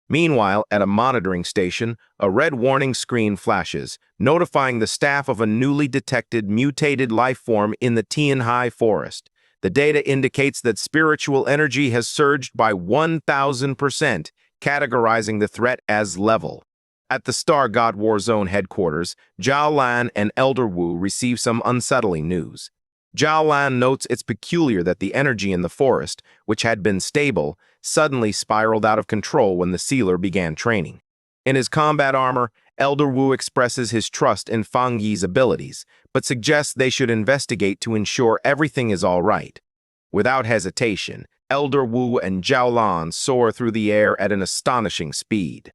Meanwhile, at a monitoring station, a red warning screen flashes, notifying the staff of a newly detected mutated life form in the Tianhai forest. The data indicates that spiritual energy has surged by 1,000%, categorizing the threat as level. At the Star God War Zone headquarters, Zhao Lan and Elder Wu receive some unsettling news. Zhao Lan notes it's peculiar that the energy in the forest, which had been stable, suddenly spiraled out of control when the sealer began training. In his combat armor, Elder Wu expresses his trust in Fang Yi's abilities, but suggests they should investigate to ensure everything is all right. Without hesitation, Elder Wu and Zhao Lan soar through the air at an astonishing speed.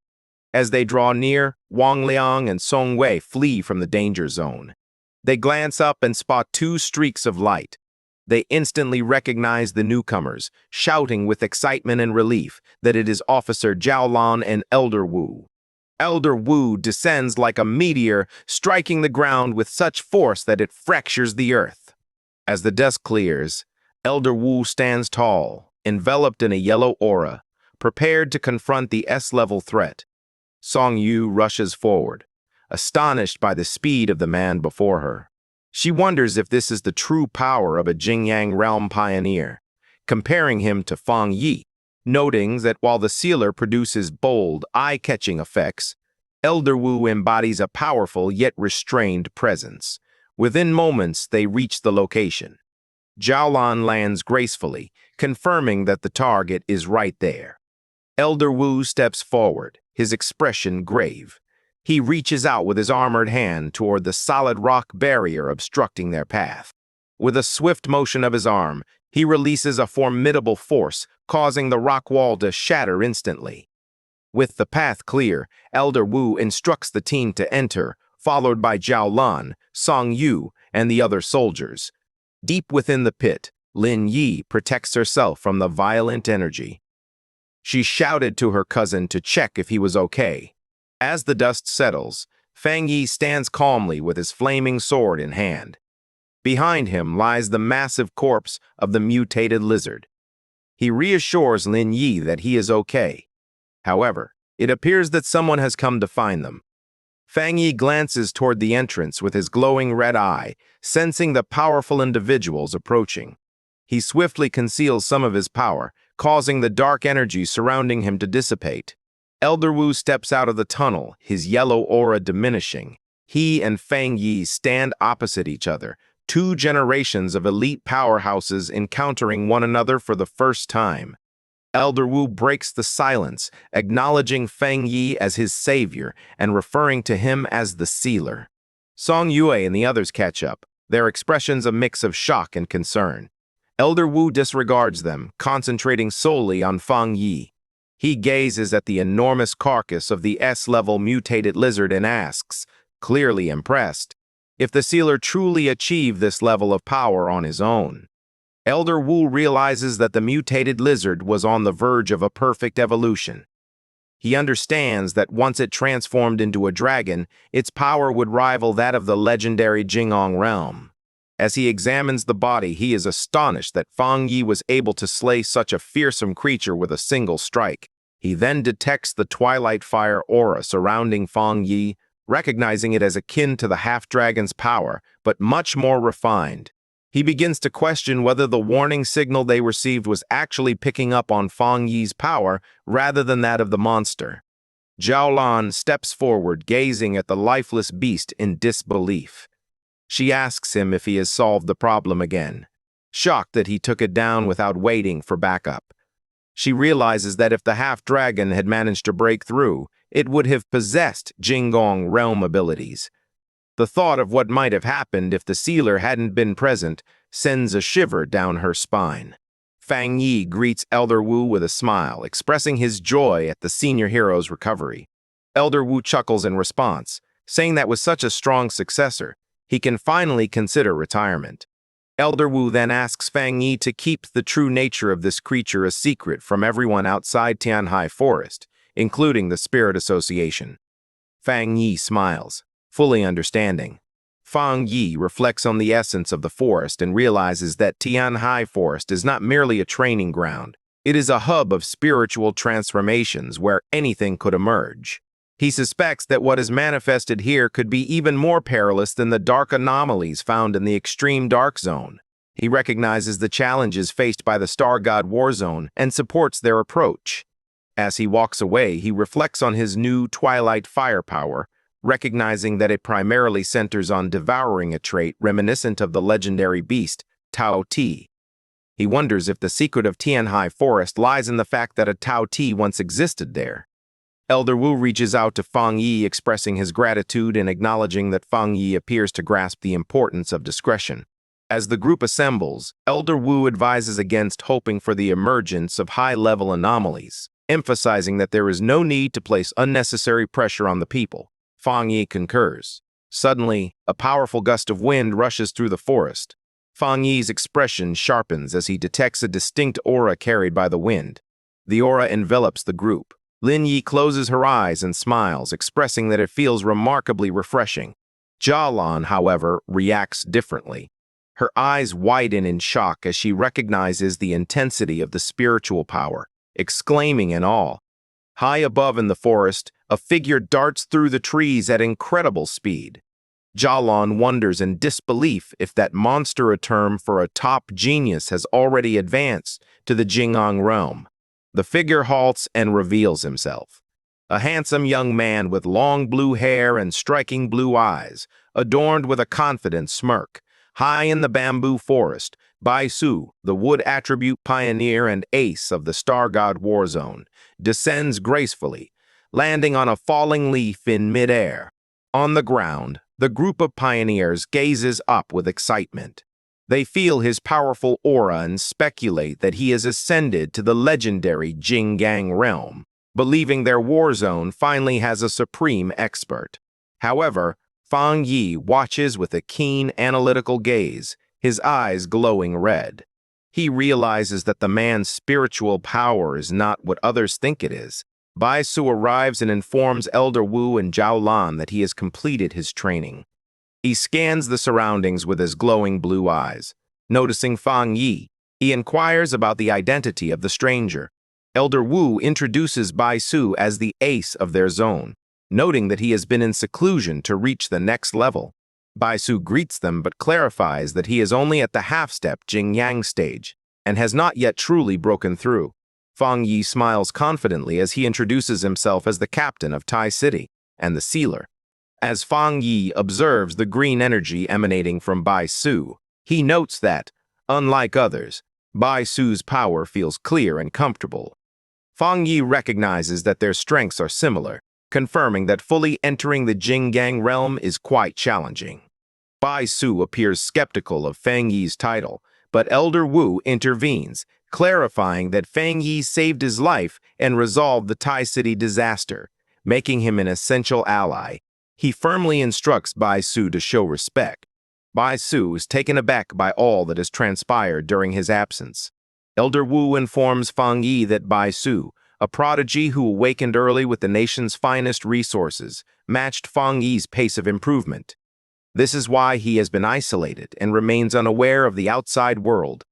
As they draw near, Wang Liang and Song Wei flee from the danger zone. They glance up and spot two streaks of light. They instantly recognize the newcomers, shouting with excitement and relief that it is Officer Zhao Lan and Elder Wu. Elder Wu descends like a meteor, striking the ground with such force that it fractures the earth. As the dust clears, Elder Wu stands tall, enveloped in a yellow aura, prepared to confront the S-level threat. Song Yu rushes forward, astonished by the speed of the man before her. She wonders if this is the true power of a Jingyang realm pioneer, comparing him to Fang Yi, noting that while the sealer produces bold, eye-catching effects, Elder Wu embodies a powerful yet restrained presence. Within moments, they reach the location. Zhao Lan lands gracefully, confirming that the target is right there. Elder Wu steps forward, his expression grave. He reaches out with his armored hand toward the solid rock barrier obstructing their path. With a swift motion of his arm, he releases a formidable force, causing the rock wall to shatter instantly. With the path clear, Elder Wu instructs the team to enter, followed by Zhao Lan, Song Yu, and the other soldiers. Deep within the pit, Lin Yi protects herself from the violent energy. She shouted to her cousin to check if he was okay. As the dust settles, Fang Yi stands calmly with his flaming sword in hand. Behind him lies the massive corpse of the mutated lizard. He reassures Lin Yi that he is okay. However, it appears that someone has come to find them. Fang Yi glances toward the entrance with his glowing red eye, sensing the powerful individuals approaching. He swiftly conceals some of his power, causing the dark energy surrounding him to dissipate. Elder Wu steps out of the tunnel, his yellow aura diminishing. He and Fang Yi stand opposite each other, two generations of elite powerhouses encountering one another for the first time. Elder Wu breaks the silence, acknowledging Fang Yi as his savior and referring to him as the sealer. Song Yue and the others catch up, their expressions a mix of shock and concern. Elder Wu disregards them, concentrating solely on Fang Yi. He gazes at the enormous carcass of the S-level mutated lizard and asks, clearly impressed, if the sealer truly achieved this level of power on his own. Elder Wu realizes that the mutated lizard was on the verge of a perfect evolution. He understands that once it transformed into a dragon, its power would rival that of the legendary Jingong realm. As he examines the body, he is astonished that Fang Yi was able to slay such a fearsome creature with a single strike. He then detects the twilight fire aura surrounding Fang Yi, recognizing it as akin to the half-dragon's power, but much more refined. He begins to question whether the warning signal they received was actually picking up on Fang Yi's power rather than that of the monster. Zhao Lan steps forward, gazing at the lifeless beast in disbelief. She asks him if he has solved the problem again, shocked that he took it down without waiting for backup. She realizes that if the half-dragon had managed to break through, it would have possessed Jingong realm abilities. The thought of what might have happened if the sealer hadn't been present sends a shiver down her spine. Fang Yi greets Elder Wu with a smile, expressing his joy at the senior hero's recovery. Elder Wu chuckles in response, saying that with such a strong successor, he can finally consider retirement. Elder Wu then asks Fang Yi to keep the true nature of this creature a secret from everyone outside Tianhai Forest, including the Spirit Association. Fang Yi smiles, fully understanding. Fang Yi reflects on the essence of the forest and realizes that Tianhai Forest is not merely a training ground. It is a hub of spiritual transformations where anything could emerge. He suspects that what is manifested here could be even more perilous than the dark anomalies found in the extreme dark zone. He recognizes the challenges faced by the Star God War Zone and supports their approach. As he walks away, he reflects on his new Twilight firepower, recognizing that it primarily centers on devouring, a trait reminiscent of the legendary beast, Tao Ti. He wonders if the secret of Tianhai Forest lies in the fact that a Tao Ti once existed there. Elder Wu reaches out to Fang Yi, expressing his gratitude and acknowledging that Fang Yi appears to grasp the importance of discretion. As the group assembles, Elder Wu advises against hoping for the emergence of high-level anomalies, emphasizing that there is no need to place unnecessary pressure on the people. Fang Yi concurs. Suddenly, a powerful gust of wind rushes through the forest. Fang Yi's expression sharpens as he detects a distinct aura carried by the wind. The aura envelops the group. Lin Yi closes her eyes and smiles, expressing that it feels remarkably refreshing. Jialan, however, reacts differently. Her eyes widen in shock as she recognizes the intensity of the spiritual power, exclaiming in awe. High above in the forest, a figure darts through the trees at incredible speed. Jialan wonders in disbelief if that monster, a term for a top genius, has already advanced to the Jingyang realm. The figure halts and reveals himself. A handsome young man with long blue hair and striking blue eyes, adorned with a confident smirk. High in the bamboo forest, Bai Su, the wood attribute pioneer and ace of the Star God War Zone, descends gracefully, landing on a falling leaf in midair. On the ground, the group of pioneers gazes up with excitement. They feel his powerful aura and speculate that he has ascended to the legendary Jingyang realm, believing their war zone finally has a supreme expert. However, Fang Yi watches with a keen, analytical gaze, his eyes glowing red. He realizes that the man's spiritual power is not what others think it is. Bai Su arrives and informs Elder Wu and Zhao Lan that he has completed his training. He scans the surroundings with his glowing blue eyes. Noticing Fang Yi, he inquires about the identity of the stranger. Elder Wu introduces Bai Su as the ace of their zone, noting that he has been in seclusion to reach the next level. Bai Su greets them but clarifies that he is only at the half-step Jingyang stage and has not yet truly broken through. Fang Yi smiles confidently as he introduces himself as the captain of Tai City and the sealer. As Fang Yi observes the green energy emanating from Bai Su, he notes that, unlike others, Bai Su's power feels clear and comfortable. Fang Yi recognizes that their strengths are similar, confirming that fully entering the Jingyang realm is quite challenging. Bai Su appears skeptical of Fang Yi's title, but Elder Wu intervenes, clarifying that Fang Yi saved his life and resolved the Tai City disaster, making him an essential ally. He firmly instructs Bai Su to show respect. Bai Su is taken aback by all that has transpired during his absence. Elder Wu informs Fang Yi that Bai Su, a prodigy who awakened early with the nation's finest resources, matched Fang Yi's pace of improvement. This is why he has been isolated and remains unaware of the outside world.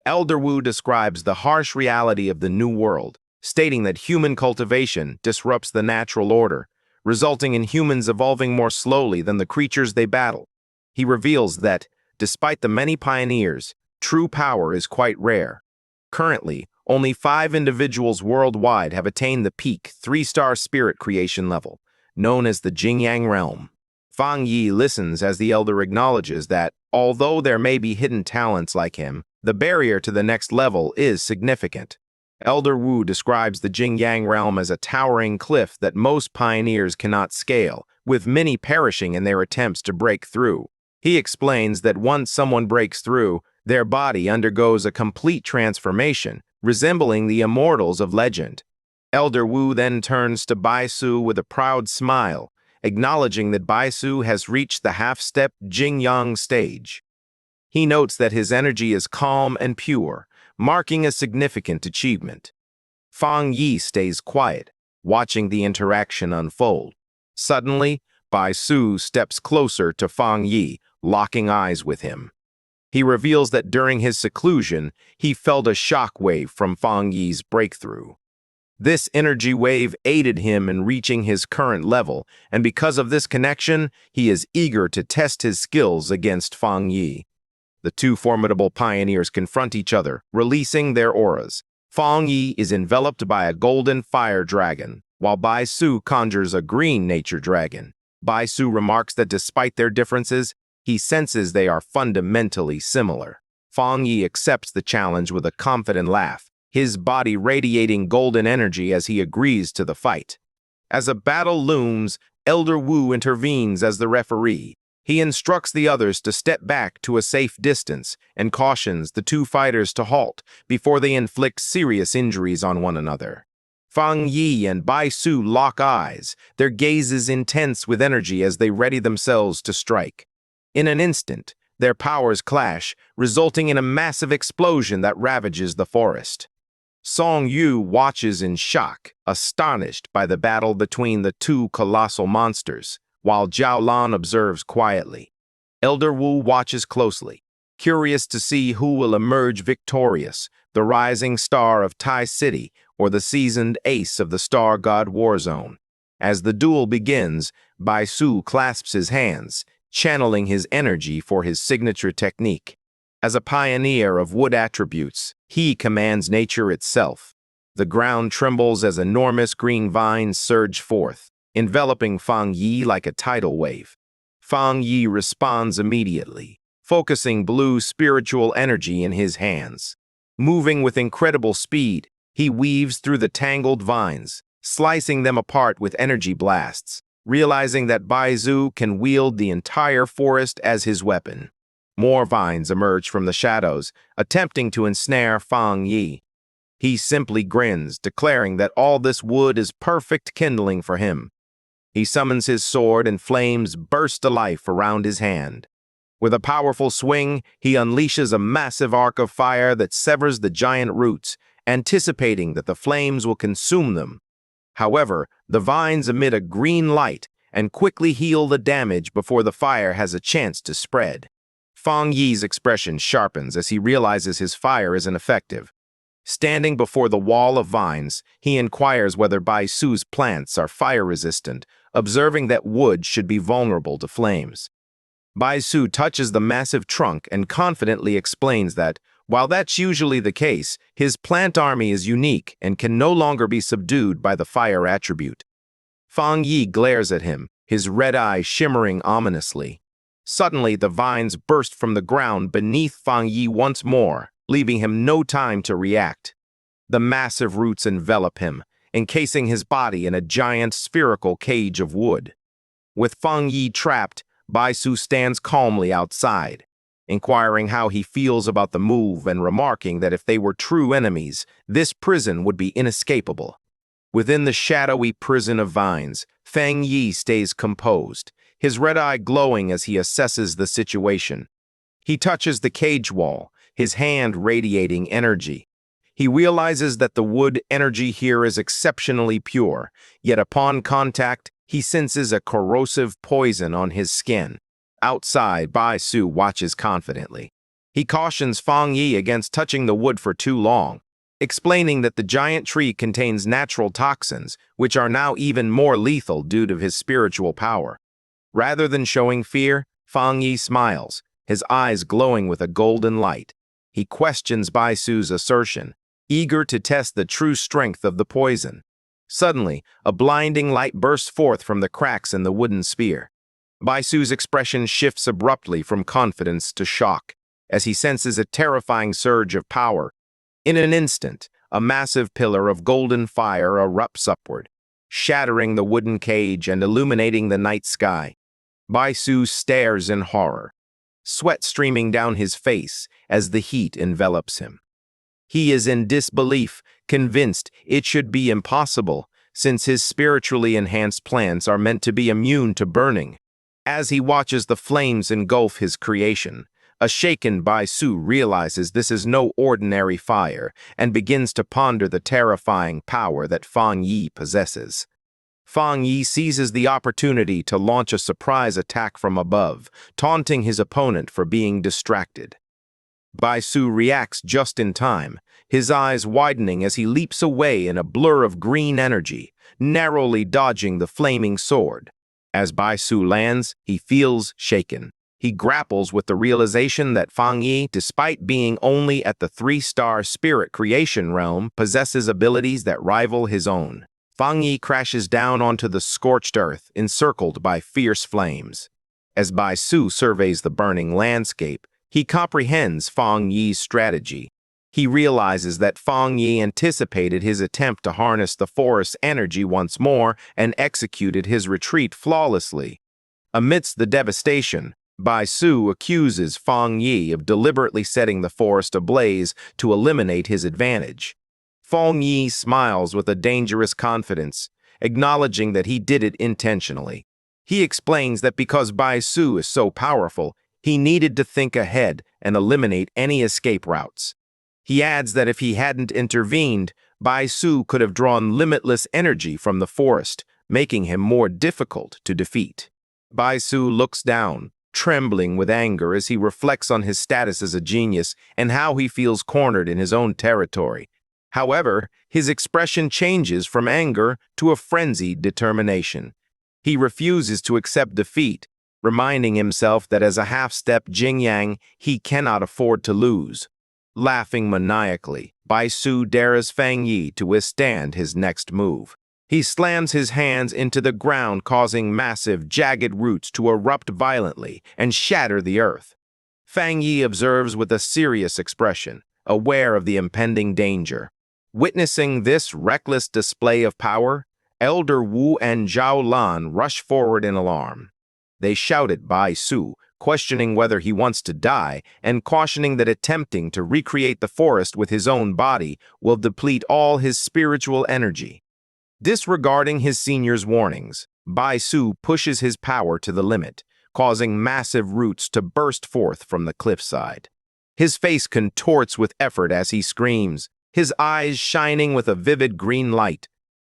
Elder Wu describes the harsh reality of the New World, stating that human cultivation disrupts the natural order, resulting in humans evolving more slowly than the creatures they battle. He reveals that, despite the many pioneers, true power is quite rare. Currently, only 5 individuals worldwide have attained the peak 3-star spirit creation level, known as the Jingyang realm. Fang Yi listens as the elder acknowledges that, although there may be hidden talents like him, the barrier to the next level is significant. Elder Wu describes the Jingyang realm as a towering cliff that most pioneers cannot scale, with many perishing in their attempts to break through. He explains that once someone breaks through, their body undergoes a complete transformation, resembling the immortals of legend. Elder Wu then turns to Bai Su with a proud smile, acknowledging that Bai Su has reached the half-step Jingyang stage. He notes that his energy is calm and pure, marking a significant achievement. Fang Yi stays quiet, watching the interaction unfold. Suddenly, Bai Su steps closer to Fang Yi, locking eyes with him. He reveals that during his seclusion, he felt a shock wave from Fang Yi's breakthrough. This energy wave aided him in reaching his current level, and because of this connection, he is eager to test his skills against Fang Yi. The two formidable pioneers confront each other, releasing their auras. Fang Yi is enveloped by a golden fire dragon, while Bai Su conjures a green nature dragon. Bai Su remarks that despite their differences, he senses they are fundamentally similar. Fang Yi accepts the challenge with a confident laugh, his body radiating golden energy as he agrees to the fight. As a battle looms, Elder Wu intervenes as the referee. He instructs the others to step back to a safe distance and cautions the two fighters to halt before they inflict serious injuries on one another. Fang Yi and Bai Su lock eyes, their gazes intense with energy as they ready themselves to strike. In an instant, their powers clash, resulting in a massive explosion that ravages the forest. Song Yu watches in shock, astonished by the battle between the two colossal monsters, while Zhao Lan observes quietly. Elder Wu watches closely, curious to see who will emerge victorious, the rising star of Tai City or the seasoned ace of the Star God Warzone. As the duel begins, Bai Su clasps his hands, channeling his energy for his signature technique. As a pioneer of wood attributes, he commands nature itself. The ground trembles as enormous green vines surge forth, enveloping Fang Yi like a tidal wave. Fang Yi responds immediately, focusing blue spiritual energy in his hands. Moving with incredible speed, he weaves through the tangled vines, slicing them apart with energy blasts, realizing that Bai Su can wield the entire forest as his weapon. More vines emerge from the shadows, attempting to ensnare Fang Yi. He simply grins, declaring that all this wood is perfect kindling for him. He summons his sword and flames burst to life around his hand. With a powerful swing, he unleashes a massive arc of fire that severs the giant roots, anticipating that the flames will consume them. However, the vines emit a green light and quickly heal the damage before the fire has a chance to spread. Fang Yi's expression sharpens as he realizes his fire isn't effective. Standing before the wall of vines, he inquires whether Bai Su's plants are fire-resistant, observing that wood should be vulnerable to flames. Bai Su touches the massive trunk and confidently explains that, while that's usually the case, his plant army is unique and can no longer be subdued by the fire attribute. Fang Yi glares at him, his red eye shimmering ominously. Suddenly, the vines burst from the ground beneath Fang Yi once more, leaving him no time to react. The massive roots envelop him, encasing his body in a giant spherical cage of wood. With Fang Yi trapped, Bai Su stands calmly outside, inquiring how he feels about the move and remarking that if they were true enemies, this prison would be inescapable. Within the shadowy prison of vines, Fang Yi stays composed, his red eye glowing as he assesses the situation. He touches the cage wall, his hand radiating energy. He realizes that the wood energy here is exceptionally pure, yet upon contact, he senses a corrosive poison on his skin. Outside, Bai Su watches confidently. He cautions Fang Yi against touching the wood for too long, explaining that the giant tree contains natural toxins, which are now even more lethal due to his spiritual power. Rather than showing fear, Fang Yi smiles, his eyes glowing with a golden light. He questions Bai Su's assertion, eager to test the true strength of the poison. Suddenly, a blinding light bursts forth from the cracks in the wooden spear. Bai Su's expression shifts abruptly from confidence to shock, as he senses a terrifying surge of power. In an instant, a massive pillar of golden fire erupts upward, shattering the wooden cage and illuminating the night sky. Bai Su stares in horror, sweat streaming down his face as the heat envelops him. He is in disbelief, convinced it should be impossible, since his spiritually enhanced plants are meant to be immune to burning. As he watches the flames engulf his creation, a shaken Bai Su realizes this is no ordinary fire and begins to ponder the terrifying power that Fang Yi possesses. Fang Yi seizes the opportunity to launch a surprise attack from above, taunting his opponent for being distracted. Bai Su reacts just in time, his eyes widening as he leaps away in a blur of green energy, narrowly dodging the flaming sword. As Bai Su lands, he feels shaken. He grapples with the realization that Fang Yi, despite being only at the 3-star spirit creation realm, possesses abilities that rival his own. Fang Yi crashes down onto the scorched earth, encircled by fierce flames. As Bai Su surveys the burning landscape, he comprehends Fang Yi's strategy. He realizes that Fang Yi anticipated his attempt to harness the forest's energy once more and executed his retreat flawlessly. Amidst the devastation, Bai Su accuses Fang Yi of deliberately setting the forest ablaze to eliminate his advantage. Fang Yi smiles with a dangerous confidence, acknowledging that he did it intentionally. He explains that because Bai Su is so powerful, he needed to think ahead and eliminate any escape routes. He adds that if he hadn't intervened, Bai Su could have drawn limitless energy from the forest, making him more difficult to defeat. Bai Su looks down, trembling with anger as he reflects on his status as a genius and how he feels cornered in his own territory. However, his expression changes from anger to a frenzied determination. He refuses to accept defeat, reminding himself that as a half-step Jingyang, he cannot afford to lose. Laughing maniacally, Bai Su dares Fang Yi to withstand his next move. He slams his hands into the ground, causing massive, jagged roots to erupt violently and shatter the earth. Fang Yi observes with a serious expression, aware of the impending danger. Witnessing this reckless display of power, Elder Wu and Zhao Lan rush forward in alarm. They shout at Bai Su, questioning whether he wants to die and cautioning that attempting to recreate the forest with his own body will deplete all his spiritual energy. Disregarding his senior's warnings, Bai Su pushes his power to the limit, causing massive roots to burst forth from the cliffside. His face contorts with effort as he screams, his eyes shining with a vivid green light.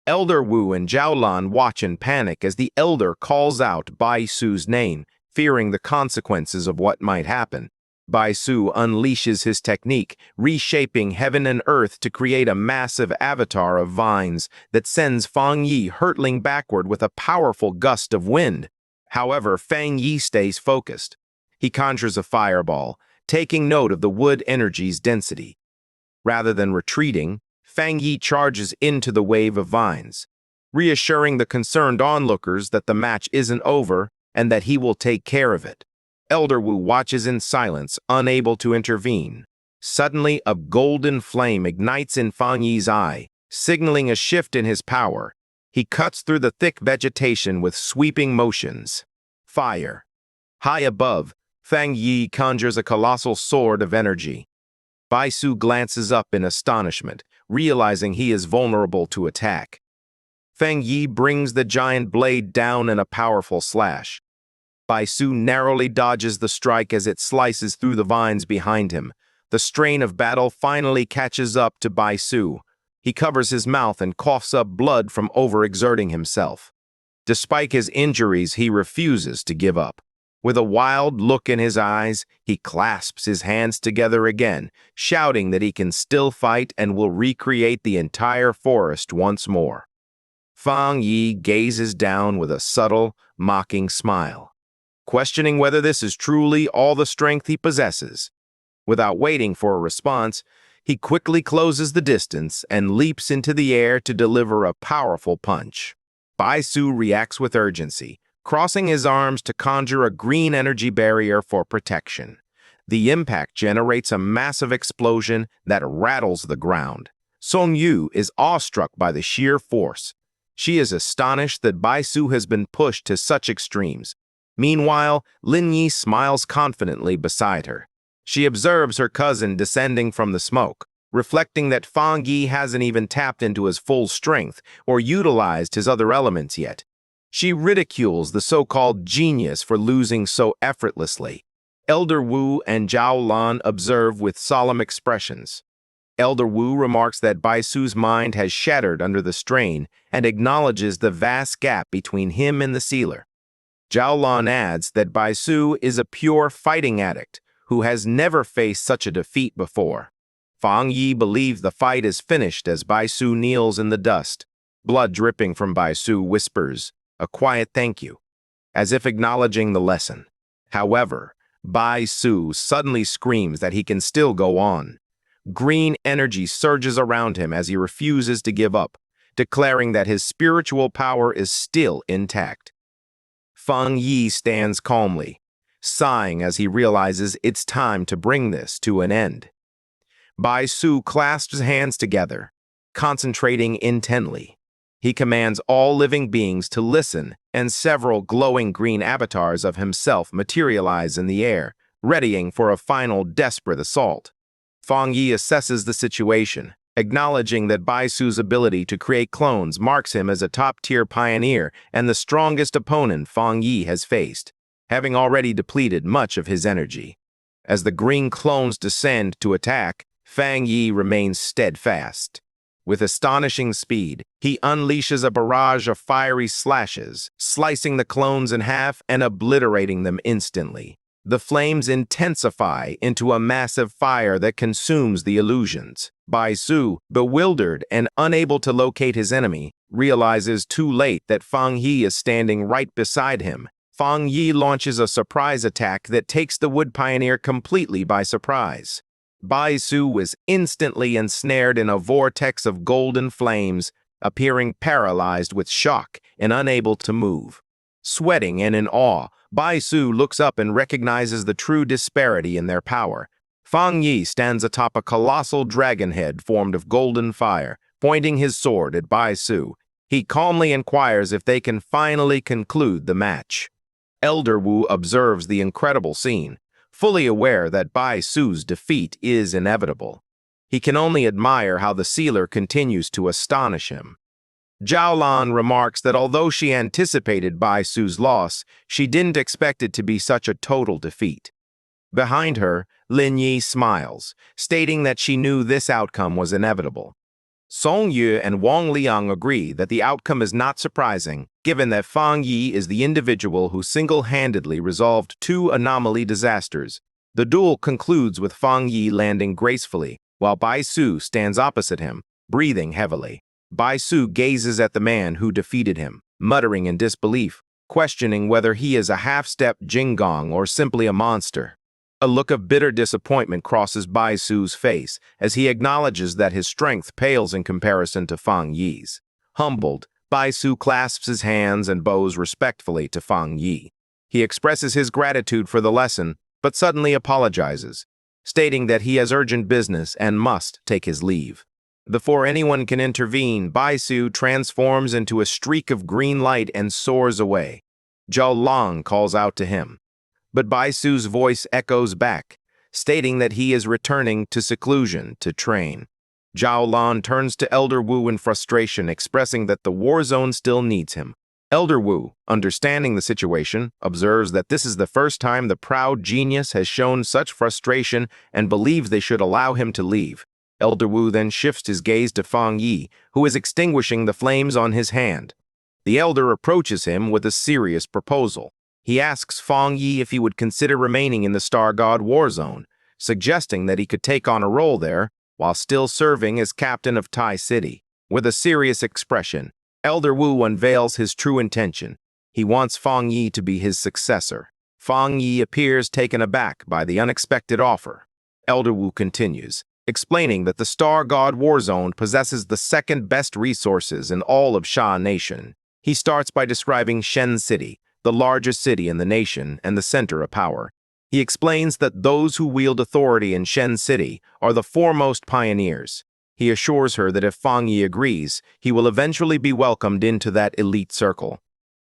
Elder Wu and Zhao Lan watch in panic as the elder calls out Bai Su's name, fearing the consequences of what might happen. Bai Su unleashes his technique, reshaping heaven and earth to create a massive avatar of vines that sends Fang Yi hurtling backward with a powerful gust of wind. However, Fang Yi stays focused. He conjures a fireball, taking note of the wood energy's density. Rather than retreating, Fang Yi charges into the wave of vines, reassuring the concerned onlookers that the match isn't over and that he will take care of it. Elder Wu watches in silence, unable to intervene. Suddenly, a golden flame ignites in Fang Yi's eye, signaling a shift in his power. He cuts through the thick vegetation with sweeping motions. Fire. High above, Fang Yi conjures a colossal sword of energy. Bai Su glances up in astonishment, realizing he is vulnerable to attack. Fang Yi brings the giant blade down in a powerful slash. Bai Su narrowly dodges the strike as it slices through the vines behind him. The strain of battle finally catches up to Bai Su. He covers his mouth and coughs up blood from overexerting himself. Despite his injuries, he refuses to give up. With a wild look in his eyes, he clasps his hands together again, shouting that he can still fight and will recreate the entire forest once more. Fang Yi gazes down with a subtle, mocking smile, questioning whether this is truly all the strength he possesses. Without waiting for a response, he quickly closes the distance and leaps into the air to deliver a powerful punch. Bai Su reacts with urgency, crossing his arms to conjure a green energy barrier for protection. The impact generates a massive explosion that rattles the ground. Song Yu is awestruck by the sheer force. She is astonished that Bai Su has been pushed to such extremes. Meanwhile, Lin Yi smiles confidently beside her. She observes her cousin descending from the smoke, reflecting that Fang Yi hasn't even tapped into his full strength or utilized his other elements yet. She ridicules the so-called genius for losing so effortlessly. Elder Wu and Zhao Lan observe with solemn expressions. Elder Wu remarks that Bai Su's mind has shattered under the strain and acknowledges the vast gap between him and the sealer. Zhao Lan adds that Bai Su is a pure fighting addict who has never faced such a defeat before. Fang Yi believes the fight is finished as Bai Su kneels in the dust. Blood dripping from Bai Su whispers, "A quiet thank you," as if acknowledging the lesson. However, Bai Su suddenly screams that he can still go on. Green energy surges around him as he refuses to give up, declaring that his spiritual power is still intact. Feng Yi stands calmly, sighing as he realizes it's time to bring this to an end. Bai Su clasps his hands together, concentrating intently. He commands all living beings to listen, and several glowing green avatars of himself materialize in the air, readying for a final desperate assault. Feng Yi assesses the situation, acknowledging that Bai Su's ability to create clones marks him as a top-tier pioneer and the strongest opponent Feng Yi has faced, having already depleted much of his energy. As the green clones descend to attack, Feng Yi remains steadfast. With astonishing speed, he unleashes a barrage of fiery slashes, slicing the clones in half and obliterating them instantly. The flames intensify into a massive fire that consumes the illusions. Bai Su, bewildered and unable to locate his enemy, realizes too late that Feng Yi is standing right beside him. Feng Yi launches a surprise attack that takes the Wood Pioneer completely by surprise. Bai Su was instantly ensnared in a vortex of golden flames, appearing paralyzed with shock and unable to move. Sweating and in awe, Bai Su looks up and recognizes the true disparity in their power. Feng Yi stands atop a colossal dragon head formed of golden fire, pointing his sword at Bai Su. He calmly inquires if they can finally conclude the match. Elder Wu observes the incredible scene, fully aware that Bai Su's defeat is inevitable. He can only admire how the sealer continues to astonish him. Zhao Lan remarks that although she anticipated Bai Su's loss, she didn't expect it to be such a total defeat. Behind her, Lin Yi smiles, stating that she knew this outcome was inevitable. Song Yu and Wang Liang agree that the outcome is not surprising, given that Feng Yi is the individual who single-handedly resolved two anomaly disasters. The duel concludes with Feng Yi landing gracefully, while Bai Su stands opposite him, breathing heavily. Bai Su gazes at the man who defeated him, muttering in disbelief, questioning whether he is a half-step Jingong or simply a monster. A look of bitter disappointment crosses Bai Su's face as he acknowledges that his strength pales in comparison to Feng Yi's. Humbled, Bai Su clasps his hands and bows respectfully to Feng Yi. He expresses his gratitude for the lesson, but suddenly apologizes, stating that he has urgent business and must take his leave. Before anyone can intervene, Bai Su transforms into a streak of green light and soars away. Zhao Lang calls out to him, but Bai Su's voice echoes back, stating that he is returning to seclusion to train. Zhao Lan turns to Elder Wu in frustration, expressing that the war zone still needs him. Elder Wu, understanding the situation, observes that this is the first time the proud genius has shown such frustration and believes they should allow him to leave. Elder Wu then shifts his gaze to Feng Yi, who is extinguishing the flames on his hand. The elder approaches him with a serious proposal. He asks Feng Yi if he would consider remaining in the Star God War Zone, suggesting that he could take on a role there while still serving as captain of Tai City. With a serious expression, Elder Wu unveils his true intention. He wants Feng Yi to be his successor. Feng Yi appears taken aback by the unexpected offer. Elder Wu continues, explaining that the Star God War Zone possesses the second-best resources in all of Sha Nation. He starts by describing Shen City, the largest city in the nation and the center of power. He explains that those who wield authority in Shen City are the foremost pioneers. He assures her that if Feng Yi agrees, he will eventually be welcomed into that elite circle.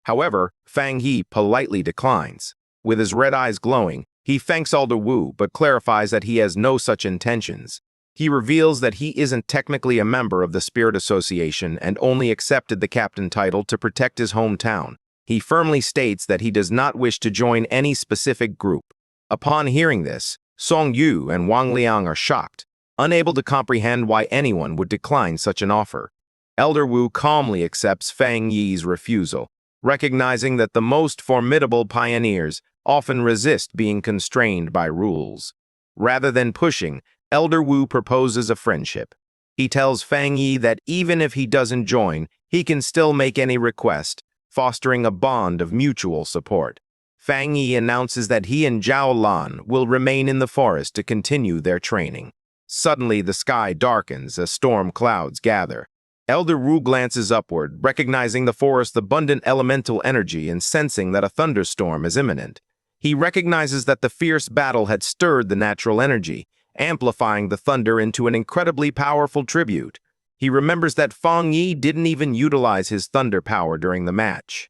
However, Feng Yi politely declines. With his red eyes glowing, he thanks Elder Wu but clarifies that he has no such intentions. He reveals that he isn't technically a member of the Spirit Association and only accepted the captain title to protect his hometown. He firmly states that he does not wish to join any specific group. Upon hearing this, Song Yu and Wang Liang are shocked, unable to comprehend why anyone would decline such an offer. Elder Wu calmly accepts Feng Yi's refusal, recognizing that the most formidable pioneers often resist being constrained by rules. Rather than pushing, Elder Wu proposes a friendship. He tells Feng Yi that even if he doesn't join, he can still make any request, fostering a bond of mutual support. Fang Yi announces that he and Zhao Lan will remain in the forest to continue their training. Suddenly, the sky darkens as storm clouds gather. Elder Wu glances upward, recognizing the forest's abundant elemental energy and sensing that a thunderstorm is imminent. He recognizes that the fierce battle had stirred the natural energy, amplifying the thunder into an incredibly powerful tribute. He remembers that Fang Yi didn't even utilize his thunder power during the match.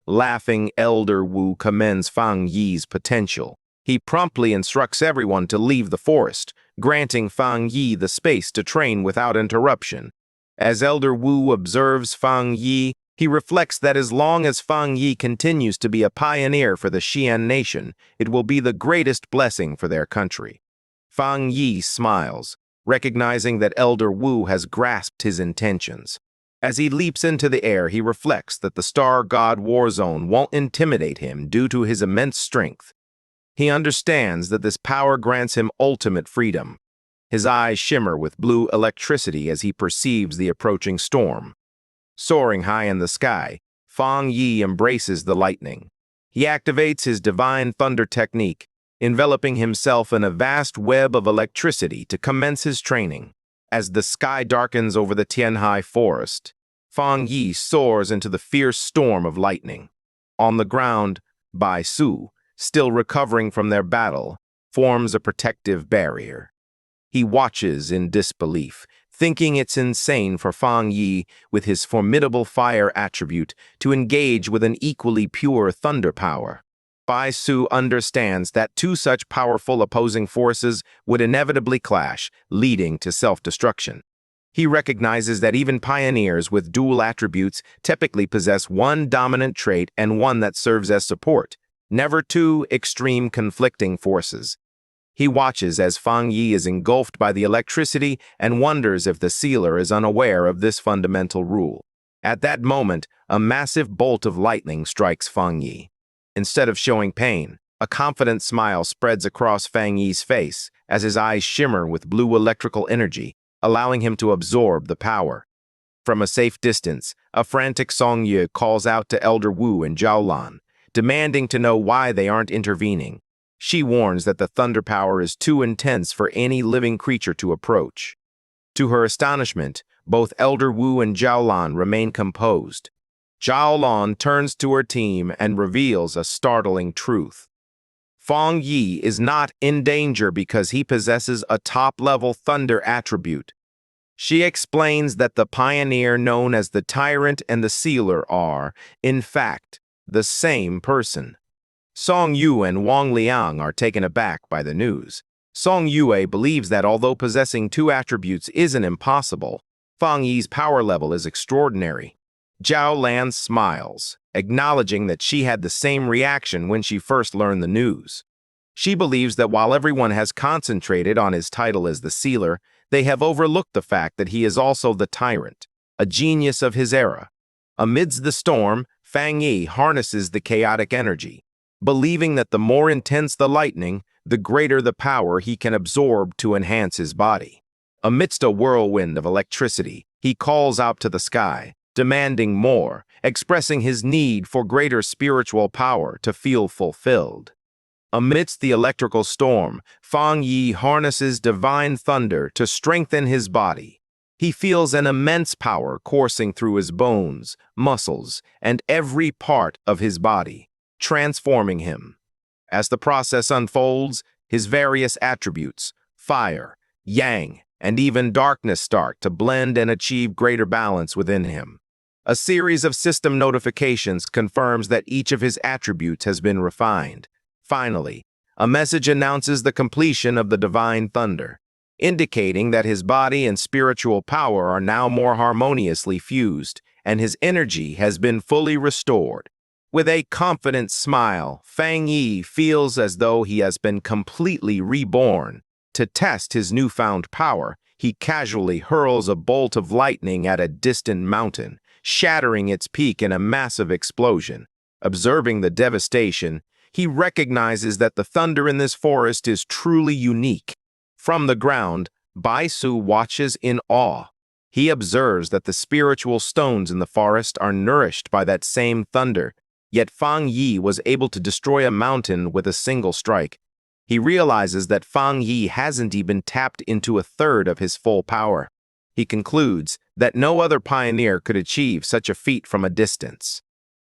Laughing, Elder Wu commends Fang Yi's potential. He promptly instructs everyone to leave the forest, granting Fang Yi the space to train without interruption. As Elder Wu observes Fang Yi, he reflects that as long as Fang Yi continues to be a pioneer for the Xian nation, it will be the greatest blessing for their country. Fang Yi smiles, recognizing that Elder Wu has grasped his intentions. As he leaps into the air, he reflects that the Star God Warzone won't intimidate him due to his immense strength. He understands that this power grants him ultimate freedom. His eyes shimmer with blue electricity as he perceives the approaching storm. Soaring high in the sky, Fang Yi embraces the lightning. He activates his divine thunder technique, enveloping himself in a vast web of electricity to commence his training. As the sky darkens over the Tianhai forest, Fang Yi soars into the fierce storm of lightning. On the ground, Bai Su, still recovering from their battle, forms a protective barrier. He watches in disbelief, thinking it's insane for Fang Yi, with his formidable fire attribute, to engage with an equally pure thunder power. Bai Su understands that two such powerful opposing forces would inevitably clash, leading to self-destruction. He recognizes that even pioneers with dual attributes typically possess one dominant trait and one that serves as support, never two extreme conflicting forces. He watches as Fang Yi is engulfed by the electricity and wonders if the sealer is unaware of this fundamental rule. At that moment, a massive bolt of lightning strikes Fang Yi. Instead of showing pain, a confident smile spreads across Fang Yi's face as his eyes shimmer with blue electrical energy, allowing him to absorb the power. From a safe distance, a frantic Song Ye calls out to Elder Wu and Zhao Lan, demanding to know why they aren't intervening. She warns that the thunder power is too intense for any living creature to approach. To her astonishment, both Elder Wu and Zhao Lan remain composed. Zhao Lan turns to her team and reveals a startling truth. Fang Yi is not in danger because he possesses a top-level thunder attribute. She explains that the pioneer known as the Tyrant and the Sealer are, in fact, the same person. Song Yue and Wang Liang are taken aback by the news. Song Yue believes that although possessing two attributes isn't impossible, Fang Yi's power level is extraordinary. Zhao Lan smiles, acknowledging that she had the same reaction when she first learned the news. She believes that while everyone has concentrated on his title as the Sealer, they have overlooked the fact that he is also the Tyrant, a genius of his era. Amidst the storm, Fang Yi harnesses the chaotic energy, believing that the more intense the lightning, the greater the power he can absorb to enhance his body. Amidst a whirlwind of electricity, he calls out to the sky, demanding more, expressing his need for greater spiritual power to feel fulfilled. Amidst the electrical storm, Fang Yi harnesses divine thunder to strengthen his body. He feels an immense power coursing through his bones, muscles, and every part of his body, transforming him. As the process unfolds, his various attributes, fire, yang, and even darkness start to blend and achieve greater balance within him. A series of system notifications confirms that each of his attributes has been refined. Finally, a message announces the completion of the divine thunder, indicating that his body and spiritual power are now more harmoniously fused, and his energy has been fully restored. With a confident smile, Fang Yi feels as though he has been completely reborn. To test his newfound power, he casually hurls a bolt of lightning at a distant mountain, shattering its peak in a massive explosion. Observing the devastation, he recognizes that the thunder in this forest is truly unique. From the ground, Bai Su watches in awe. He observes that the spiritual stones in the forest are nourished by that same thunder, Yet Fang Yi was able to destroy a mountain with a single strike. He realizes that Fang Yi hasn't even tapped into a third of his full power. He concludes that no other pioneer could achieve such a feat from a distance.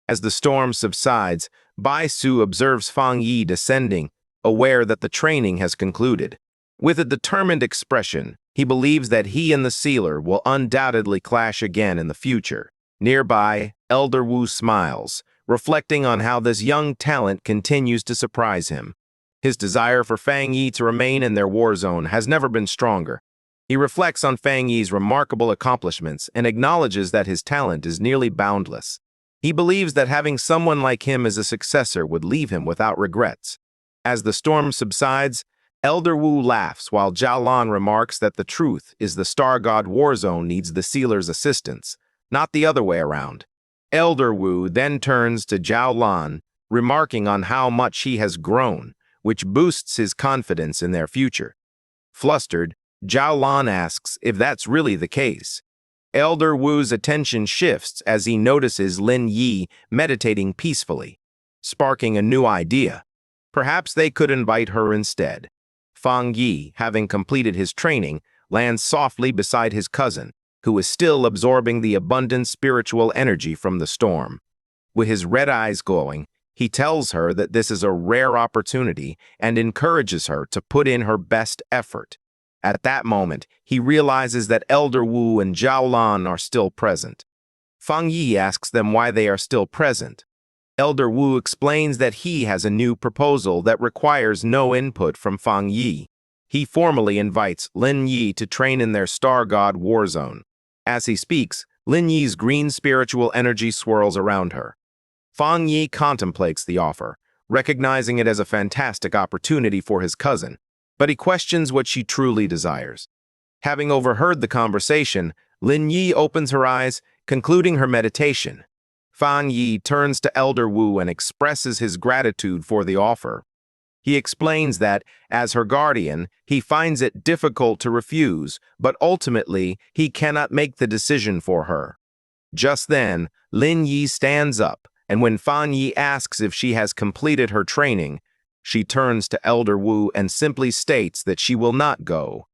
As the storm subsides, Bai Su observes Fang Yi descending, aware that the training has concluded. With a determined expression, he believes that he and the sealer will undoubtedly clash again in the future. Nearby, Elder Wu smiles, reflecting on how this young talent continues to surprise him. His desire for Fang Yi to remain in their war zone has never been stronger. He reflects on Fang Yi's remarkable accomplishments and acknowledges that his talent is nearly boundless. He believes that having someone like him as a successor would leave him without regrets. As the storm subsides, Elder Wu laughs while Zhao Lan remarks that the truth is the Star God War Zone needs the sealer's assistance, not the other way around. Elder Wu then turns to Zhao Lan, remarking on how much he has grown, which boosts his confidence in their future. Flustered, Zhao Lan asks if that's really the case. Elder Wu's attention shifts as he notices Lin Yi meditating peacefully, sparking a new idea. Perhaps they could invite her instead. Fang Yi, having completed his training, lands softly beside his cousin, who is still absorbing the abundant spiritual energy from the storm. With his red eyes glowing, he tells her that this is a rare opportunity and encourages her to put in her best effort. At that moment, he realizes that Elder Wu and Zhao Lan are still present. Fang Yi asks them why they are still present. Elder Wu explains that he has a new proposal that requires no input from Fang Yi. He formally invites Lin Yi to train in their Star God War Zone. As he speaks, Lin Yi's green spiritual energy swirls around her. Fang Yi contemplates the offer, recognizing it as a fantastic opportunity for his cousin, but he questions what she truly desires. Having overheard the conversation, Lin Yi opens her eyes, concluding her meditation. Fang Yi turns to Elder Wu and expresses his gratitude for the offer. He explains that, as her guardian, he finds it difficult to refuse, but ultimately, he cannot make the decision for her. Just then, Lin Yi stands up, and when Fang Yi asks if she has completed her training, she turns to Elder Wu and simply states that she will not go.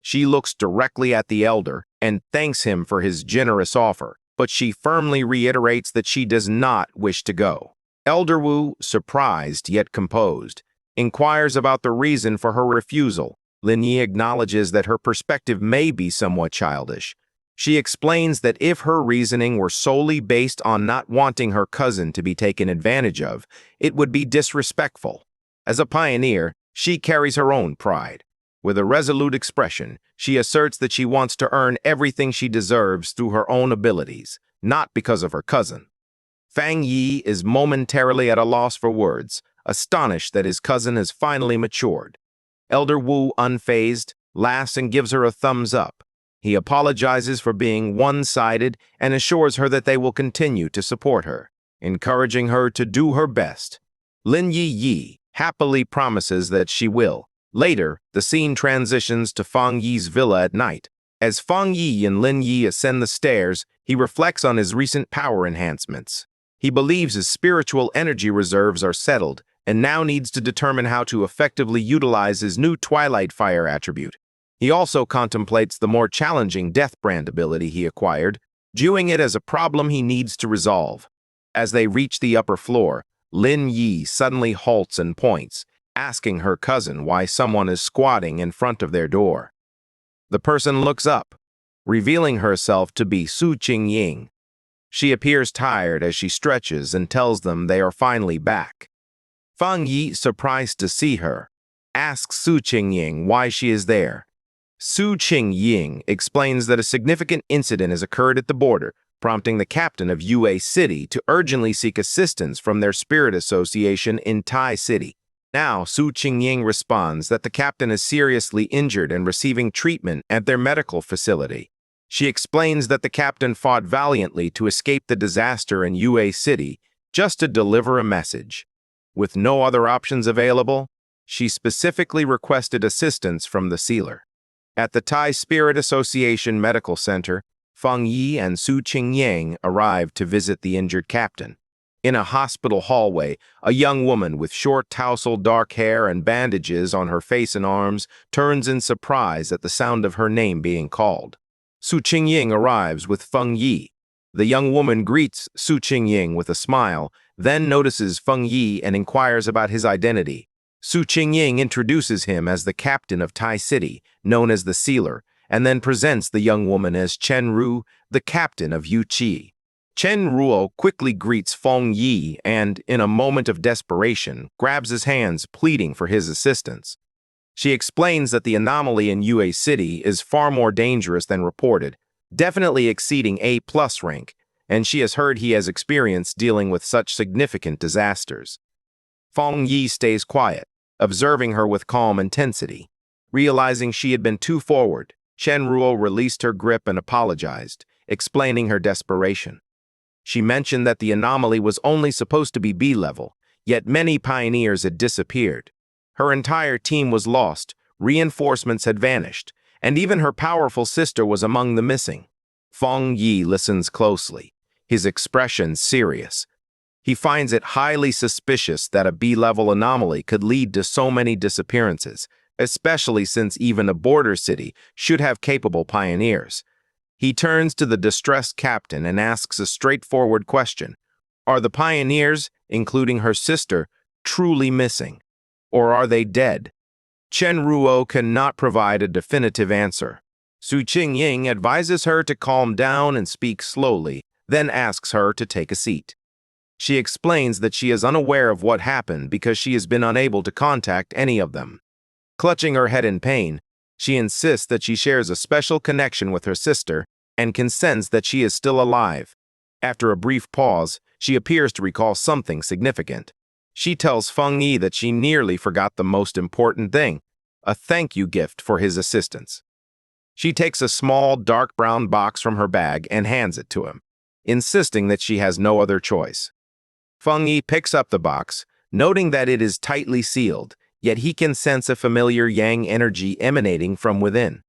She looks directly at the elder and thanks him for his generous offer, but she firmly reiterates that she does not wish to go. Elder Wu, surprised yet composed, inquires about the reason for her refusal. Lin Yi acknowledges that her perspective may be somewhat childish. She explains that if her reasoning were solely based on not wanting her cousin to be taken advantage of, it would be disrespectful. As a pioneer, she carries her own pride. With a resolute expression, she asserts that she wants to earn everything she deserves through her own abilities, not because of her cousin. Fang Yi is momentarily at a loss for words, astonished that his cousin has finally matured. Elder Wu, unfazed, laughs and gives her a thumbs up. He apologizes for being one-sided and assures her that they will continue to support her, encouraging her to do her best. Lin Yi happily promises that she will. Later, the scene transitions to Fang Yi's villa at night. As Fang Yi and Lin Yi ascend the stairs, he reflects on his recent power enhancements. He believes his spiritual energy reserves are settled and now needs to determine how to effectively utilize his new Twilight Fire attribute. He also contemplates the more challenging Death Brand ability he acquired, viewing it as a problem he needs to resolve. As they reach the upper floor, Lin Yi suddenly halts and points, asking her cousin why someone is squatting in front of their door. The person looks up, revealing herself to be Su Qingying. She appears tired as she stretches and tells them they are finally back. Fang Yi, surprised to see her, asks Su Qingying why she is there. Su Qingying explains that a significant incident has occurred at the border, prompting the captain of Yue City to urgently seek assistance from their spirit association in Tai City. Now, Su Qingying responds that the captain is seriously injured and receiving treatment at their medical facility. She explains that the captain fought valiantly to escape the disaster in Yue City just to deliver a message. With no other options available, she specifically requested assistance from the sealer. At the Thai Spirit Association Medical Center, Fang Yi and Su Qingying arrived to visit the injured captain. In a hospital hallway, a young woman with short tousled dark hair and bandages on her face and arms turns in surprise at the sound of her name being called. Su Qingying arrives with Feng Yi. The young woman greets Su Qingying with a smile, then notices Feng Yi and inquires about his identity. Su Qingying introduces him as the captain of Tai City, known as the Sealer, and then presents the young woman as Chen Ru, the captain of Yu Qi. Chen Ruo quickly greets Feng Yi and, in a moment of desperation, grabs his hands, pleading for his assistance. She explains that the anomaly in Yue City is far more dangerous than reported, definitely exceeding A+ rank, and she has heard he has experience dealing with such significant disasters. Feng Yi stays quiet, observing her with calm intensity. Realizing she had been too forward, Chen Ruo released her grip and apologized, explaining her desperation. She mentioned that the anomaly was only supposed to be B-level, yet many pioneers had disappeared. Her entire team was lost, reinforcements had vanished, and even her powerful sister was among the missing. Feng Yi listens closely, his expression serious. He finds it highly suspicious that a B-level anomaly could lead to so many disappearances, especially since even a border city should have capable pioneers. He turns to the distressed captain and asks a straightforward question. Are the pioneers, including her sister, truly missing? Or are they dead? Chen Ruo cannot provide a definitive answer. Su Qingying advises her to calm down and speak slowly, then asks her to take a seat. She explains that she is unaware of what happened because she has been unable to contact any of them. Clutching her head in pain, she insists that she shares a special connection with her sister and consents that she is still alive. After a brief pause, she appears to recall something significant. She tells Feng Yi that she nearly forgot the most important thing, a thank you gift for his assistance. She takes a small, dark brown box from her bag and hands it to him, insisting that she has no other choice. Feng Yi picks up the box, noting that it is tightly sealed, yet he can sense a familiar yang energy emanating from within.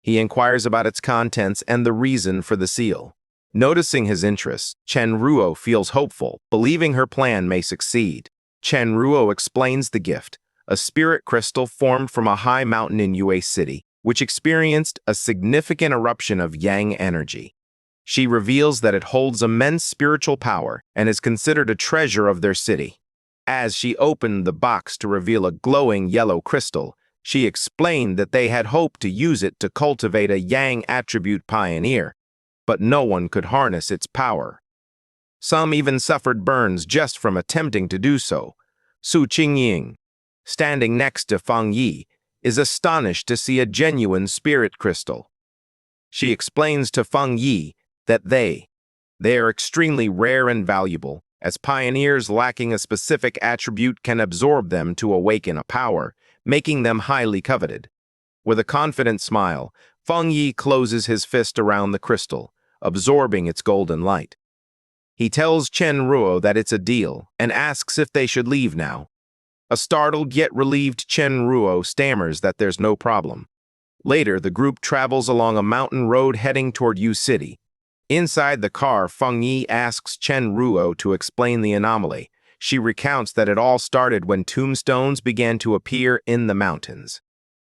He inquires about its contents and the reason for the seal. Noticing his interest, Chen Ruo feels hopeful, believing her plan may succeed. Chen Ruo explains the gift, a spirit crystal formed from a high mountain in Yue City, which experienced a significant eruption of yang energy. She reveals that it holds immense spiritual power and is considered a treasure of their city. As she opened the box to reveal a glowing yellow crystal, she explained that they had hoped to use it to cultivate a yang attribute pioneer, but no one could harness its power. Some even suffered burns just from attempting to do so. Su Qingying, standing next to Feng Yi, is astonished to see a genuine spirit crystal. She explains to Feng Yi that they are extremely rare and valuable, as pioneers lacking a specific attribute can absorb them to awaken a power, making them highly coveted. With a confident smile, Feng Yi closes his fist around the crystal, absorbing its golden light. He tells Chen Ruo that it's a deal and asks if they should leave now. A startled yet relieved Chen Ruo stammers that there's no problem. Later, the group travels along a mountain road heading toward Yu City. Inside the car, Feng Yi asks Chen Ruo to explain the anomaly. She recounts that it all started when tombstones began to appear in the mountains.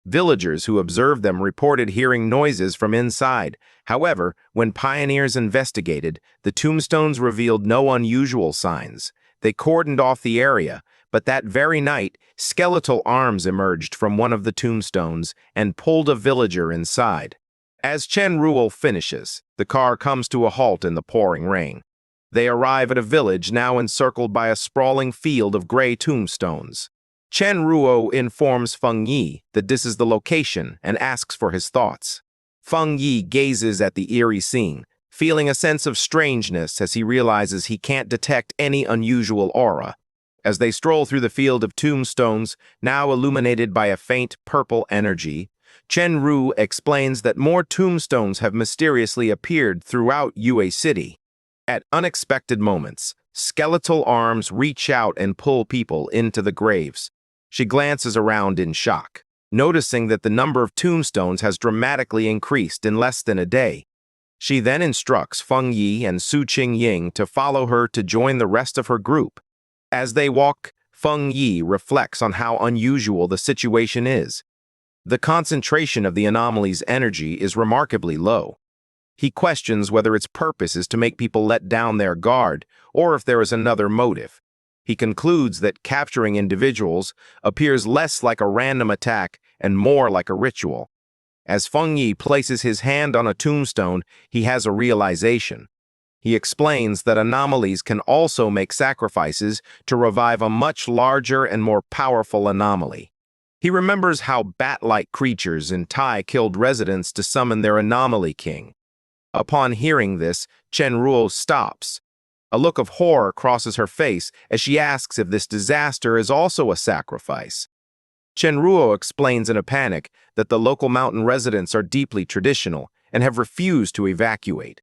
Villagers who observed them reported hearing noises from inside. However, when pioneers investigated, the tombstones revealed no unusual signs. They cordoned off the area, but that very night, skeletal arms emerged from one of the tombstones and pulled a villager inside. As Chen Ruo finishes, the car comes to a halt in the pouring rain. They arrive at a village now encircled by a sprawling field of gray tombstones. Chen Ruo informs Feng Yi that this is the location and asks for his thoughts. Feng Yi gazes at the eerie scene, feeling a sense of strangeness as he realizes he can't detect any unusual aura. As they stroll through the field of tombstones, now illuminated by a faint purple energy, Chen Ru explains that more tombstones have mysteriously appeared throughout Yue City. At unexpected moments, skeletal arms reach out and pull people into the graves. She glances around in shock, noticing that the number of tombstones has dramatically increased in less than a day. She then instructs Feng Yi and Su Qingying to follow her to join the rest of her group. As they walk, Feng Yi reflects on how unusual the situation is. The concentration of the anomaly's energy is remarkably low. He questions whether its purpose is to make people let down their guard or if there is another motive. He concludes that capturing individuals appears less like a random attack and more like a ritual. As Feng Yi places his hand on a tombstone, he has a realization. He explains that anomalies can also make sacrifices to revive a much larger and more powerful anomaly. He remembers how bat-like creatures in Tai killed residents to summon their anomaly king. Upon hearing this, Chen Ruo stops. A look of horror crosses her face as she asks if this disaster is also a sacrifice. Chen Ruo explains in a panic that the local mountain residents are deeply traditional and have refused to evacuate.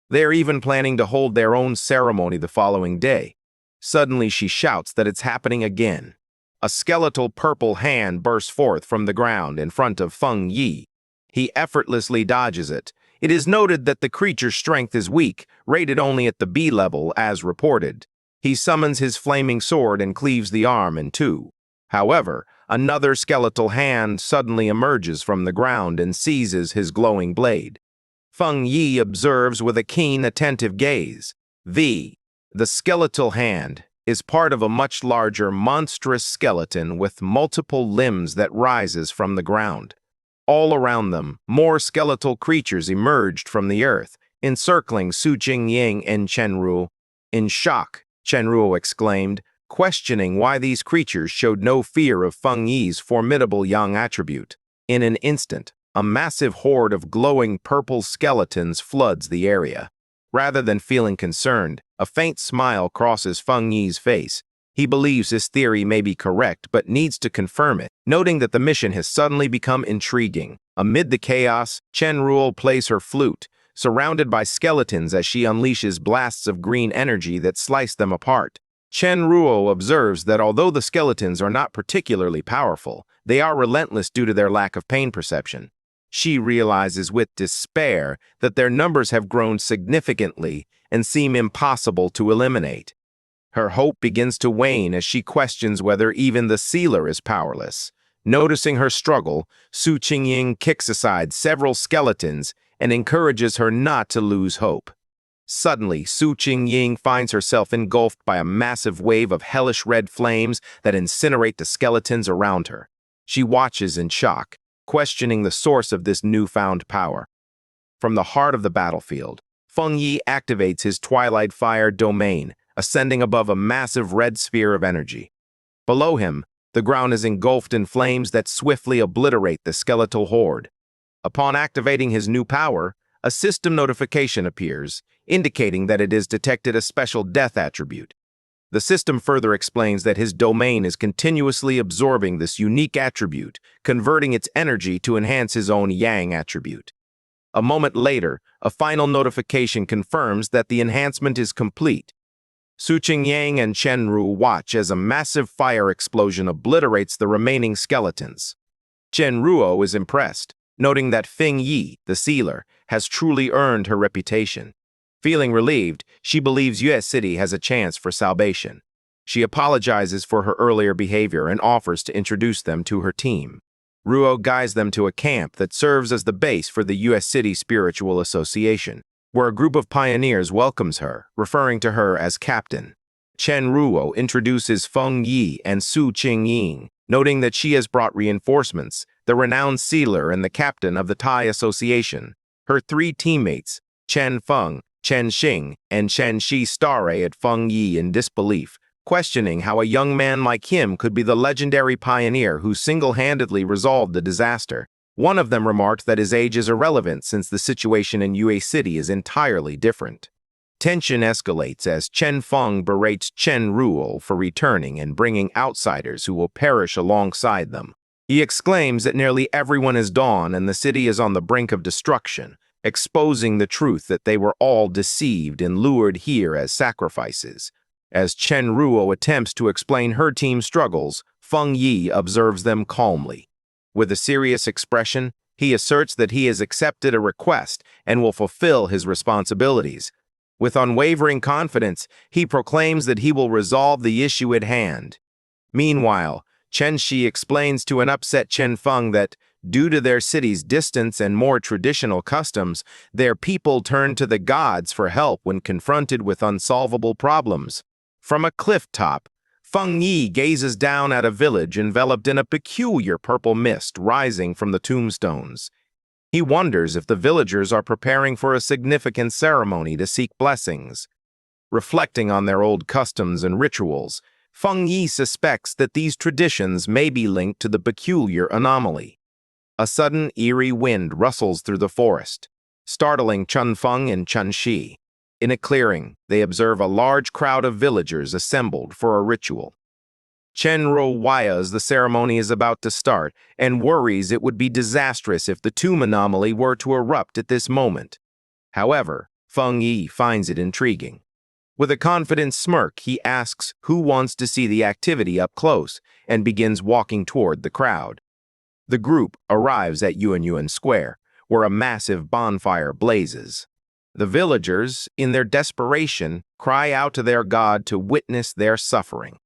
They are even planning to hold their own ceremony the following day. Suddenly she shouts that it's happening again. A skeletal purple hand bursts forth from the ground in front of Feng Yi. He effortlessly dodges it. It is noted that the creature's strength is weak, rated only at the B level as reported. He summons his flaming sword and cleaves the arm in two. However, another skeletal hand suddenly emerges from the ground and seizes his glowing blade. Feng Yi observes with a keen, attentive gaze. The skeletal hand is part of a much larger, monstrous skeleton with multiple limbs that rises from the ground. All around them, more skeletal creatures emerged from the earth, encircling Su Qingying and Chen Ruo. In shock, Chen Ruo exclaimed, questioning why these creatures showed no fear of Feng Yi's formidable yang attribute. In an instant, a massive horde of glowing purple skeletons floods the area. Rather than feeling concerned, a faint smile crosses Feng Yi's face. He believes his theory may be correct but needs to confirm it, noting that the mission has suddenly become intriguing. Amid the chaos, Chen Ruo plays her flute, surrounded by skeletons as she unleashes blasts of green energy that slice them apart. Chen Ruo observes that although the skeletons are not particularly powerful, they are relentless due to their lack of pain perception. She realizes with despair that their numbers have grown significantly and seem impossible to eliminate. Her hope begins to wane as she questions whether even the sealer is powerless. Noticing her struggle, Su Qingying kicks aside several skeletons and encourages her not to lose hope. Suddenly, Su Qingying finds herself engulfed by a massive wave of hellish red flames that incinerate the skeletons around her. She watches in shock, questioning the source of this newfound power. From the heart of the battlefield, Feng Yi activates his Twilight Fire domain, ascending above a massive red sphere of energy. Below him, the ground is engulfed in flames that swiftly obliterate the skeletal horde. Upon activating his new power, a system notification appears, indicating that it has detected a special death attribute. The system further explains that his domain is continuously absorbing this unique attribute, converting its energy to enhance his own yang attribute. A moment later, a final notification confirms that the enhancement is complete. Su Qingying and Chen Ruo watch as a massive fire explosion obliterates the remaining skeletons. Chen Ruo is impressed, noting that Feng Yi, the sealer, has truly earned her reputation. Feeling relieved, she believes US City has a chance for salvation. She apologizes for her earlier behavior and offers to introduce them to her team. Ruo guides them to a camp that serves as the base for the US City Spiritual Association, where a group of pioneers welcomes her, referring to her as Captain. Chen Ruo introduces Feng Yi and Su Qingying, noting that she has brought reinforcements, the renowned sealer and the captain of the Tai Association. Her three teammates, Chen Feng, Chen Xing, and Chen Shi, stare at Feng Yi in disbelief, questioning how a young man like him could be the legendary pioneer who single-handedly resolved the disaster. One of them remarked that his age is irrelevant since the situation in UA City is entirely different. Tension escalates as Chen Feng berates Chen Ruo for returning and bringing outsiders who will perish alongside them. He exclaims that nearly everyone is gone and the city is on the brink of destruction, exposing the truth that they were all deceived and lured here as sacrifices. As Chen Ruo attempts to explain her team's struggles, Feng Yi observes them calmly. With a serious expression, He asserts that he has accepted a request and will fulfill his responsibilities. With unwavering confidence, he proclaims that he will resolve the issue at hand. Meanwhile, Chen Shi explains to an upset Chen Feng that, due to their city's distance and more traditional customs, their people turn to the gods for help when confronted with unsolvable problems. From a cliff top, Feng Yi gazes down at a village enveloped in a peculiar purple mist rising from the tombstones. He wonders if the villagers are preparing for a significant ceremony to seek blessings. Reflecting on their old customs and rituals, Feng Yi suspects that these traditions may be linked to the peculiar anomaly. A sudden eerie wind rustles through the forest, startling Chen Feng and Chen Shi. In a clearing, they observe a large crowd of villagers assembled for a ritual. Chen Ro wires the ceremony is about to start and worries it would be disastrous if the tomb anomaly were to erupt at this moment. However, Feng Yi finds it intriguing. With a confident smirk, he asks who wants to see the activity up close and begins walking toward the crowd. The group arrives at Yuan Square, where a massive bonfire blazes. The villagers, in their desperation, cry out to their god to witness their suffering.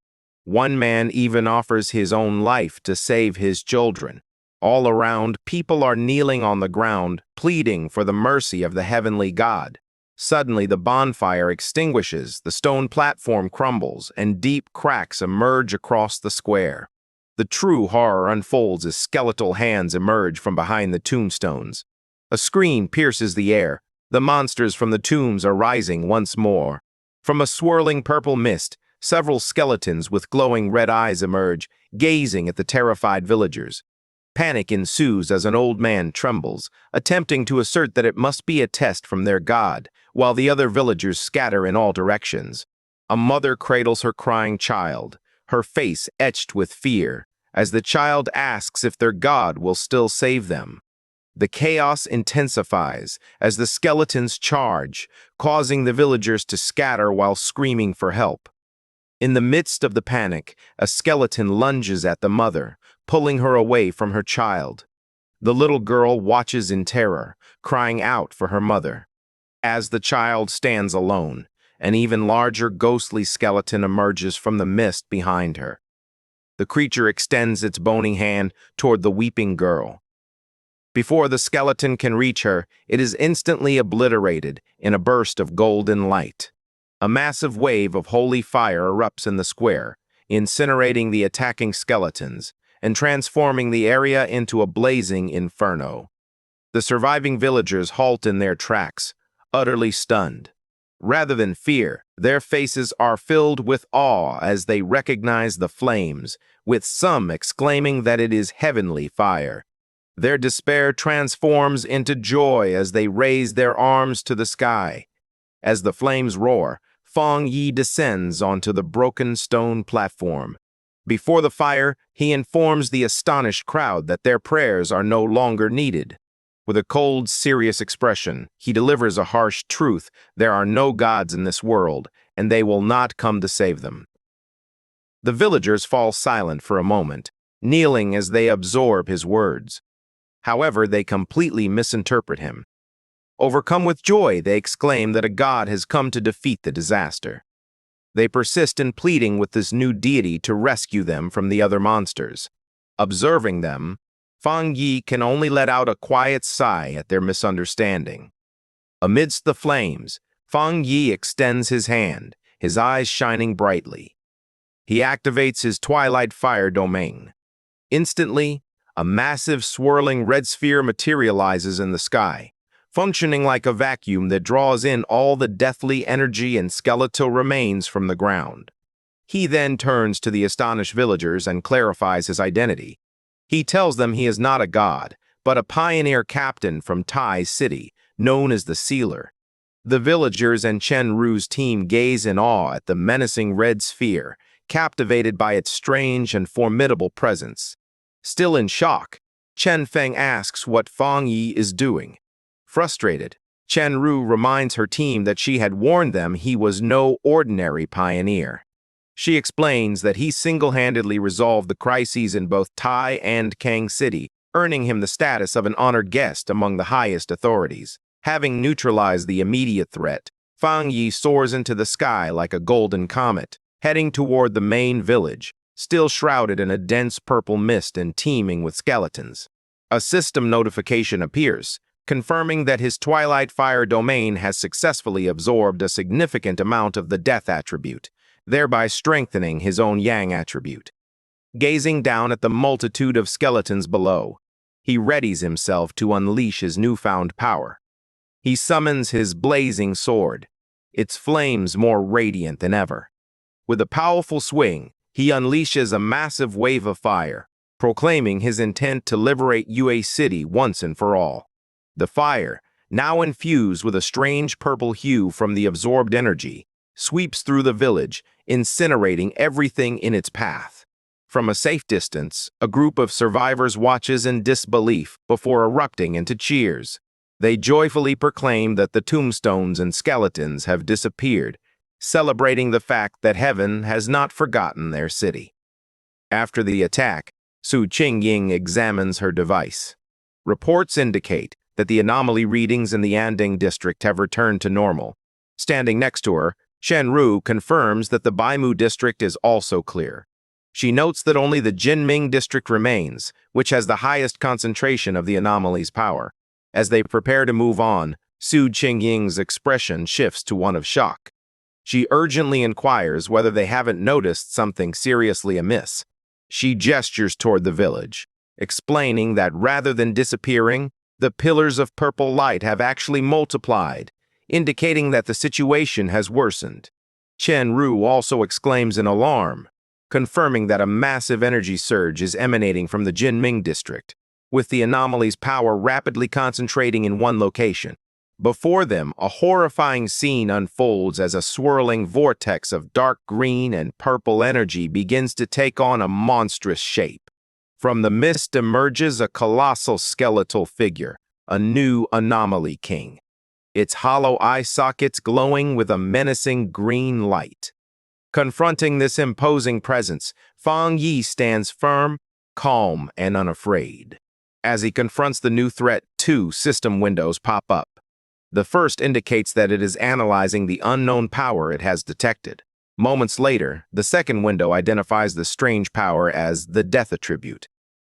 One man even offers his own life to save his children. All around, people are kneeling on the ground, pleading for the mercy of the heavenly God. Suddenly, the bonfire extinguishes, the stone platform crumbles, and deep cracks emerge across the square. The true horror unfolds as skeletal hands emerge from behind the tombstones. A scream pierces the air. The monsters from the tombs are rising once more. From a swirling purple mist, several skeletons with glowing red eyes emerge, gazing at the terrified villagers. Panic ensues as an old man trembles, attempting to assert that it must be a test from their god, while the other villagers scatter in all directions. A mother cradles her crying child, her face etched with fear, as the child asks if their god will still save them. The chaos intensifies as the skeletons charge, causing the villagers to scatter while screaming for help. In the midst of the panic, a skeleton lunges at the mother, pulling her away from her child. The little girl watches in terror, crying out for her mother. As the child stands alone, an even larger ghostly skeleton emerges from the mist behind her. The creature extends its bony hand toward the weeping girl. Before the skeleton can reach her, it is instantly obliterated in a burst of golden light. A massive wave of holy fire erupts in the square, incinerating the attacking skeletons and transforming the area into a blazing inferno. The surviving villagers halt in their tracks, utterly stunned. Rather than fear, their faces are filled with awe as they recognize the flames, with some exclaiming that it is heavenly fire. Their despair transforms into joy as they raise their arms to the sky. As the flames roar, Feng Yi descends onto the broken stone platform. Before the fire, he informs the astonished crowd that their prayers are no longer needed. With a cold, serious expression, he delivers a harsh truth: there are no gods in this world, and they will not come to save them. The villagers fall silent for a moment, kneeling as they absorb his words. However, they completely misinterpret him. Overcome with joy, they exclaim that a god has come to defeat the disaster. They persist in pleading with this new deity to rescue them from the other monsters. Observing them, Feng Yi can only let out a quiet sigh at their misunderstanding. Amidst the flames, Feng Yi extends his hand, his eyes shining brightly. He activates his Twilight Fire domain. Instantly, a massive swirling red sphere materializes in the sky, functioning like a vacuum that draws in all the deathly energy and skeletal remains from the ground. He then turns to the astonished villagers and clarifies his identity. He tells them he is not a god, but a pioneer captain from Tai City, known as the Sealer. The villagers and Chen Ru's team gaze in awe at the menacing red sphere, captivated by its strange and formidable presence. Still in shock, Chen Feng asks what Feng Yi is doing. Frustrated, Chen Ru reminds her team that she had warned them he was no ordinary pioneer. She explains that he single-handedly resolved the crises in both Tai and Kang City, earning him the status of an honored guest among the highest authorities. Having neutralized the immediate threat, Fang Yi soars into the sky like a golden comet, heading toward the main village, still shrouded in a dense purple mist and teeming with skeletons. A system notification appears, confirming that his Twilight Fire domain has successfully absorbed a significant amount of the Death attribute, thereby strengthening his own Yang attribute. Gazing down at the multitude of skeletons below, he readies himself to unleash his newfound power. He summons his blazing sword, its flames more radiant than ever. With a powerful swing, he unleashes a massive wave of fire, proclaiming his intent to liberate Yue City once and for all. The fire, now infused with a strange purple hue from the absorbed energy, sweeps through the village, incinerating everything in its path. From a safe distance, a group of survivors watches in disbelief before erupting into cheers. They joyfully proclaim that the tombstones and skeletons have disappeared, celebrating the fact that heaven has not forgotten their city. After the attack, Su Qingying examines her device. Reports indicate that the anomaly readings in the Anding district have returned to normal. Standing next to her, Shenru confirms that the Baimu district is also clear. She notes that only the Jinming district remains, which has the highest concentration of the anomaly's power. As they prepare to move on, Su Qingying's expression shifts to one of shock. She urgently inquires whether they haven't noticed something seriously amiss. She gestures toward the village, explaining that rather than disappearing, the pillars of purple light have actually multiplied, indicating that the situation has worsened. Chen Ru also exclaims in alarm, confirming that a massive energy surge is emanating from the Jinming district, with the anomaly's power rapidly concentrating in one location. Before them, a horrifying scene unfolds as a swirling vortex of dark green and purple energy begins to take on a monstrous shape. From the mist emerges a colossal skeletal figure, a new anomaly king, its hollow eye sockets glowing with a menacing green light. Confronting this imposing presence, Fang Yi stands firm, calm, and unafraid. As he confronts the new threat, two system windows pop up. The first indicates that it is analyzing the unknown power it has detected. Moments later, the second window identifies the strange power as the Death attribute.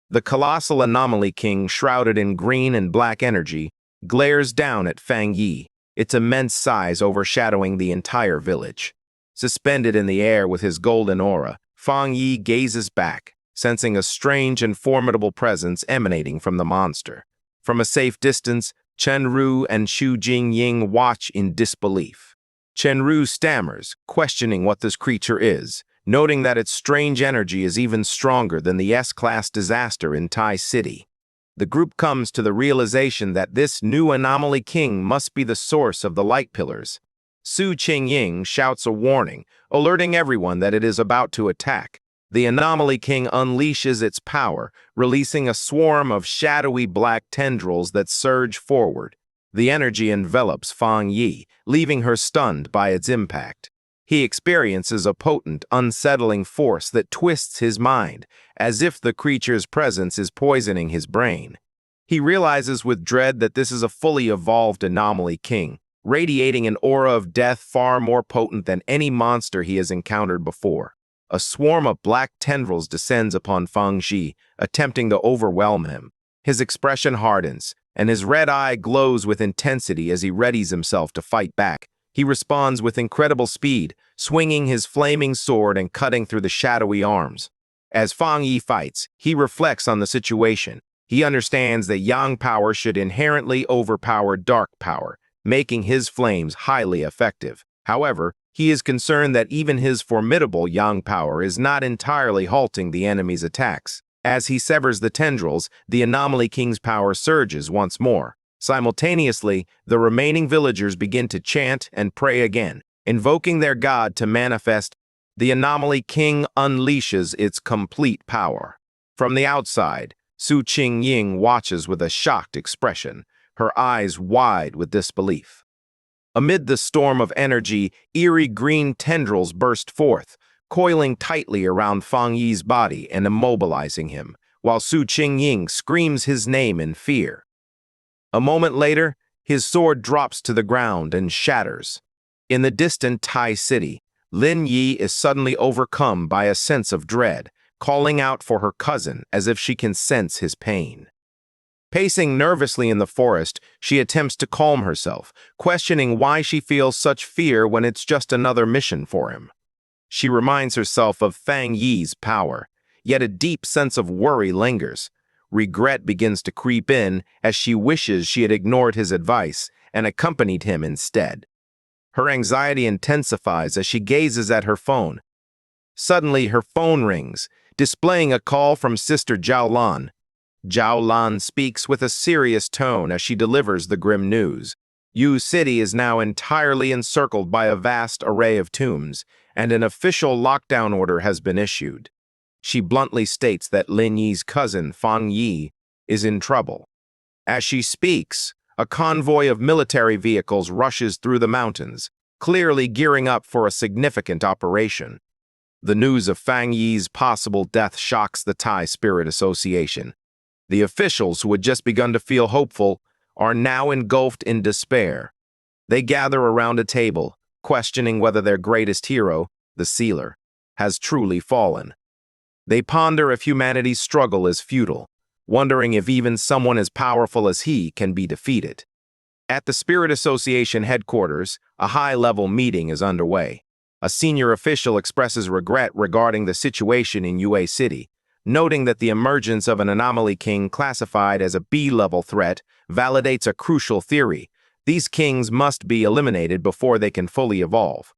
The colossal anomaly king, shrouded in green and black energy, glares down at Fang Yi, its immense size overshadowing the entire village. Suspended in the air with his golden aura, Fang Yi gazes back, sensing a strange and formidable presence emanating from the monster. From a safe distance, Chen Ru and Xu Jingying watch in disbelief. Chen Ru stammers, questioning what this creature is, noting that its strange energy is even stronger than the S-class disaster in Tai City. The group comes to the realization that this new anomaly king must be the source of the light pillars. Su Qingying shouts a warning, alerting everyone that it is about to attack. The anomaly king unleashes its power, releasing a swarm of shadowy black tendrils that surge forward. The energy envelops Fang Yi, leaving her stunned by its impact. He experiences a potent, unsettling force that twists his mind, as if the creature's presence is poisoning his brain. He realizes with dread that this is a fully evolved anomaly king, radiating an aura of death far more potent than any monster he has encountered before. A swarm of black tendrils descends upon Fang Yi, attempting to overwhelm him. His expression hardens, and his red eye glows with intensity as he readies himself to fight back. He responds with incredible speed, swinging his flaming sword and cutting through the shadowy arms. As Fang Yi fights, he reflects on the situation. He understands that yang power should inherently overpower dark power, making his flames highly effective. However, he is concerned that even his formidable yang power is not entirely halting the enemy's attacks. As he severs the tendrils, the anomaly king's power surges once more. Simultaneously, the remaining villagers begin to chant and pray again, invoking their god to manifest. The anomaly king unleashes its complete power. From the outside, Su Qingying watches with a shocked expression, her eyes wide with disbelief. Amid the storm of energy, eerie green tendrils burst forth, coiling tightly around Fang Yi's body and immobilizing him. while Su Qingying screams his name in fear. A moment later, his sword drops to the ground and shatters. In the distant Tai city, Lin Yi is suddenly overcome by a sense of dread, calling out for her cousin as if she can sense his pain. Pacing nervously in the forest, she attempts to calm herself, questioning why she feels such fear when it's just another mission for him. She reminds herself of Fang Yi's power, yet a deep sense of worry lingers. Regret begins to creep in as she wishes she had ignored his advice and accompanied him instead. Her anxiety intensifies as she gazes at her phone. Suddenly, her phone rings, displaying a call from Sister Zhao Lan. Zhao Lan speaks with a serious tone as she delivers the grim news. Yu City is now entirely encircled by a vast array of tombs, and an official lockdown order has been issued. She bluntly states that Lin Yi's cousin, Fang Yi, is in trouble. As she speaks, a convoy of military vehicles rushes through the mountains, clearly gearing up for a significant operation. The news of Fang Yi's possible death shocks the Tai Spirit Association. The officials who had just begun to feel hopeful are now engulfed in despair. They gather around a table, questioning whether their greatest hero, the Sealer, has truly fallen. They ponder if humanity's struggle is futile, wondering if even someone as powerful as he can be defeated. At the Spirit Association headquarters, a high-level meeting is underway. A senior official expresses regret regarding the situation in Yue City, noting that the emergence of an anomaly king classified as a B-level threat validates a crucial theory. These kings must be eliminated before they can fully evolve.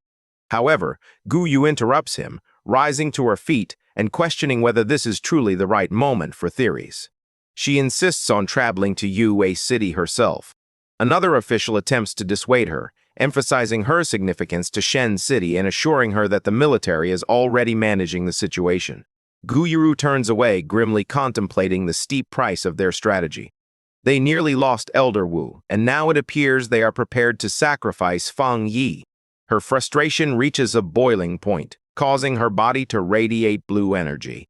However, Gu Yu interrupts him, rising to her feet and questioning whether this is truly the right moment for theories. She insists on traveling to Yue City herself. Another official attempts to dissuade her, emphasizing her significance to Shen City and assuring her that the military is already managing the situation. Gu Yu turns away, grimly contemplating the steep price of their strategy. They nearly lost Elder Wu, and now it appears they are prepared to sacrifice Fang Yi. Her frustration reaches a boiling point, causing her body to radiate blue energy.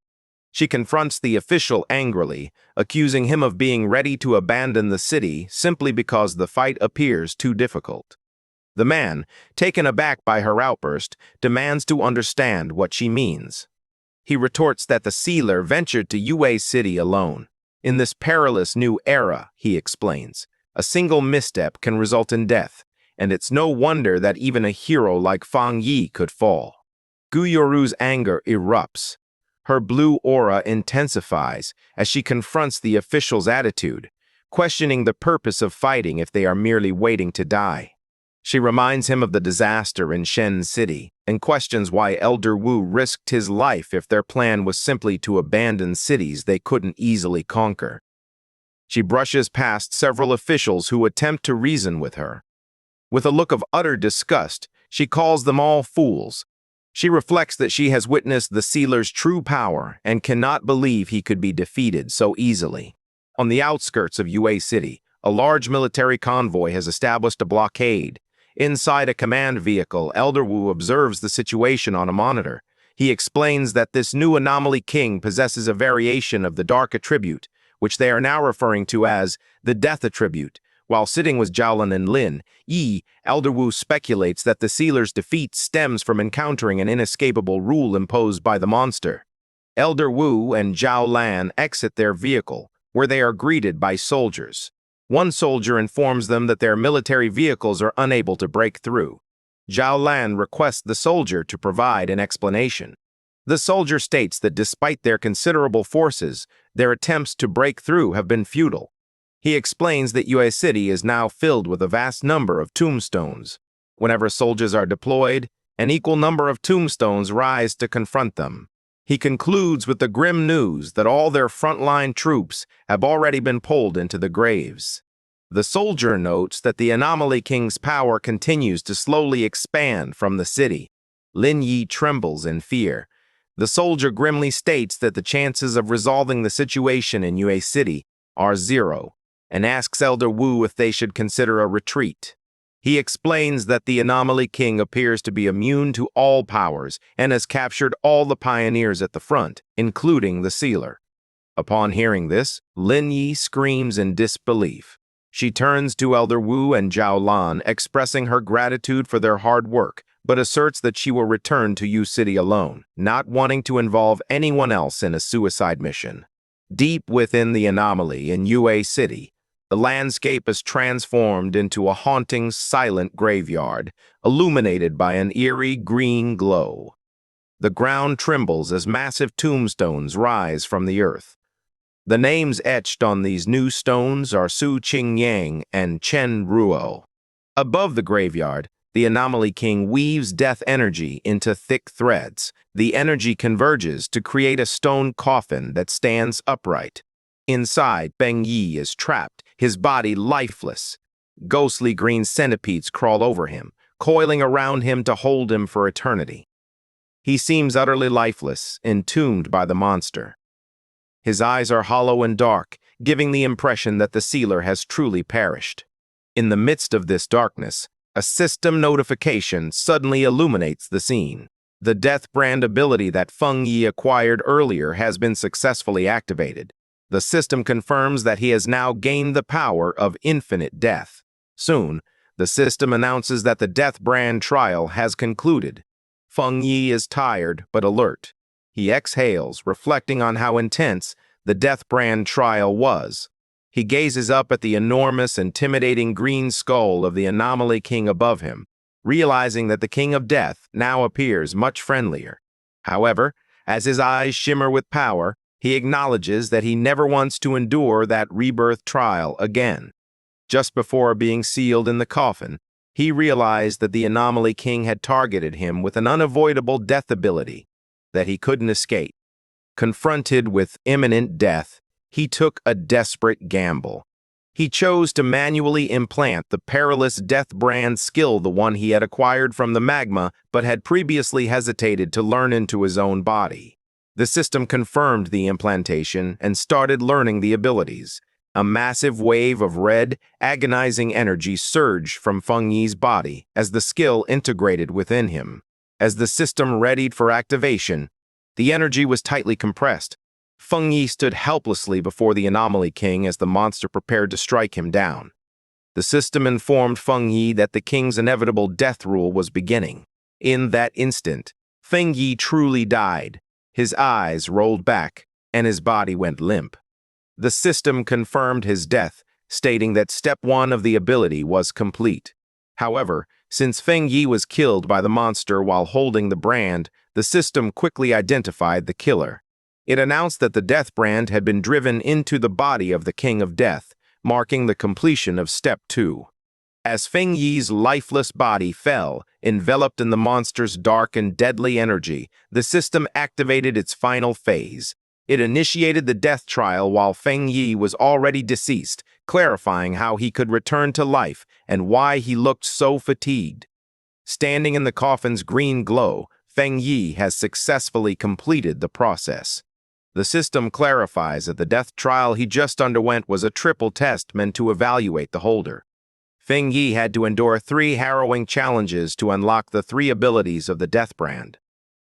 She confronts the official angrily, accusing him of being ready to abandon the city simply because the fight appears too difficult. The man, taken aback by her outburst, demands to understand what she means. He retorts that the Sealer ventured to Yue City alone. In this perilous new era, he explains, a single misstep can result in death, and it's no wonder that even a hero like Fang Yi could fall. Gu Yoru's anger erupts. Her blue aura intensifies as she confronts the official's attitude, questioning the purpose of fighting if they are merely waiting to die. She reminds him of the disaster in Shen City and questions why Elder Wu risked his life if their plan was simply to abandon cities they couldn't easily conquer. She brushes past several officials who attempt to reason with her. With a look of utter disgust, she calls them all fools. She reflects that she has witnessed the Sealer's true power and cannot believe he could be defeated so easily. On the outskirts of Yue City, a large military convoy has established a blockade. Inside a command vehicle, Elder Wu observes the situation on a monitor. He explains that this new anomaly king possesses a variation of the dark attribute, which they are now referring to as the death attribute. While sitting with Jiaolan and Lin Yi, Elder Wu speculates that the Sealer's defeat stems from encountering an inescapable rule imposed by the monster. Elder Wu and Zhao Lan exit their vehicle, where they are greeted by soldiers. One soldier informs them that their military vehicles are unable to break through. Zhao Lan requests the soldier to provide an explanation. The soldier states that despite their considerable forces, their attempts to break through have been futile. He explains that Yue City is now filled with a vast number of tombstones. Whenever soldiers are deployed, an equal number of tombstones rise to confront them. He concludes with the grim news that all their frontline troops have already been pulled into the graves. The soldier notes that the Anomaly King's power continues to slowly expand from the city. Lin Yi trembles in fear. The soldier grimly states that the chances of resolving the situation in Yue City are 0, and asks Elder Wu if they should consider a retreat. He explains that the Anomaly King appears to be immune to all powers and has captured all the pioneers at the front, including the Sealer. Upon hearing this, Lin Yi screams in disbelief. She turns to Elder Wu and Zhao Lan, expressing her gratitude for their hard work, but asserts that she will return to Yu City alone, not wanting to involve anyone else in a suicide mission. Deep within the anomaly in Yue City, the landscape is transformed into a haunting, silent graveyard, illuminated by an eerie green glow. The ground trembles as massive tombstones rise from the earth. The names etched on these new stones are Su Qingyang and Chen Ruo. Above the graveyard, the Anomaly King weaves death energy into thick threads. The energy converges to create a stone coffin that stands upright. Inside, Feng Yi is trapped, his body lifeless. Ghostly green centipedes crawl over him, coiling around him to hold him for eternity. He seems utterly lifeless, entombed by the monster. His eyes are hollow and dark, giving the impression that the sealer has truly perished. In the midst of this darkness, a system notification suddenly illuminates the scene. The Death Brand ability that Feng Yi acquired earlier has been successfully activated. The system confirms that he has now gained the power of infinite death. Soon, the system announces that the Death Brand trial has concluded. Feng Yi is tired but alert. He exhales, reflecting on how intense the Death Brand trial was. He gazes up at the enormous, intimidating green skull of the Anomaly King above him, realizing that the King of Death now appears much friendlier. However, as his eyes shimmer with power, he acknowledges that he never wants to endure that rebirth trial again. Just before being sealed in the coffin, he realized that the Anomaly King had targeted him with an unavoidable death ability that he couldn't escape. Confronted with imminent death, he took a desperate gamble. He chose to manually implant the perilous Death Brand skill, the one he had acquired from the magma but had previously hesitated to learn into his own body. The system confirmed the implantation and started learning the abilities. A massive wave of red, agonizing energy surged from Feng Yi's body as the skill integrated within him. As the system readied for activation, the energy was tightly compressed. Feng Yi stood helplessly before the Anomaly King as the monster prepared to strike him down. The system informed Feng Yi that the king's inevitable death rule was beginning. In that instant, Feng Yi truly died. His eyes rolled back, and his body went limp. The system confirmed his death, stating that step 1 of the ability was complete. However, since Feng Yi was killed by the monster while holding the brand, the system quickly identified the killer. It announced that the Death Brand had been driven into the body of the King of Death, marking the completion of Step 2. As Feng Yi's lifeless body fell, enveloped in the monster's dark and deadly energy, the system activated its final phase. It initiated the death trial while Feng Yi was already deceased, clarifying how he could return to life and why he looked so fatigued. Standing in the coffin's green glow, Feng Yi has successfully completed the process. The system clarifies that the death trial he just underwent was a triple test meant to evaluate the holder. Feng Yi had to endure 3 harrowing challenges to unlock the 3 abilities of the Death Brand.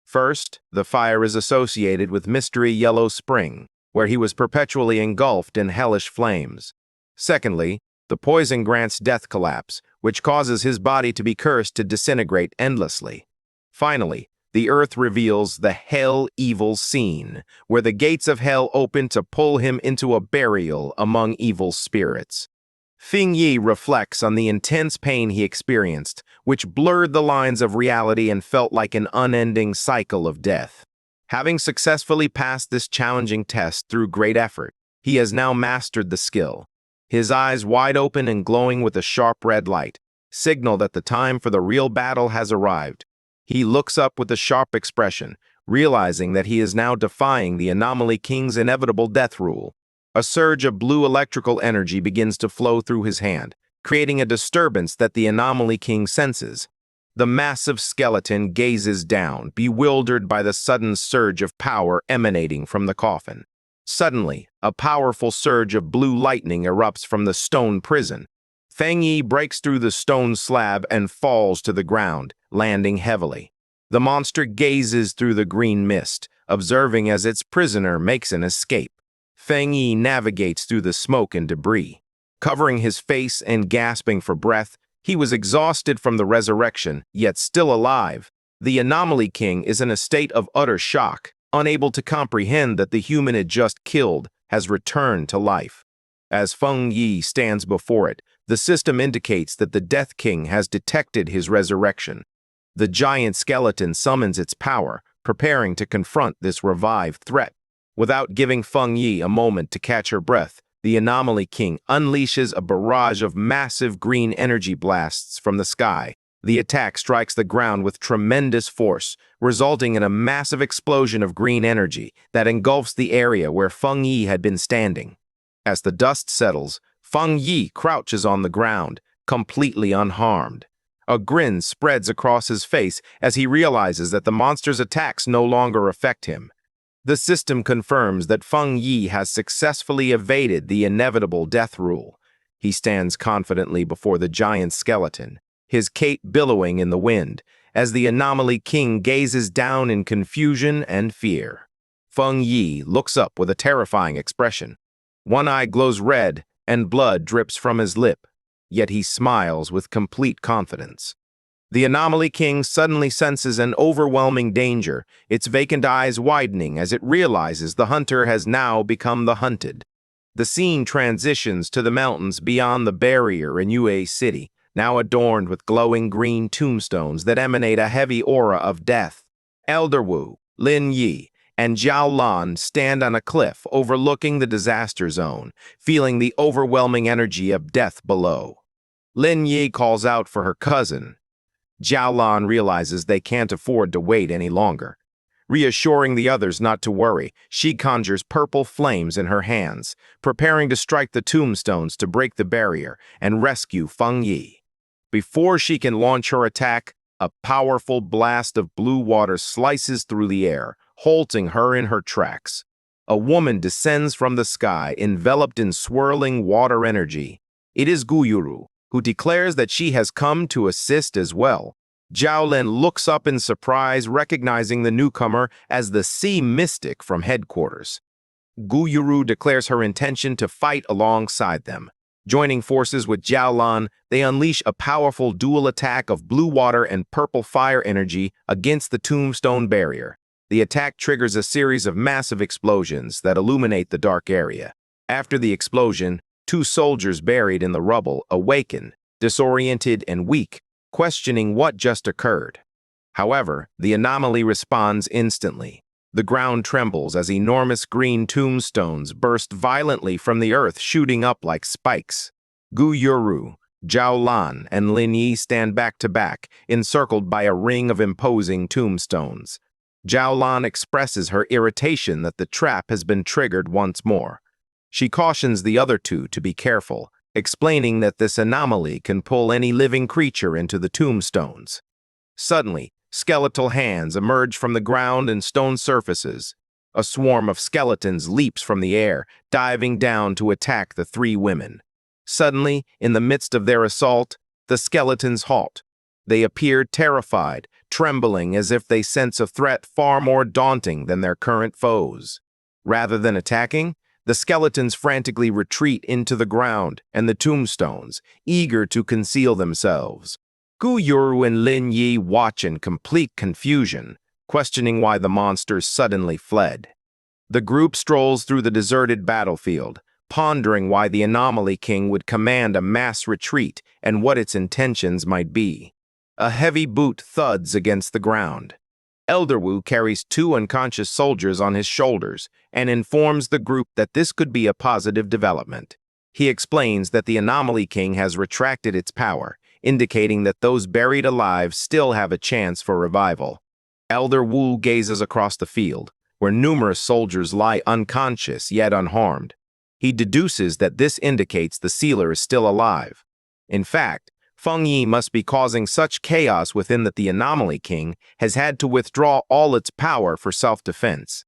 First, the fire is associated with Mystery Yellow Spring, where he was perpetually engulfed in hellish flames. Secondly, the poison grants death collapse, which causes his body to be cursed to disintegrate endlessly. Finally, the earth reveals the Hell Evil Scene, where the gates of hell open to pull him into a burial among evil spirits. Feng Yi reflects on the intense pain he experienced, which blurred the lines of reality and felt like an unending cycle of death. Having successfully passed this challenging test through great effort, he has now mastered the skill. His eyes wide open and glowing with a sharp red light, signal that the time for the real battle has arrived. He looks up with a sharp expression, realizing that he is now defying the Anomaly King's inevitable death rule. A surge of blue electrical energy begins to flow through his hand, creating a disturbance that the Anomaly King senses. The massive skeleton gazes down, bewildered by the sudden surge of power emanating from the coffin. Suddenly, a powerful surge of blue lightning erupts from the stone prison. Feng Yi breaks through the stone slab and falls to the ground, landing heavily. The monster gazes through the green mist, observing as its prisoner makes an escape. Feng Yi navigates through the smoke and debris. Covering his face and gasping for breath, he was exhausted from the resurrection, yet still alive. The Anomaly King is in a state of utter shock, unable to comprehend that the human it just killed has returned to life. As Feng Yi stands before it, the system indicates that the Death King has detected his resurrection. The giant skeleton summons its power, preparing to confront this revived threat. Without giving Feng Yi a moment to catch her breath, the Anomaly King unleashes a barrage of massive green energy blasts from the sky. The attack strikes the ground with tremendous force, resulting in a massive explosion of green energy that engulfs the area where Feng Yi had been standing. As the dust settles, Feng Yi crouches on the ground, completely unharmed. A grin spreads across his face as he realizes that the monster's attacks no longer affect him. The system confirms that Feng Yi has successfully evaded the inevitable death rule. He stands confidently before the giant skeleton, his cape billowing in the wind, as the Anomaly King gazes down in confusion and fear. Feng Yi looks up with a terrifying expression. One eye glows red, and blood drips from his lip, yet he smiles with complete confidence. The Anomaly King suddenly senses an overwhelming danger, its vacant eyes widening as it realizes the hunter has now become the hunted. The scene transitions to the mountains beyond the barrier in Yue City, now adorned with glowing green tombstones that emanate a heavy aura of death. Elder Wu, Lin Yi, and Zhao Lan stand on a cliff overlooking the disaster zone, feeling the overwhelming energy of death below. Lin Yi calls out for her cousin. Zhao Lan realizes they can't afford to wait any longer. Reassuring the others not to worry, she conjures purple flames in her hands, preparing to strike the tombstones to break the barrier and rescue Feng Yi. Before she can launch her attack, a powerful blast of blue water slices through the air, halting her in her tracks. A woman descends from the sky, enveloped in swirling water energy. It is Guyuru, who declares that she has come to assist as well. Zhao Lin looks up in surprise, recognizing the newcomer as the Sea Mystic from headquarters. Guyuru declares her intention to fight alongside them. Joining forces with Zhao Lan, they unleash a powerful dual attack of blue water and purple fire energy against the tombstone barrier. The attack triggers a series of massive explosions that illuminate the dark area. After the explosion, two soldiers buried in the rubble awaken, disoriented and weak, questioning what just occurred. However, the anomaly responds instantly. The ground trembles as enormous green tombstones burst violently from the earth, shooting up like spikes. Guyuru, Zhao Lan, and Lin Yi stand back to back, encircled by a ring of imposing tombstones. Zhao Lan expresses her irritation that the trap has been triggered once more. She cautions the other two to be careful, explaining that this anomaly can pull any living creature into the tombstones. Suddenly, skeletal hands emerge from the ground and stone surfaces. A swarm of skeletons leaps from the air, diving down to attack the three women. Suddenly, in the midst of their assault, the skeletons halt. They appear terrified, trembling as if they sense a threat far more daunting than their current foes. Rather than attacking, the skeletons frantically retreat into the ground and the tombstones, eager to conceal themselves. Guyuru and Lin Yi watch in complete confusion, questioning why the monsters suddenly fled. The group strolls through the deserted battlefield, pondering why the Anomaly King would command a mass retreat and what its intentions might be. A heavy boot thuds against the ground. Elder Wu carries two unconscious soldiers on his shoulders and informs the group that this could be a positive development. He explains that the Anomaly King has retracted its power, indicating that those buried alive still have a chance for revival. Elder Wu gazes across the field, where numerous soldiers lie unconscious yet unharmed. He deduces that this indicates the sealer is still alive. In fact, Feng Yi must be causing such chaos within that the Anomaly King has had to withdraw all its power for self-defense.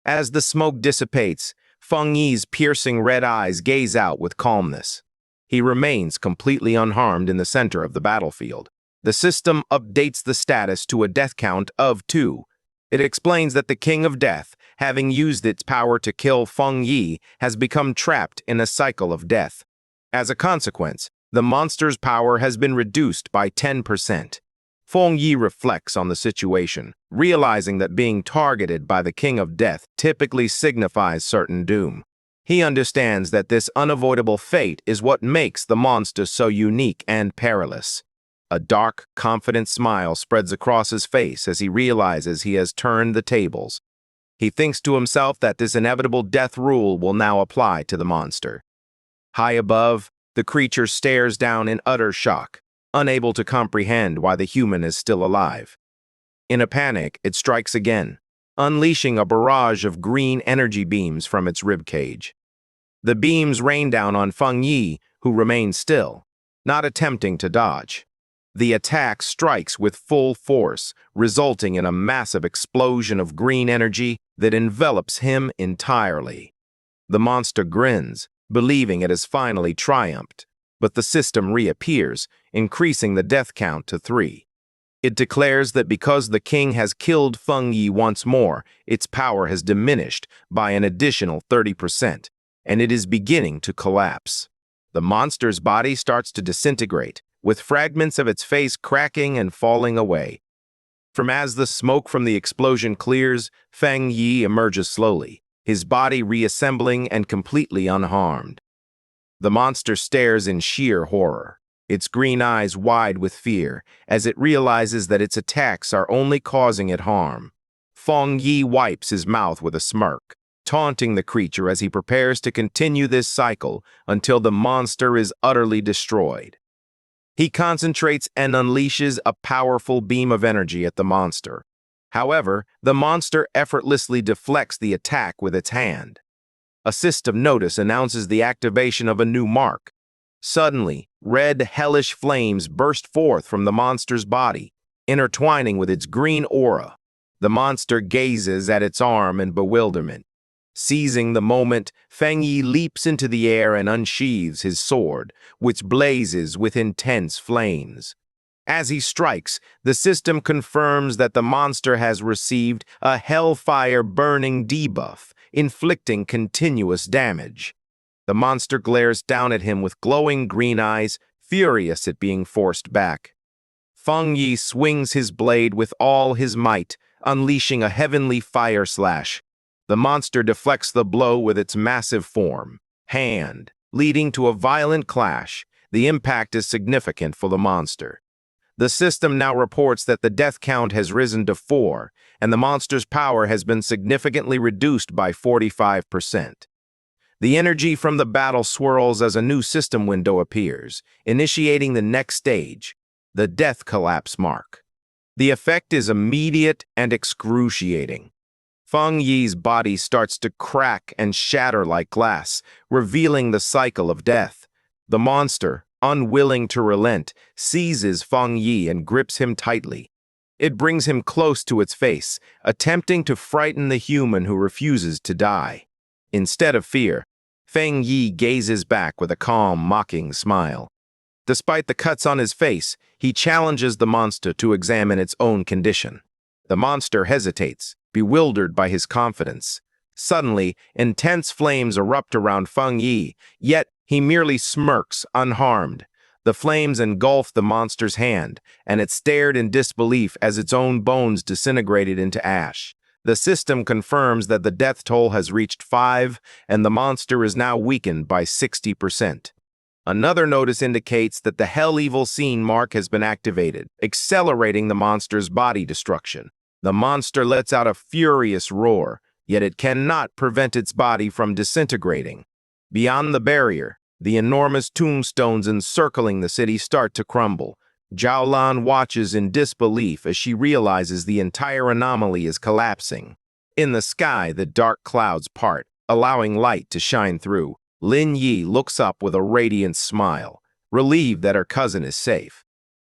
As the smoke dissipates, Feng Yi's piercing red eyes gaze out with calmness. He remains completely unharmed in the center of the battlefield. The system updates the status to a death count of 2. It explains that the King of Death, having used its power to kill Feng Yi, has become trapped in a cycle of death. As a consequence, the monster's power has been reduced by 10%. Feng Yi reflects on the situation, realizing that being targeted by the King of Death typically signifies certain doom. He understands that this unavoidable fate is what makes the monster so unique and perilous. A dark, confident smile spreads across his face as he realizes he has turned the tables. He thinks to himself that this inevitable death rule will now apply to the monster. High above, the creature stares down in utter shock, unable to comprehend why the human is still alive. In a panic, it strikes again, unleashing a barrage of green energy beams from its ribcage. The beams rain down on Feng Yi, who remains still, not attempting to dodge. The attack strikes with full force, resulting in a massive explosion of green energy that envelops him entirely. The monster grins, believing it has finally triumphed, but the system reappears, increasing the death count to 3. It declares that because the king has killed Feng Yi once more, its power has diminished by an additional 30%, and it is beginning to collapse. The monster's body starts to disintegrate, with fragments of its face cracking and falling away. As the smoke from the explosion clears, Feng Yi emerges slowly, his body reassembling and completely unharmed. The monster stares in sheer horror, its green eyes wide with fear, as it realizes that its attacks are only causing it harm. Feng Yi wipes his mouth with a smirk, taunting the creature as he prepares to continue this cycle until the monster is utterly destroyed. He concentrates and unleashes a powerful beam of energy at the monster. However, the monster effortlessly deflects the attack with its hand. A system notice announces the activation of a new mark. Suddenly, red, hellish flames burst forth from the monster's body, intertwining with its green aura. The monster gazes at its arm in bewilderment. Seizing the moment, Feng Yi leaps into the air and unsheathes his sword, which blazes with intense flames. As he strikes, the system confirms that the monster has received a hellfire burning debuff, inflicting continuous damage. The monster glares down at him with glowing green eyes, furious at being forced back. Feng Yi swings his blade with all his might, unleashing a heavenly fire slash. The monster deflects the blow with its massive hand, leading to a violent clash. The impact is significant for the monster. The system now reports that the death count has risen to 4, and the monster's power has been significantly reduced by 45%. The energy from the battle swirls as a new system window appears, initiating the next stage, the death collapse mark. The effect is immediate and excruciating. Feng Yi's body starts to crack and shatter like glass, revealing the cycle of death. The monster, unwilling to relent, seizes Feng Yi and grips him tightly. It brings him close to its face, attempting to frighten the human who refuses to die. Instead of fear, Feng Yi gazes back with a calm, mocking smile. Despite the cuts on his face, he challenges the monster to examine its own condition. The monster hesitates, bewildered by his confidence. Suddenly, intense flames erupt around Feng Yi, yet he merely smirks, unharmed. The flames engulf the monster's hand, and it stared in disbelief as its own bones disintegrated into ash. The system confirms that the death toll has reached 5, and the monster is now weakened by 60%. Another notice indicates that the Hell Evil Scene mark has been activated, accelerating the monster's body destruction. The monster lets out a furious roar, yet it cannot prevent its body from disintegrating. Beyond the barrier, the enormous tombstones encircling the city start to crumble. Jiaolan watches in disbelief as she realizes the entire anomaly is collapsing. In the sky, the dark clouds part, allowing light to shine through. Lin Yi looks up with a radiant smile, relieved that her cousin is safe.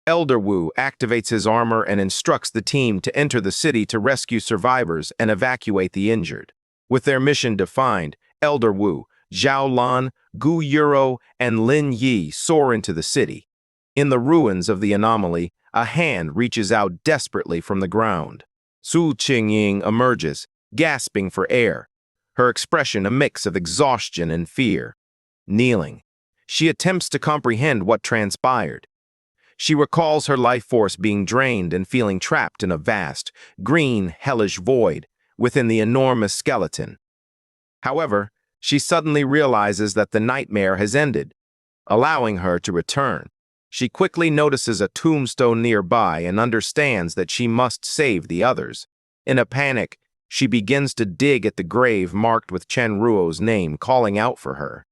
Elder Wu activates his armor and instructs the team to enter the city to rescue survivors and evacuate the injured. With their mission defined, Elder Wu, Zhao Lan, Gu Yuro, and Lin Yi soar into the city. In the ruins of the anomaly, a hand reaches out desperately from the ground. Su Qingying emerges, gasping for air, her expression a mix of exhaustion and fear. Kneeling, she attempts to comprehend what transpired. She recalls her life force being drained and feeling trapped in a vast, green, hellish void within the enormous skeleton. However, she suddenly realizes that the nightmare has ended, allowing her to return. She quickly notices a tombstone nearby and understands that she must save the others. In a panic, she begins to dig at the grave marked with Chen Ruo's name, calling out for her.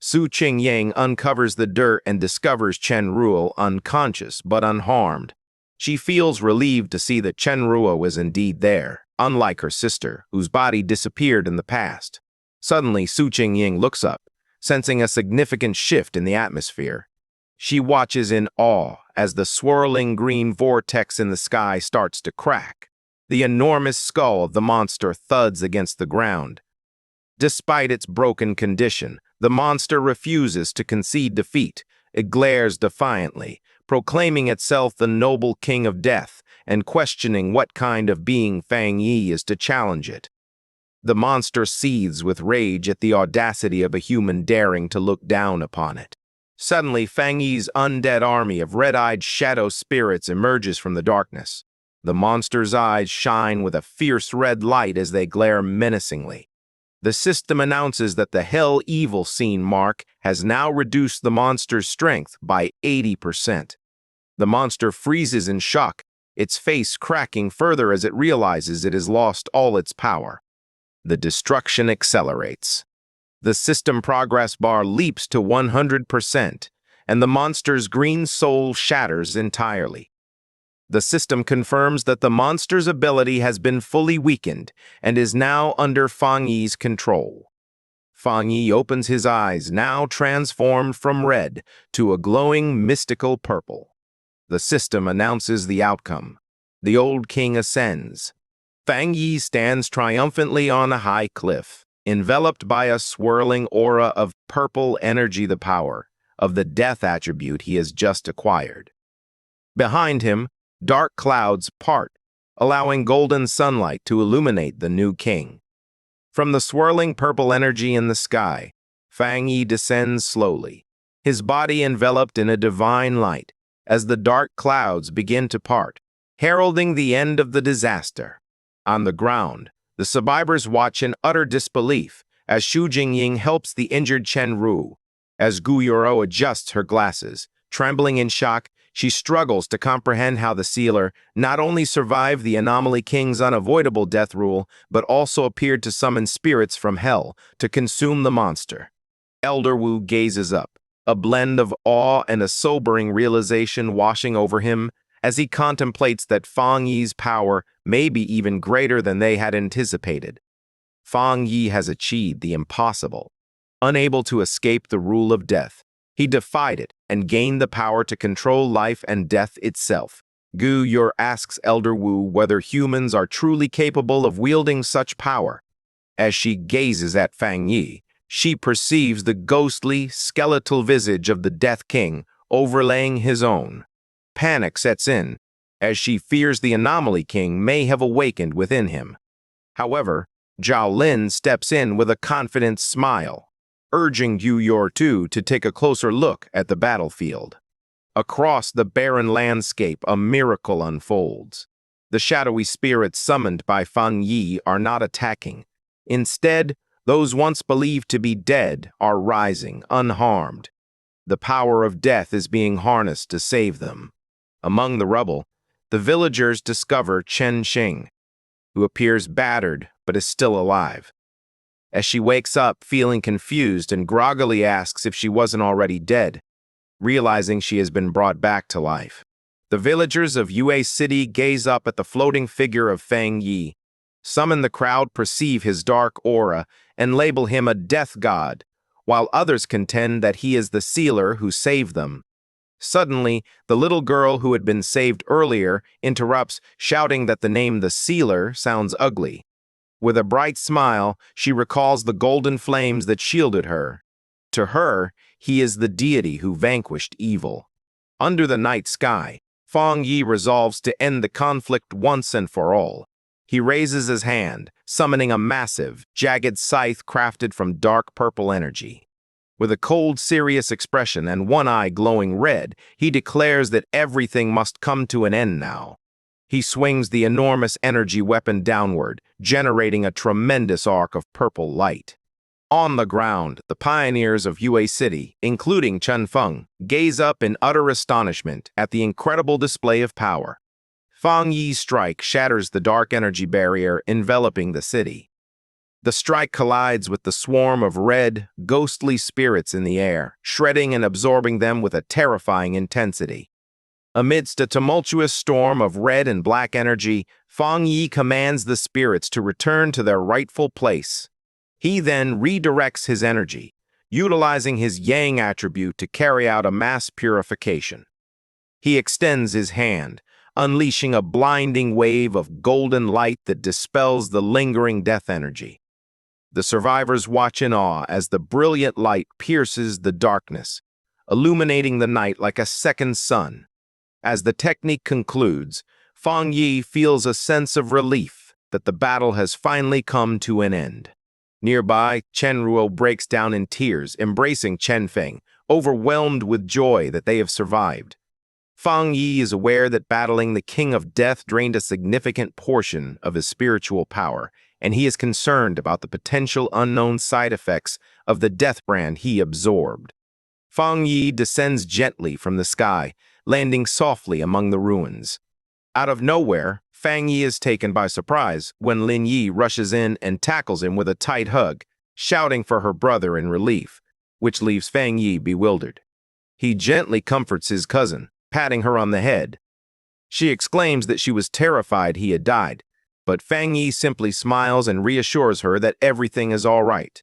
Su Qingying uncovers the dirt and discovers Chen Ruo unconscious but unharmed. She feels relieved to see that Chen Ruo is indeed there, unlike her sister, whose body disappeared in the past. Suddenly, Su Qingying looks up, sensing a significant shift in the atmosphere. She watches in awe as the swirling green vortex in the sky starts to crack. The enormous skull of the monster thuds against the ground. Despite its broken condition, the monster refuses to concede defeat. It glares defiantly, proclaiming itself the noble king of death and questioning what kind of being Fang Yi is to challenge it. The monster seethes with rage at the audacity of a human daring to look down upon it. Suddenly, Fang Yi's undead army of red-eyed shadow spirits emerges from the darkness. The monster's eyes shine with a fierce red light as they glare menacingly. The system announces that the Hell Evil Scene mark has now reduced the monster's strength by 80%. The monster freezes in shock, its face cracking further as it realizes it has lost all its power. The destruction accelerates. The system progress bar leaps to 100%, and the monster's green soul shatters entirely. The system confirms that the monster's ability has been fully weakened and is now under Fang Yi's control. Fang Yi opens his eyes, now transformed from red to a glowing mystical purple. The system announces the outcome. The old king ascends. Fang Yi stands triumphantly on a high cliff, enveloped by a swirling aura of purple energy, the power of the death attribute he has just acquired. Behind him, dark clouds part, allowing golden sunlight to illuminate the new king. From the swirling purple energy in the sky, Fang Yi descends slowly, his body enveloped in a divine light, as the dark clouds begin to part, heralding the end of the disaster. On the ground, the survivors watch in utter disbelief as Su Jingying helps the injured Chen Ru. As Gu Yoro adjusts her glasses, trembling in shock, she struggles to comprehend how the sealer not only survived the Anomaly King's unavoidable death rule, but also appeared to summon spirits from hell to consume the monster. Elder Wu gazes up, a blend of awe and a sobering realization washing over him as he contemplates that Fang Yi's power may be even greater than they had anticipated. Fang Yi has achieved the impossible. Unable to escape the rule of death, he defied it and gained the power to control life and death itself. Gu Yur asks Elder Wu whether humans are truly capable of wielding such power. As she gazes at Fang Yi, she perceives the ghostly, skeletal visage of the Death King overlaying his own. Panic sets in, as she fears the Anomaly King may have awakened within him. However, Zhao Lin steps in with a confident smile, urging Gu Yor to take a closer look at the battlefield. Across the barren landscape, a miracle unfolds. The shadowy spirits summoned by Fang Yi are not attacking. Instead, those once believed to be dead are rising, unharmed. The power of death is being harnessed to save them. Among the rubble, the villagers discover Chen Xing, who appears battered but is still alive. As she wakes up feeling confused and groggily asks if she wasn't already dead, realizing she has been brought back to life. The villagers of Yue City gaze up at the floating figure of Fang Yi. Some in the crowd perceive his dark aura and label him a death god, while others contend that he is the sealer who saved them. Suddenly, the little girl who had been saved earlier interrupts, shouting that the name the Sealer sounds ugly. With a bright smile, she recalls the golden flames that shielded her. To her, he is the deity who vanquished evil. Under the night sky, Fang Yi resolves to end the conflict once and for all. He raises his hand, summoning a massive, jagged scythe crafted from dark purple energy. With a cold, serious expression and one eye glowing red, he declares that everything must come to an end now. He swings the enormous energy weapon downward, generating a tremendous arc of purple light. On the ground, the pioneers of Yue City, including Chen Feng, gaze up in utter astonishment at the incredible display of power. Fang Yi's strike shatters the dark energy barrier enveloping the city. The strike collides with the swarm of red, ghostly spirits in the air, shredding and absorbing them with a terrifying intensity. Amidst a tumultuous storm of red and black energy, Fang Yi commands the spirits to return to their rightful place. He then redirects his energy, utilizing his Yang attribute to carry out a mass purification. He extends his hand, unleashing a blinding wave of golden light that dispels the lingering death energy. The survivors watch in awe as the brilliant light pierces the darkness, illuminating the night like a second sun. As the technique concludes, Fang Yi feels a sense of relief that the battle has finally come to an end. Nearby, Chen Ruo breaks down in tears, embracing Chen Feng, overwhelmed with joy that they have survived. Fang Yi is aware that battling the King of Death drained a significant portion of his spiritual power, and he is concerned about the potential unknown side effects of the death brand he absorbed. Fang Yi descends gently from the sky, landing softly among the ruins. Out of nowhere, Fang Yi is taken by surprise when Lin Yi rushes in and tackles him with a tight hug, shouting for her brother in relief, which leaves Fang Yi bewildered. He gently comforts his cousin, patting her on the head. She exclaims that she was terrified he had died, but Fang Yi simply smiles and reassures her that everything is all right.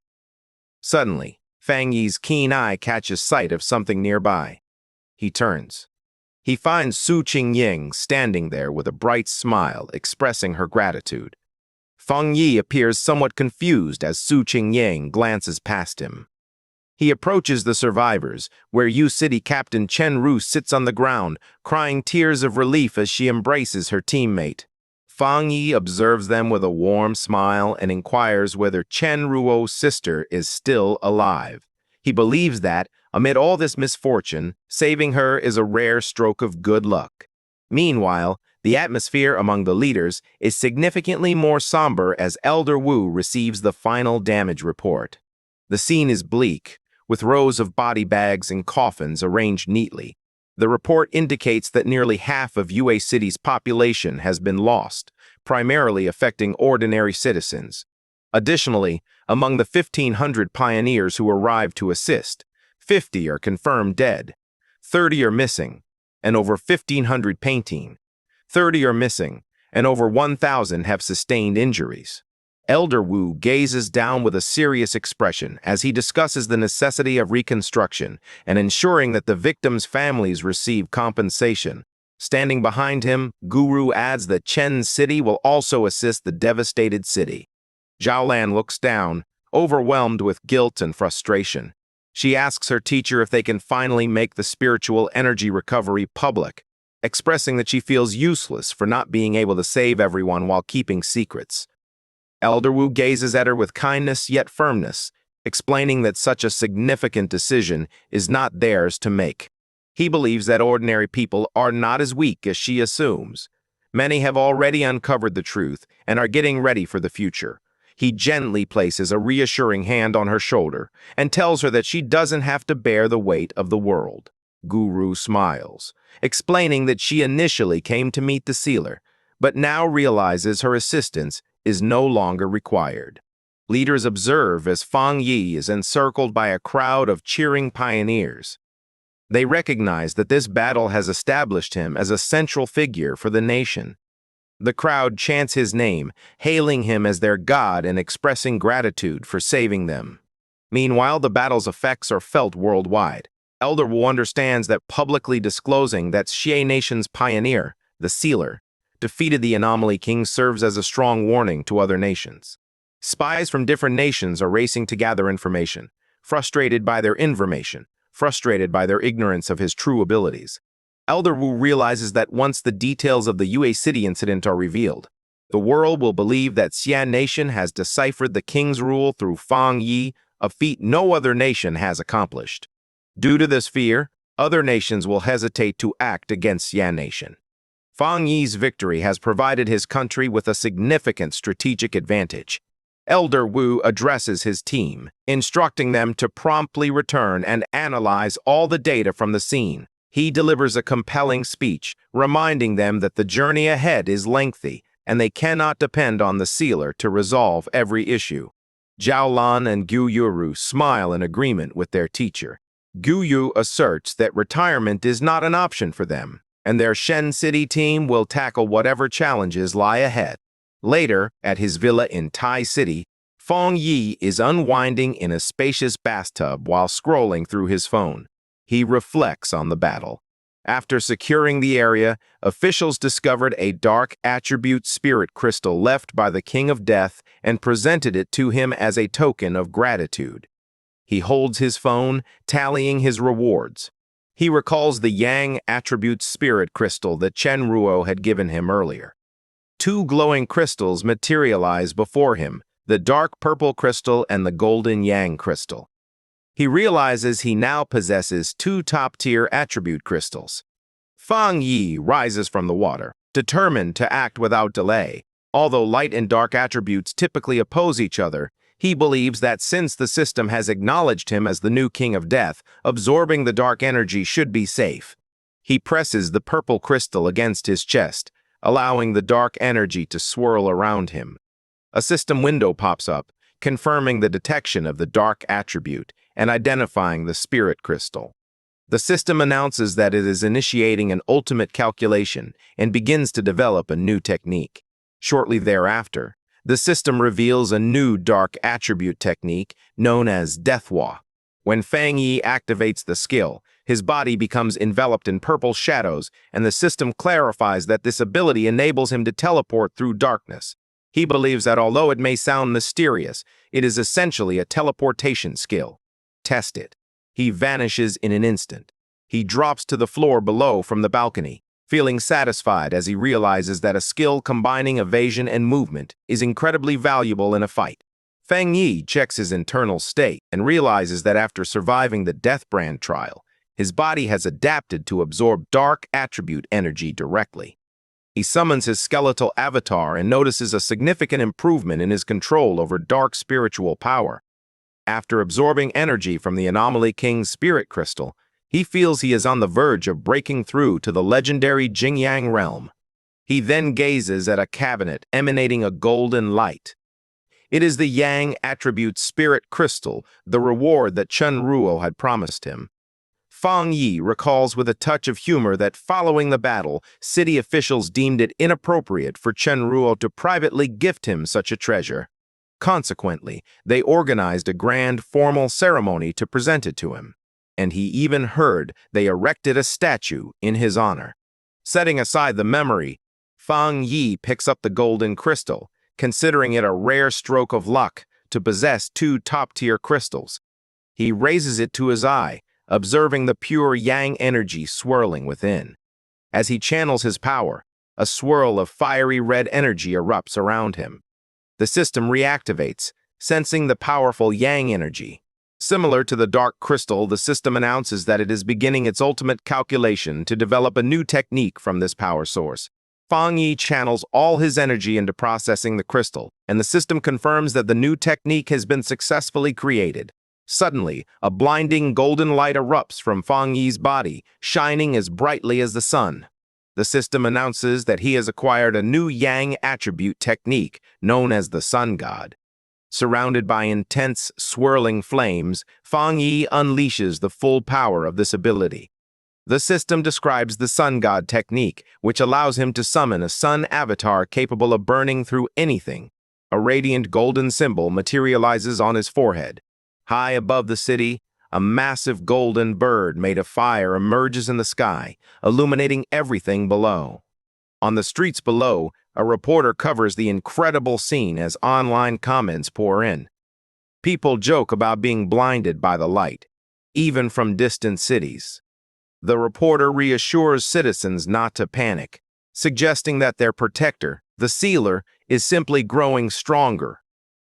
Suddenly, Fang Yi's keen eye catches sight of something nearby. He turns. He finds Su Qingying standing there with a bright smile, expressing her gratitude. Fang Yi appears somewhat confused as Su Qingying glances past him. He approaches the survivors, where Yu City Captain Chen Ru sits on the ground, crying tears of relief as she embraces her teammate. Fang Yi observes them with a warm smile and inquires whether Chen Ruo's sister is still alive. He believes that, amid all this misfortune, saving her is a rare stroke of good luck. Meanwhile, the atmosphere among the leaders is significantly more somber as Elder Wu receives the final damage report. The scene is bleak, with rows of body bags and coffins arranged neatly. The report indicates that nearly half of Yue City's population has been lost, primarily affecting ordinary citizens. Additionally, among the 1,500 pioneers who arrived to assist, 50 are confirmed dead, 30 are missing, and over 1,500 painting. 30 are missing, and over 1,000 have sustained injuries. Elder Wu gazes down with a serious expression as he discusses the necessity of reconstruction and ensuring that the victims' families receive compensation. Standing behind him, Guru adds that Chen City will also assist the devastated city. Zhaolan looks down, overwhelmed with guilt and frustration. She asks her teacher if they can finally make the spiritual energy recovery public, expressing that she feels useless for not being able to save everyone while keeping secrets. Elder Wu gazes at her with kindness yet firmness, explaining that such a significant decision is not theirs to make. He believes that ordinary people are not as weak as she assumes. Many have already uncovered the truth and are getting ready for the future. He gently places a reassuring hand on her shoulder and tells her that she doesn't have to bear the weight of the world. Guru smiles, explaining that she initially came to meet the sealer, but now realizes her assistance is no longer required. Leaders observe as Fang Yi is encircled by a crowd of cheering pioneers. They recognize that this battle has established him as a central figure for the nation. The crowd chants his name, hailing him as their god and expressing gratitude for saving them. Meanwhile, the battle's effects are felt worldwide. Elder Wu understands that publicly disclosing that Xie Nation's pioneer, the sealer, defeated the Anomaly King serves as a strong warning to other nations. Spies from different nations are racing to gather information, frustrated by their ignorance of his true abilities. Elder Wu realizes that once the details of the Yue City incident are revealed, The world will believe that Xian Nation has deciphered the king's rule through Fang Yi, a feat no other nation has accomplished. Due to this fear, other nations will hesitate to act against Xian Nation. Fang Yi's victory has provided his country with a significant strategic advantage. Elder Wu addresses his team, instructing them to promptly return and analyze all the data from the scene. He delivers a compelling speech, reminding them that the journey ahead is lengthy and they cannot depend on the sealer to resolve every issue. Zhao Lan and Gu Yuru smile in agreement with their teacher. Gu Yu asserts that retirement is not an option for them, and their Shen City team will tackle whatever challenges lie ahead. Later, at his villa in Tai City, Fang Yi is unwinding in a spacious bathtub while scrolling through his phone. He reflects on the battle. After securing the area, officials discovered a dark attribute spirit crystal left by the King of Death and presented it to him as a token of gratitude. He holds his phone, tallying his rewards. He recalls the Yang attribute spirit crystal that Chen Ruo had given him earlier. Two glowing crystals materialize before him, the dark purple crystal and the golden Yang crystal. He realizes he now possesses two top-tier attribute crystals. Fang Yi rises from the water, determined to act without delay. Although light and dark attributes typically oppose each other, he believes that since the system has acknowledged him as the new King of Death, absorbing the dark energy should be safe. He presses the purple crystal against his chest, allowing the dark energy to swirl around him. A system window pops up, confirming the detection of the dark attribute and identifying the spirit crystal. The system announces that it is initiating an ultimate calculation and begins to develop a new technique. Shortly thereafter, the system reveals a new dark attribute technique known as Deathwa. When Fang Yi activates the skill, his body becomes enveloped in purple shadows, and the system clarifies that this ability enables him to teleport through darkness. He believes that although it may sound mysterious, it is essentially a teleportation skill. Test it. He vanishes in an instant. He drops to the floor below from the balcony, feeling satisfied as he realizes that a skill combining evasion and movement is incredibly valuable in a fight. Fang Yi checks his internal state and realizes that after surviving the Death Brand trial, his body has adapted to absorb dark attribute energy directly. He summons his skeletal avatar and notices a significant improvement in his control over dark spiritual power. After absorbing energy from the Anomaly King's spirit crystal, he feels he is on the verge of breaking through to the legendary Jingyang realm. He then gazes at a cabinet emanating a golden light. It is the Yang attribute spirit crystal, the reward that Chen Ruo had promised him. Fang Yi recalls with a touch of humor that following the battle, city officials deemed it inappropriate for Chen Ruo to privately gift him such a treasure. Consequently, they organized a grand formal ceremony to present it to him, and he even heard they erected a statue in his honor. Setting aside the memory, Fang Yi picks up the golden crystal, considering it a rare stroke of luck to possess two top-tier crystals. He raises it to his eye, observing the pure Yang energy swirling within. As he channels his power, a swirl of fiery red energy erupts around him. The system reactivates, sensing the powerful Yang energy. Similar to the dark crystal, the system announces that it is beginning its ultimate calculation to develop a new technique from this power source. Fang Yi channels all his energy into processing the crystal, and the system confirms that the new technique has been successfully created. Suddenly, a blinding golden light erupts from Fang Yi's body, shining as brightly as the sun. The system announces that he has acquired a new Yang attribute technique known as the Sun God. Surrounded by intense, swirling flames, Fang Yi unleashes the full power of this ability. The system describes the Sun God technique, which allows him to summon a sun avatar capable of burning through anything. A radiant golden symbol materializes on his forehead. High above the city, a massive golden bird made of fire emerges in the sky, illuminating everything below. On the streets below, a reporter covers the incredible scene as online comments pour in. People joke about being blinded by the light, even from distant cities. The reporter reassures citizens not to panic, suggesting that their protector, The sealer is simply growing stronger.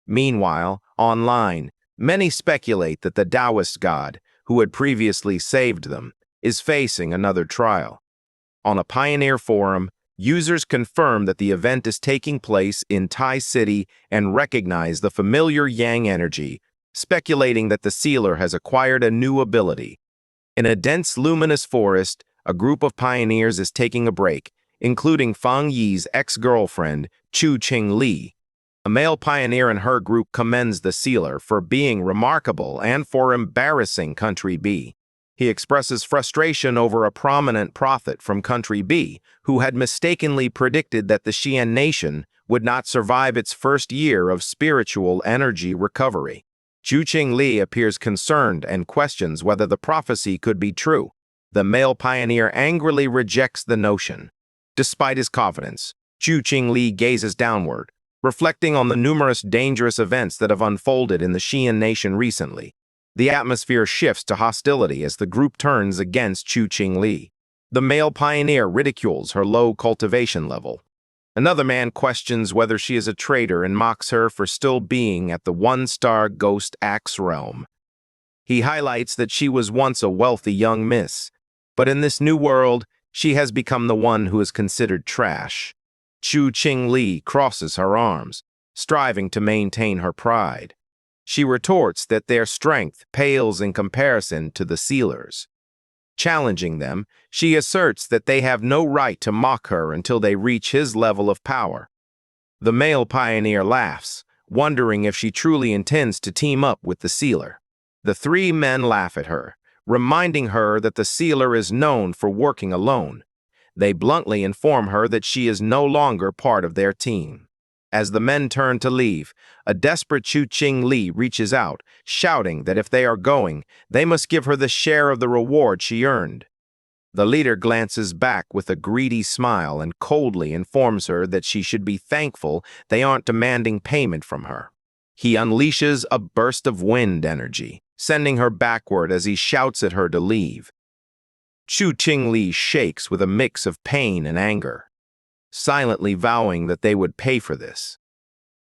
Meanwhile, online, many speculate that the Taoist god, who had previously saved them, is facing another trial. On a Pioneer forum, users confirm that the event is taking place in Tai City and recognize the familiar yang energy, speculating that the sealer has acquired a new ability. In a dense, luminous forest, a group of pioneers is taking a break, including Fang Yi's ex-girlfriend, Chu Qing Li. A male pioneer in her group commends the sealer for being remarkable and for embarrassing Country B. He expresses frustration over a prominent prophet from Country B who had mistakenly predicted that the Xian nation would not survive its first year of spiritual energy recovery. Chu Qing Li appears concerned and questions whether the prophecy could be true. The male pioneer angrily rejects the notion. Despite his confidence, Chu Qing Li gazes downward, reflecting on the numerous dangerous events that have unfolded in the Xian nation recently. The atmosphere shifts to hostility as the group turns against Chu Qing Li. The male pioneer ridicules her low cultivation level. Another man questions whether she is a traitor and mocks her for still being at the one-star Ghost Axe realm. He highlights that she was once a wealthy young miss, but in this new world, she has become the one who is considered trash. Chu Qing Li crosses her arms, striving to maintain her pride. She retorts that their strength pales in comparison to the sealers. Challenging them, she asserts that they have no right to mock her until they reach his level of power. The male pioneer laughs, wondering if she truly intends to team up with the sealer. The three men laugh at her, reminding her that the sealer is known for working alone. They bluntly inform her that she is no longer part of their team. As the men turn to leave, a desperate Chu Qing Li reaches out, shouting that if they are going, they must give her the share of the reward she earned. The leader glances back with a greedy smile and coldly informs her that she should be thankful they aren't demanding payment from her. He unleashes a burst of wind energy, sending her backward as he shouts at her to leave. Chu Qing Li shakes with a mix of pain and anger, silently vowing that they would pay for this.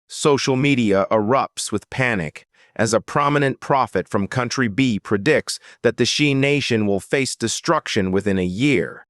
Social media erupts with panic as a prominent prophet from Country B predicts that the Xi nation will face destruction within a year.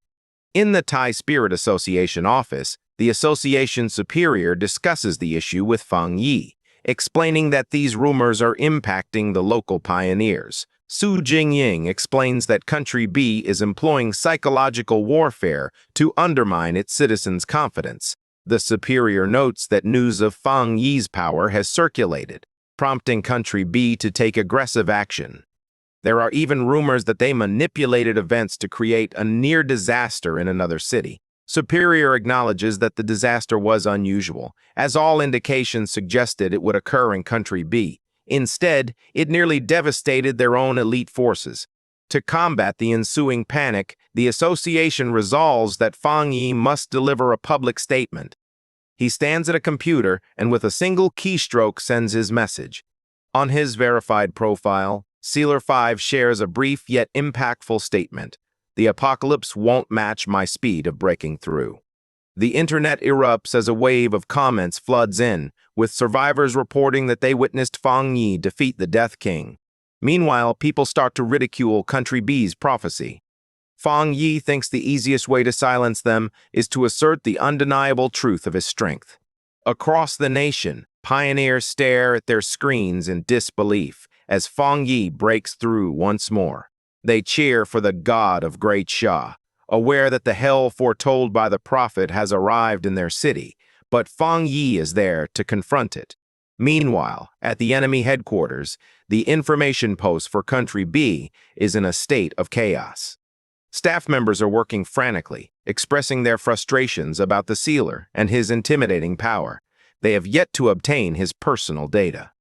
In the Thai Spirit Association office, the association superior discusses the issue with Fang Yi, explaining that these rumors are impacting the local pioneers. Su Jingying explains that Country B is employing psychological warfare to undermine its citizens' confidence. The superior notes that news of Fang Yi's power has circulated, prompting Country B to take aggressive action. There are even rumors that they manipulated events to create a near disaster in another city. Superior acknowledges that the disaster was unusual, as all indications suggested it would occur in Country B. Instead, it nearly devastated their own elite forces. To combat the ensuing panic, the association resolves that Fang Yi must deliver a public statement. He stands at a computer and with a single keystroke sends his message. On his verified profile, Sealer 5 shares a brief yet impactful statement. The apocalypse won't match my speed of breaking through. The internet erupts as a wave of comments floods in, with survivors reporting that they witnessed Fang Yi defeat the Death King. Meanwhile, people start to ridicule Country B's prophecy. Fang Yi thinks the easiest way to silence them is to assert the undeniable truth of his strength. Across the nation, pioneers stare at their screens in disbelief as Fang Yi breaks through once more. They cheer for the god of Great Sha, aware that the hell foretold by the prophet has arrived in their city, but Fang Yi is there to confront it. Meanwhile, at the enemy headquarters, the information post for Country B is in a state of chaos. Staff members are working frantically, expressing their frustrations about the sealer and his intimidating power. They have yet to obtain his personal data.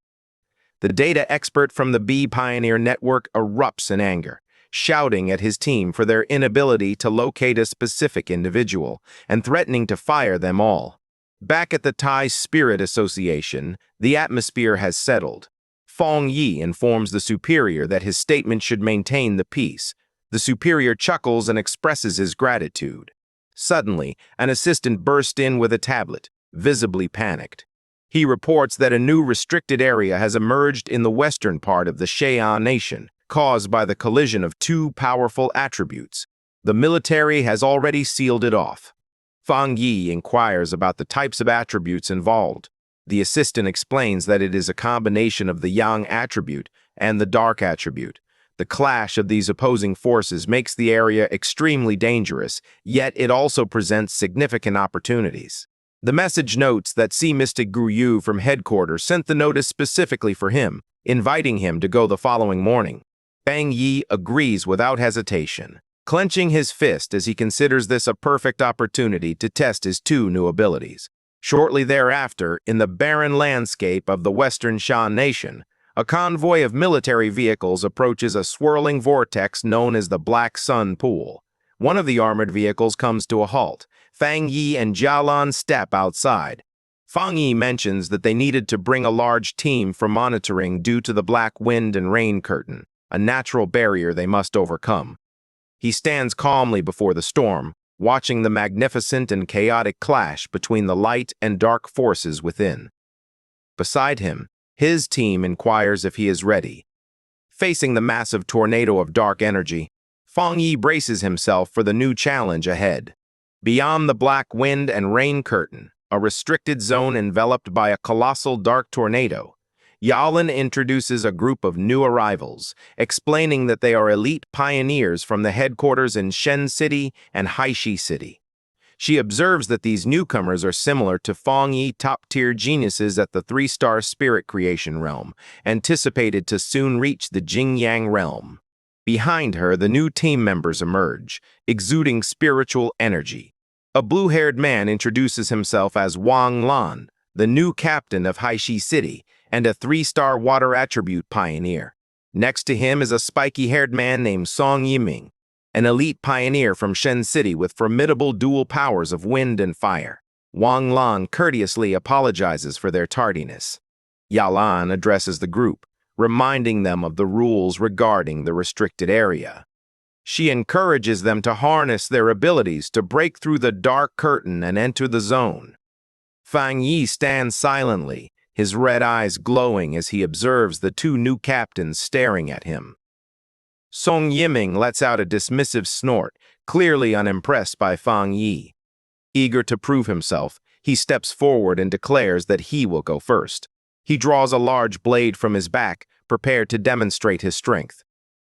The data expert from the B Pioneer Network erupts in anger, shouting at his team for their inability to locate a specific individual and threatening to fire them all. Back at the Thai Spirit Association, the atmosphere has settled. Fang Yi informs the superior that his statement should maintain the peace. The superior chuckles and expresses his gratitude. Suddenly, an assistant bursts in with a tablet. visibly panicked. He reports that a new restricted area has emerged in the western part of the Xi'an nation, caused by the collision of two powerful attributes. The military has already sealed it off. Fang Yi inquires about the types of attributes involved. The assistant explains that it is a combination of the Yang attribute and the Dark attribute. The clash of these opposing forces makes the area extremely dangerous, yet it also presents significant opportunities. The message notes that Sea Mystic Gu Yu from headquarters sent the notice specifically for him, inviting him to go the following morning. Fang Yi agrees without hesitation, clenching his fist as he considers this a perfect opportunity to test his two new abilities. Shortly thereafter, in the barren landscape of the Western Shan Nation, a convoy of military vehicles approaches a swirling vortex known as the Black Sun Pool. One of the armored vehicles comes to a halt. Fang Yi and Jialan step outside. Fang Yi mentions that they needed to bring a large team for monitoring due to the black wind and rain curtain, a natural barrier they must overcome. He stands calmly before the storm, watching the magnificent and chaotic clash between the light and dark forces within. Beside him, his team inquires if he is ready. Facing the massive tornado of dark energy, Fang Yi braces himself for the new challenge ahead. Beyond the black wind and rain curtain, a restricted zone enveloped by a colossal dark tornado, Yalan introduces a group of new arrivals, explaining that they are elite pioneers from the headquarters in Shen City and Haishi City. She observes that these newcomers are similar to Fang Yi top-tier geniuses at the 3-star spirit creation realm, anticipated to soon reach the Jingyang realm. Behind her, the new team members emerge, exuding spiritual energy. A blue-haired man introduces himself as Wang Lan, the new captain of Haishi City, and a 3-star water attribute pioneer. Next to him is a spiky-haired man named Song Yiming, an elite pioneer from Shen City with formidable dual powers of wind and fire. Wang Lan courteously apologizes for their tardiness. Yalan addresses the group, reminding them of the rules regarding the restricted area. She encourages them to harness their abilities to break through the dark curtain and enter the zone. Fang Yi stands silently, his red eyes glowing as he observes the two new captains staring at him. Song Yiming lets out a dismissive snort, clearly unimpressed by Fang Yi. Eager to prove himself, he steps forward and declares that he will go first. He draws a large blade from his back, prepared to demonstrate his strength.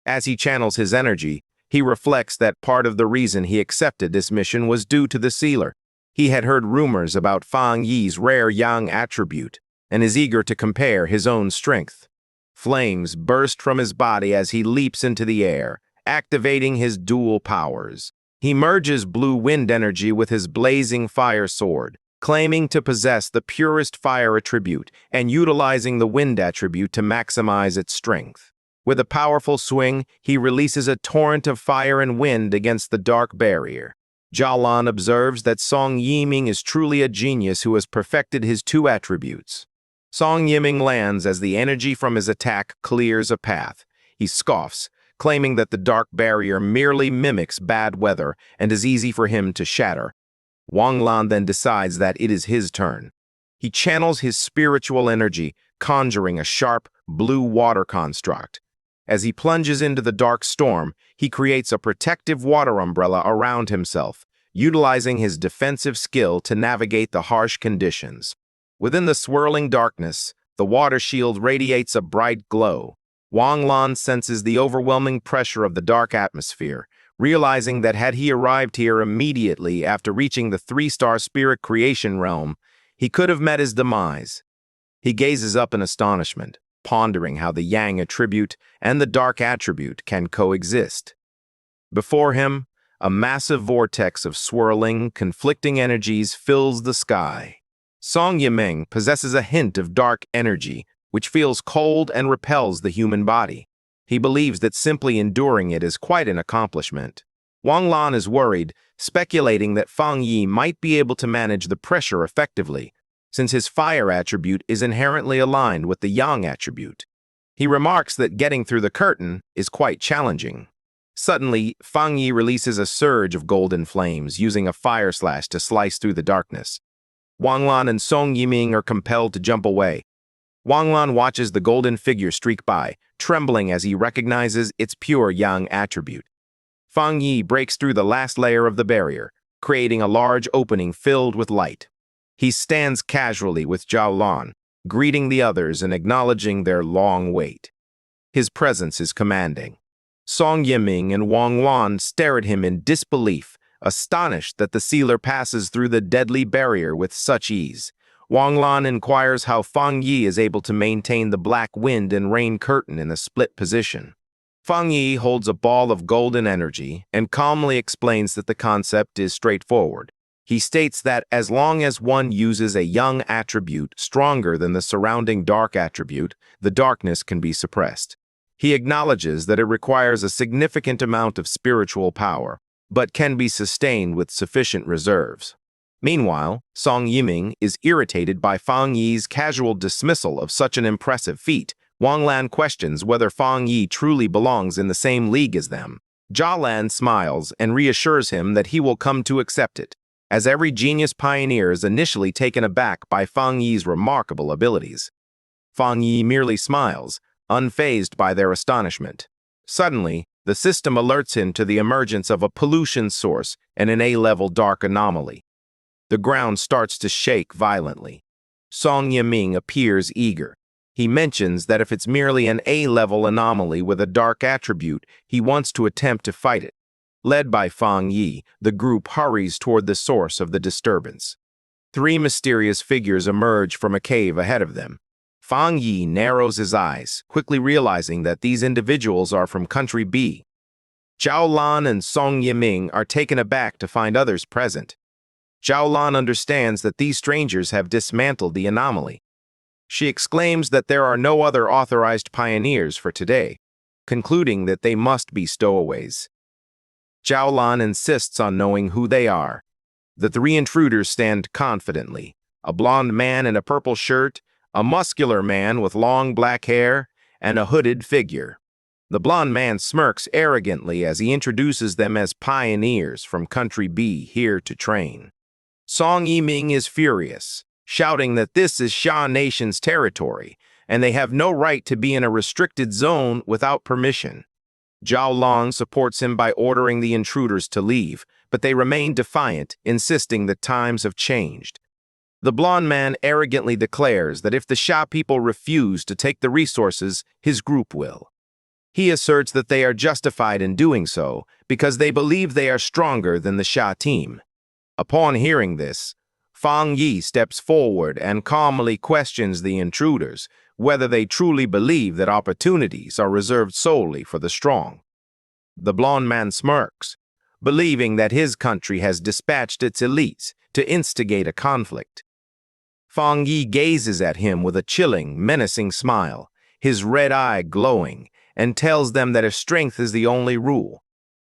As he channels his energy, he reflects that part of the reason he accepted this mission was due to the sealer. He had heard rumors about Fang Yi's rare Yang attribute, and is eager to compare his own strength. Flames burst from his body as he leaps into the air, activating his dual powers. He merges blue wind energy with his blazing fire sword, claiming to possess the purest fire attribute and utilizing the wind attribute to maximize its strength. With a powerful swing, he releases a torrent of fire and wind against the dark barrier. Jialan observes that Song Yiming is truly a genius who has perfected his two attributes. Song Yiming lands as the energy from his attack clears a path. He scoffs, claiming that the dark barrier merely mimics bad weather and is easy for him to shatter. Wang Lan then decides that it is his turn. He channels his spiritual energy, conjuring a sharp, blue water construct. As he plunges into the dark storm, he creates a protective water umbrella around himself, utilizing his defensive skill to navigate the harsh conditions. Within the swirling darkness, the water shield radiates a bright glow. Wang Lan senses the overwhelming pressure of the dark atmosphere, realizing that had he arrived here immediately after reaching the 3-star spirit creation realm, he could have met his demise. He gazes up in astonishment, pondering how the Yang attribute and the Dark attribute can coexist. Before him, a massive vortex of swirling, conflicting energies fills the sky. Song Yiming possesses a hint of dark energy, which feels cold and repels the human body. He believes that simply enduring it is quite an accomplishment. Wang Lan is worried, speculating that Fang Yi might be able to manage the pressure effectively, since his fire attribute is inherently aligned with the Yang attribute. He remarks that getting through the curtain is quite challenging. Suddenly, Fang Yi releases a surge of golden flames, using a fire slash to slice through the darkness. Wang Lan and Song Yiming are compelled to jump away. Wang Lan watches the golden figure streak by, trembling as he recognizes its pure yang attribute. Fang Yi breaks through the last layer of the barrier, creating a large opening filled with light. He stands casually with Zhao Lan, greeting the others and acknowledging their long wait. His presence is commanding. Song Yiming and Wang Lan stare at him in disbelief, astonished that the sealer passes through the deadly barrier with such ease. Wang Lan inquires how Fang Yi is able to maintain the black wind and rain curtain in a split position. Fang Yi holds a ball of golden energy and calmly explains that the concept is straightforward. He states that as long as one uses a yang attribute stronger than the surrounding dark attribute, the darkness can be suppressed. He acknowledges that it requires a significant amount of spiritual power, but can be sustained with sufficient reserves. Meanwhile, Song Yiming is irritated by Fang Yi's casual dismissal of such an impressive feat. Wang Lan questions whether Fang Yi truly belongs in the same league as them. Zhao Lan smiles and reassures him that he will come to accept it, as every genius pioneer is initially taken aback by Fang Yi's remarkable abilities. Fang Yi merely smiles, unfazed by their astonishment. Suddenly, the system alerts him to the emergence of a pollution source and an A-level dark anomaly. The ground starts to shake violently. Song Yiming appears eager. He mentions that if it's merely an A-level anomaly with a dark attribute, he wants to attempt to fight it. Led by Fang Yi, the group hurries toward the source of the disturbance. 3 mysterious figures emerge from a cave ahead of them. Fang Yi narrows his eyes, quickly realizing that these individuals are from Country B. Zhao Lan and Song Yiming are taken aback to find others present. Zhao Lan understands that these strangers have dismantled the anomaly. She exclaims that there are no other authorized pioneers for today, concluding that they must be stowaways. Zhao Lan insists on knowing who they are. The 3 intruders stand confidently: a blond man in a purple shirt, a muscular man with long black hair, and a hooded figure. The blond man smirks arrogantly as he introduces them as pioneers from Country B here to train. Song Yiming is furious, shouting that this is Sha Nation's territory, and they have no right to be in a restricted zone without permission. Zhao Lan supports him by ordering the intruders to leave, but they remain defiant, insisting that times have changed. The blond man arrogantly declares that if the Sha people refuse to take the resources, his group will. He asserts that they are justified in doing so because they believe they are stronger than the Sha team. Upon hearing this, Fang Yi steps forward and calmly questions the intruders whether they truly believe that opportunities are reserved solely for the strong. The blond man smirks, believing that his country has dispatched its elites to instigate a conflict. Fang Yi gazes at him with a chilling, menacing smile, his red eye glowing, and tells them that if strength is the only rule,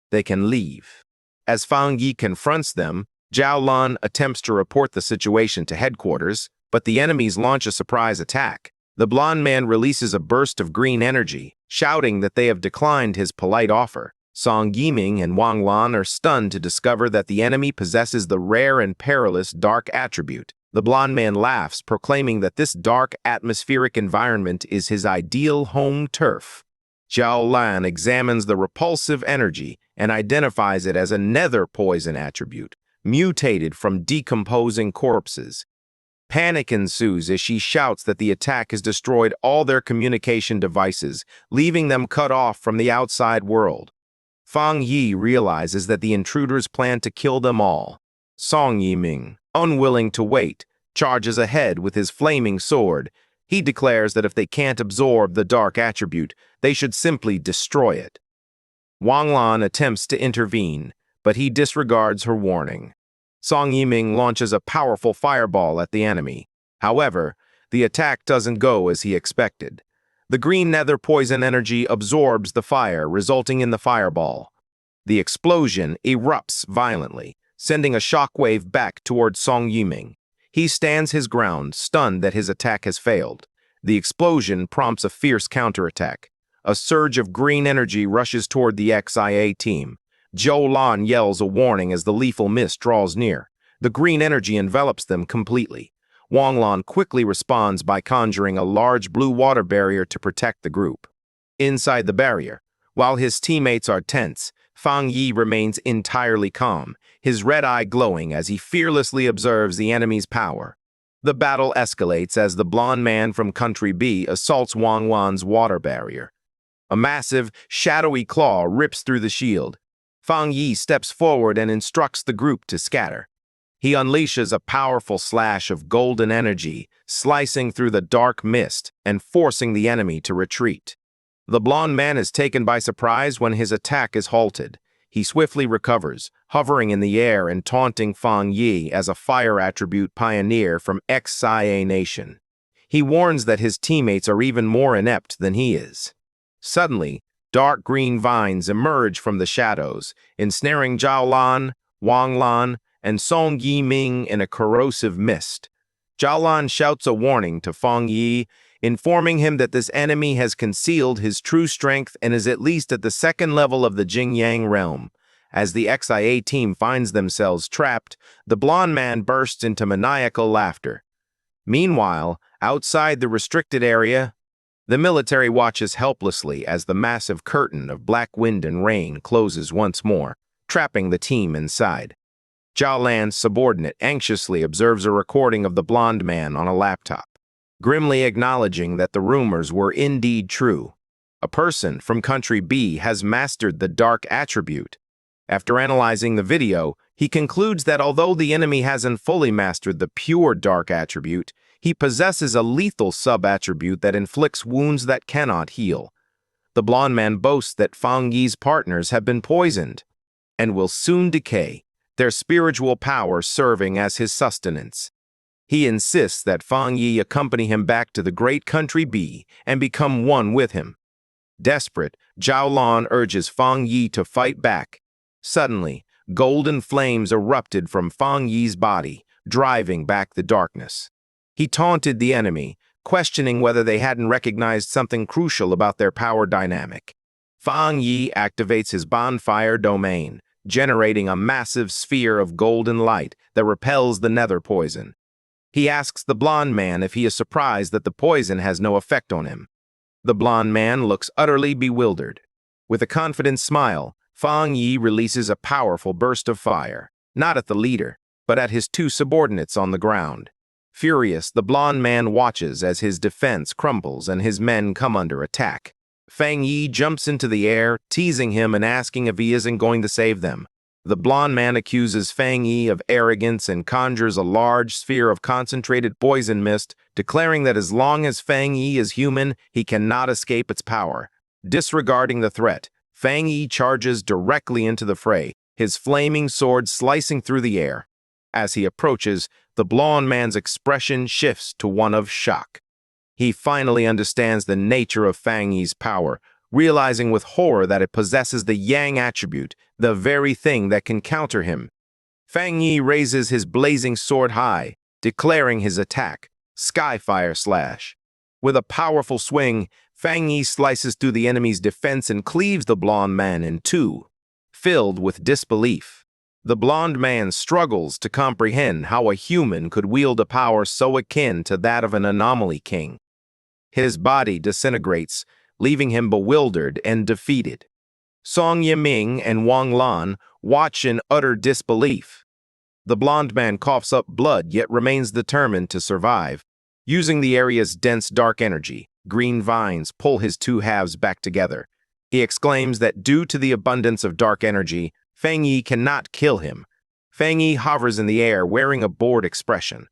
they can leave. As Fang Yi confronts them, Zhao Lan attempts to report the situation to headquarters, but the enemies launch a surprise attack. The blond man releases a burst of green energy, shouting that they have declined his polite offer. Song Yiming and Wang Lan are stunned to discover that the enemy possesses the rare and perilous dark attribute. The blond man laughs, proclaiming that this dark atmospheric environment is his ideal home turf. Zhao Lan examines the repulsive energy and identifies it as a nether poison attribute, mutated from decomposing corpses. Panic ensues as she shouts that the attack has destroyed all their communication devices, leaving them cut off from the outside world. Fang Yi realizes that the intruders plan to kill them all. Song Yiming, unwilling to wait, charges ahead with his flaming sword. He declares that if they can't absorb the dark attribute, they should simply destroy it. Wang Lan attempts to intervene, but he disregards her warning. Song Yiming launches a powerful fireball at the enemy. However, the attack doesn't go as he expected. The green nether poison energy absorbs the fire, resulting in the fireball. The explosion erupts violently, sending a shockwave back toward Song Yiming. He stands his ground, stunned that his attack has failed. The explosion prompts a fierce counterattack. A surge of green energy rushes toward the XIA team. Zhao Lan yells a warning as the lethal mist draws near. The green energy envelops them completely. Wang Lan quickly responds by conjuring a large blue water barrier to protect the group. Inside the barrier, while his teammates are tense, Fang Yi remains entirely calm, his red eye glowing as he fearlessly observes the enemy's power. The battle escalates as the blonde man from Country B assaults Wang Lan's water barrier. A massive, shadowy claw rips through the shield. Fang Yi steps forward and instructs the group to scatter. He unleashes a powerful slash of golden energy, slicing through the dark mist and forcing the enemy to retreat. The blonde man is taken by surprise when his attack is halted. He swiftly recovers, hovering in the air and taunting Fang Yi as a fire attribute pioneer from XIA Nation. He warns that his teammates are even more inept than he is. Suddenly, dark green vines emerge from the shadows, ensnaring Zhao Lan, Wang Lan, and Song Yiming in a corrosive mist. Zhao Lan shouts a warning to Fang Yi, informing him that this enemy has concealed his true strength and is at least at the second level of the Jingyang realm. As the XIA team finds themselves trapped, the blonde man bursts into maniacal laughter. Meanwhile, outside the restricted area, the military watches helplessly as the massive curtain of black wind and rain closes once more, trapping the team inside. Zhao Lan's subordinate anxiously observes a recording of the blonde man on a laptop, grimly acknowledging that the rumors were indeed true. A person from Country B has mastered the dark attribute. After analyzing the video, he concludes that although the enemy hasn't fully mastered the pure dark attribute, he possesses a lethal sub-attribute that inflicts wounds that cannot heal. The blonde man boasts that Fang Yi's partners have been poisoned and will soon decay, their spiritual power serving as his sustenance. He insists that Fang Yi accompany him back to the great Country B and become one with him. Desperate, Zhao Lan urges Fang Yi to fight back. Suddenly, golden flames erupted from Fang Yi's body, driving back the darkness. He taunted the enemy, questioning whether they hadn't recognized something crucial about their power dynamic. Fang Yi activates his bonfire domain, generating a massive sphere of golden light that repels the nether poison. He asks the blonde man if he is surprised that the poison has no effect on him. The blonde man looks utterly bewildered. With a confident smile, Fang Yi releases a powerful burst of fire, not at the leader, but at his two subordinates on the ground. Furious, the blonde man watches as his defense crumbles and his men come under attack. Fang Yi jumps into the air, teasing him and asking if he isn't going to save them. The blonde man accuses Fang Yi of arrogance and conjures a large sphere of concentrated poison mist, declaring that as long as Fang Yi is human, he cannot escape its power. Disregarding the threat, Fang Yi charges directly into the fray, his flaming sword slicing through the air. As he approaches, the blonde man's expression shifts to one of shock. He finally understands the nature of Fang Yi's power, realizing with horror that it possesses the Yang attribute, the very thing that can counter him. Fang Yi raises his blazing sword high, declaring his attack, Skyfire Slash. With a powerful swing, Fang Yi slices through the enemy's defense and cleaves the blonde man in two. Filled with disbelief, the blonde man struggles to comprehend how a human could wield a power so akin to that of an anomaly king. His body disintegrates, leaving him bewildered and defeated. Song Yiming and Wang Lan watch in utter disbelief. The blonde man coughs up blood yet remains determined to survive. Using the area's dense dark energy, green vines pull his two halves back together. He exclaims that due to the abundance of dark energy, Fang Yi cannot kill him. Fang Yi hovers in the air wearing a bored expression.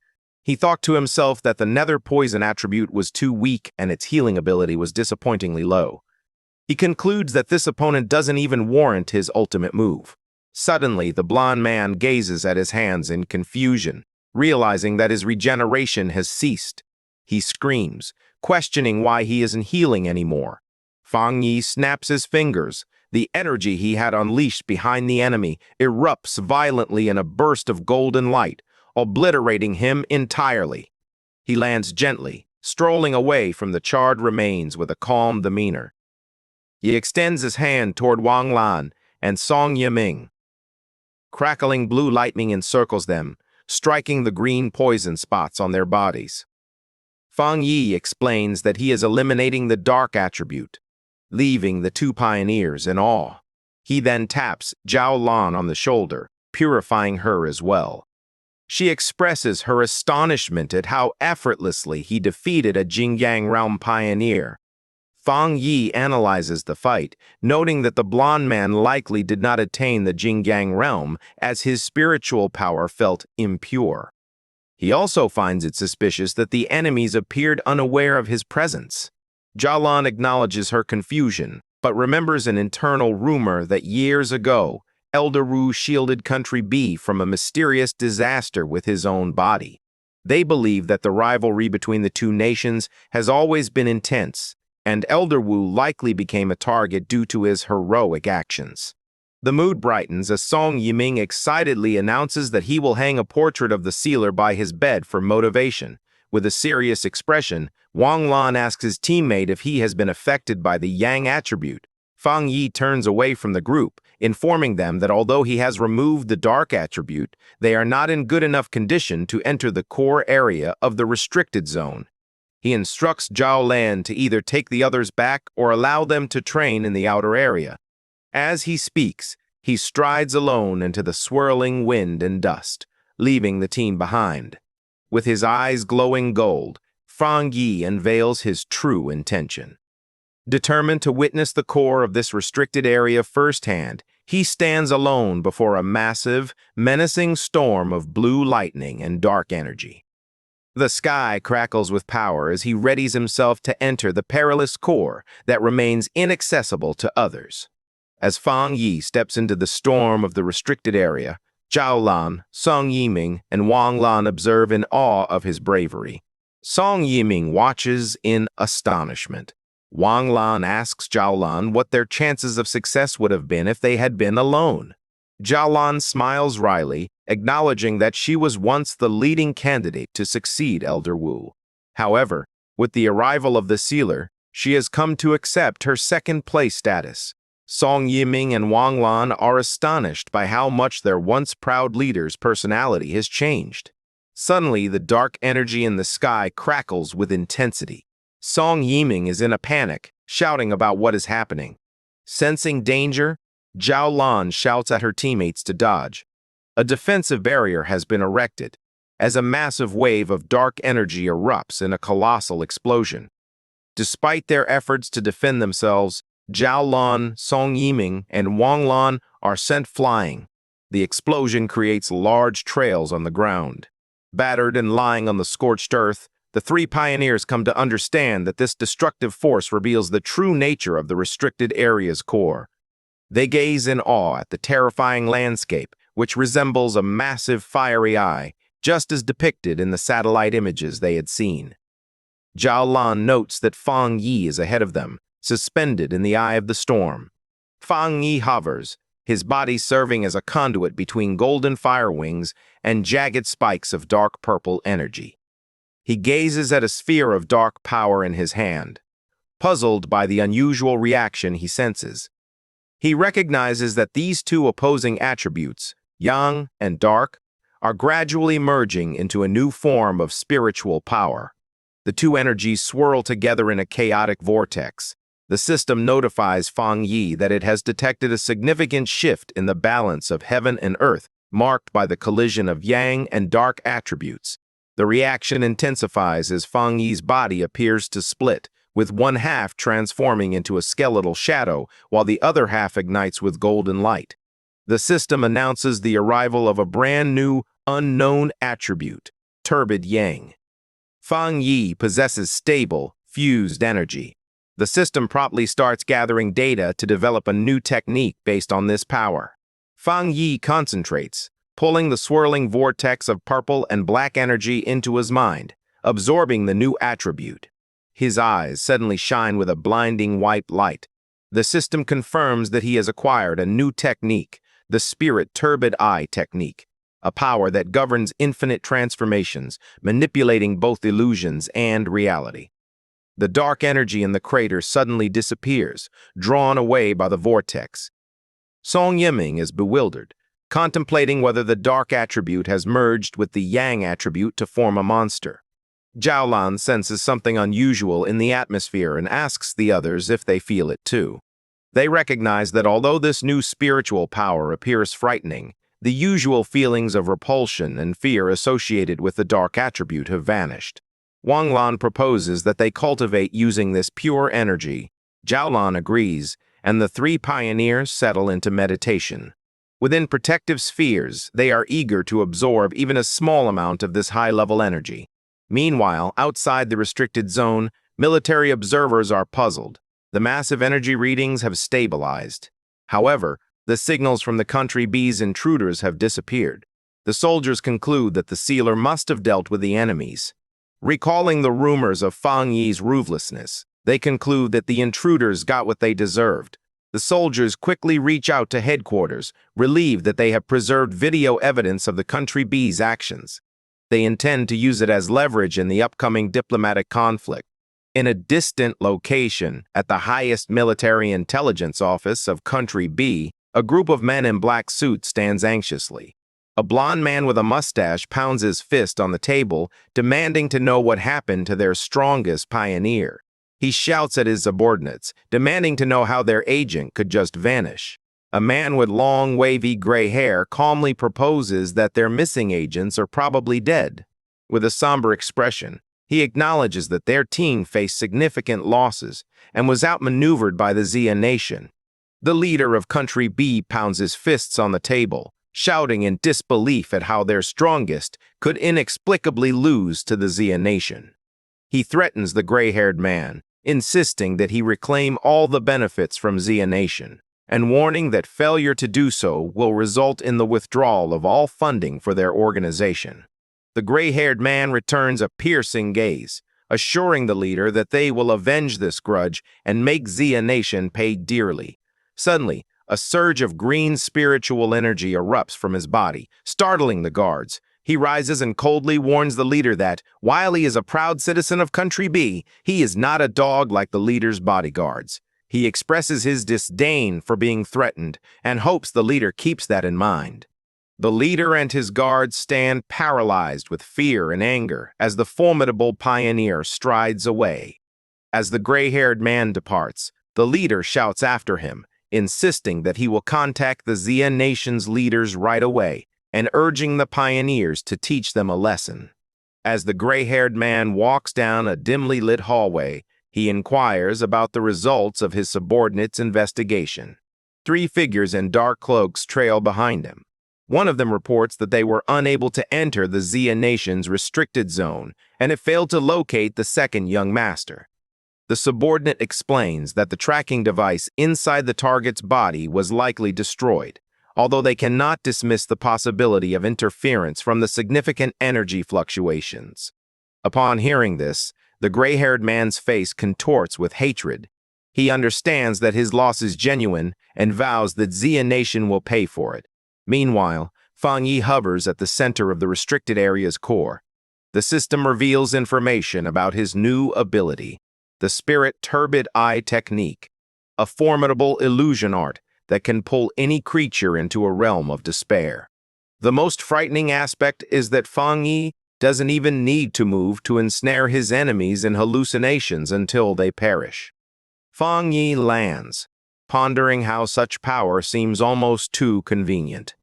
He thought to himself that the nether poison attribute was too weak and its healing ability was disappointingly low. He concludes that this opponent doesn't even warrant his ultimate move. Suddenly, the blonde man gazes at his hands in confusion, realizing that his regeneration has ceased. He screams, questioning why he isn't healing anymore. Fang Yi snaps his fingers. The energy he had unleashed behind the enemy erupts violently in a burst of golden light, obliterating him entirely. He lands gently, strolling away from the charred remains with a calm demeanor. He extends his hand toward Wang Lan and Song Yiming. Crackling blue lightning encircles them, striking the green poison spots on their bodies. Fang Yi explains that he is eliminating the dark attribute, leaving the two pioneers in awe. He then taps Zhao Lan on the shoulder, purifying her as well. She expresses her astonishment at how effortlessly he defeated a Jingyang realm pioneer. Fang Yi analyzes the fight, noting that the blonde man likely did not attain the Jingyang realm as his spiritual power felt impure. He also finds it suspicious that the enemies appeared unaware of his presence. Jalan acknowledges her confusion, but remembers an internal rumor that years ago, Elder Wu shielded Country B from a mysterious disaster with his own body. They believe that the rivalry between the two nations has always been intense, and Elder Wu likely became a target due to his heroic actions. The mood brightens as Song Yiming excitedly announces that he will hang a portrait of the sealer by his bed for motivation. With a serious expression, Wang Lan asks his teammate if he has been affected by the Yang attribute. Fang Yi turns away from the group, informing them that although he has removed the dark attribute, they are not in good enough condition to enter the core area of the restricted zone. He instructs Zhao Lan to either take the others back or allow them to train in the outer area. As he speaks, he strides alone into the swirling wind and dust, leaving the team behind. With his eyes glowing gold, Fang Yi unveils his true intention. Determined to witness the core of this restricted area firsthand, he stands alone before a massive, menacing storm of blue lightning and dark energy. The sky crackles with power as he readies himself to enter the perilous core that remains inaccessible to others. As Fang Yi steps into the storm of the restricted area, Zhao Lan, Song Yiming, and Wang Lan observe in awe of his bravery. Song Yiming watches in astonishment. Wang Lan asks Zhao Lan what their chances of success would have been if they had been alone. Zhao Lan smiles wryly, acknowledging that she was once the leading candidate to succeed Elder Wu. However, with the arrival of the sealer, she has come to accept her second-place status. Song Yiming and Wang Lan are astonished by how much their once proud leader's personality has changed. Suddenly, the dark energy in the sky crackles with intensity. Song Yiming is in a panic, shouting about what is happening. Sensing danger, Zhao Lan shouts at her teammates to dodge. A defensive barrier has been erected, as a massive wave of dark energy erupts in a colossal explosion. Despite their efforts to defend themselves, Zhao Lan, Song Yiming, and Wang Lan are sent flying. The explosion creates large trails on the ground. Battered and lying on the scorched earth, the three pioneers come to understand that this destructive force reveals the true nature of the restricted area's core. They gaze in awe at the terrifying landscape, which resembles a massive fiery eye, just as depicted in the satellite images they had seen. Zhao Lan notes that Fang Yi is ahead of them, suspended in the eye of the storm. Fang Yi hovers, his body serving as a conduit between golden fire wings and jagged spikes of dark purple energy. He gazes at a sphere of dark power in his hand, puzzled by the unusual reaction he senses. He recognizes that these two opposing attributes, yang and dark, are gradually merging into a new form of spiritual power. The two energies swirl together in a chaotic vortex. The system notifies Fang Yi that it has detected a significant shift in the balance of heaven and earth, marked by the collision of yang and dark attributes. The reaction intensifies as Fang Yi's body appears to split, with one half transforming into a skeletal shadow, while the other half ignites with golden light. The system announces the arrival of a brand new, unknown attribute, turbid yang. Fang Yi possesses stable, fused energy. The system promptly starts gathering data to develop a new technique based on this power. Fang Yi concentrates, pulling the swirling vortex of purple and black energy into his mind, absorbing the new attribute. His eyes suddenly shine with a blinding white light. The system confirms that he has acquired a new technique, the Spirit Turbid Eye technique, a power that governs infinite transformations, manipulating both illusions and reality. The dark energy in the crater suddenly disappears, drawn away by the vortex. Song Yiming is bewildered, contemplating whether the dark attribute has merged with the yang attribute to form a monster. Jiaolan senses something unusual in the atmosphere and asks the others if they feel it too. They recognize that although this new spiritual power appears frightening, the usual feelings of repulsion and fear associated with the dark attribute have vanished. Wang Lan proposes that they cultivate using this pure energy. Jiaolan agrees, and the three pioneers settle into meditation. Within protective spheres, they are eager to absorb even a small amount of this high-level energy. Meanwhile, outside the restricted zone, military observers are puzzled. The massive energy readings have stabilized. However, the signals from the Country B's intruders have disappeared. The soldiers conclude that the sealer must have dealt with the enemies. Recalling the rumors of Fang Yi's ruthlessness, they conclude that the intruders got what they deserved. The soldiers quickly reach out to headquarters, relieved that they have preserved video evidence of the Country B's actions. They intend to use it as leverage in the upcoming diplomatic conflict. In a distant location, at the highest military intelligence office of Country B, a group of men in black suits stands anxiously. A blond man with a mustache pounds his fist on the table, demanding to know what happened to their strongest pioneer. He shouts at his subordinates, demanding to know how their agent could just vanish. A man with long, wavy gray hair calmly proposes that their missing agents are probably dead. With a somber expression, he acknowledges that their team faced significant losses and was outmaneuvered by the Xia Nation. The leader of Country B pounds his fists on the table, shouting in disbelief at how their strongest could inexplicably lose to the Xia Nation. He threatens the gray-haired man, insisting that he reclaim all the benefits from Xia Nation, and warning that failure to do so will result in the withdrawal of all funding for their organization. The gray-haired man returns a piercing gaze, assuring the leader that they will avenge this grudge and make Xia Nation pay dearly. Suddenly, a surge of green spiritual energy erupts from his body, startling the guards. He rises and coldly warns the leader that, while he is a proud citizen of Country B, he is not a dog like the leader's bodyguards. He expresses his disdain for being threatened and hopes the leader keeps that in mind. The leader and his guards stand paralyzed with fear and anger as the formidable pioneer strides away. As the gray-haired man departs, the leader shouts after him, insisting that he will contact the Xia Nation's leaders right away and urging the pioneers to teach them a lesson. As the gray-haired man walks down a dimly lit hallway, he inquires about the results of his subordinates' investigation. Three figures in dark cloaks trail behind him. One of them reports that they were unable to enter the Xia Nation's restricted zone and have failed to locate the second young master. The subordinate explains that the tracking device inside the target's body was likely destroyed, although they cannot dismiss the possibility of interference from the significant energy fluctuations. Upon hearing this, the gray-haired man's face contorts with hatred. He understands that his loss is genuine and vows that Xia Nation will pay for it. Meanwhile, Fang Yi hovers at the center of the restricted area's core. The system reveals information about his new ability, the Spirit Turbid Eye Technique, a formidable illusion art that can pull any creature into a realm of despair. The most frightening aspect is that Fang Yi doesn't even need to move to ensnare his enemies in hallucinations until they perish. Fang Yi lands, pondering how such power seems almost too convenient.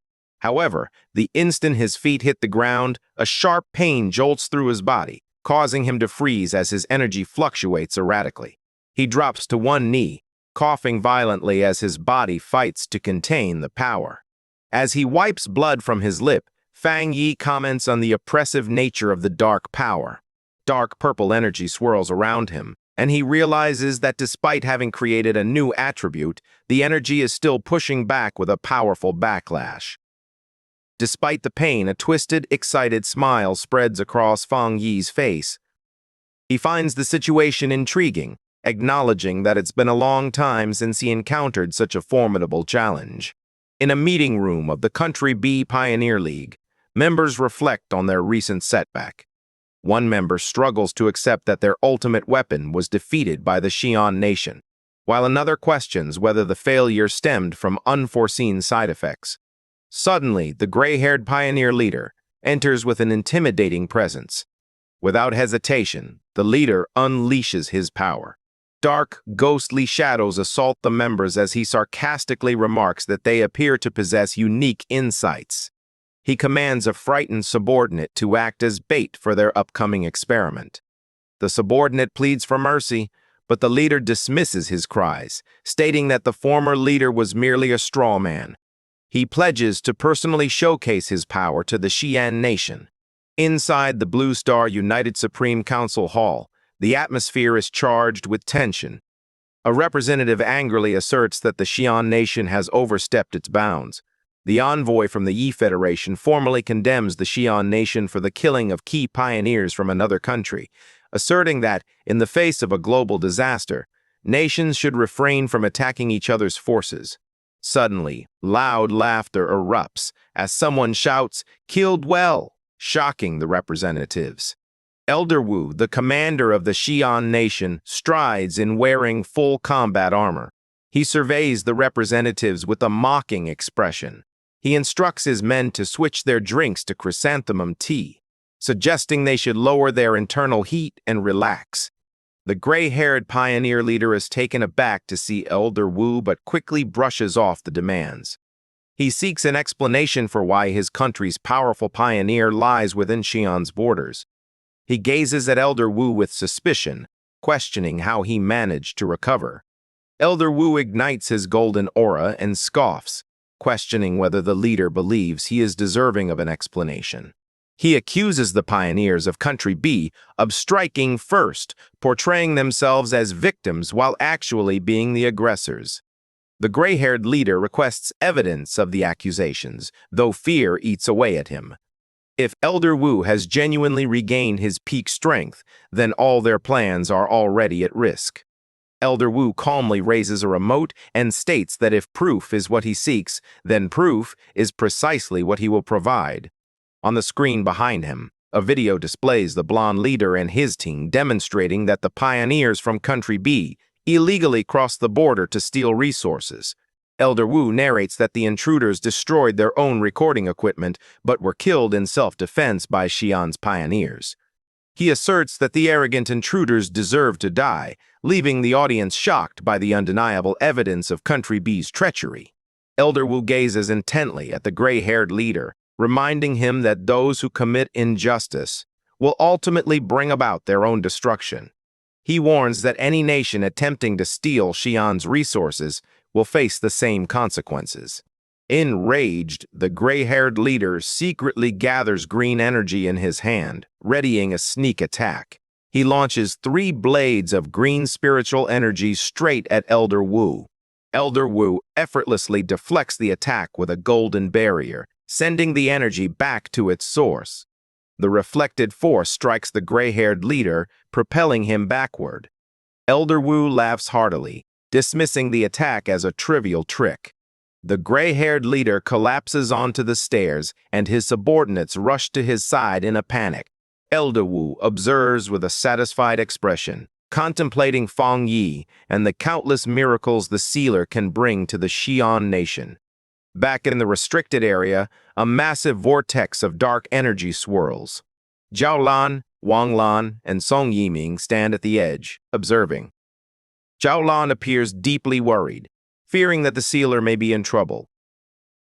However, the instant his feet hit the ground, a sharp pain jolts through his body, causing him to freeze as his energy fluctuates erratically. He drops to one knee, coughing violently as his body fights to contain the power. As he wipes blood from his lip, Fang Yi comments on the oppressive nature of the dark power. Dark purple energy swirls around him, and he realizes that despite having created a new attribute, the energy is still pushing back with a powerful backlash. Despite the pain, a twisted, excited smile spreads across Fang Yi's face. He finds the situation intriguing, acknowledging that it's been a long time since he encountered such a formidable challenge. In a meeting room of the Country B Pioneer League, members reflect on their recent setback. One member struggles to accept that their ultimate weapon was defeated by the Xi'an Nation, while another questions whether the failure stemmed from unforeseen side effects. Suddenly, the gray-haired pioneer leader enters with an intimidating presence. Without hesitation, the leader unleashes his power. Dark, ghostly shadows assault the members as he sarcastically remarks that they appear to possess unique insights. He commands a frightened subordinate to act as bait for their upcoming experiment. The subordinate pleads for mercy, but the leader dismisses his cries, stating that the former leader was merely a straw man. He pledges to personally showcase his power to the Xi'an nation. Inside the Blue Star United Supreme Council Hall, the atmosphere is charged with tension. A representative angrily asserts that the Xi'an nation has overstepped its bounds. The envoy from the Yi Federation formally condemns the Xi'an nation for the killing of key pioneers from another country, asserting that, in the face of a global disaster, nations should refrain from attacking each other's forces. Suddenly, loud laughter erupts as someone shouts, "Killed well," shocking the representatives. Elder Wu, the commander of the Xi'an nation, strides in wearing full combat armor. He surveys the representatives with a mocking expression. He instructs his men to switch their drinks to chrysanthemum tea, suggesting they should lower their internal heat and relax. The gray-haired pioneer leader is taken aback to see Elder Wu but quickly brushes off the demands. He seeks an explanation for why his country's powerful pioneer lies within Xi'an's borders. He gazes at Elder Wu with suspicion, questioning how he managed to recover. Elder Wu ignites his golden aura and scoffs, questioning whether the leader believes he is deserving of an explanation. He accuses the pioneers of Country B of striking first, portraying themselves as victims while actually being the aggressors. The gray-haired leader requests evidence of the accusations, though fear eats away at him. If Elder Wu has genuinely regained his peak strength, then all their plans are already at risk. Elder Wu calmly raises a remote and states that if proof is what he seeks, then proof is precisely what he will provide. On the screen behind him, a video displays the blonde leader and his team demonstrating that the pioneers from Country B illegally crossed the border to steal resources. Elder Wu narrates that the intruders destroyed their own recording equipment but were killed in self-defense by Xi'an's pioneers. He asserts that the arrogant intruders deserve to die, leaving the audience shocked by the undeniable evidence of Country B's treachery. Elder Wu gazes intently at the gray-haired leader, reminding him that those who commit injustice will ultimately bring about their own destruction. He warns that any nation attempting to steal Xi'an's resources will face the same consequences. Enraged, the gray-haired leader secretly gathers green energy in his hand, readying a sneak attack. He launches 3 blades of green spiritual energy straight at Elder Wu. Elder Wu effortlessly deflects the attack with a golden barrier, sending the energy back to its source. The reflected force strikes the gray-haired leader, propelling him backward. Elder Wu laughs heartily, dismissing the attack as a trivial trick. The gray-haired leader collapses onto the stairs, and his subordinates rush to his side in a panic. Elder Wu observes with a satisfied expression, contemplating Feng Yi and the countless miracles the sealer can bring to the Xi'an nation. Back in the restricted area, a massive vortex of dark energy swirls. Zhao Lan, Wang Lan, and Song Yiming stand at the edge, observing. Zhao Lan appears deeply worried, fearing that the sealer may be in trouble.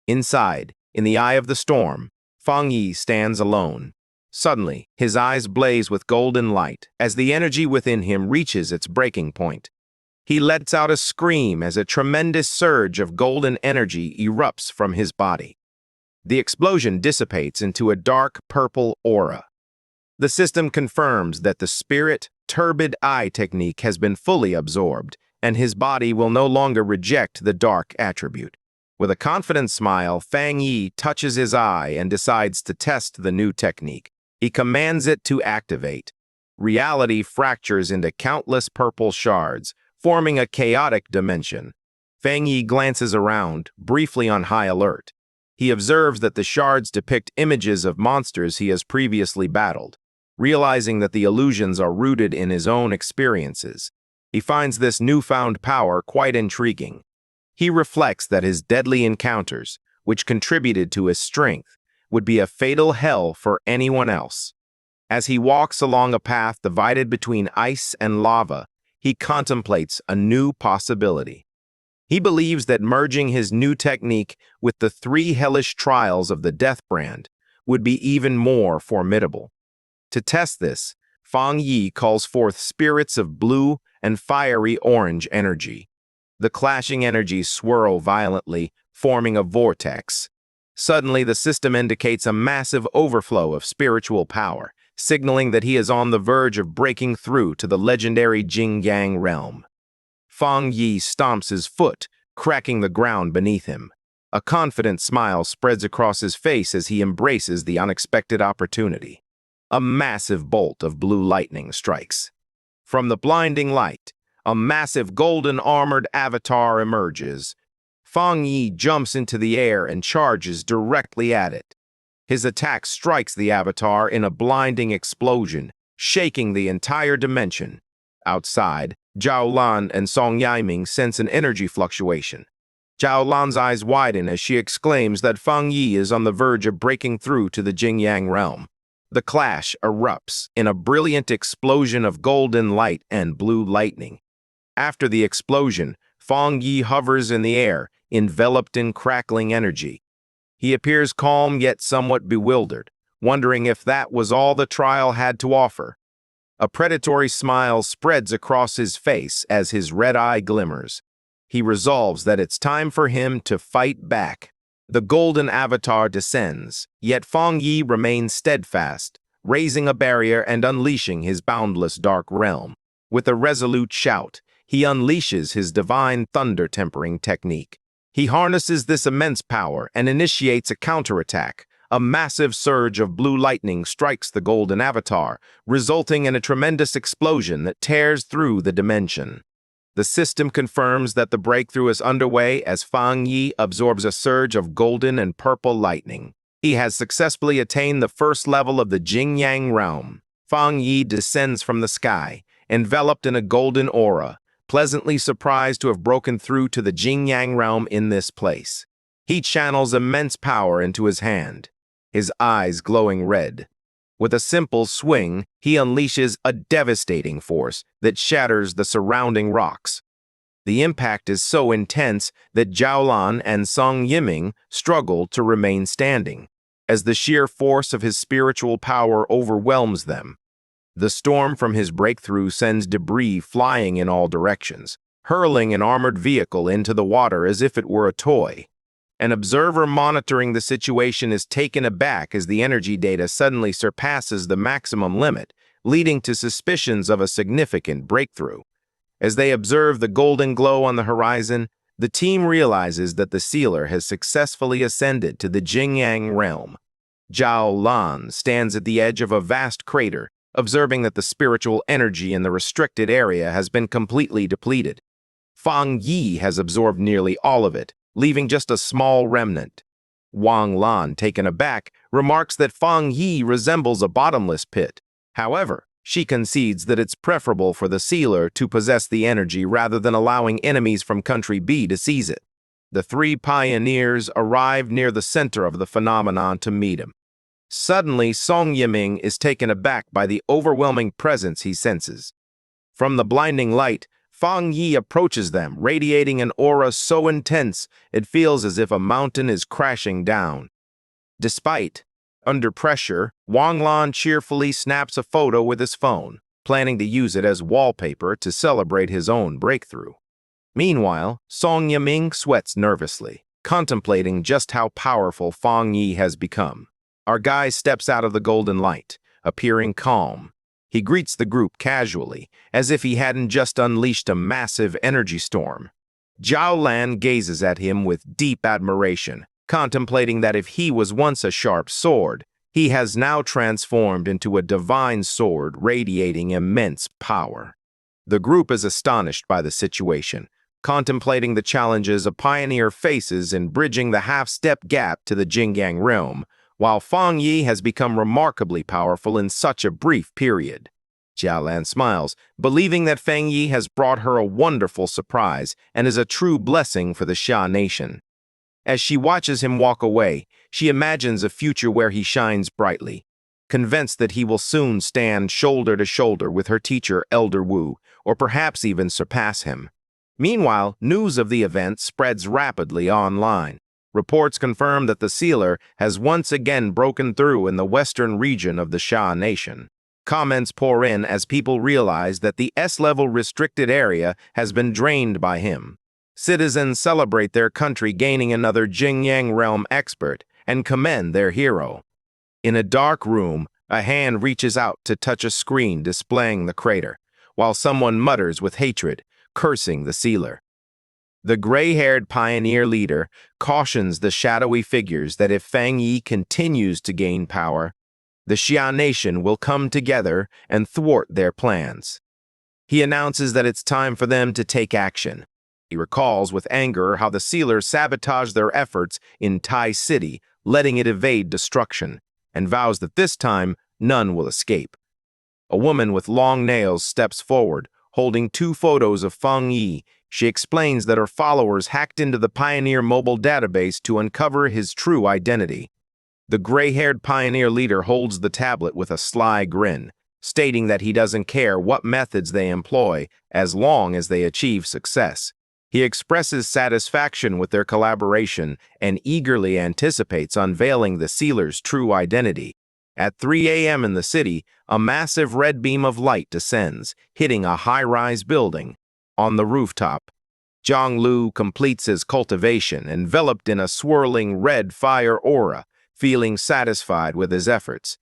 Inside, in the eye of the storm, Feng Yi stands alone. Suddenly, his eyes blaze with golden light as the energy within him reaches its breaking point. He lets out a scream as a tremendous surge of golden energy erupts from his body. The explosion dissipates into a dark purple aura. The system confirms that the Spirit Turbid Eye technique has been fully absorbed, and his body will no longer reject the dark attribute. With a confident smile, Feng Yi touches his eye and decides to test the new technique. He commands it to activate. Reality fractures into countless purple shards, forming a chaotic dimension. Feng Yi glances around, briefly on high alert. He observes that the shards depict images of monsters he has previously battled. Realizing that the illusions are rooted in his own experiences, he finds this newfound power quite intriguing. He reflects that his deadly encounters, which contributed to his strength, would be a fatal hell for anyone else. As he walks along a path divided between ice and lava, he contemplates a new possibility. He believes that merging his new technique with the 3 hellish trials of the Death Brand would be even more formidable. To test this, Fang Yi calls forth spirits of blue and fiery orange energy. The clashing energies swirl violently, forming a vortex. Suddenly, the system indicates a massive overflow of spiritual power, signaling that he is on the verge of breaking through to the legendary Jing-Yang realm. Fang Yi stomps his foot, cracking the ground beneath him. A confident smile spreads across his face as he embraces the unexpected opportunity. A massive bolt of blue lightning strikes. From the blinding light, a massive golden armored avatar emerges. Fang Yi jumps into the air and charges directly at it. His attack strikes the avatar in a blinding explosion, shaking the entire dimension. Outside, Zhao Lan and Song Yiming sense an energy fluctuation. Zhao Lan's eyes widen as she exclaims that Fang Yi is on the verge of breaking through to the Jing-Yang realm. The clash erupts in a brilliant explosion of golden light and blue lightning. After the explosion, Fang Yi hovers in the air, enveloped in crackling energy. He appears calm yet somewhat bewildered, wondering if that was all the trial had to offer. A predatory smile spreads across his face as his red eye glimmers. He resolves that it's time for him to fight back. The golden avatar descends, yet Fang Yi remains steadfast, raising a barrier and unleashing his boundless dark realm. With a resolute shout, he unleashes his divine thunder-tempering technique. He harnesses this immense power and initiates a counterattack. A massive surge of blue lightning strikes the golden avatar, resulting in a tremendous explosion that tears through the dimension. The system confirms that the breakthrough is underway as Fang Yi absorbs a surge of golden and purple lightning. He has successfully attained the first level of the Jing-Yang realm. Fang Yi descends from the sky, enveloped in a golden aura, pleasantly surprised to have broken through to the Jing-Yang realm in this place. He channels immense power into his hand, his eyes glowing red. With a simple swing, he unleashes a devastating force that shatters the surrounding rocks. The impact is so intense that Zhao Lan and Song Yiming struggle to remain standing, as the sheer force of his spiritual power overwhelms them. The storm from his breakthrough sends debris flying in all directions, hurling an armored vehicle into the water as if it were a toy. An observer monitoring the situation is taken aback as the energy data suddenly surpasses the maximum limit, leading to suspicions of a significant breakthrough. As they observe the golden glow on the horizon, the team realizes that the sealer has successfully ascended to the Jing-Yang realm. Zhao Lan stands at the edge of a vast crater, observing that the spiritual energy in the restricted area has been completely depleted. Fang Yi has absorbed nearly all of it, leaving just a small remnant. Wang Lan, taken aback, remarks that Fang Yi resembles a bottomless pit. However, she concedes that it's preferable for the sealer to possess the energy rather than allowing enemies from Country B to seize it. The 3 pioneers arrive near the center of the phenomenon to meet him. Suddenly, Song Yiming is taken aback by the overwhelming presence he senses. From the blinding light, Fang Yi approaches them, radiating an aura so intense it feels as if a mountain is crashing down. Under pressure, Wang Lan cheerfully snaps a photo with his phone, planning to use it as wallpaper to celebrate his own breakthrough. Meanwhile, Song Yiming sweats nervously, contemplating just how powerful Fang Yi has become. Our guy steps out of the golden light, appearing calm. He greets the group casually, as if he hadn't just unleashed a massive energy storm. Zhao Lan gazes at him with deep admiration, contemplating that if he was once a sharp sword, he has now transformed into a divine sword radiating immense power. The group is astonished by the situation, contemplating the challenges a pioneer faces in bridging the half-step gap to the Jing-Yang realm, while Fang Yi has become remarkably powerful in such a brief period. Zhao Lan smiles, believing that Fang Yi has brought her a wonderful surprise and is a true blessing for the Xia nation. As she watches him walk away, she imagines a future where he shines brightly, convinced that he will soon stand shoulder to shoulder with her teacher, Elder Wu, or perhaps even surpass him. Meanwhile, news of the event spreads rapidly online. Reports confirm that the sealer has once again broken through in the western region of the Xia Nation. Comments pour in as people realize that the S-level restricted area has been drained by him. Citizens celebrate their country gaining another Jingyang realm expert and commend their hero. In a dark room, a hand reaches out to touch a screen displaying the crater, while someone mutters with hatred, cursing the sealer. The gray-haired pioneer leader cautions the shadowy figures that if Fang Yi continues to gain power, the Xia Nation will come together and thwart their plans. He announces that it's time for them to take action. He recalls with anger how the sealer sabotaged their efforts in Tai City, letting it evade destruction, and vows that this time none will escape. A woman with long nails steps forward, holding 2 photos of Fang Yi. She explains that her followers hacked into the Pioneer mobile database to uncover his true identity. The gray-haired pioneer leader holds the tablet with a sly grin, stating that he doesn't care what methods they employ as long as they achieve success. He expresses satisfaction with their collaboration and eagerly anticipates unveiling the sealer's true identity. At 3 a.m. in the city, a massive red beam of light descends, hitting a high-rise building. On the rooftop, Zhang Lu completes his cultivation, enveloped in a swirling red fire aura, feeling satisfied with his efforts.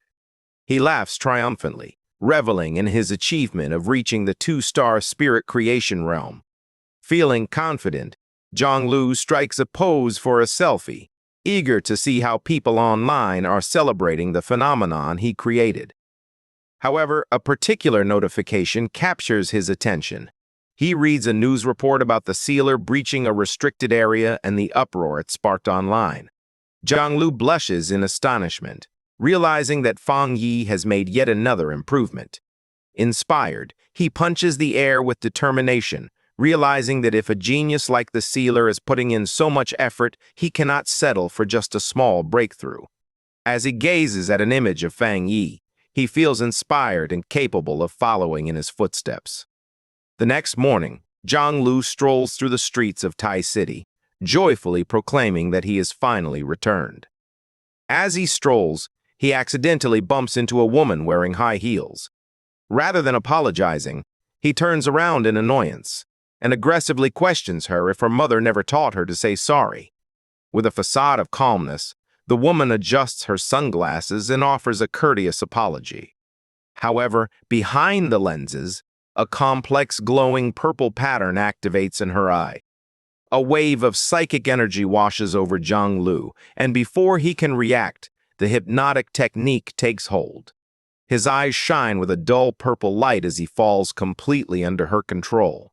He laughs triumphantly, reveling in his achievement of reaching the 2-star spirit creation realm. Feeling confident, Zhang Lu strikes a pose for a selfie, eager to see how people online are celebrating the phenomenon he created. However, a particular notification captures his attention. He reads a news report about the sealer breaching a restricted area and the uproar it sparked online. Zhang Lu blushes in astonishment, realizing that Fang Yi has made yet another improvement. Inspired, he punches the air with determination, realizing that if a genius like the sealer is putting in so much effort, he cannot settle for just a small breakthrough. As he gazes at an image of Fang Yi, he feels inspired and capable of following in his footsteps. The next morning, Zhang Lu strolls through the streets of Tai City, joyfully proclaiming that he is finally returned. As he strolls, he accidentally bumps into a woman wearing high heels. Rather than apologizing, he turns around in annoyance and aggressively questions her if her mother never taught her to say sorry. With a facade of calmness, the woman adjusts her sunglasses and offers a courteous apology. However, behind the lenses, a complex glowing purple pattern activates in her eye. A wave of psychic energy washes over Zhang Lu, and before he can react, the hypnotic technique takes hold. His eyes shine with a dull purple light as he falls completely under her control.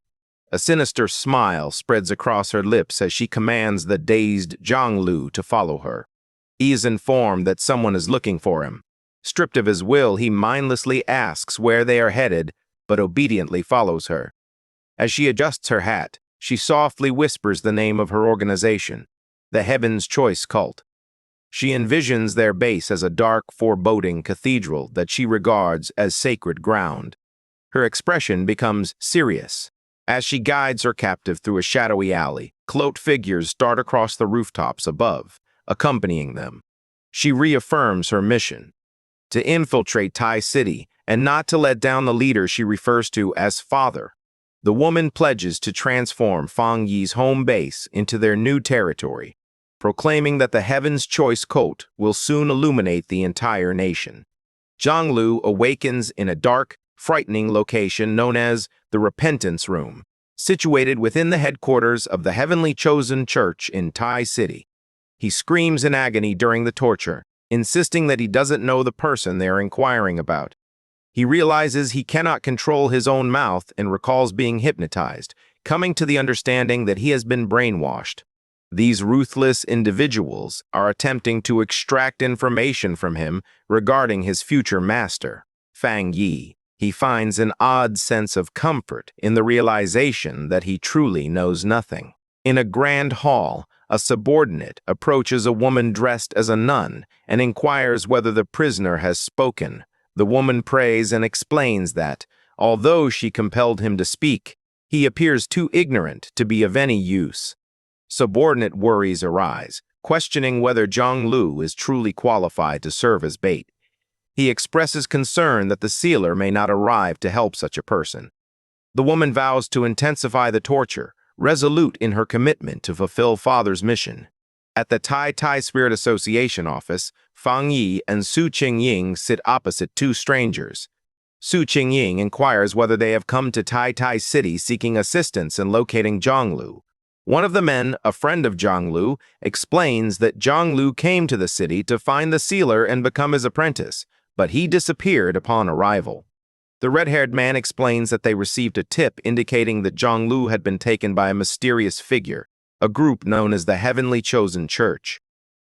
A sinister smile spreads across her lips as she commands the dazed Zhang Lu to follow her. He is informed that someone is looking for him. Stripped of his will, he mindlessly asks where they are headed, but obediently follows her. As she adjusts her hat, she softly whispers the name of her organization, the Heaven's Choice Cult. She envisions their base as a dark, foreboding cathedral that she regards as sacred ground. Her expression becomes serious. As she guides her captive through a shadowy alley, cloaked figures dart across the rooftops above, accompanying them. She reaffirms her mission: to infiltrate Tai City and not to let down the leader she refers to as father. The woman pledges to transform Fang Yi's home base into their new territory, proclaiming that the Heaven's Choice Cult will soon illuminate the entire nation. Zhang Lu awakens in a dark, frightening location known as the Repentance Room, situated within the headquarters of the Heavenly Chosen Church in Tai City. He screams in agony during the torture, insisting that he doesn't know the person they are inquiring about. He realizes he cannot control his own mouth and recalls being hypnotized, coming to the understanding that he has been brainwashed. These ruthless individuals are attempting to extract information from him regarding his future master, Fang Yi. He finds an odd sense of comfort in the realization that he truly knows nothing. In a grand hall, a subordinate approaches a woman dressed as a nun and inquires whether the prisoner has spoken. The woman prays and explains that, although she compelled him to speak, he appears too ignorant to be of any use. Subordinate worries arise, questioning whether Zhang Lu is truly qualified to serve as bait. He expresses concern that the sealer may not arrive to help such a person. The woman vows to intensify the torture, resolute in her commitment to fulfill Father's mission. At the Tai Spirit Association office, Fang Yi and Su Qingying sit opposite two strangers. Su Qingying inquires whether they have come to Tai City seeking assistance in locating Zhang Lu. One of the men, a friend of Zhang Lu, explains that Zhang Lu came to the city to find the sealer and become his apprentice, but he disappeared upon arrival. The red-haired man explains that they received a tip indicating that Zhang Lu had been taken by a mysterious figure, a group known as the Heavenly Chosen Church.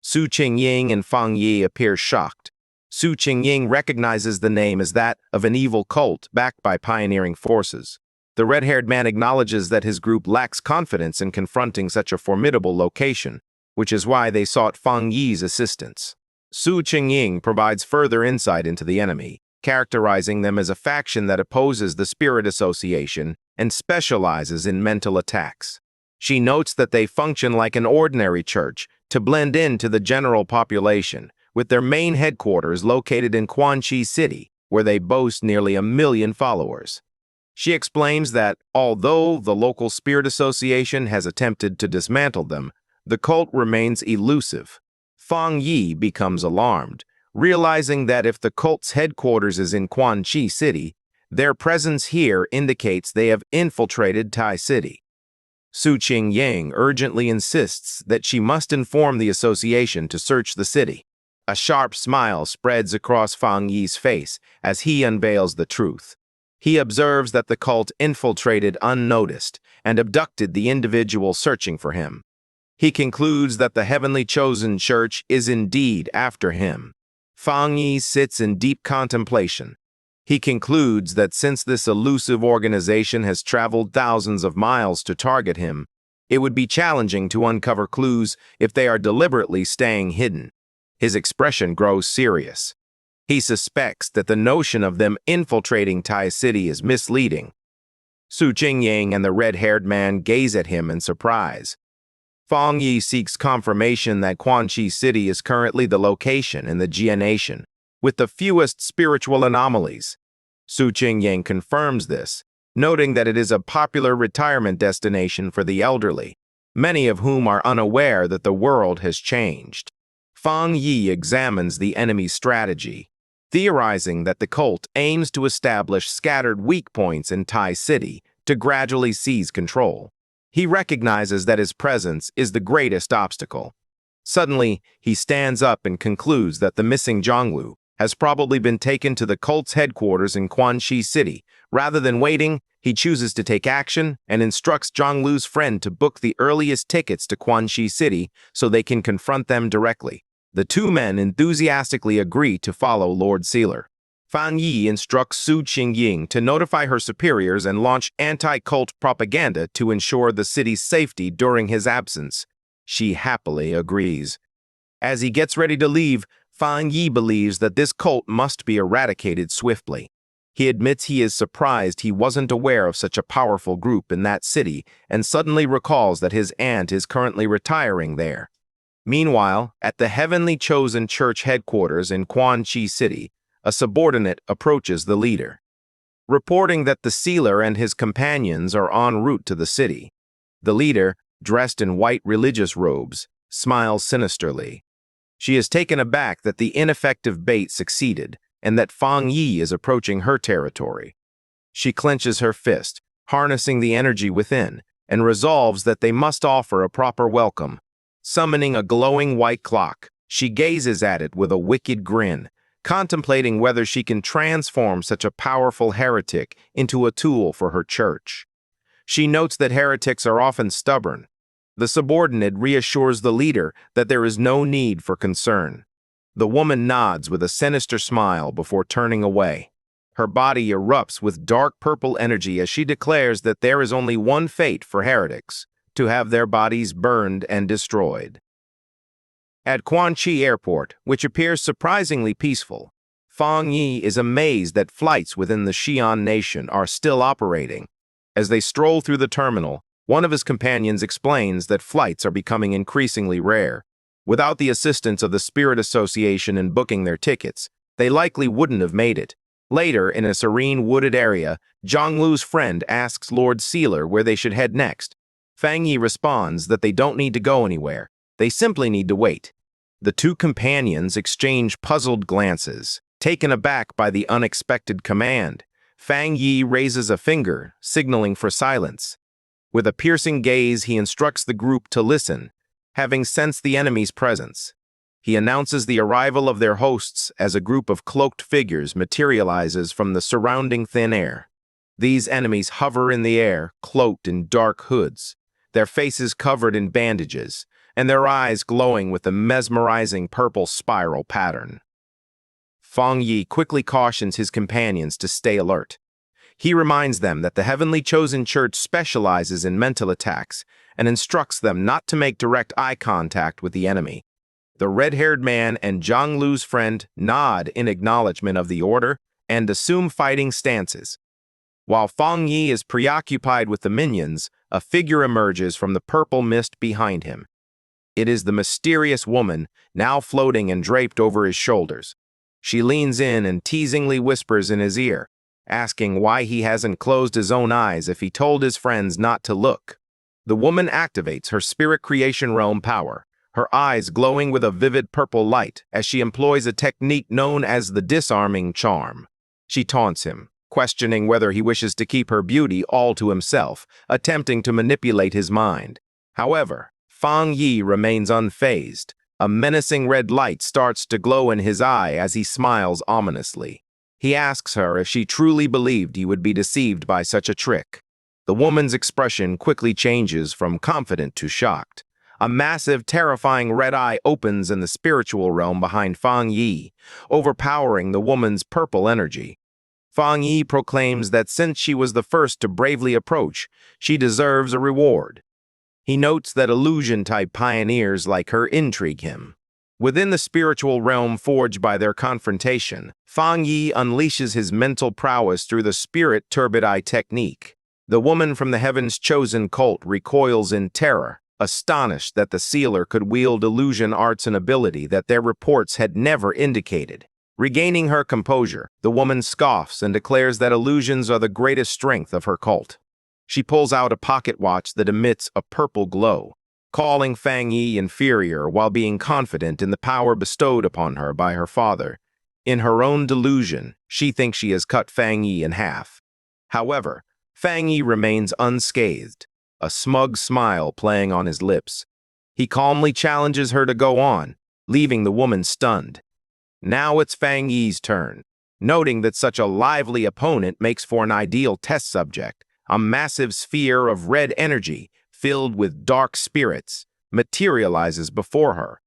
Su Qingying and Fang Yi appear shocked. Su Qingying recognizes the name as that of an evil cult backed by pioneering forces. The red-haired man acknowledges that his group lacks confidence in confronting such a formidable location, which is why they sought Fang Yi's assistance. Su Qingying provides further insight into the enemy, characterizing them as a faction that opposes the Spirit Association and specializes in mental attacks. She notes that they function like an ordinary church to blend into the general population, with their main headquarters located in Quanxi City, where they boast nearly 1 million followers. She explains that, although the local Spirit Association has attempted to dismantle them, the cult remains elusive. Fang Yi becomes alarmed, realizing that if the cult's headquarters is in Quanxi City, their presence here indicates they have infiltrated Tai City. Su Qingying urgently insists that she must inform the association to search the city. A sharp smile spreads across Fang Yi's face as he unveils the truth. He observes that the cult infiltrated unnoticed and abducted the individual searching for him. He concludes that the Heavenly Chosen Church is indeed after him. Fang Yi sits in deep contemplation. He concludes that since this elusive organization has traveled thousands of miles to target him, it would be challenging to uncover clues if they are deliberately staying hidden. His expression grows serious. He suspects that the notion of them infiltrating Tai City is misleading. Su Qingying and the red-haired man gaze at him in surprise. Fang Yi seeks confirmation that Quanxi City is currently the location in the Jia Nation, with the fewest spiritual anomalies. Su Qingying confirms this, noting that it is a popular retirement destination for the elderly, many of whom are unaware that the world has changed. Fang Yi examines the enemy's strategy, theorizing that the cult aims to establish scattered weak points in Tai City to gradually seize control. He recognizes that his presence is the greatest obstacle. Suddenly, he stands up and concludes that the missing Zhang Lu has probably been taken to the cult's headquarters in Quanxi City. Rather than waiting, he chooses to take action and instructs Zhang Lu's friend to book the earliest tickets to Quanxi City so they can confront them directly. The two men enthusiastically agree to follow Lord Sealer. Fang Yi instructs Su Qingying to notify her superiors and launch anti-cult propaganda to ensure the city's safety during his absence. She happily agrees. As he gets ready to leave, Fang Yi believes that this cult must be eradicated swiftly. He admits he is surprised he wasn't aware of such a powerful group in that city and suddenly recalls that his aunt is currently retiring there. Meanwhile, at the Heavenly Chosen Church headquarters in Quanxi City, a subordinate approaches the leader, reporting that the sealer and his companions are en route to the city. The leader, dressed in white religious robes, smiles sinisterly. She is taken aback that the ineffective bait succeeded and that Fang Yi is approaching her territory. She clenches her fist, harnessing the energy within, and resolves that they must offer a proper welcome. Summoning a glowing white clock, she gazes at it with a wicked grin, contemplating whether she can transform such a powerful heretic into a tool for her church. She notes that heretics are often stubborn. The subordinate reassures the leader that there is no need for concern. The woman nods with a sinister smile before turning away. Her body erupts with dark purple energy as she declares that there is only one fate for heretics: to have their bodies burned and destroyed. At Quanchi Airport, which appears surprisingly peaceful, Fang Yi is amazed that flights within the Xi'an nation are still operating. As they stroll through the terminal, one of his companions explains that flights are becoming increasingly rare. Without the assistance of the Spirit Association in booking their tickets, they likely wouldn't have made it. Later, in a serene wooded area, Zhonglu's friend asks Lord Sealer where they should head next. Fang Yi responds that they don't need to go anywhere. They simply need to wait. The two companions exchange puzzled glances. Taken aback by the unexpected command, Fang Yi raises a finger, signaling for silence. With a piercing gaze, he instructs the group to listen, having sensed the enemy's presence. He announces the arrival of their hosts as a group of cloaked figures materializes from the surrounding thin air. These enemies hover in the air, cloaked in dark hoods, their faces covered in bandages, and their eyes glowing with a mesmerizing purple spiral pattern. Fang Yi quickly cautions his companions to stay alert. He reminds them that the Heavenly Chosen Church specializes in mental attacks and instructs them not to make direct eye contact with the enemy. The red-haired man and Zhonglu's friend nod in acknowledgement of the order and assume fighting stances. While Fang Yi is preoccupied with the minions, a figure emerges from the purple mist behind him. It is the mysterious woman, now floating and draped over his shoulders. She leans in and teasingly whispers in his ear, asking why he hasn't closed his own eyes if he told his friends not to look. The woman activates her spirit creation realm power, her eyes glowing with a vivid purple light as she employs a technique known as the disarming charm. She taunts him, questioning whether he wishes to keep her beauty all to himself, attempting to manipulate his mind. However, Fang Yi remains unfazed. A menacing red light starts to glow in his eye as he smiles ominously. He asks her if she truly believed he would be deceived by such a trick. The woman's expression quickly changes from confident to shocked. A massive, terrifying red eye opens in the spiritual realm behind Fang Yi, overpowering the woman's purple energy. Fang Yi proclaims that since she was the first to bravely approach, she deserves a reward. He notes that illusion-type pioneers like her intrigue him. Within the spiritual realm forged by their confrontation, Fang Yi unleashes his mental prowess through the spirit turbid eye technique. The woman from the Heaven's Chosen cult recoils in terror, astonished that the sealer could wield illusion arts and ability that their reports had never indicated. Regaining her composure, the woman scoffs and declares that illusions are the greatest strength of her cult. She pulls out a pocket watch that emits a purple glow, calling Fang Yi inferior while being confident in the power bestowed upon her by her father. In her own delusion, she thinks she has cut Fang Yi in half. However, Fang Yi remains unscathed, a smug smile playing on his lips. He calmly challenges her to go on, leaving the woman stunned. Now it's Fang Yi's turn. Noting that such a lively opponent makes for an ideal test subject, a massive sphere of red energy, filled with dark spirits, materializes before her.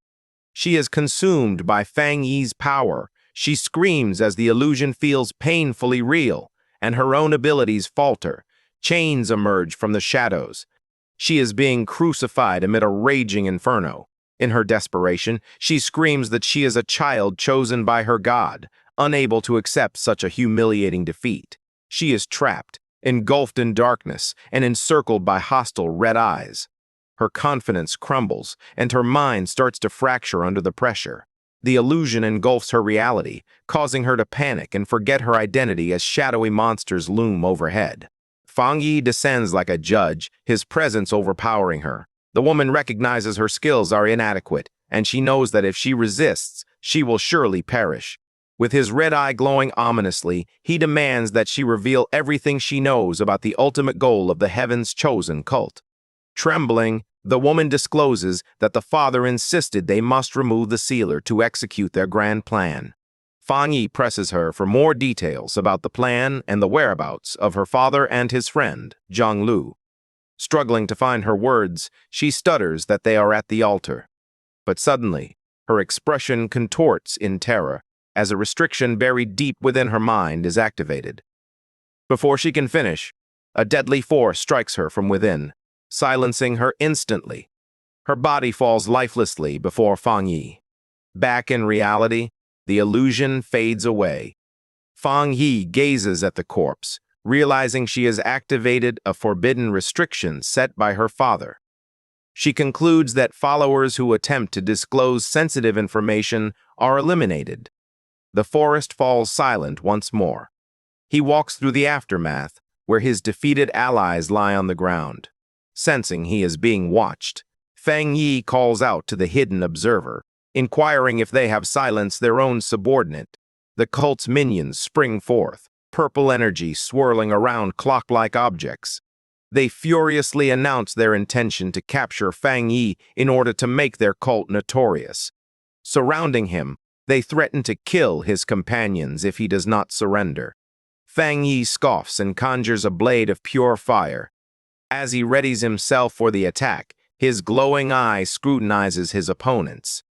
She is consumed by Fang Yi's power. She screams as the illusion feels painfully real, and her own abilities falter. Chains emerge from the shadows. She is being crucified amid a raging inferno. In her desperation, she screams that she is a child chosen by her God, unable to accept such a humiliating defeat. She is trapped, engulfed in darkness, and encircled by hostile red eyes. Her confidence crumbles, and her mind starts to fracture under the pressure. The illusion engulfs her reality, causing her to panic and forget her identity as shadowy monsters loom overhead. Fang Yi descends like a judge, his presence overpowering her. The woman recognizes her skills are inadequate, and she knows that if she resists, she will surely perish. With his red eye glowing ominously, he demands that she reveal everything she knows about the ultimate goal of the Heaven's Chosen cult. Trembling, the woman discloses that the father insisted they must remove the sealer to execute their grand plan. Fang Yi presses her for more details about the plan and the whereabouts of her father and his friend, Zhonglu. Struggling to find her words, she stutters that they are at the altar. But suddenly, her expression contorts in terror, as a restriction buried deep within her mind is activated. Before she can finish, a deadly force strikes her from within. silencing her instantly. Her body falls lifelessly before Fang Yi. Back in reality, the illusion fades away. Fang Yi gazes at the corpse, realizing she has activated a forbidden restriction set by her father. She concludes that followers who attempt to disclose sensitive information are eliminated. The forest falls silent once more. He walks through the aftermath, where his defeated allies lie on the ground. Sensing he is being watched, Fang Yi calls out to the hidden observer, inquiring if they have silenced their own subordinate. The cult's minions spring forth, purple energy swirling around clock-like objects. They furiously announce their intention to capture Fang Yi in order to make their cult notorious. Surrounding him, they threaten to kill his companions if he does not surrender. Fang Yi scoffs and conjures a blade of pure fire. As he readies himself for the attack, his glowing eye scrutinizes his opponents.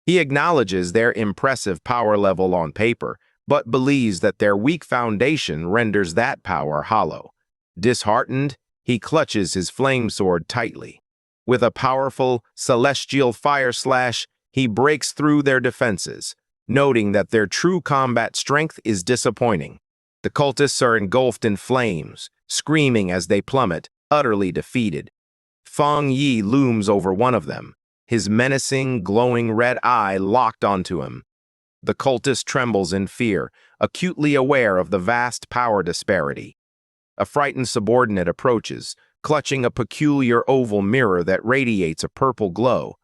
He acknowledges their impressive power level on paper, but believes that their weak foundation renders that power hollow. Disheartened, he clutches his flame sword tightly. With a powerful, celestial fire slash, he breaks through their defenses, noting that their true combat strength is disappointing. The cultists are engulfed in flames, screaming as they plummet, utterly defeated. Fang Yi looms over one of them, his menacing, glowing red eye locked onto him. The cultist trembles in fear, acutely aware of the vast power disparity. A frightened subordinate approaches, clutching a peculiar oval mirror that radiates a purple glow.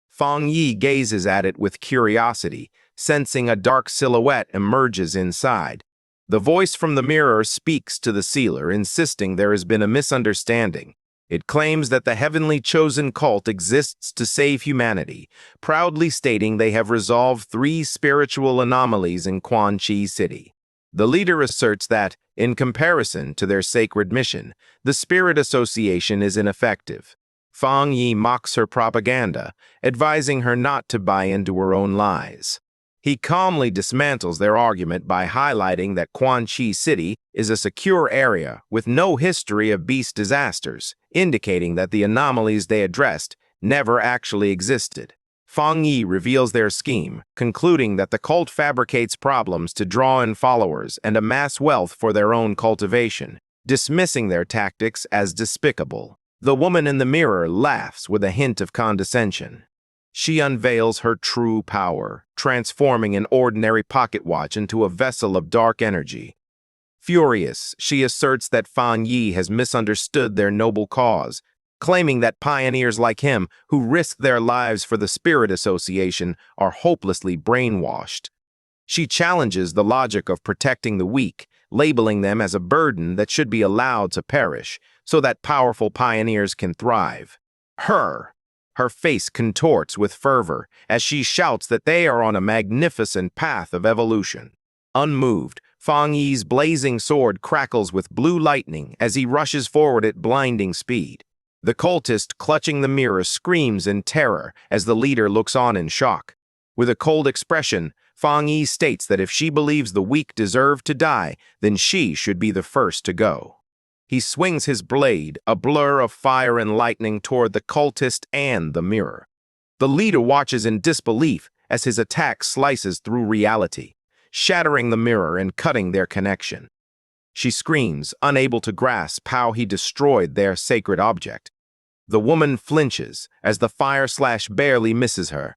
Fang Yi gazes at it with curiosity, sensing a dark silhouette emerges inside. The voice from the mirror speaks to the sealer, insisting there has been a misunderstanding. It claims that the heavenly chosen cult exists to save humanity, proudly stating they have resolved 3 spiritual anomalies in Quan Chi City. The leader asserts that, in comparison to their sacred mission, the Spirit Association is ineffective. Fang Yi mocks her propaganda, advising her not to buy into her own lies. He calmly dismantles their argument by highlighting that Quan Chi City is a secure area with no history of beast disasters, indicating that the anomalies they addressed never actually existed. Fang Yi reveals their scheme, concluding that the cult fabricates problems to draw in followers and amass wealth for their own cultivation, dismissing their tactics as despicable. The woman in the mirror laughs with a hint of condescension. She unveils her true power, transforming an ordinary pocket watch into a vessel of dark energy. Furious, she asserts that Fang Yi has misunderstood their noble cause, claiming that pioneers like him who risk their lives for the Spirit Association are hopelessly brainwashed. She challenges the logic of protecting the weak, labeling them as a burden that should be allowed to perish so that powerful pioneers can thrive. Her face contorts with fervor as she shouts that they are on a magnificent path of evolution. Unmoved, Fang Yi's blazing sword crackles with blue lightning as he rushes forward at blinding speed. The cultist clutching the mirror screams in terror as the leader looks on in shock. With a cold expression, Fang Yi states that if she believes the weak deserve to die, then she should be the first to go. He swings his blade, a blur of fire and lightning, toward the cultist and the mirror. The leader watches in disbelief as his attack slices through reality, shattering the mirror and cutting their connection. She screams, unable to grasp how he destroyed their sacred object. The woman flinches as the fire slash barely misses her.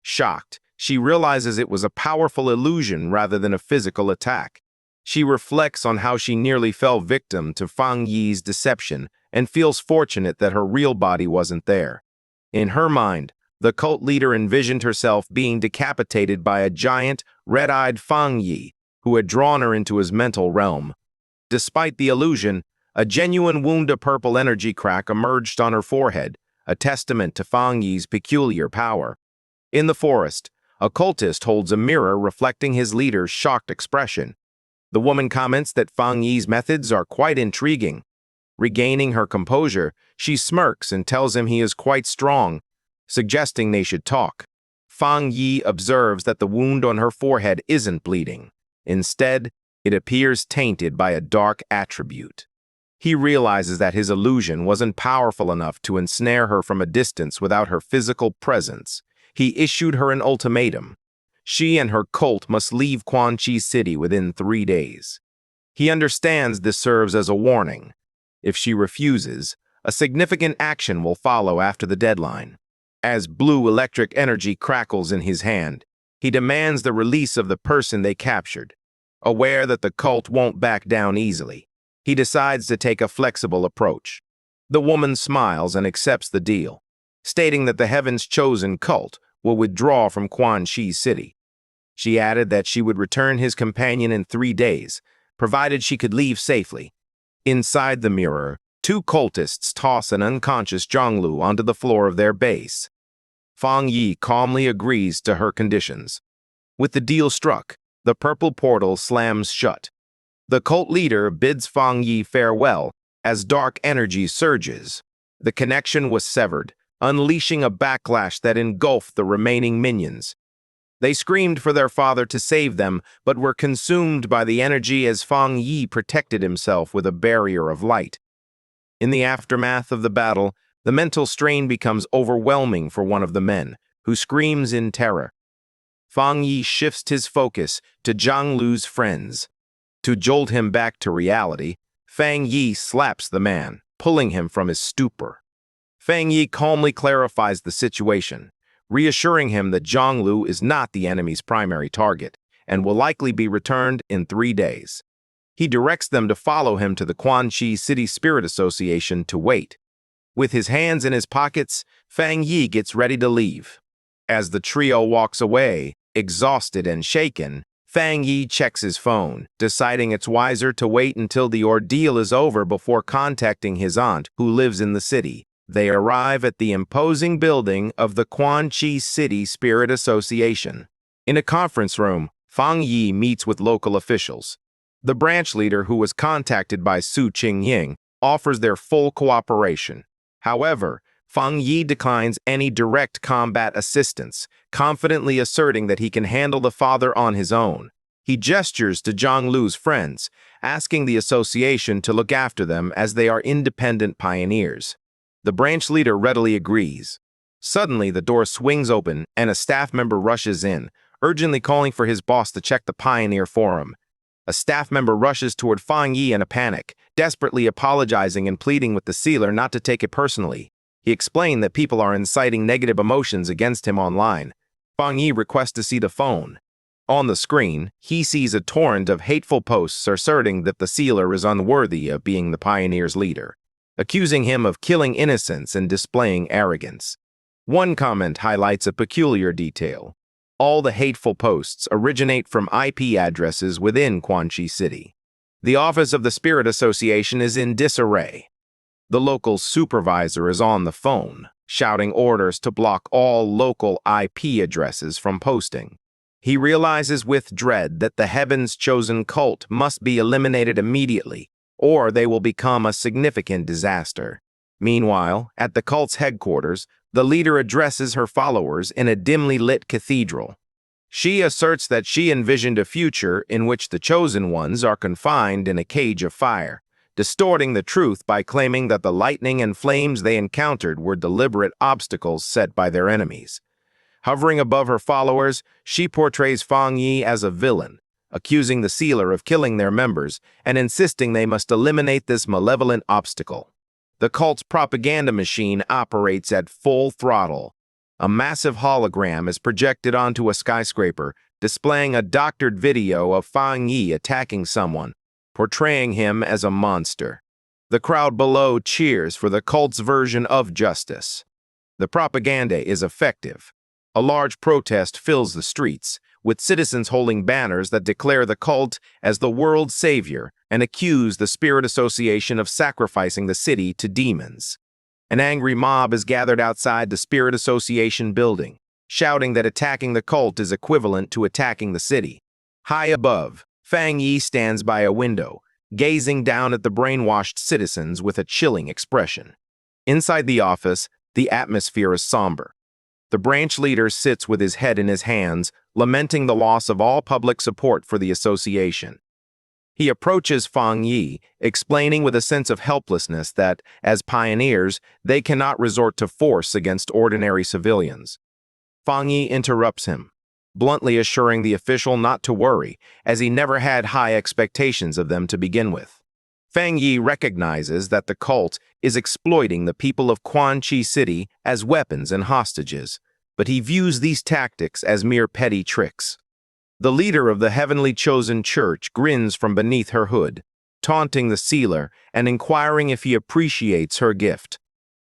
Shocked, she realizes it was a powerful illusion rather than a physical attack. She reflects on how she nearly fell victim to Fang Yi's deception and feels fortunate that her real body wasn't there. In her mind, the cult leader envisioned herself being decapitated by a giant, red-eyed Fang Yi who had drawn her into his mental realm. Despite the illusion, a genuine wound of purple energy crack emerged on her forehead, a testament to Fang Yi's peculiar power. In the forest, a cultist holds a mirror reflecting his leader's shocked expression. The woman comments that Fang Yi's methods are quite intriguing. Regaining her composure, she smirks and tells him he is quite strong, suggesting they should talk. Fang Yi observes that the wound on her forehead isn't bleeding. Instead, it appears tainted by a dark attribute. He realizes that his illusion wasn't powerful enough to ensnare her from a distance without her physical presence. He issued her an ultimatum. She and her cult must leave Quan Chi City within 3 days. He understands this serves as a warning. If she refuses, a significant action will follow after the deadline. As blue electric energy crackles in his hand, he demands the release of the person they captured. Aware that the cult won't back down easily, he decides to take a flexible approach. The woman smiles and accepts the deal, stating that the Heaven's Chosen cult will withdraw from Quan Chi City. She added that she would return his companion in 3 days, provided she could leave safely. Inside the mirror, 2 cultists toss an unconscious Zhonglu onto the floor of their base. Fang Yi calmly agrees to her conditions. With the deal struck, the purple portal slams shut. The cult leader bids Fang Yi farewell as dark energy surges. The connection was severed, unleashing a backlash that engulfed the remaining minions. They screamed for their father to save them, but were consumed by the energy as Fang Yi protected himself with a barrier of light. In the aftermath of the battle, the mental strain becomes overwhelming for one of the men, who screams in terror. Fang Yi shifts his focus to Zhang Lu's friends. To jolt him back to reality, Fang Yi slaps the man, pulling him from his stupor. Fang Yi calmly clarifies the situation, reassuring him that Zhang Lu is not the enemy's primary target and will likely be returned in 3 days. He directs them to follow him to the Quan Chi City Spirit Association to wait. With his hands in his pockets, Fang Yi gets ready to leave. As the trio walks away, exhausted and shaken, Fang Yi checks his phone, deciding it's wiser to wait until the ordeal is over before contacting his aunt, who lives in the city. They arrive at the imposing building of the Quan Chi City Spirit Association. In a conference room, Fang Yi meets with local officials. The branch leader, who was contacted by Su Qingying, offers their full cooperation. However, Fang Yi declines any direct combat assistance, confidently asserting that he can handle the father on his own. He gestures to Zhang Lu's friends, asking the association to look after them as they are independent pioneers. The branch leader readily agrees. Suddenly, the door swings open and a staff member rushes in, urgently calling for his boss to check the pioneer forum. A staff member rushes toward Fang Yi in a panic, desperately apologizing and pleading with the sealer not to take it personally. He explained that people are inciting negative emotions against him online. Fang Yi requests to see the phone. On the screen, he sees a torrent of hateful posts asserting that the sealer is unworthy of being the pioneer's leader, accusing him of killing innocents and displaying arrogance. One comment highlights a peculiar detail. All the hateful posts originate from IP addresses within Quan Chi City. The office of the Spirit Association is in disarray. The local supervisor is on the phone, shouting orders to block all local IP addresses from posting. He realizes with dread that the Heaven's Chosen cult must be eliminated immediately, or they will become a significant disaster. Meanwhile, at the cult's headquarters, the leader addresses her followers in a dimly lit cathedral. She asserts that she envisioned a future in which the chosen ones are confined in a cage of fire, distorting the truth by claiming that the lightning and flames they encountered were deliberate obstacles set by their enemies. Hovering above her followers, she portrays Fang Yi as a villain, accusing the sealer of killing their members and insisting they must eliminate this malevolent obstacle. The cult's propaganda machine operates at full throttle. A massive hologram is projected onto a skyscraper, displaying a doctored video of Fang Yi attacking someone, portraying him as a monster. The crowd below cheers for the cult's version of justice. The propaganda is effective. A large protest fills the streets, with citizens holding banners that declare the cult as the world's savior and accuse the Spirit Association of sacrificing the city to demons. An angry mob is gathered outside the Spirit Association building, shouting that attacking the cult is equivalent to attacking the city. High above, Fang Yi stands by a window, gazing down at the brainwashed citizens with a chilling expression. Inside the office, the atmosphere is somber. The branch leader sits with his head in his hands, lamenting the loss of all public support for the association. He approaches Fang Yi, explaining with a sense of helplessness that, as pioneers, they cannot resort to force against ordinary civilians. Fang Yi interrupts him, bluntly assuring the official not to worry, as he never had high expectations of them to begin with. Fang Yi recognizes that the cult is exploiting the people of Quan-Chi City as weapons and hostages, but he views these tactics as mere petty tricks. The leader of the heavenly chosen church grins from beneath her hood, taunting the sealer and inquiring if he appreciates her gift.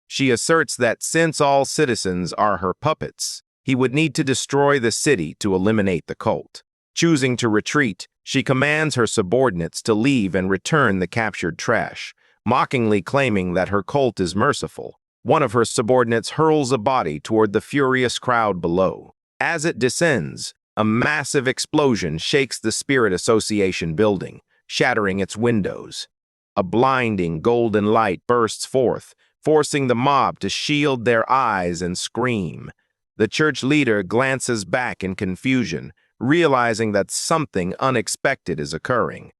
She asserts that since all citizens are her puppets, he would need to destroy the city to eliminate the cult. Choosing to retreat, she commands her subordinates to leave and return the captured trash, mockingly claiming that her cult is merciful. One of her subordinates hurls a body toward the furious crowd below. As it descends, a massive explosion shakes the Spirit Association building, shattering its windows. A blinding golden light bursts forth, forcing the mob to shield their eyes and scream. The church leader glances back in confusion, realizing that something unexpected is occurring.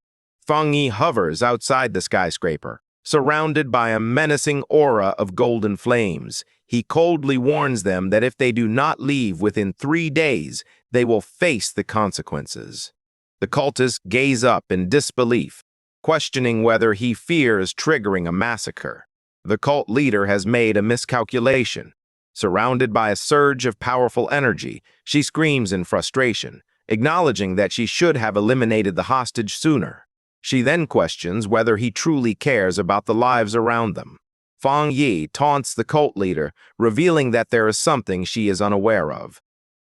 Fang Yi hovers outside the skyscraper, surrounded by a menacing aura of golden flames. He coldly warns them that if they do not leave within 3 days, they will face the consequences. The cultists gaze up in disbelief, questioning whether he fears triggering a massacre. The cult leader has made a miscalculation. Surrounded by a surge of powerful energy, she screams in frustration, acknowledging that she should have eliminated the hostage sooner. She then questions whether he truly cares about the lives around them. Fang Yi taunts the cult leader, revealing that there is something she is unaware of.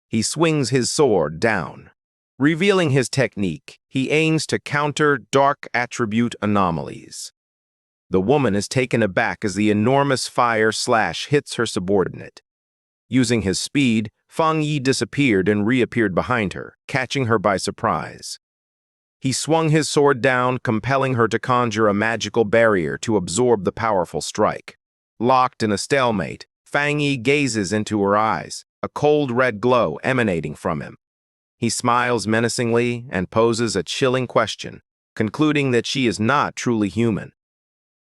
He swings his sword down. Revealing his technique, he aims to counter dark attribute anomalies. The woman is taken aback as the enormous fire slash hits her subordinate. Using his speed, Fang Yi disappeared and reappeared behind her, catching her by surprise. He swung his sword down, compelling her to conjure a magical barrier to absorb the powerful strike. Locked in a stalemate, Fang Yi gazes into her eyes, a cold red glow emanating from him. He smiles menacingly and poses a chilling question, concluding that she is not truly human.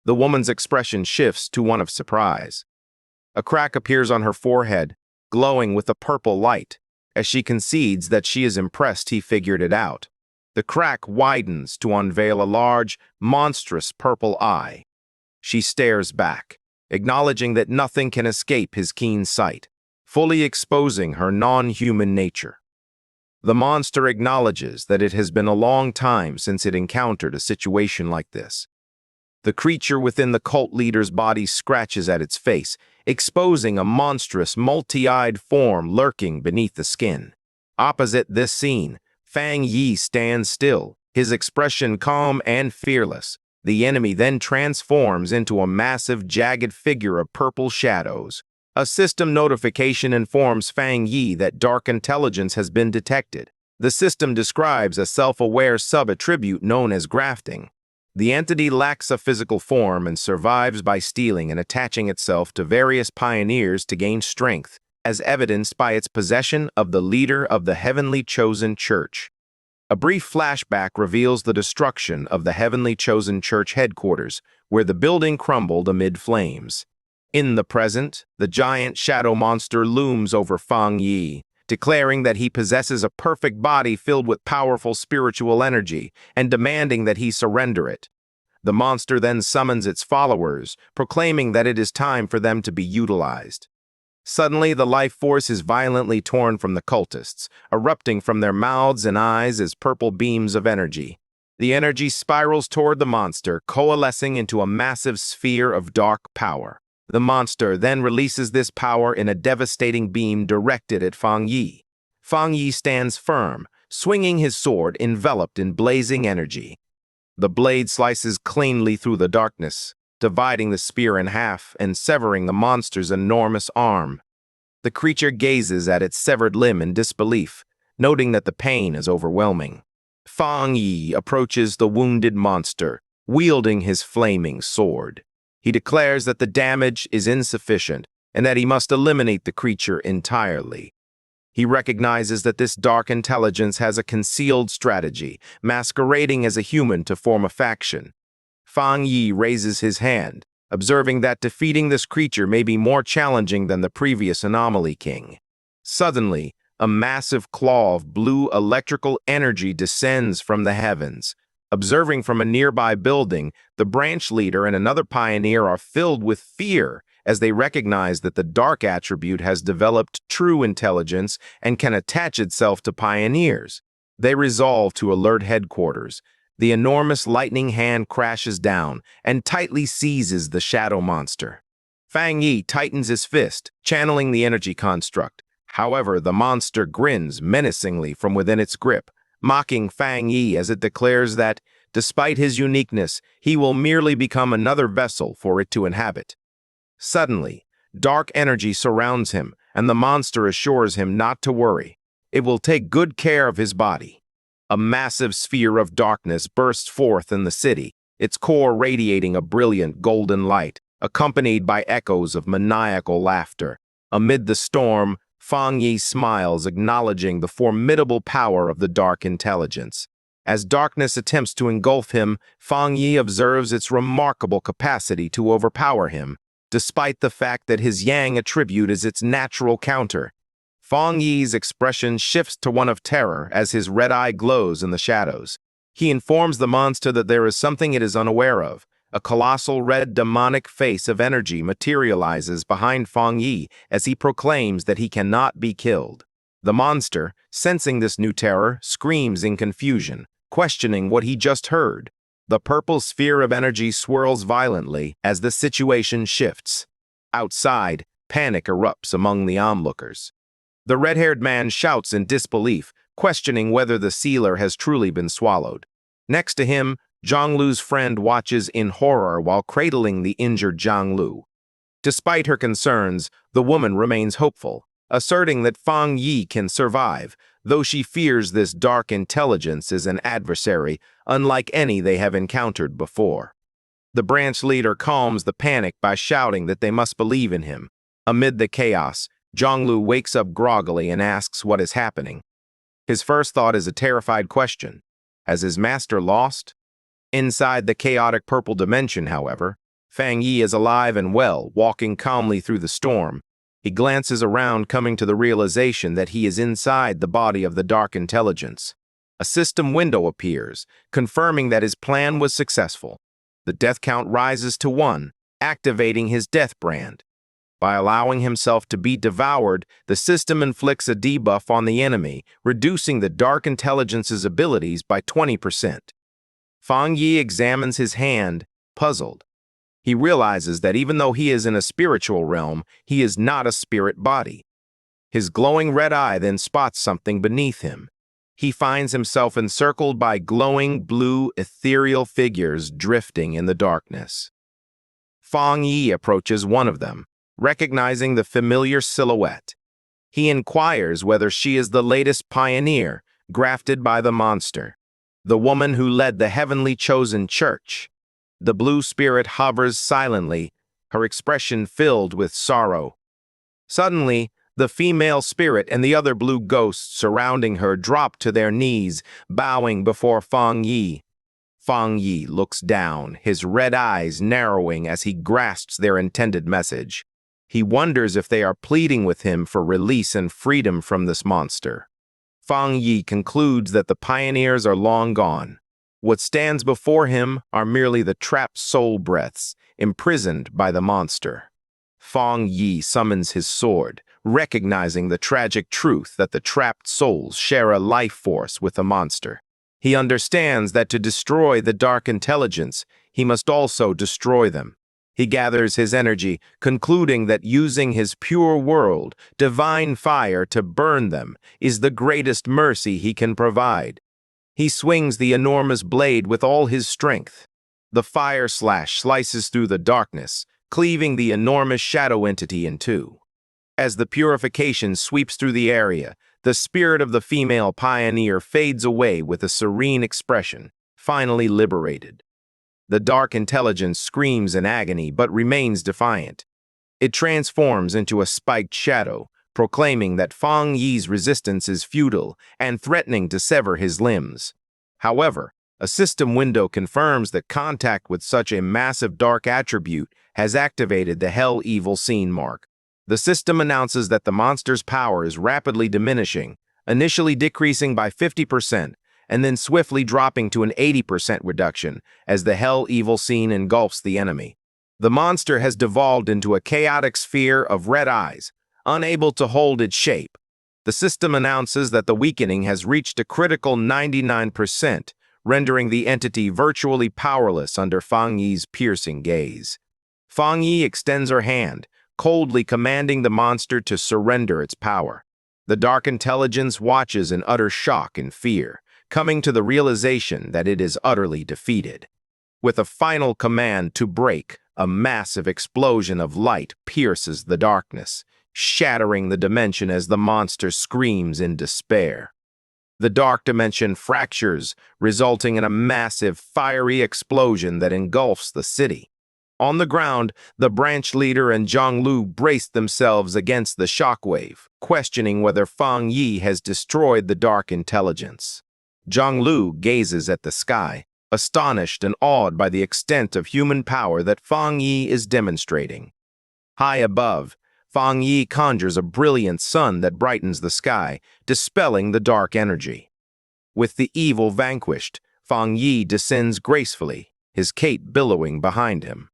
The woman's expression shifts to one of surprise. A crack appears on her forehead, glowing with a purple light. As she concedes that she is impressed he figured it out. The crack widens to unveil a large, monstrous purple eye. She stares back, acknowledging that nothing can escape his keen sight, fully exposing her non-human nature. The monster acknowledges that it has been a long time since it encountered a situation like this. The creature within the cult leader's body scratches at its face, exposing a monstrous, multi-eyed form lurking beneath the skin. Opposite this scene, Fang Yi stands still, his expression calm and fearless. The enemy then transforms into a massive, jagged figure of purple shadows. A system notification informs Fang Yi that dark intelligence has been detected. The system describes a self-aware sub-attribute known as grafting. The entity lacks a physical form and survives by stealing and attaching itself to various pioneers to gain strength, as evidenced by its possession of the leader of the heavenly chosen church. A brief flashback reveals the destruction of the heavenly chosen church headquarters, where the building crumbled amid flames. In the present, the giant shadow monster looms over Fang Yi, declaring that he possesses a perfect body filled with powerful spiritual energy and demanding that he surrender it. The monster then summons its followers, proclaiming that it is time for them to be utilized. Suddenly, the life force is violently torn from the cultists, erupting from their mouths and eyes as purple beams of energy. The energy spirals toward the monster, coalescing into a massive sphere of dark power. The monster then releases this power in a devastating beam directed at Fang Yi. Fang Yi stands firm, swinging his sword enveloped in blazing energy. The blade slices cleanly through the darkness, dividing the spear in half and severing the monster's enormous arm. The creature gazes at its severed limb in disbelief, noting that the pain is overwhelming. Fang Yi approaches the wounded monster, wielding his flaming sword. He declares that the damage is insufficient and that he must eliminate the creature entirely. He recognizes that this dark intelligence has a concealed strategy, masquerading as a human to form a faction. Fang Yi raises his hand, observing that defeating this creature may be more challenging than the previous Anomaly King. Suddenly, a massive claw of blue electrical energy descends from the heavens. Observing from a nearby building, the branch leader and another pioneer are filled with fear as they recognize that the dark attribute has developed true intelligence and can attach itself to pioneers. They resolve to alert headquarters. The enormous lightning hand crashes down and tightly seizes the shadow monster. Fang Yi tightens his fist, channeling the energy construct. However, the monster grins menacingly from within its grip, mocking Fang Yi as it declares that, despite his uniqueness, he will merely become another vessel for it to inhabit. Suddenly, dark energy surrounds him, and the monster assures him not to worry. It will take good care of his body. A massive sphere of darkness bursts forth in the city, its core radiating a brilliant golden light, accompanied by echoes of maniacal laughter. Amid the storm, Fang Yi smiles, acknowledging the formidable power of the dark intelligence. As darkness attempts to engulf him, Fang Yi observes its remarkable capacity to overpower him, despite the fact that his yang attribute is its natural counter. Fang Yi's expression shifts to one of terror as his red eye glows in the shadows. He informs the monster that there is something it is unaware of. A colossal red demonic face of energy materializes behind Fang Yi as he proclaims that he cannot be killed. The monster, sensing this new terror, screams in confusion, questioning what he just heard. The purple sphere of energy swirls violently as the situation shifts. Outside, panic erupts among the onlookers. The red-haired man shouts in disbelief, questioning whether the sealer has truly been swallowed. Next to him, Zhanglu's friend watches in horror while cradling the injured Zhanglu. Despite her concerns, the woman remains hopeful, asserting that Fang Yi can survive, though she fears this dark intelligence is an adversary unlike any they have encountered before. The branch leader calms the panic by shouting that they must believe in him. Amid the chaos, Zhanglu wakes up groggily and asks what is happening. His first thought is a terrified question. Has his master lost? Inside the chaotic purple dimension, however, Fang Yi is alive and well, walking calmly through the storm. He glances around, coming to the realization that he is inside the body of the dark intelligence. A system window appears, confirming that his plan was successful. The death count rises to 1, activating his death brand. By allowing himself to be devoured, the system inflicts a debuff on the enemy, reducing the dark intelligence's abilities by 20%. Fang Yi examines his hand, puzzled. He realizes that even though he is in a spiritual realm, he is not a spirit body. His glowing red eye then spots something beneath him. He finds himself encircled by glowing blue ethereal figures drifting in the darkness. Fang Yi approaches one of them, recognizing the familiar silhouette. He inquires whether she is the latest pioneer, grafted by the monster, the woman who led the heavenly chosen church. The blue spirit hovers silently, her expression filled with sorrow. Suddenly, the female spirit and the other blue ghosts surrounding her drop to their knees, bowing before Fang Yi. Fang Yi looks down, his red eyes narrowing as he grasps their intended message. He wonders if they are pleading with him for release and freedom from this monster. Fang Yi concludes that the pioneers are long gone. What stands before him are merely the trapped soul breaths, imprisoned by the monster. Fang Yi summons his sword, recognizing the tragic truth that the trapped souls share a life force with the monster. He understands that to destroy the dark intelligence, he must also destroy them. He gathers his energy, concluding that using his pure world, divine fire to burn them is the greatest mercy he can provide. He swings the enormous blade with all his strength. The fire slash slices through the darkness, cleaving the enormous shadow entity in two. As the purification sweeps through the area, the spirit of the female pioneer fades away with a serene expression, finally liberated. The dark intelligence screams in agony but remains defiant. It transforms into a spiked shadow, proclaiming that Fang Yi's resistance is futile and threatening to sever his limbs. However, a system window confirms that contact with such a massive dark attribute has activated the Hell Evil Scene mark. The system announces that the monster's power is rapidly diminishing, initially decreasing by 50%, and then swiftly dropping to an 80% reduction as the Hell Evil Scene engulfs the enemy. The monster has devolved into a chaotic sphere of red eyes, unable to hold its shape. The system announces that the weakening has reached a critical 99%, rendering the entity virtually powerless under Fang Yi's piercing gaze. Fang Yi extends her hand, coldly commanding the monster to surrender its power. The dark intelligence watches in utter shock and fear, coming to the realization that it is utterly defeated. With a final command to break, a massive explosion of light pierces the darkness, shattering the dimension as the monster screams in despair. The dark dimension fractures, resulting in a massive, fiery explosion that engulfs the city. On the ground, the branch leader and Zhonglu braced themselves against the shockwave, questioning whether Fang Yi has destroyed the dark intelligence. Zhonglu gazes at the sky, astonished and awed by the extent of human power that Fang Yi is demonstrating. High above, Fang Yi conjures a brilliant sun that brightens the sky, dispelling the dark energy. With the evil vanquished, Fang Yi descends gracefully, his cape billowing behind him.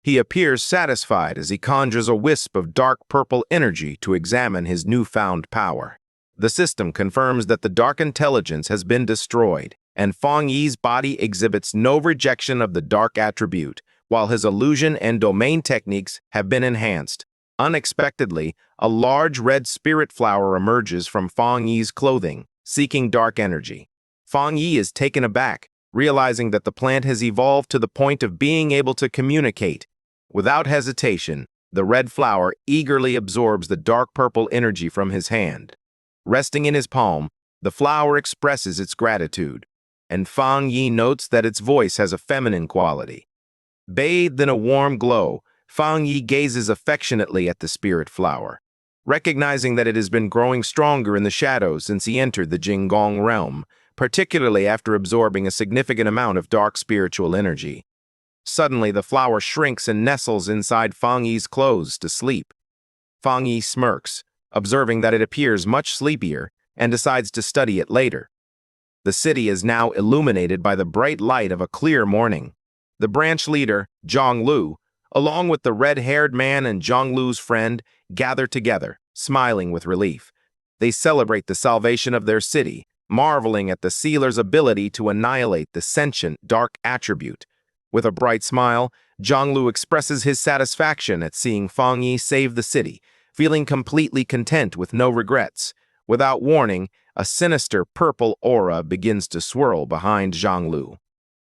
He appears satisfied as he conjures a wisp of dark purple energy to examine his newfound power. The system confirms that the dark intelligence has been destroyed, and Fang Yi's body exhibits no rejection of the dark attribute, while his illusion and domain techniques have been enhanced. Unexpectedly, a large red spirit flower emerges from Fang Yi's clothing, seeking dark energy. Fang Yi is taken aback, realizing that the plant has evolved to the point of being able to communicate. Without hesitation, the red flower eagerly absorbs the dark purple energy from his hand. Resting in his palm, the flower expresses its gratitude, and Fang Yi notes that its voice has a feminine quality. Bathed in a warm glow, Fang Yi gazes affectionately at the spirit flower, recognizing that it has been growing stronger in the shadows since he entered the Jinggong realm, particularly after absorbing a significant amount of dark spiritual energy. Suddenly, the flower shrinks and nestles inside Fang Yi's clothes to sleep. Fang Yi smirks, observing that it appears much sleepier, and decides to study it later. The city is now illuminated by the bright light of a clear morning. The branch leader, Zhonglu, along with the red-haired man and Zhonglu's friend, gather together, smiling with relief. They celebrate the salvation of their city, marveling at the sealer's ability to annihilate the sentient dark attribute. With a bright smile, Zhonglu expresses his satisfaction at seeing Fang Yi save the city, feeling completely content with no regrets. Without warning, a sinister purple aura begins to swirl behind Zhonglu.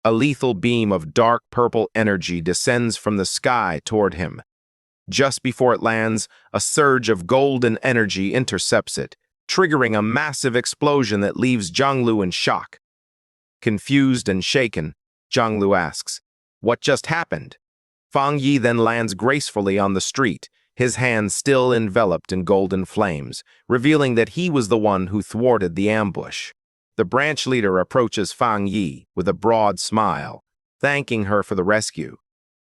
A lethal beam of dark purple energy descends from the sky toward him. Just before it lands, a surge of golden energy intercepts it, triggering a massive explosion that leaves Zhonglu in shock. Confused and shaken, Zhonglu asks, "What just happened?" Fang Yi then lands gracefully on the street, his hands still enveloped in golden flames, revealing that he was the one who thwarted the ambush. The branch leader approaches Fang Yi with a broad smile, thanking her for the rescue.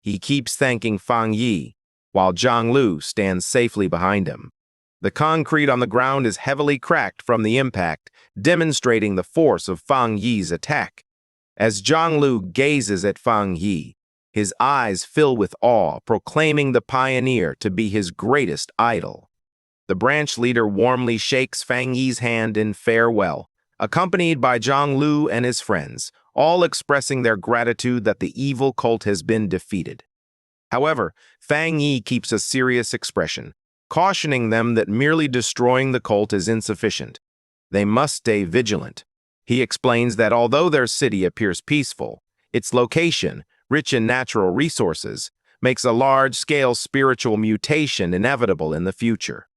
He keeps thanking Fang Yi, while Zhonglu stands safely behind him. The concrete on the ground is heavily cracked from the impact, demonstrating the force of Fang Yi's attack. As Zhonglu gazes at Fang Yi, his eyes fill with awe, proclaiming the pioneer to be his greatest idol. The branch leader warmly shakes Fang Yi's hand in farewell, accompanied by Zhonglu and his friends, all expressing their gratitude that the evil cult has been defeated. However, Fang Yi keeps a serious expression, cautioning them that merely destroying the cult is insufficient. They must stay vigilant. He explains that although their city appears peaceful, its location, rich in natural resources, makes a large-scale spiritual mutation inevitable in the future.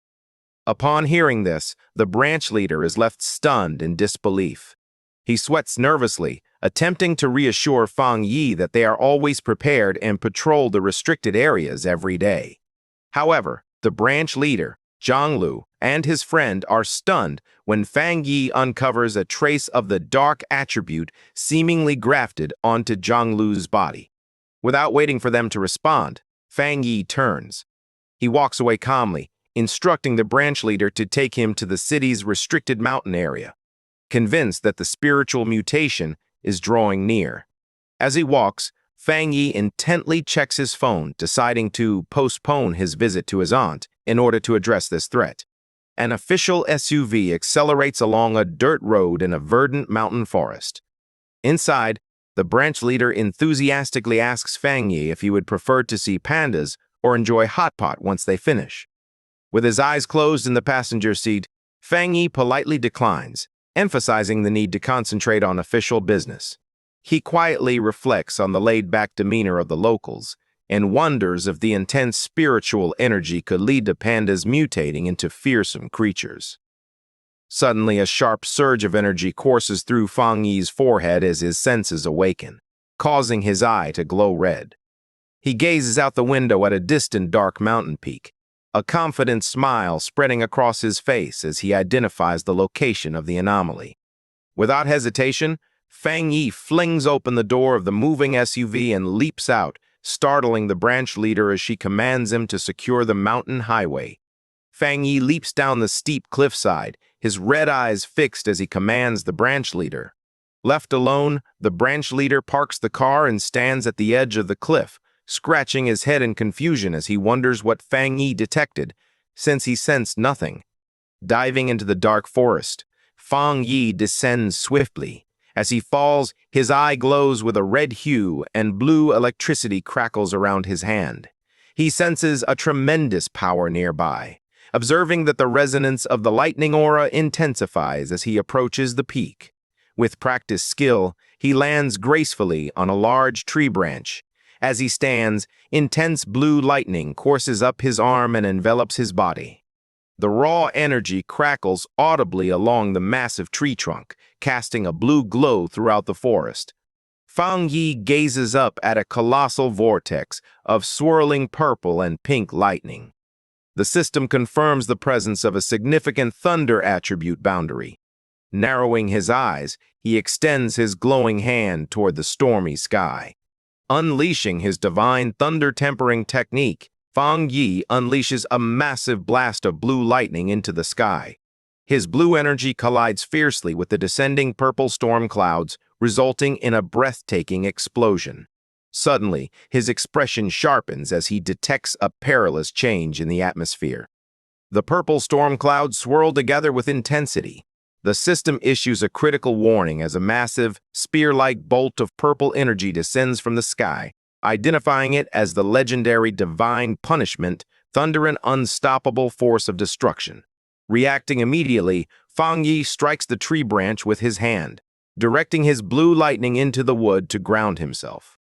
Upon hearing this, the branch leader is left stunned in disbelief. He sweats nervously, attempting to reassure Fang Yi that they are always prepared and patrol the restricted areas every day. However, the branch leader, Zhanglu and his friend are stunned when Fang Yi uncovers a trace of the dark attribute seemingly grafted onto Zhanglu's body. Without waiting for them to respond, Fang Yi turns. He walks away calmly, instructing the branch leader to take him to the city's restricted mountain area, convinced that the spiritual mutation is drawing near. As he walks, Fang Yi intently checks his phone, deciding to postpone his visit to his aunt in order to address this threat. An official SUV accelerates along a dirt road in a verdant mountain forest. Inside, the branch leader enthusiastically asks Fang Yi if he would prefer to see pandas or enjoy hot pot once they finish. With his eyes closed in the passenger seat, Fang Yi politely declines, emphasizing the need to concentrate on official business. He quietly reflects on the laid-back demeanor of the locals and wonders if the intense spiritual energy could lead to pandas mutating into fearsome creatures. Suddenly, a sharp surge of energy courses through Fang Yi's forehead as his senses awaken, causing his eye to glow red. He gazes out the window at a distant dark mountain peak, a confident smile spreading across his face as he identifies the location of the anomaly. Without hesitation, Fang Yi flings open the door of the moving SUV and leaps out, startling the branch leader as she commands him to secure the mountain highway. Fang Yi leaps down the steep cliffside, his red eyes fixed as he commands the branch leader. Left alone, the branch leader parks the car and stands at the edge of the cliff, scratching his head in confusion as he wonders what Fang Yi detected, since he sensed nothing. Diving into the dark forest, Fang Yi descends swiftly. As he falls, his eye glows with a red hue and blue electricity crackles around his hand. He senses a tremendous power nearby, observing that the resonance of the lightning aura intensifies as he approaches the peak. With practiced skill, he lands gracefully on a large tree branch. As he stands, intense blue lightning courses up his arm and envelops his body. The raw energy crackles audibly along the massive tree trunk, casting a blue glow throughout the forest. Fang Yi gazes up at a colossal vortex of swirling purple and pink lightning. The system confirms the presence of a significant thunder attribute boundary. Narrowing his eyes, he extends his glowing hand toward the stormy sky. Unleashing his divine thunder-tempering technique, Fang Yi unleashes a massive blast of blue lightning into the sky. His blue energy collides fiercely with the descending purple storm clouds, resulting in a breathtaking explosion. Suddenly, his expression sharpens as he detects a perilous change in the atmosphere. The purple storm clouds swirl together with intensity. The system issues a critical warning as a massive, spear-like bolt of purple energy descends from the sky, identifying it as the legendary divine punishment, thunder, an unstoppable force of destruction. Reacting immediately, Fang Yi strikes the tree branch with his hand, directing his blue lightning into the wood to ground himself.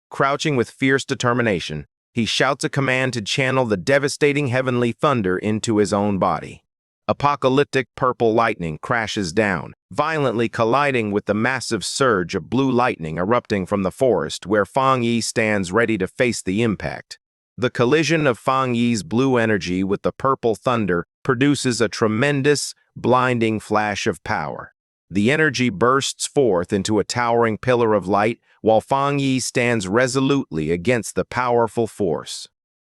Crouching with fierce determination, he shouts a command to channel the devastating heavenly thunder into his own body. Apocalyptic purple lightning crashes down, violently colliding with the massive surge of blue lightning erupting from the forest where Fang Yi stands ready to face the impact. The collision of Fang Yi's blue energy with the purple thunder produces a tremendous, blinding flash of power. The energy bursts forth into a towering pillar of light, while Fang Yi stands resolutely against the powerful force.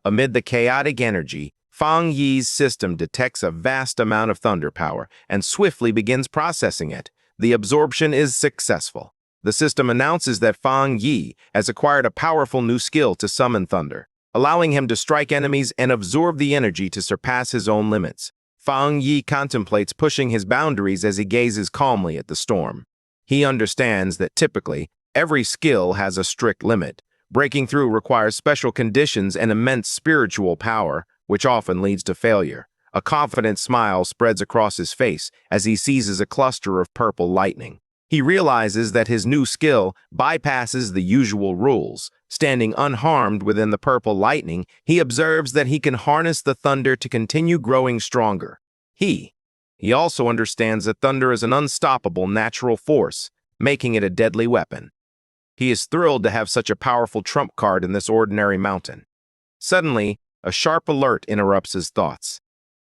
Amid the chaotic energy, Fang Yi's system detects a vast amount of thunder power and swiftly begins processing it. The absorption is successful. The system announces that Fang Yi has acquired a powerful new skill to summon thunder, allowing him to strike enemies and absorb the energy to surpass his own limits. Fang Yi contemplates pushing his boundaries as he gazes calmly at the storm. He understands that typically, every skill has a strict limit. Breaking through requires special conditions and immense spiritual power, which often leads to failure. A confident smile spreads across his face as he seizes a cluster of purple lightning. He realizes that his new skill bypasses the usual rules. Standing unharmed within the purple lightning, he observes that he can harness the thunder to continue growing stronger. He also understands that thunder is an unstoppable natural force, making it a deadly weapon. He is thrilled to have such a powerful trump card in this ordinary mountain. Suddenly, a sharp alert interrupts his thoughts.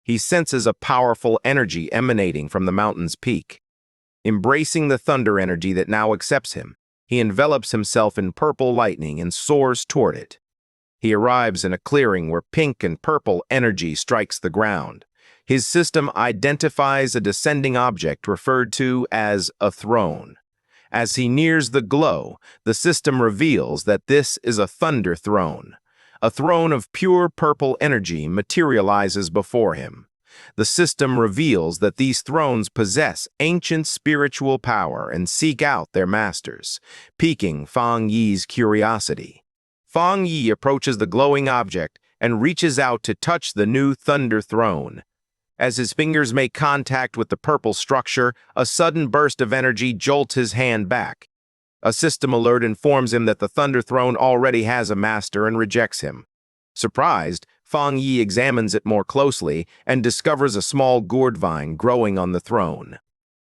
he senses a powerful energy emanating from the mountain's peak. Embracing the thunder energy that now accepts him, he envelops himself in purple lightning and soars toward it. He arrives in a clearing where pink and purple energy strikes the ground. His system identifies a descending object referred to as a throne. As he nears the glow, the system reveals that this is a thunder throne. A throne of pure purple energy materializes before him. The system reveals that these thrones possess ancient spiritual power and seek out their masters, piquing Fang Yi's curiosity. Fang Yi approaches the glowing object and reaches out to touch the new thunder throne. As his fingers make contact with the purple structure, a sudden burst of energy jolts his hand back. A system alert informs him that the thunder throne already has a master and rejects him. Surprised, Fang Yi examines it more closely and discovers a small gourd vine growing on the throne.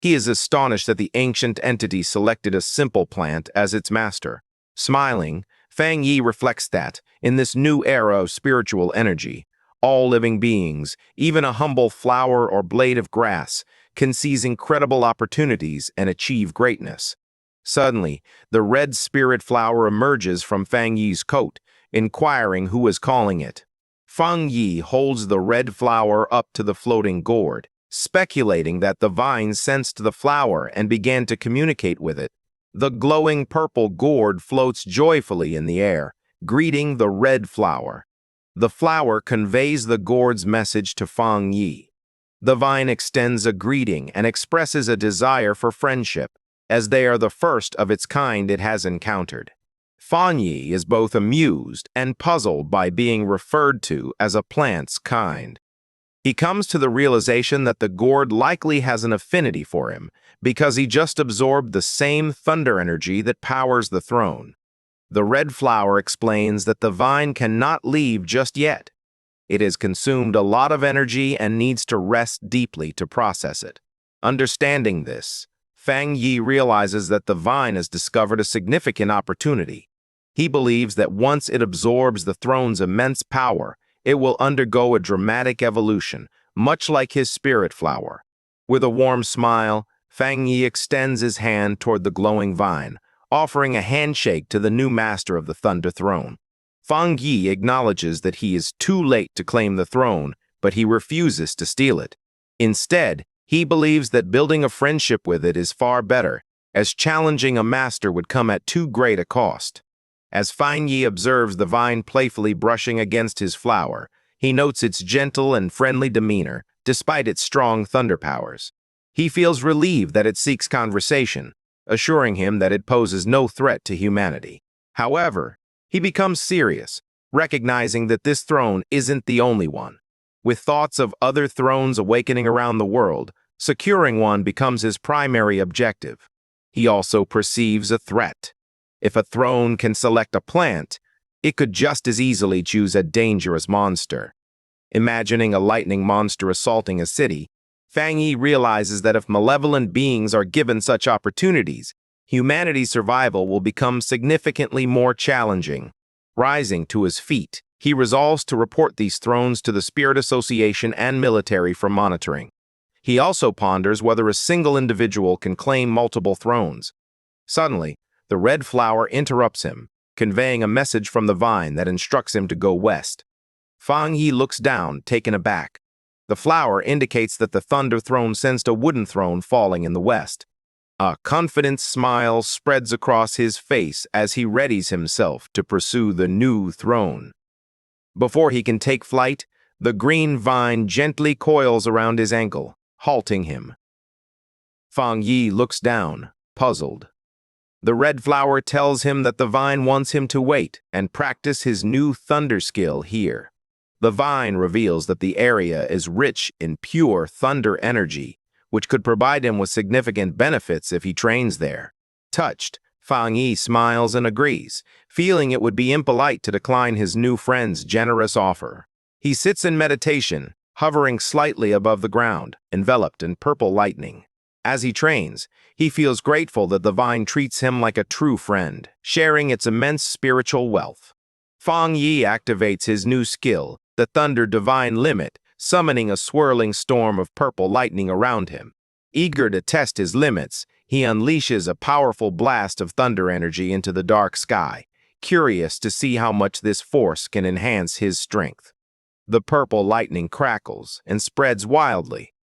He is astonished that the ancient entity selected a simple plant as its master. Smiling, Fang Yi reflects that, in this new era of spiritual energy, all living beings, even a humble flower or blade of grass, can seize incredible opportunities and achieve greatness. Suddenly, the red spirit flower emerges from Fang Yi's coat, inquiring who is calling it. Fang Yi holds the red flower up to the floating gourd, speculating that the vine sensed the flower and began to communicate with it. The glowing purple gourd floats joyfully in the air, greeting the red flower. The flower conveys the gourd's message to Fang Yi. The vine extends a greeting and expresses a desire for friendship, as they are the first of its kind it has encountered. Fang Yi is both amused and puzzled by being referred to as a plant's kind. He comes to the realization that the gourd likely has an affinity for him because he just absorbed the same thunder energy that powers the throne. The red flower explains that the vine cannot leave just yet. It has consumed a lot of energy and needs to rest deeply to process it. Understanding this, Fang Yi realizes that the vine has discovered a significant opportunity. He believes that once it absorbs the throne's immense power, it will undergo a dramatic evolution, much like his spirit flower. With a warm smile, Fang Yi extends his hand toward the glowing vine, offering a handshake to the new master of the Thunder Throne. Fang Yi acknowledges that he is too late to claim the throne, but he refuses to steal it. Instead, he believes that building a friendship with it is far better, as challenging a master would come at too great a cost. As Fang Yi observes the vine playfully brushing against his flower, he notes its gentle and friendly demeanor, despite its strong thunder powers. He feels relieved that it seeks conversation, assuring him that it poses no threat to humanity. However, he becomes serious, recognizing that this throne isn't the only one. With thoughts of other thrones awakening around the world, securing one becomes his primary objective. He also perceives a threat. If a throne can select a plant, it could just as easily choose a dangerous monster. Imagining a lightning monster assaulting a city, Fang Yi realizes that if malevolent beings are given such opportunities, humanity's survival will become significantly more challenging. Rising to his feet, he resolves to report these thrones to the Spirit Association and military for monitoring. He also ponders whether a single individual can claim multiple thrones. Suddenly, the red flower interrupts him, conveying a message from the vine that instructs him to go west. Fang Yi looks down, taken aback. The flower indicates that the Thunder Throne sensed a wooden throne falling in the west. A confident smile spreads across his face as he readies himself to pursue the new throne. Before he can take flight, the green vine gently coils around his ankle, halting him. Fang Yi looks down, puzzled. The red flower tells him that the vine wants him to wait and practice his new thunder skill here. The vine reveals that the area is rich in pure thunder energy, which could provide him with significant benefits if he trains there. Touched, Fang Yi smiles and agrees, feeling it would be impolite to decline his new friend's generous offer. He sits in meditation, hovering slightly above the ground, enveloped in purple lightning. As he trains, he feels grateful that the vine treats him like a true friend, sharing its immense spiritual wealth. Fang Yi activates his new skill, the Thunder Divine Limit, summoning a swirling storm of purple lightning around him. Eager to test his limits, he unleashes a powerful blast of thunder energy into the dark sky, curious to see how much this force can enhance his strength. The purple lightning crackles and spreads wildly.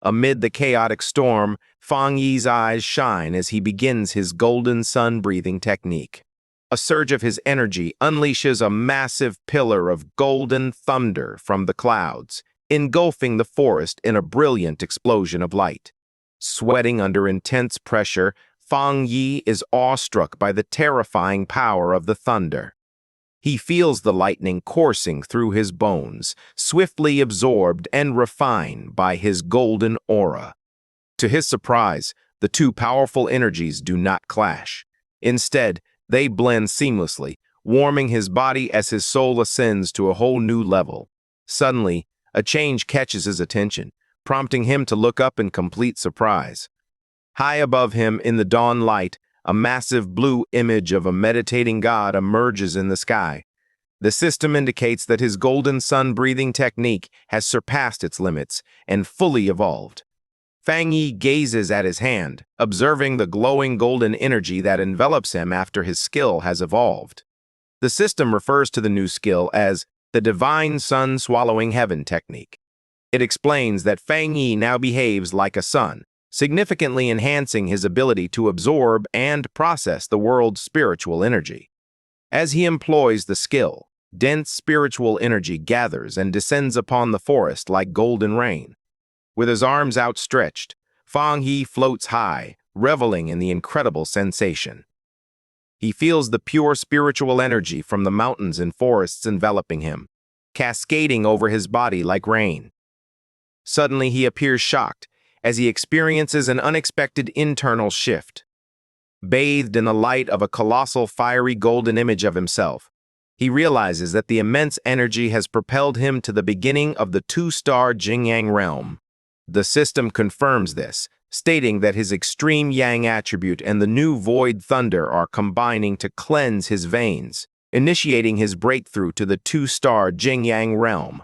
Amid the chaotic storm, Fang Yi's eyes shine as he begins his golden sun-breathing technique. A surge of his energy unleashes a massive pillar of golden thunder from the clouds, engulfing the forest in a brilliant explosion of light. Sweating under intense pressure, Fang Yi is awestruck by the terrifying power of the thunder. He feels the lightning coursing through his bones, swiftly absorbed and refined by his golden aura. To his surprise, the two powerful energies do not clash. Instead, they blend seamlessly, warming his body as his soul ascends to a whole new level. Suddenly, a change catches his attention, prompting him to look up in complete surprise. High above him in the dawn light, a massive blue image of a meditating god emerges in the sky. The system indicates that his golden sun-breathing technique has surpassed its limits and fully evolved. Fang Yi gazes at his hand, observing the glowing golden energy that envelops him after his skill has evolved. The system refers to the new skill as the Divine Sun Swallowing Heaven technique. It explains that Fang Yi now behaves like a sun, significantly enhancing his ability to absorb and process the world's spiritual energy. As he employs the skill, dense spiritual energy gathers and descends upon the forest like golden rain. With his arms outstretched, Fang Yi floats high, reveling in the incredible sensation. He feels the pure spiritual energy from the mountains and forests enveloping him, cascading over his body like rain. Suddenly he appears shocked as he experiences an unexpected internal shift. Bathed in the light of a colossal fiery golden image of himself, he realizes that the immense energy has propelled him to the beginning of the two-star Jing-Yang realm. The system confirms this, stating that his extreme Yang attribute and the new Void Thunder are combining to cleanse his veins, initiating his breakthrough to the two-star Jing-Yang realm.